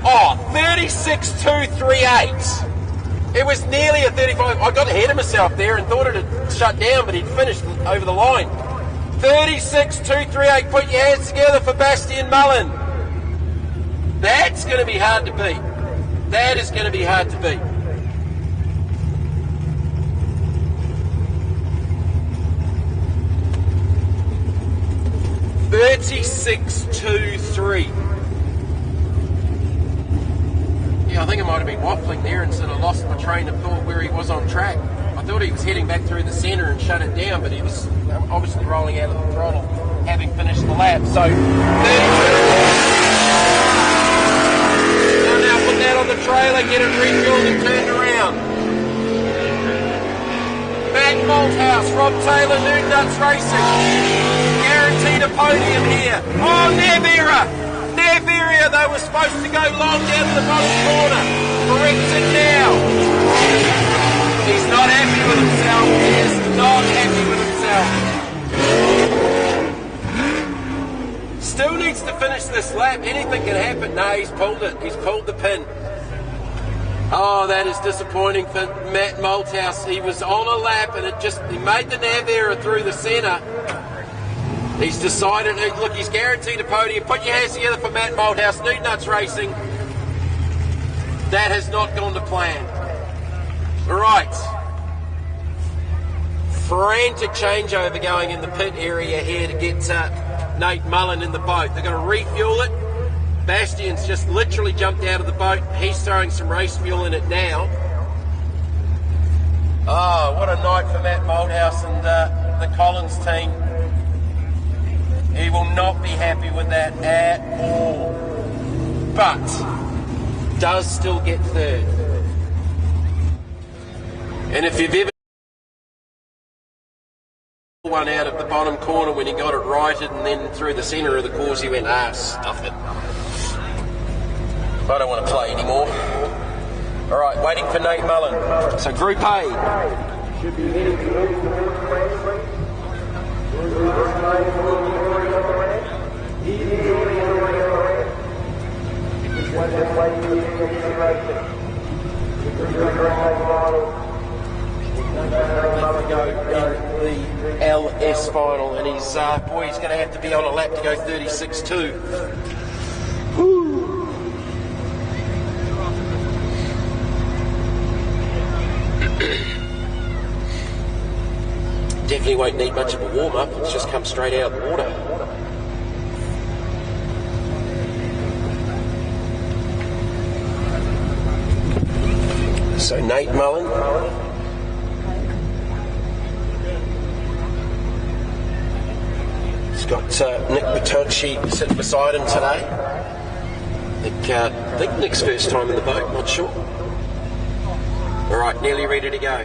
Oh, 36.238. It was nearly a 35. I got ahead of myself there and thought it had shut down, but he'd finished over the line. 36.238. Put your hands together for Bastien Mullen. That's going to be hard to beat. That is going to be hard to beat. $36.23. Yeah, I think I might have been waffling there and sort of lost my train of thought where he was on track. I thought he was heading back through the centre and shut it down, but he was obviously rolling out of the throttle, having finished the lap. So, 32. Now put that on the trailer, get it refueled and turned around. Matt Malthouse, Rob Taylor, Nude Nuts Racing. Guaranteed a podium here. Oh, Nevera! Nevera, they were supposed to go long down to the bottom corner. Corrects it now. He's not happy with himself. He is not happy with himself. Still needs to finish this lap. Anything can happen. No, he's pulled it. He's pulled the pin. Oh, that is disappointing for Matt Malthouse. He was on a lap and he made the nav error through the centre. He's decided, look, he's guaranteed a podium. Put your hands together for Matt Malthouse, Nude Nuts Racing. That has not gone to plan. All right. Frantic changeover going in the pit area here to get Nate Mullen in the boat. They're going to refuel it. Bastien's just literally jumped out of the boat. He's throwing some race fuel in it now. Oh, what a night for Matt Malthouse and the Collins team. He will not be happy with that at all. But does still get third. And if you've ever one out of the bottom corner when he got it righted and then through the centre of the course he went, stuff it. I don't want to play anymore. All right, waiting for Nate Mullen. So Group A. Should be heading to the LS final, and he's he's going to have to be on a lap to go 36.2. Definitely won't need much of a warm-up. It's just come straight out of the water. So Nate Mullen. He's got Nick Bertucci sitting beside him today. I think Nick's first time in the boat, not sure. All right, nearly ready to go.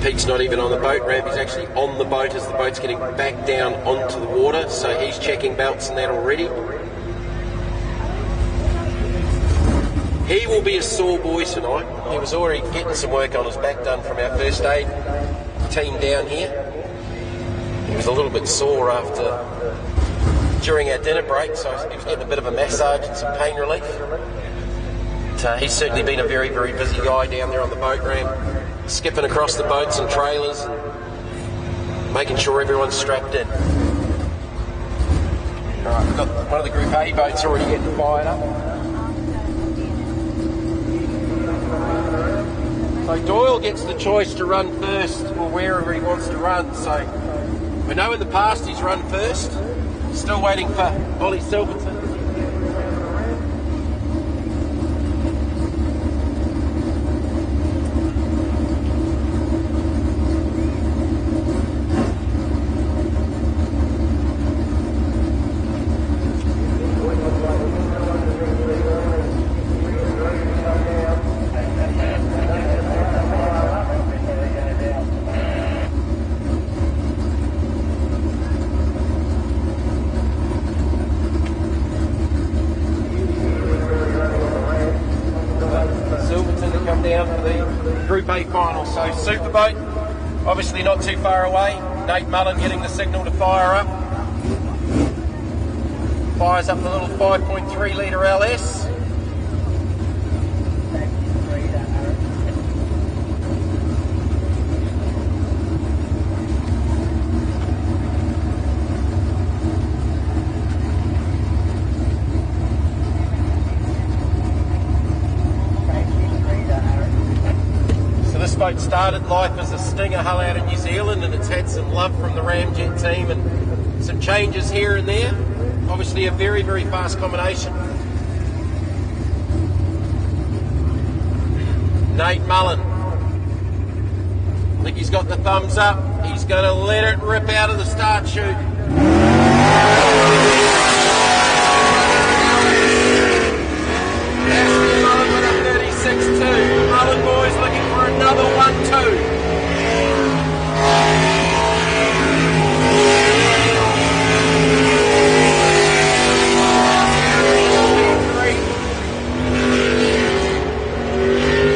Pete's not even on the boat ramp, he's actually on the boat as the boat's getting back down onto the water, so he's checking belts and that already. He will be a sore boy tonight. He was already getting some work on his back done from our first aid team down here. He was a little bit sore during our dinner break, so he was getting a bit of a massage and some pain relief. But, he's certainly been a very, very busy guy down there on the boat ramp, skipping across the boats and trailers and making sure everyone's strapped in. Alright, we've got one of the Group A boats already getting fired up. So Doyle gets the choice to run first or wherever he wants to run. So we know in the past he's run first. Still waiting for Ollie Silverton. Group A final. So Superboat, obviously not too far away. Nate Mullen getting the signal to fire up. Fires up the little 5.3 litre LS. This boat started life as a Stinger hull out of New Zealand, and it's had some love from the Ramjet team and some changes here and there. Obviously a very, very fast combination. Nate Mullen. I think he's got the thumbs up. He's going to let it rip out of the start chute. Mullen with a 36.2. Mullen boys looking for another 1-2.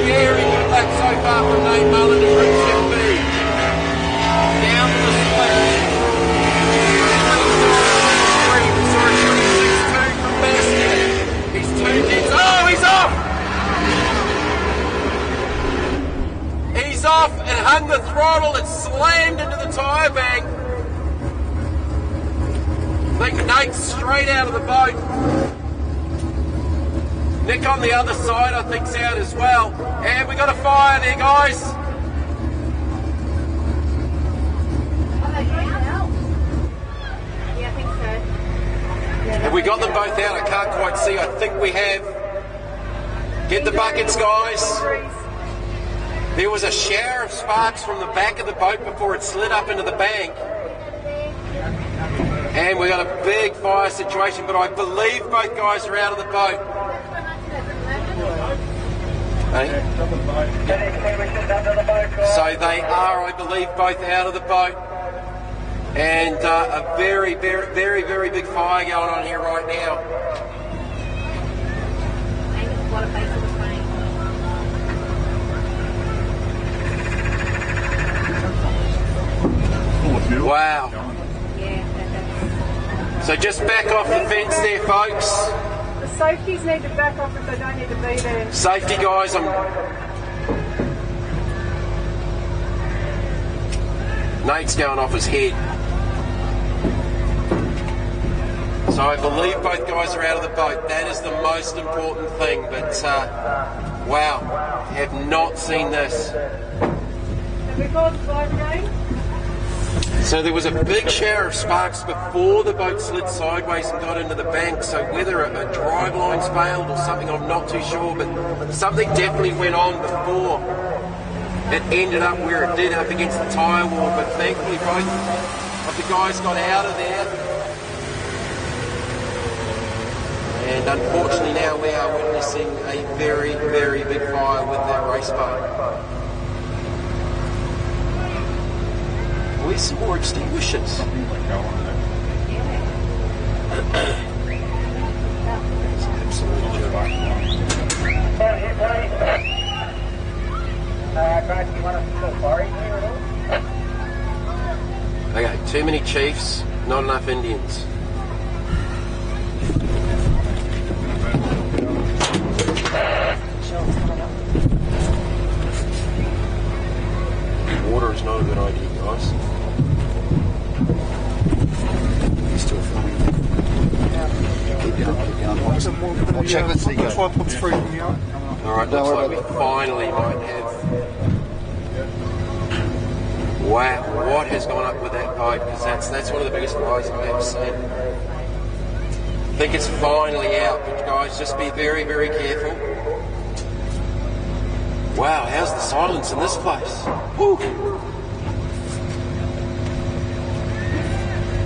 Very good lap so far from Nate Mullen to Group 2B. Down to the split. We saw a 36.2 from Basket. He's 2 tenths. Oh, he's off! He's off and hung the throttle. It slammed into the tyre bank. I think Nate's straight out of the boat. Nick on the other side, I think's out as well. And we got a fire there, guys. Yeah, I think so. Have we got them both out? I can't quite see. I think we have. Get the buckets, guys. There was a shower of sparks from the back of the boat before it slid up into the bank. And we got a big fire situation, but I believe both guys are out of the boat. Hey? So they are, I believe, both out of the boat. And a very, very, very, very big fire going on here right now. Wow. So just back off the fence there, folks. The safeties need to back off if they don't need to be there. Safety guys, Nate's going off his head. So I believe both guys are out of the boat. That is the most important thing. But wow, have not seen this. Have we called the fire brigade? So there was a big shower of sparks before the boat slid sideways and got into the bank. So whether a drive line's failed or something, I'm not too sure. But something definitely went on before it ended up where it did, up against the tyre wall. But thankfully both of the guys got out of there. And unfortunately now we are witnessing a very, very big fire with that race boat. Where's some more extinguishers? Stand here, please. Guys, do you want us to go forward here at all? Okay, too many chiefs, not enough Indians. Water is not a good idea, guys. He's still filming. Keep going. I'll check, let's see. Try to put through from here. Alright, looks like we finally might have... Wow, what has gone up with that boat? Because that's one of the biggest flies I've ever seen. I think it's finally out, but guys, just be very, very careful. Wow, how's the silence in this place? Whew.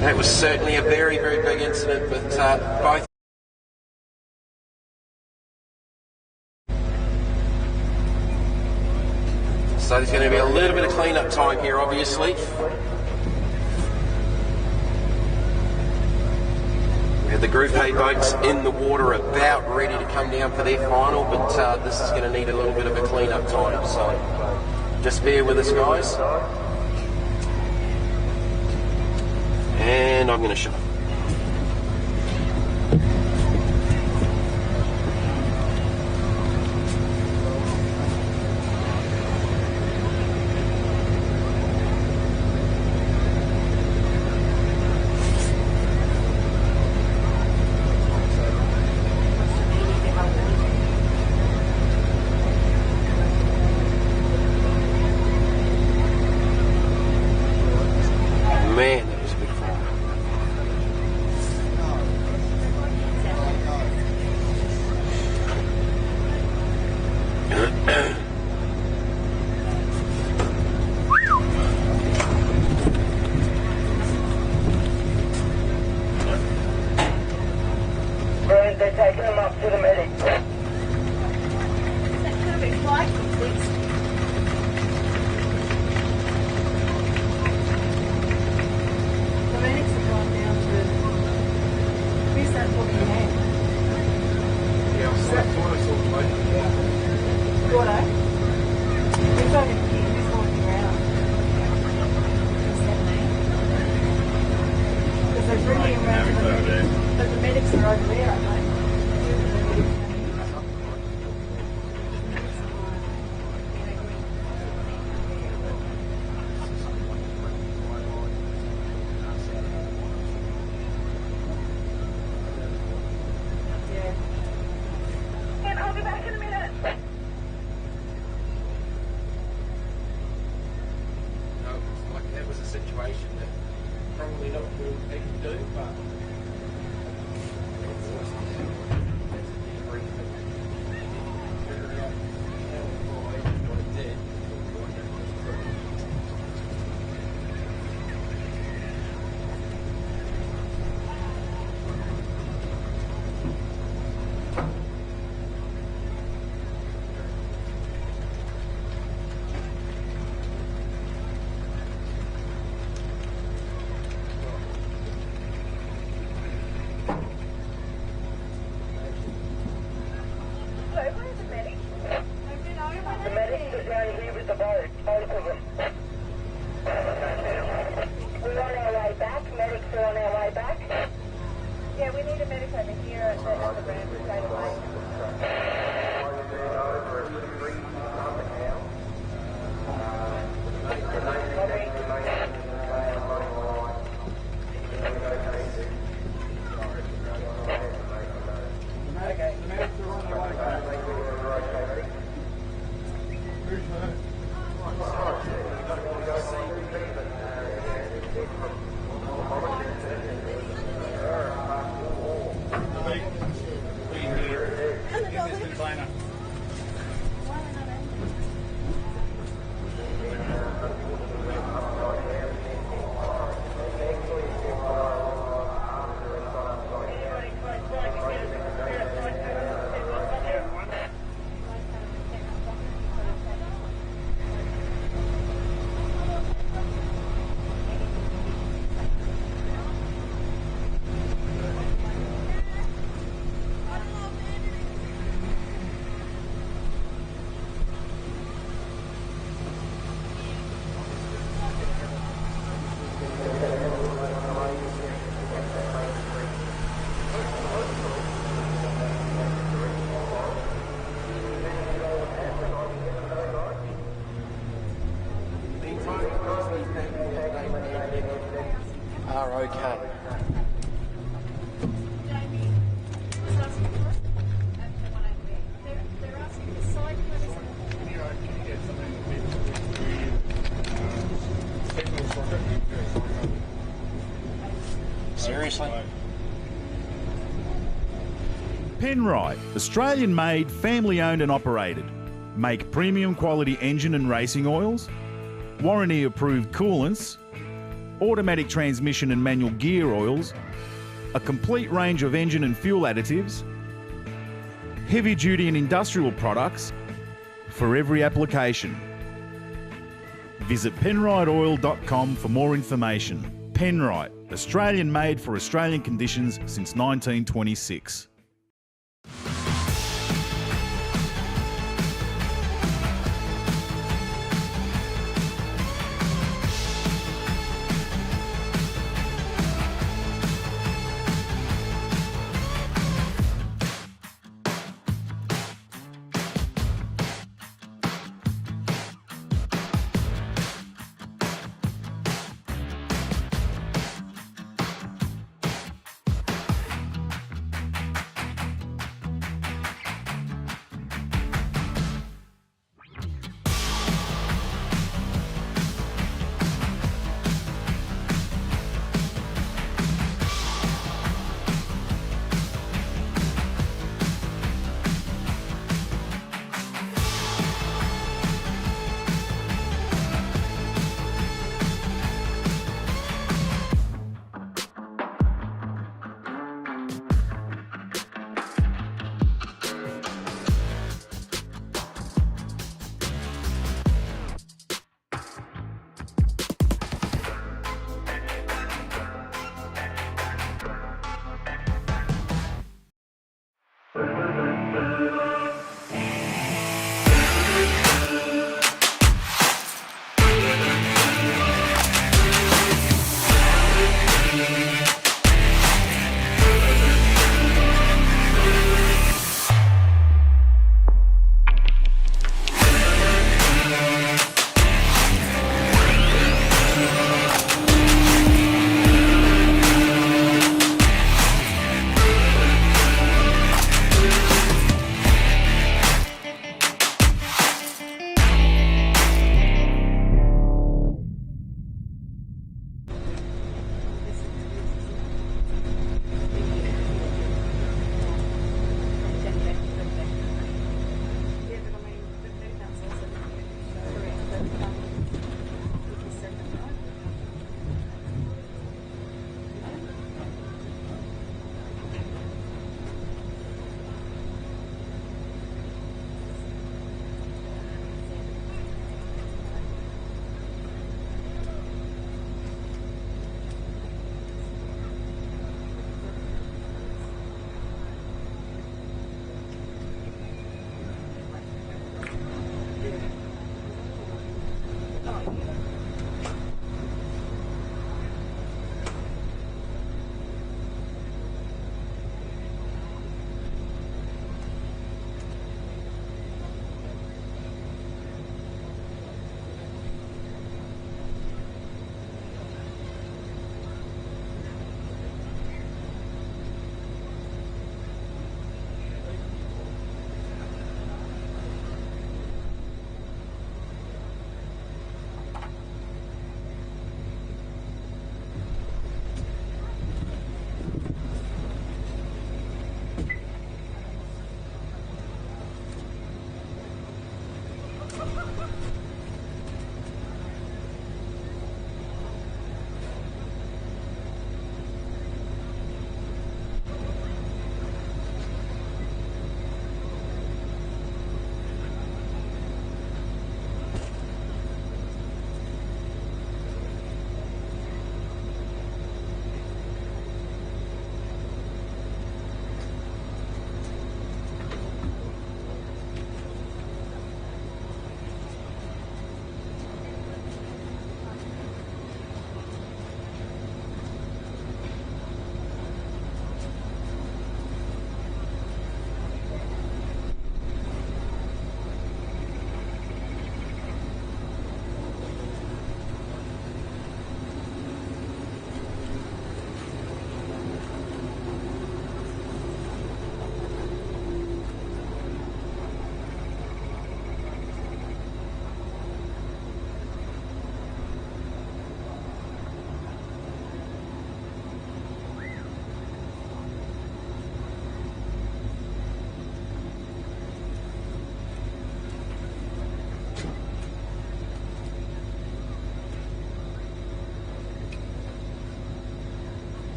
That was certainly a very, very big incident, but both... So there's going to be a little bit of clean-up time here, obviously. We have the Group A boats in the water about ready to come down for their final, but this is going to need a little bit of a clean-up time, so just bear with us, guys. And I'm going to shut. Man, that was a big fall. Brilliant, they're taking them up to the medic. That could have been quite complex. The medics have gone down to... Where's that looking at? Yeah, that's what I saw later. Gordo? Who's over here? Who's walking around? What's happening? Because they're bringing around to the medics. But the medics are over there, aren't they? I'll be back in a minute. No, it's like that was a situation that probably not good people do, but The medics are down here with the boat, both of them. We're on our way back. Medics are on our way back. Yeah, we need a medic over here at the ramp straight away. Being here are okay. Seriously? Penrite, Australian-made, family-owned and operated. Make premium quality engine and racing oils, warranty-approved coolants, automatic transmission and manual gear oils, a complete range of engine and fuel additives, heavy-duty and industrial products for every application. Visit penriteoil.com for more information. Penrite, Australian-made for Australian conditions since 1926.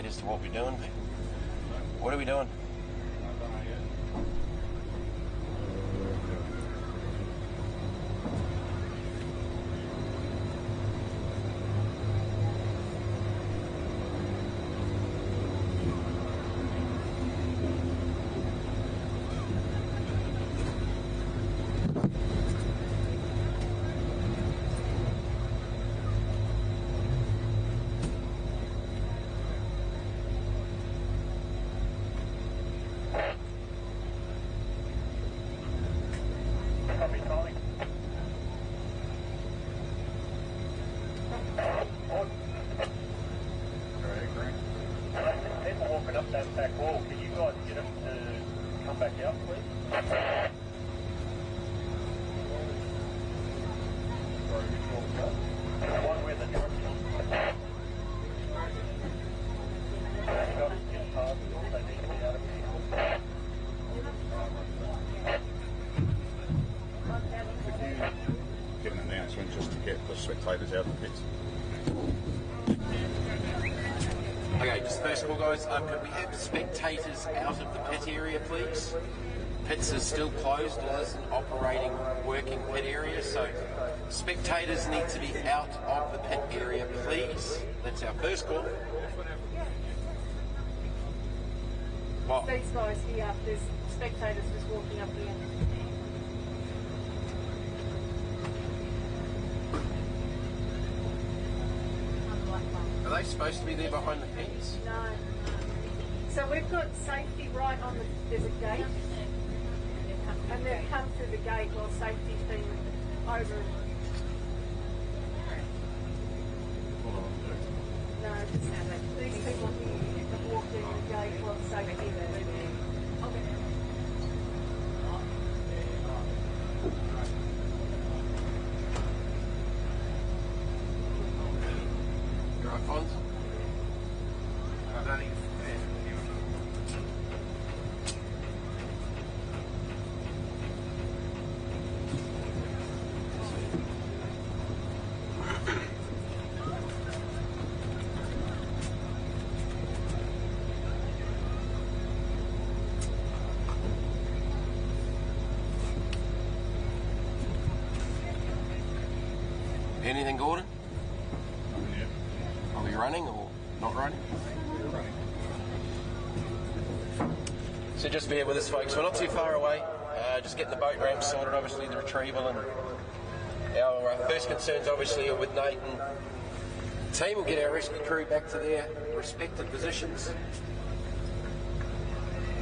as to what we're doing. What are we doing? Spectators out of the pits. Okay, just first of all, guys, could we have spectators out of the pit area, please? Pits is still closed as an operating, working pit area, so spectators need to be out of the pit area, please. That's our first call. What? These guys here, there's spectators just walking up here. Are they supposed to be there behind the fence? No. So we've got safety right on the, there's a gate, and they've come through the gate while safety's been over. No, just have it. These people here have walked in the gate while safety's been there. Anything, Gordon? Are we running or not running? So just bear with us, folks. We're not too far away. Just getting the boat ramp sorted, obviously the retrieval, and our first concerns obviously are with Nate and the team. We'll get our rescue crew back to their respective positions.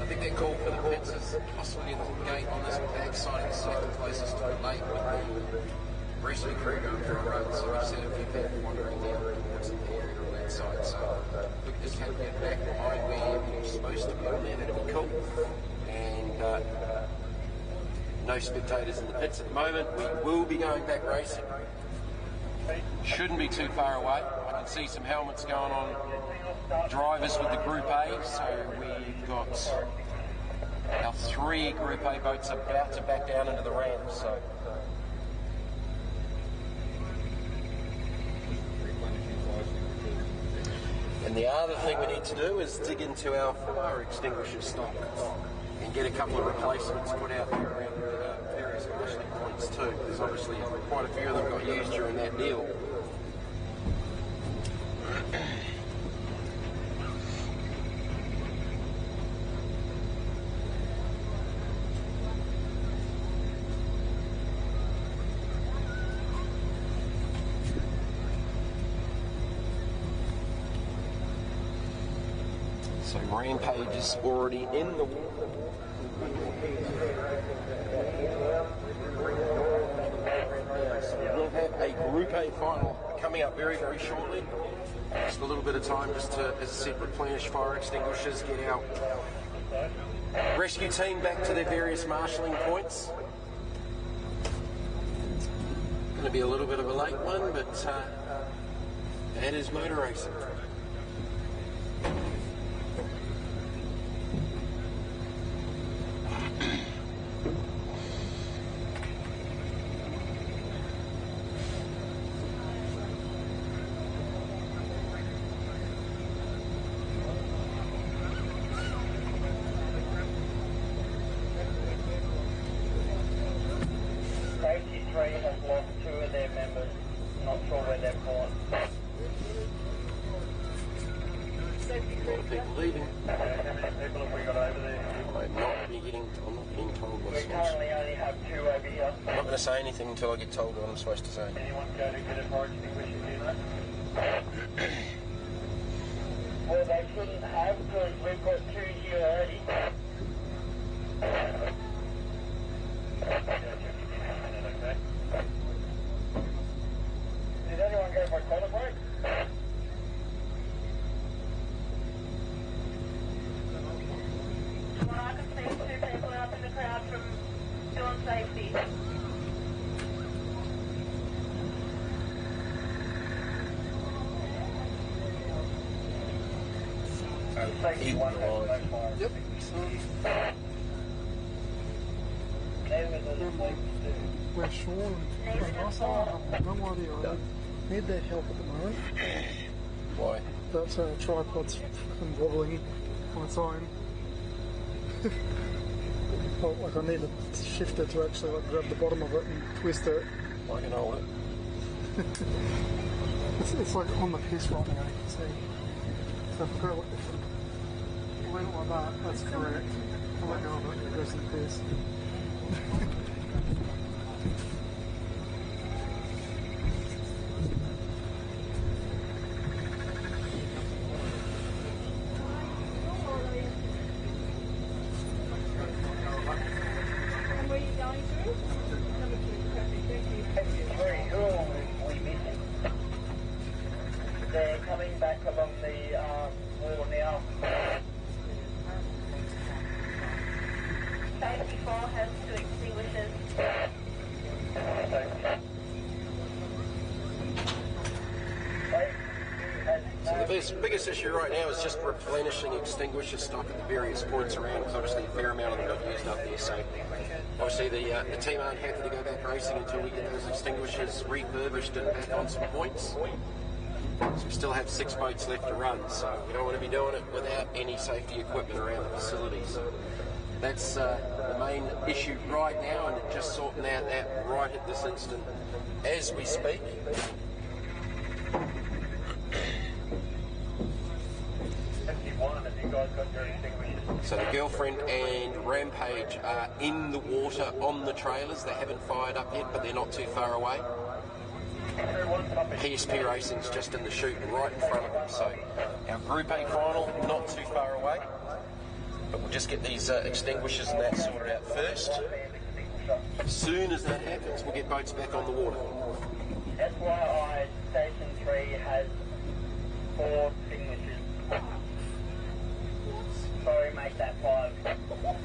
I think they're called for the pits is possibly in the gate on this back side, the second closest to the lake with the rescue crew going through a road, so we've seen a few people wandering down towards the area on that side, so we can just have to get back behind where we're supposed to be on there, that'd be cool. And no spectators in the pits at the moment. We will be going back racing. Shouldn't be too far away. I can see some helmets going on drivers with the Group A, so we've got our 3 Group A boats about to back down into the ramp, so and the other thing we need to do is dig into our fire extinguisher stock and get a couple of replacements put out there around various marshalling points too, because obviously quite a few of them got used during that deal. So Rampage is already in the water. So we'll have a Group A final coming up very, very shortly. Just a little bit of time just to, as I said, replenish fire extinguishers, get our rescue team back to their various marshalling points. Going to be a little bit of a late one, but that is motor racing. 3 has lost 2 of their members. Not sure where they've gone. A lot of people leaving. How many people have we got over there? I'm not getting told what's We currently only have 2 over here. I'm not going to say anything until I get told what I'm supposed to say. Anyone go to get a fire extinguisher, do you know? Well, they shouldn't have, because we've got 2 here already. Did anyone go for a toilet break? Well, I can see 2 people up in the crowd from doing safety. Safety 1 has no fire. Yep. Where Sean and Russell have no idea. I need their help at the moment. Why? That tripod's fucking wobbling on its own. Like I need a shifter to actually like grab the bottom of it and twist it. I can hold it. It's like on the piss right now, you can see. So if I go like this, leave it like that, that's correct. I'll let go of it and it goes to the piss. And where are you going through? Number 2, perfect, thank you. Who are we missing? They're coming back along the wall now. Safety 4 has 2 extinguishers. So the biggest issue right now is just replenishing extinguisher stock at the various points around, because obviously a fair amount of them got used up there. So obviously the team aren't happy to go back racing until we get those extinguishers refurbished and back on some points. So we still have 6 boats left to run, so we don't want to be doing it without any safety equipment around the facility. So that's the main issue right now, and just sorting out that right at this instant as we speak. So the Girlfriend and Rampage are in the water on the trailers. They haven't fired up yet, but they're not too far away. PSP Racing's just in the chute and right in front of them. So our Group A final, not too far away. But we'll just get these extinguishers and that sorted out first. As soon as that happens, we'll get boats back on the water. FYI, Station 3 has 4 signatures. Sorry, make that 5.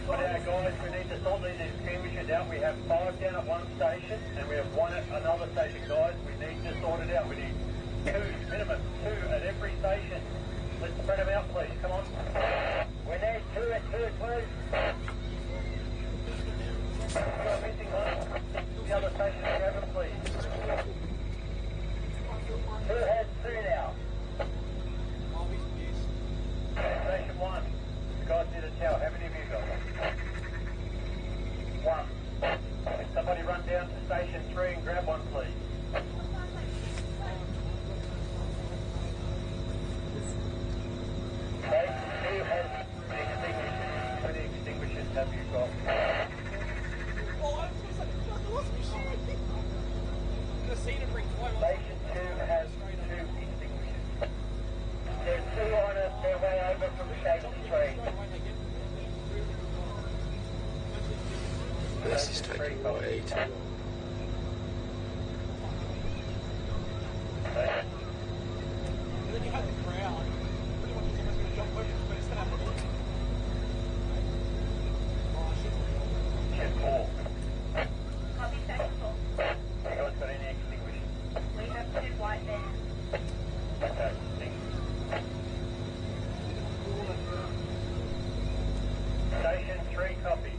But guys, we need to sort these extinguishers out. We have 5 down at one station, and we have 1 at another station, guys. We need to sort it out. We need 2, minimum 2 at every station. Let's spread them out, please. Come on. We need 2 at 2, please. We're missing 1. The other station, grab them, please. 2 has 2 now. Station 1. You guys need a towel. How many of you got 1? Somebody run down to Station 3 and grab 1, please. Station 2 has extinguishers. How many extinguishers have you got? Station 2 has 2 extinguishers. There's 2 on their way over from Station 3. This is taking way too long. Copy, Station 4. You guys got any extinguishers? We have 2 white vans. Okay, Station 3 copy.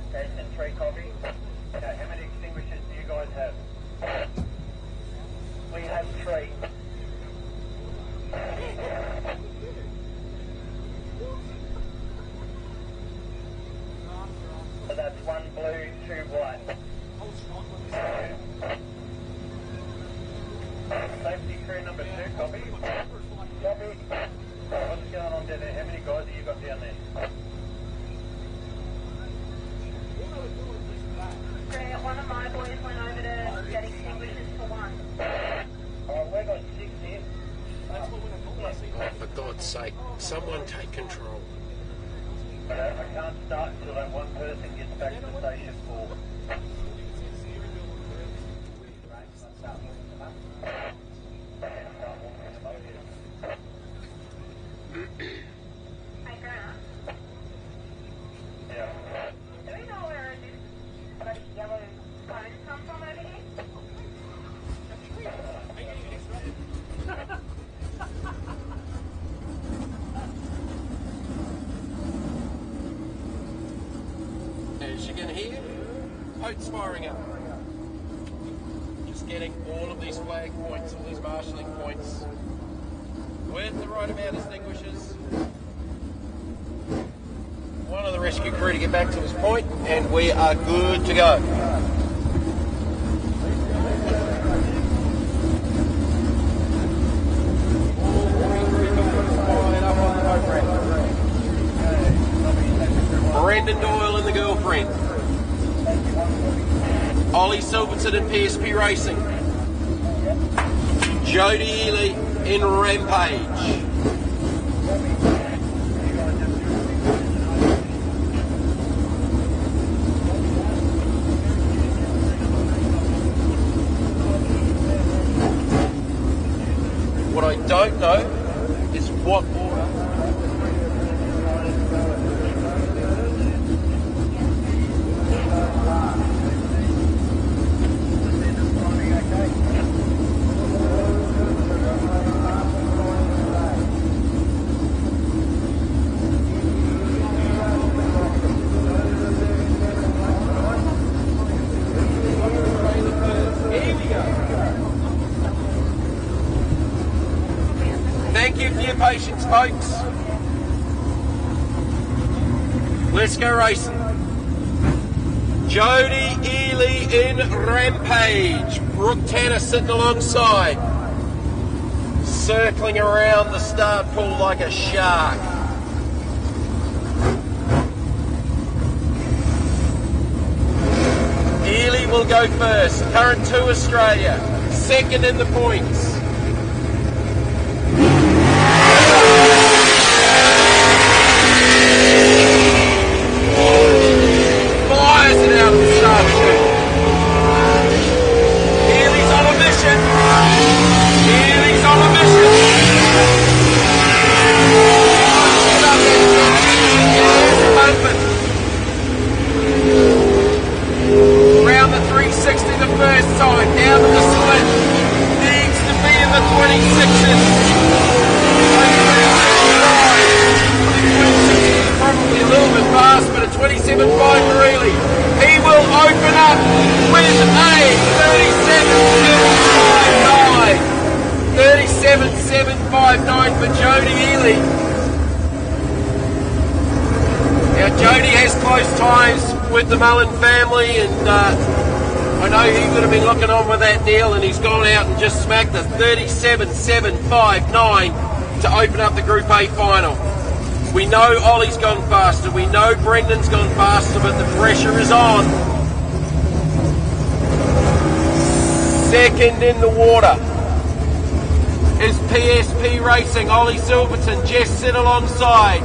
Station 3 copy. For God's sake, someone take control. I can't start until that one person gets back to station 4. Do we know where this yellow cone come from over here? As you can hear, boats firing up. Just getting all of these flag points, all these marshalling points, with the right amount of extinguishers. One of the rescue crew to get back to his point, and we are good to go. Brendan Doyle and the girlfriend. Ollie Silverton in PSP Racing. Jody Ely in Rampage. What I don't know is what order. Thank you for your patience, folks. Let's go racing. Jody Ely in Rampage. Brooke Tanner sitting alongside. Circling around the start pool like a shark. Ely will go first. Current 2 Australia. Second in the points. Fires it out of the start chute. Ely's on a mission. Ely's on a mission. There's a moment. Round the 360 the first time. Down to the split. Needs to be in the 26s. Probably a little bit fast, but a 27.5 for Ely. He will open up with a 37.759. 37.759 for Jody Ely. Now Jody has close ties with the Mullen family, and I know he would have been looking on with that deal, and he's gone out and just smacked a 37.759 to open up the Group A final. We know Ollie's gone faster, we know Brendan's gone faster, but the pressure is on. Second in the water is PSP Racing. Ollie Silverton just sit alongside.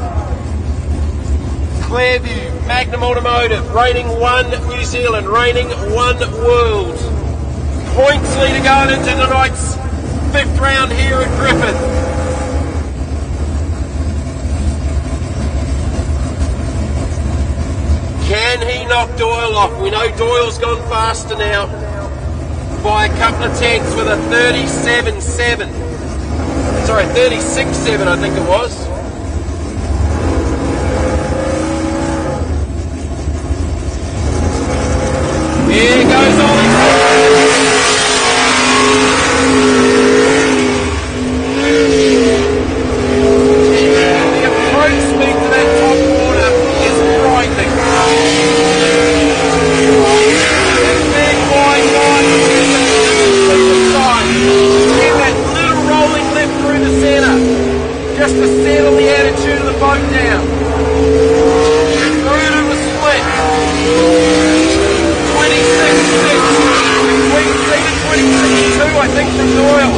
Clairview, Magnum Automotive, reigning 1 New Zealand, reigning 1 world. Points leader going into tonight's 5th round here at Griffith. Can he knock Doyle off? We know Doyle's gone faster now by a couple of tenths with a 37.7. Sorry, 36.7 I think it was. Here goes Ollie. The approach speed to that top corner is frightening. That big wide line and that little rolling left through the centre, just to settle the attitude of the boat down. Through to the split. 26.6, 26.2 I think from Doyle.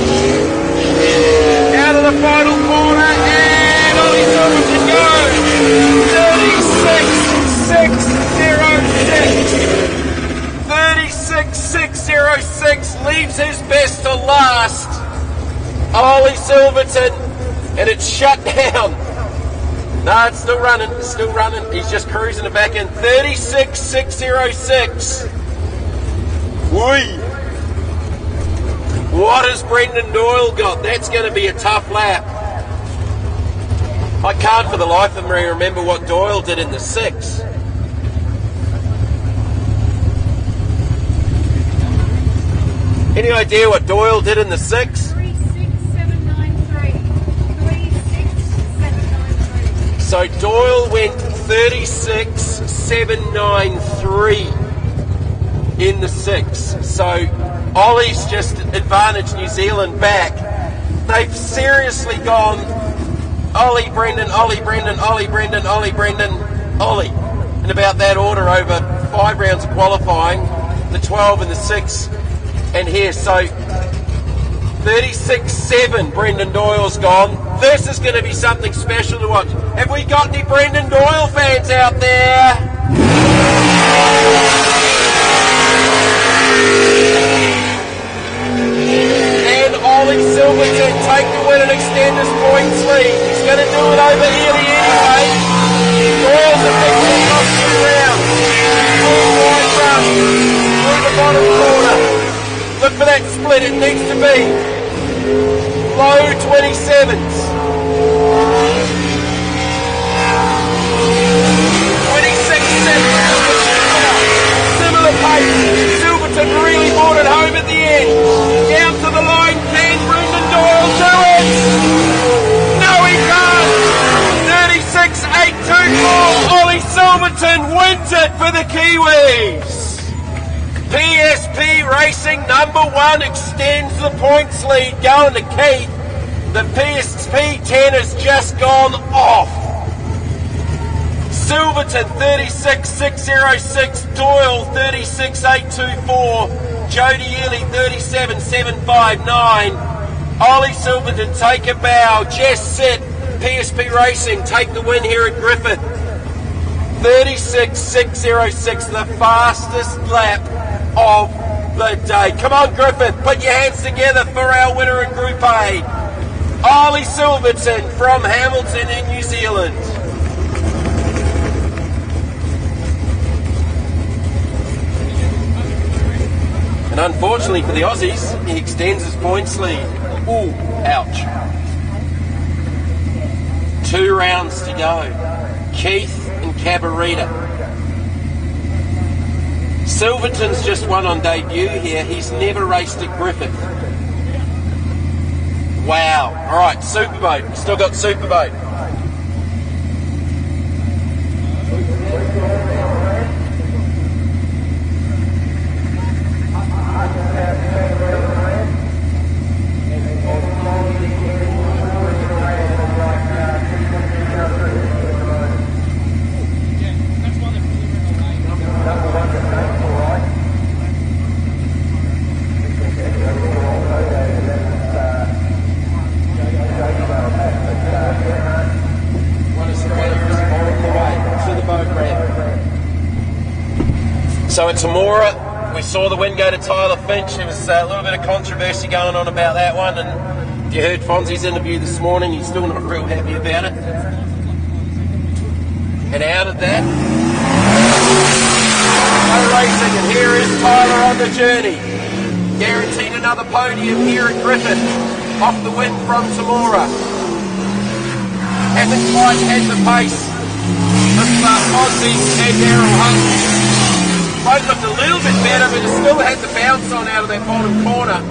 Out of the final corner leaves his best to last. Ollie Silverton, and it's shut down. No, it's still running, it's still running. He's just cruising it back in. 36.606. Whee! What has Brendan Doyle got? That's going to be a tough lap. I can't for the life of me remember what Doyle did in the 6. Any idea what Doyle did in the 6? 36793. So Doyle went 36.793 in the 6. So Ollie's just advantaged New Zealand back. They've seriously gone Ollie, Brendan, Ollie, Brendan, Ollie, Brendan, Ollie, Brendan, Ollie. In about that order over 5 rounds of qualifying, the 12 and the 6 and here. So 36.7 Brendan Doyle's gone. This is going to be something special to watch. Have we got any Brendan Doyle fans out there? Ollie Silverton take the win and extend his points lead. He's going to do it over Ely anyway. Doyle's a big kick off the round. Full wide run through the bottom corner. Look for that split, it needs to be low 27s. 26.7. Similar pace. Silverton really brought it home at the end. Down to the line, can Brendan Doyle do it? No, he can't. 36.824. Ollie Silverton wins it for the Kiwis. PSP Racing #1 extends the points lead going to Keith. The PSP 10 has just gone off. Silverton 36.606, Doyle 36.824, Jody Ely 37.759. Ollie Silverton take a bow, Jess Sitt, PSP Racing take the win here at Griffith. 36.606, the fastest lap of the day. Come on Griffith, put your hands together for our winner in Group A. Ollie Silverton from Hamilton in New Zealand. And unfortunately for the Aussies, he extends his points lead. Ooh, ouch. 2 rounds to go. Keith and Cabarita. Silverton's just won on debut here. He's never raced at Griffith. Wow. All right, Superboat. Still got Superboat. So at Tamora, we saw the win go to Tyler Finch. There was a little bit of controversy going on about that one, and if you heard Fonzie's interview this morning, he's still not real happy about it. And out of that, no racing, and here is Tyler on the journey. Guaranteed another podium here at Griffith, off the win from Tamora. Hasn't quite had the pace of Fonzie and Daryl Hunt. Both looked a little bit better, but it still had the bounce on out of that bottom corner.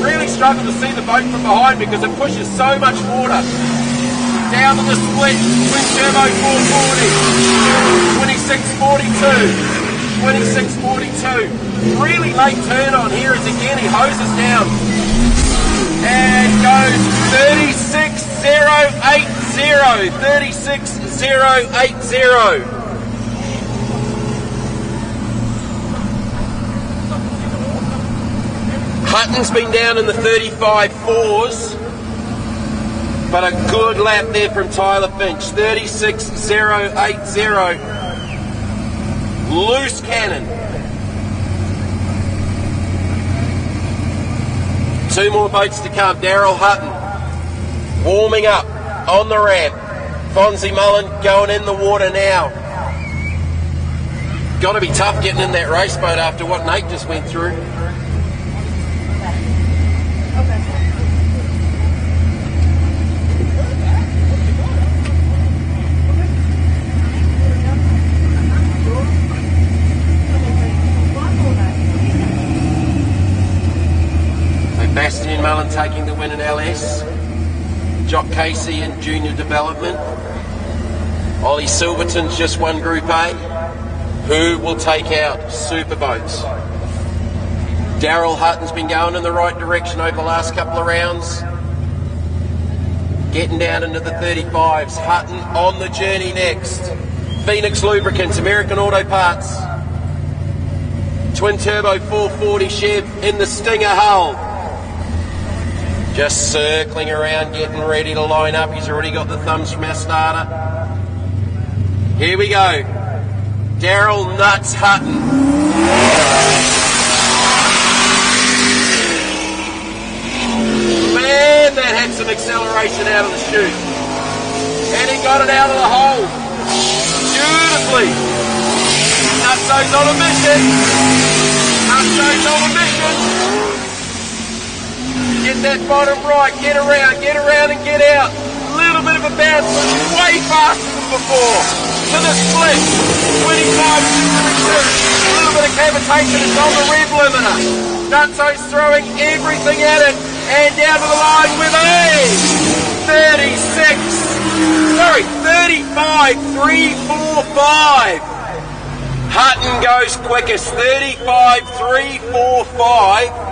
Really struggled to see the boat from behind because it pushes so much water. Down to the split, twin turbo 440, 26.42, 26.42. Really late turn on here as again he hoses down and goes 36.080, 36.080. Hutton's been down in the 35.4s, but a good lap there from Tyler Finch, 36.080. Loose cannon. 2 more boats to come. Daryl Hutton warming up on the ramp. Fonzie Mullen going in the water now. Got to be tough getting in that race boat after what Nate just went through. Bastian Mullen taking the win in LS. Jock Casey in junior development. Ollie Silverton's just won Group A. Who will take out Superboats? Daryl Hutton's been going in the right direction over the last couple of rounds. Getting down into the 35s. Hutton on the journey next. Phoenix Lubricants, American Auto Parts. Twin Turbo 440 Chev in the Stinger hull. Just circling around, getting ready to line up. He's already got the thumbs from our starter. Here we go. Daryl Nuts Hutton. Man, that had some acceleration out of the chute. And he got it out of the hole. Beautifully. Nutso's on a mission. Nutso's on a mission. Get that bottom right, get around and get out. A little bit of a bounce, but way faster than before. To the split, 25 to 32. A little bit of cavitation, it's on the rev limiter. Nutso's throwing everything at it, and down to the line with a 35, 345. Hutton goes quickest, 35, 345.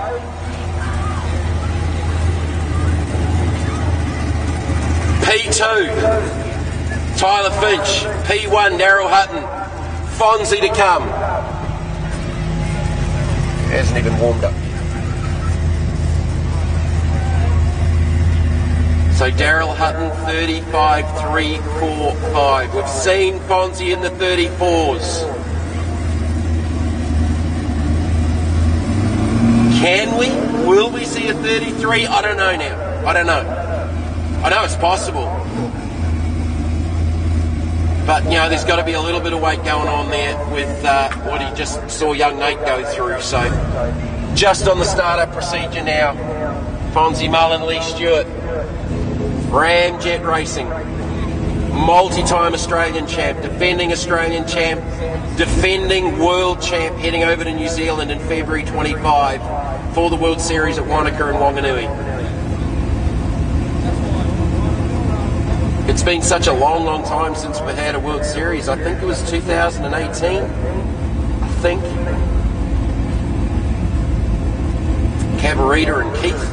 P2, Tyler Finch. P1, Daryl Hutton. Fonzie to come. Hasn't even warmed up. So Daryl Hutton, 35, 345. We've seen Fonzie in the 34s. Can we? Will we see a 33? I don't know now. I don't know. I know it's possible, but you know there's got to be a little bit of weight going on there with what he just saw young Nate go through. So just on the startup procedure now, Fonzie Mullen, Lee Stewart, Ramjet Racing, multi-time Australian champ, defending Australian champ, defending world champ, heading over to New Zealand in February 25 for the World Series at Wanaka and Wanganui. It's been such a long time since we had a World Series. I think it was 2018. I think. Cavarita and Keith.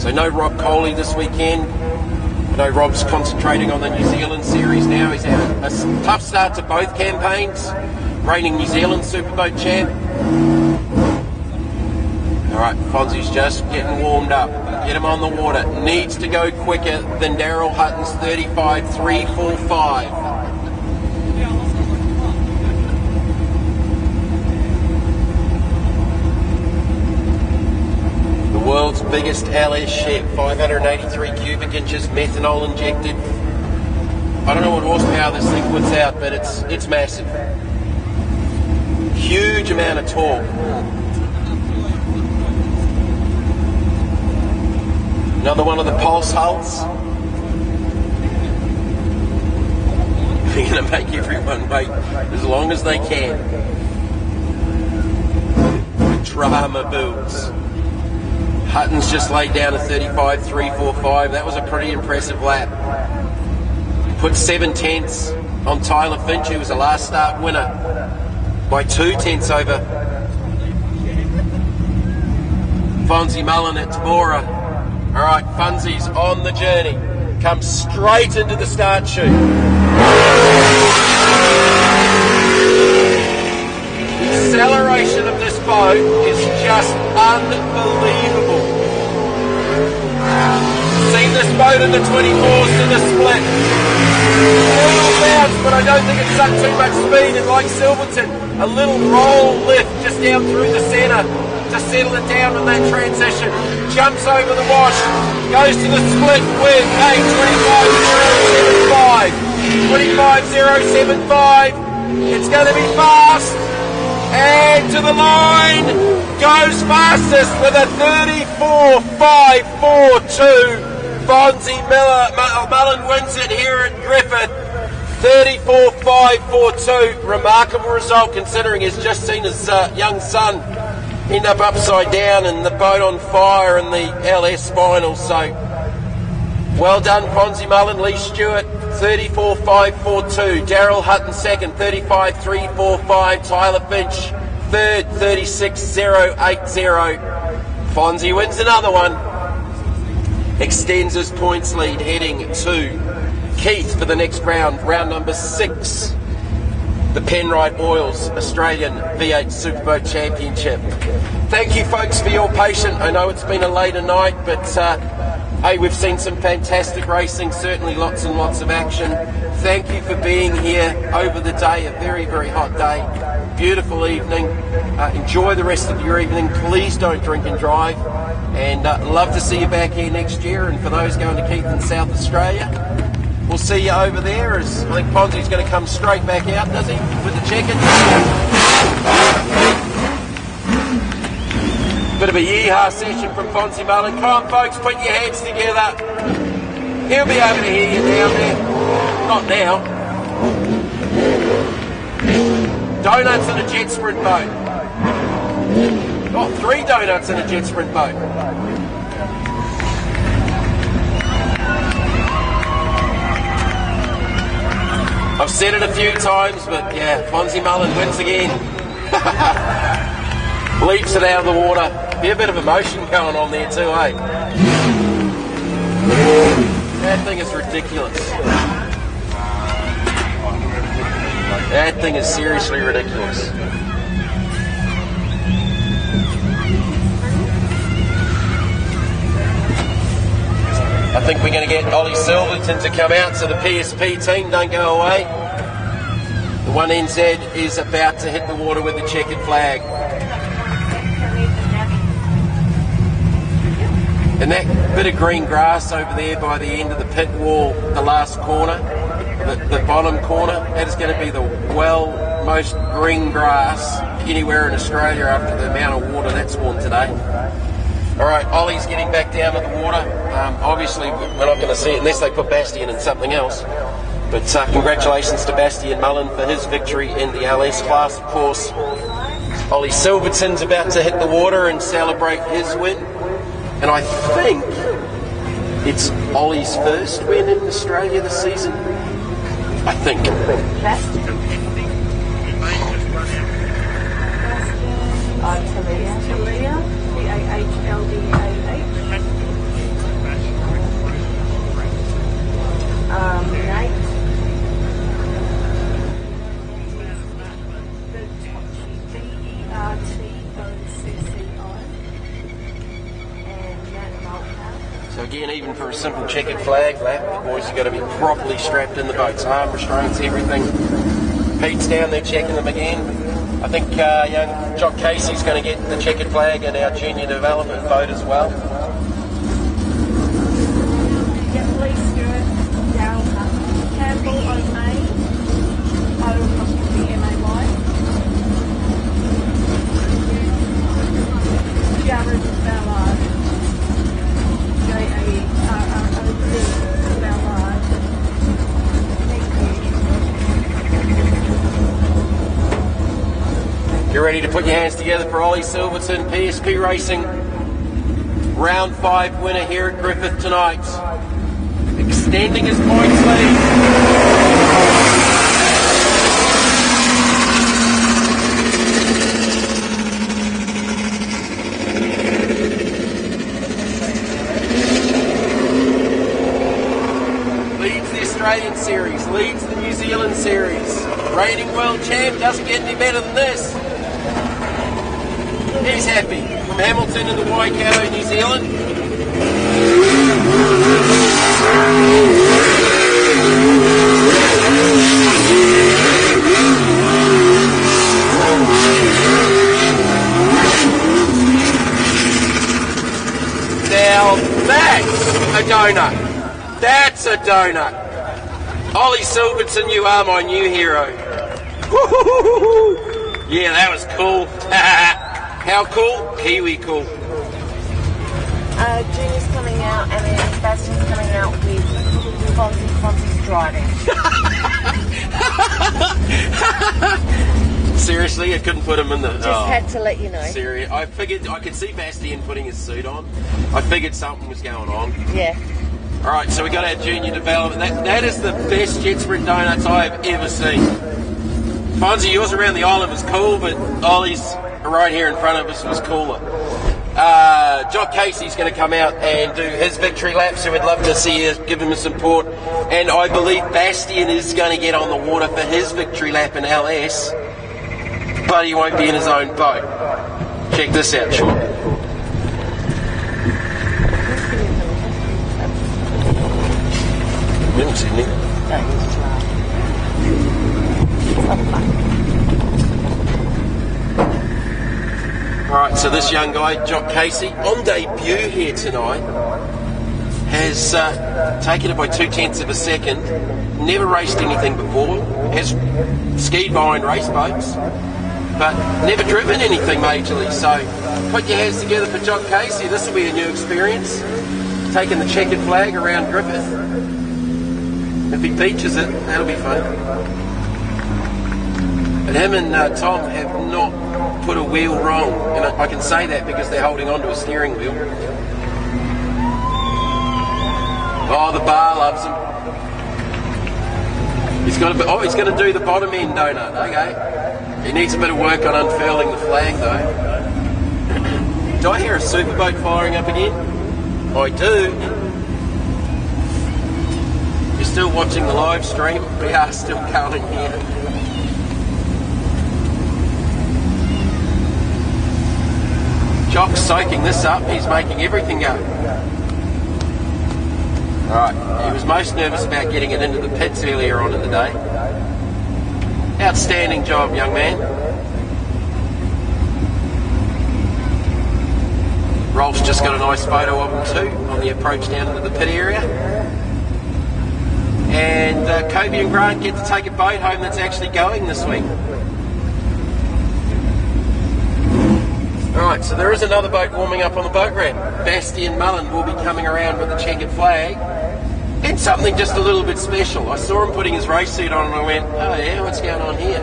So no Rob Coley this weekend. I know Rob's concentrating on the New Zealand series now. He's had a tough start to both campaigns. Reigning New Zealand Superboat champ. Alright, Fonzie's just getting warmed up. Get him on the water. Needs to go quicker than Daryl Hutton's 35, 345. The world's biggest LS ship, 583 cubic inches, methanol injected. I don't know what horsepower this thing puts out, but it's massive. Huge amount of torque. Another one of the pulse hulls. They're going to make everyone wait as long as they can. Drama builds. Hutton's just laid down a 35, 345. That was a pretty impressive lap. Put 7/10 on Tyler Finch, who was the last start winner, by 2/10 over Fonzie Mullen at Tabora. All right, Fonzie's on the journey. Comes straight into the start chute. The acceleration of this boat is just unbelievable. Seen this boat in the 24s to the split. Little bounce, but I don't think it's done too much speed. And like Silverton, a little roll lift just down through the centre to settle it down in that transition. Jumps over the wash, goes to the split with a 25.075. 25.075. It's going to be fast. And to the line goes fastest with a 34.542. Fonzie Mullen wins it here at Griffith. 34.542. Remarkable result considering he's just seen his young son end up upside down and the boat on fire in the LS final. So well done, Fonzie Mullen. Lee Stewart, 34.542. Daryl Hutton second, 35.345. Tyler Finch third, 36.080. Fonzie wins another one. Extends his points lead, heading to Keith for the next round, round number 6. The Penrite Oils Australian V8 Superboat Championship. Thank you folks for your patience. I know it's been a later night, but hey, we've seen some fantastic racing, certainly lots and lots of action. Thank you for being here over the day, a very, very hot day. Beautiful evening. Enjoy the rest of your evening. Please don't drink and drive. And love to see you back here next year. And for those going to Keith in South Australia, we'll see you over there. As I think Fonzie's going to come straight back out, does he, with the check-in? Bit of a yeehaw session from Fonzie Mullen. Come on, folks, put your hands together. He'll be able to hear you down there. Not now. Donuts in a jet sprint boat. Oh, 3 donuts in a jet sprint boat. I've said it a few times, but yeah, Fonzie Mullen wins again. Leaps it out of the water. Be a bit of emotion going on there too, eh? That thing is ridiculous. That thing is seriously ridiculous. I think we're going to get Ollie Silverton to come out so the PSP team don't go away. The 1NZ is about to hit the water with the checkered flag. And that bit of green grass over there by the end of the pit wall, the last corner, the bottom corner, that is going to be the most green grass anywhere in Australia after the amount of water that's won today. All right, Ollie's getting back down to the water. Obviously, we're not going to see it unless they put Bastian in something else. But congratulations to Bastian Mullen for his victory in the LS class, of course. Ollie Silverton's about to hit the water and celebrate his win. And I think it's Ollie's first win in Australia this season. I think. So again, even for a simple checkered flag lap, the boys have got to be properly strapped in the boats, arm restraints, everything. Pete's down there checking them again. I think young Jock Casey's going to get the checkered flag in our junior development boat as well. You're ready to put your hands together for Ollie Silverton, PSP Racing. Round 5 winner here at Griffith tonight. Extending his points lead. Leads the Australian Series, leads the New Zealand Series. Reigning world champ, doesn't get any better than this. He's happy. From Hamilton in the Waikato, New Zealand. donut. That's a donut. Ollie Silverton, you are my new hero. Woo-hoo-hoo-hoo. Yeah, that was cool. How cool? Kiwi cool. Junior's coming out and then Sebastian's coming out with Fonzie's driving. Seriously, I couldn't put him in the... Just had to let you know. Serious. I figured I could see Bastien putting his suit on. I figured something was going on. Yeah. All right, so we got our junior development. That is the best jet sprint donuts I have ever seen. Fonzie, yours around the island was cool, but Ollie's right here in front of us was cooler. Jock Casey's going to come out and do his victory lap, so we'd love to see you, give him a support. And I believe Bastien is going to get on the water for his victory lap in LS, but he won't be in his own boat. Check this out, Sean. Middle Sydney. Alright, so this young guy, Jock Casey, on debut here tonight, has taken it by 0.2 of a second, never raced anything before, has skied behind race boats, but never driven anything majorly. So put your hands together for Jock Casey. This will be a new experience, taking the checkered flag around Griffith. If he beaches it, that'll be fun. But him and Tom have not put a wheel wrong, and I can say that because they're holding onto a steering wheel. Oh, the bar loves him. He's going to do the bottom end donut. Okay, he needs a bit of work on unfurling the flag though. Do I hear a superboat firing up again? I do. You're still watching the live stream. We are still going here. Jock's soaking this up, he's making everything go. Alright, he was most nervous about getting it into the pits earlier on in the day. Outstanding job, young man. Rolf's just got a nice photo of him too, on the approach down into the pit area. And Kobe and Grant get to take a boat home that's actually going this week. Alright, so there is another boat warming up on the boat ramp. Bastien Mullen will be coming around with the checkered flag. And something just a little bit special. I saw him putting his race suit on and I went, oh yeah, what's going on here?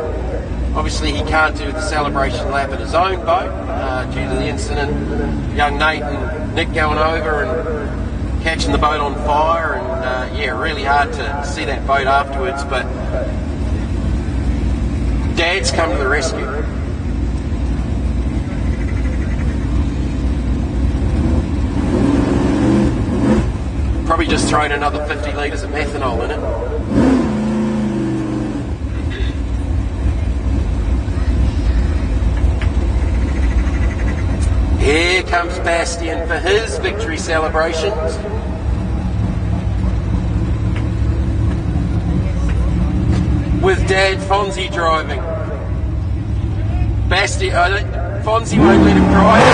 Obviously he can't do the celebration lap in his own boat due to the incident. Young Nate and Nick going over and catching the boat on fire, and yeah, really hard to see that boat afterwards, but Dad's come to the rescue. Probably just thrown another 50 litres of methanol in it. Here comes Bastien for his victory celebrations. With Dad Fonzie driving. Bastien, Fonzie won't let him drive.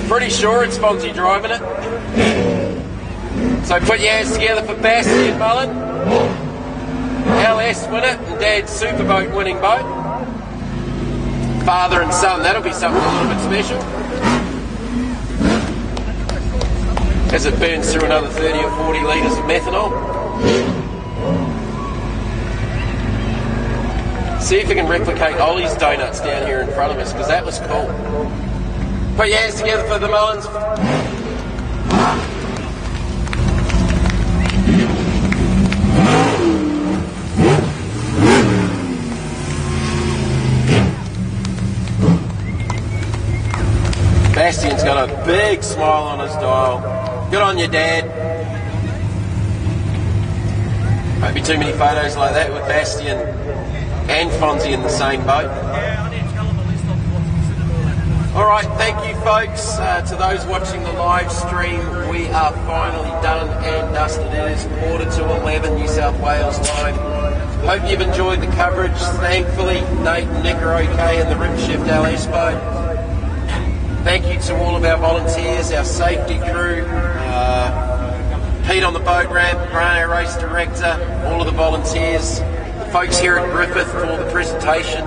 Pretty sure it's Fonzie driving it. So put your hands together for Bastien Mullen. LS winner and Dad's Superboat winning boat. Father and son, that'll be something a little bit special. As it burns through another 30 or 40 litres of methanol. See if we can replicate Ollie's donuts down here in front of us, because that was cool. Put your hands together for the Mullins. Bastien's got a big smile on his dial. Good on you, Dad. Won't be too many photos like that with Bastien and Fonzie in the same boat. Alright, thank you folks. To those watching the live stream, we are finally done and dusted. It is 11:45 New South Wales time. Hope you've enjoyed the coverage. Thankfully, Nate and Nick are okay in the Rip Shift LS boat. Thank you to all of our volunteers, our safety crew, Pete on the boat ramp, Grant, our race director, all of the volunteers, the folks here at Griffith for the presentation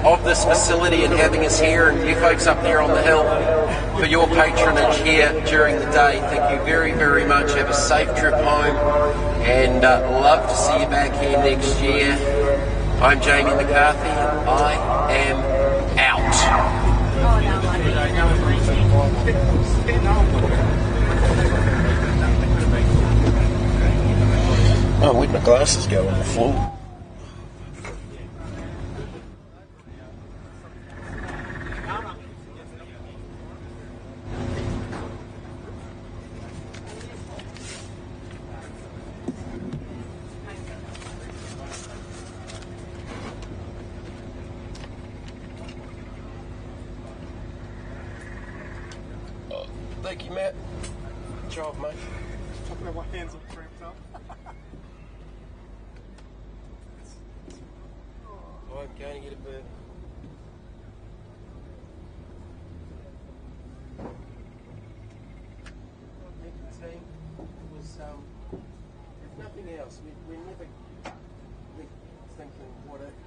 of this facility and having us here, and you folks up there on the hill for your patronage here during the day. Thank you very, very much. Have a safe trip home, and love to see you back here next year. I'm Jamie McCarthy, and I am out. Oh, where'd my glasses go on the floor? Thank you, Matt. Good job, mate. Talking about my hands are cramped up. I'm going to get a bit. Thank you, team. It was, if nothing else, we're never thinking what if.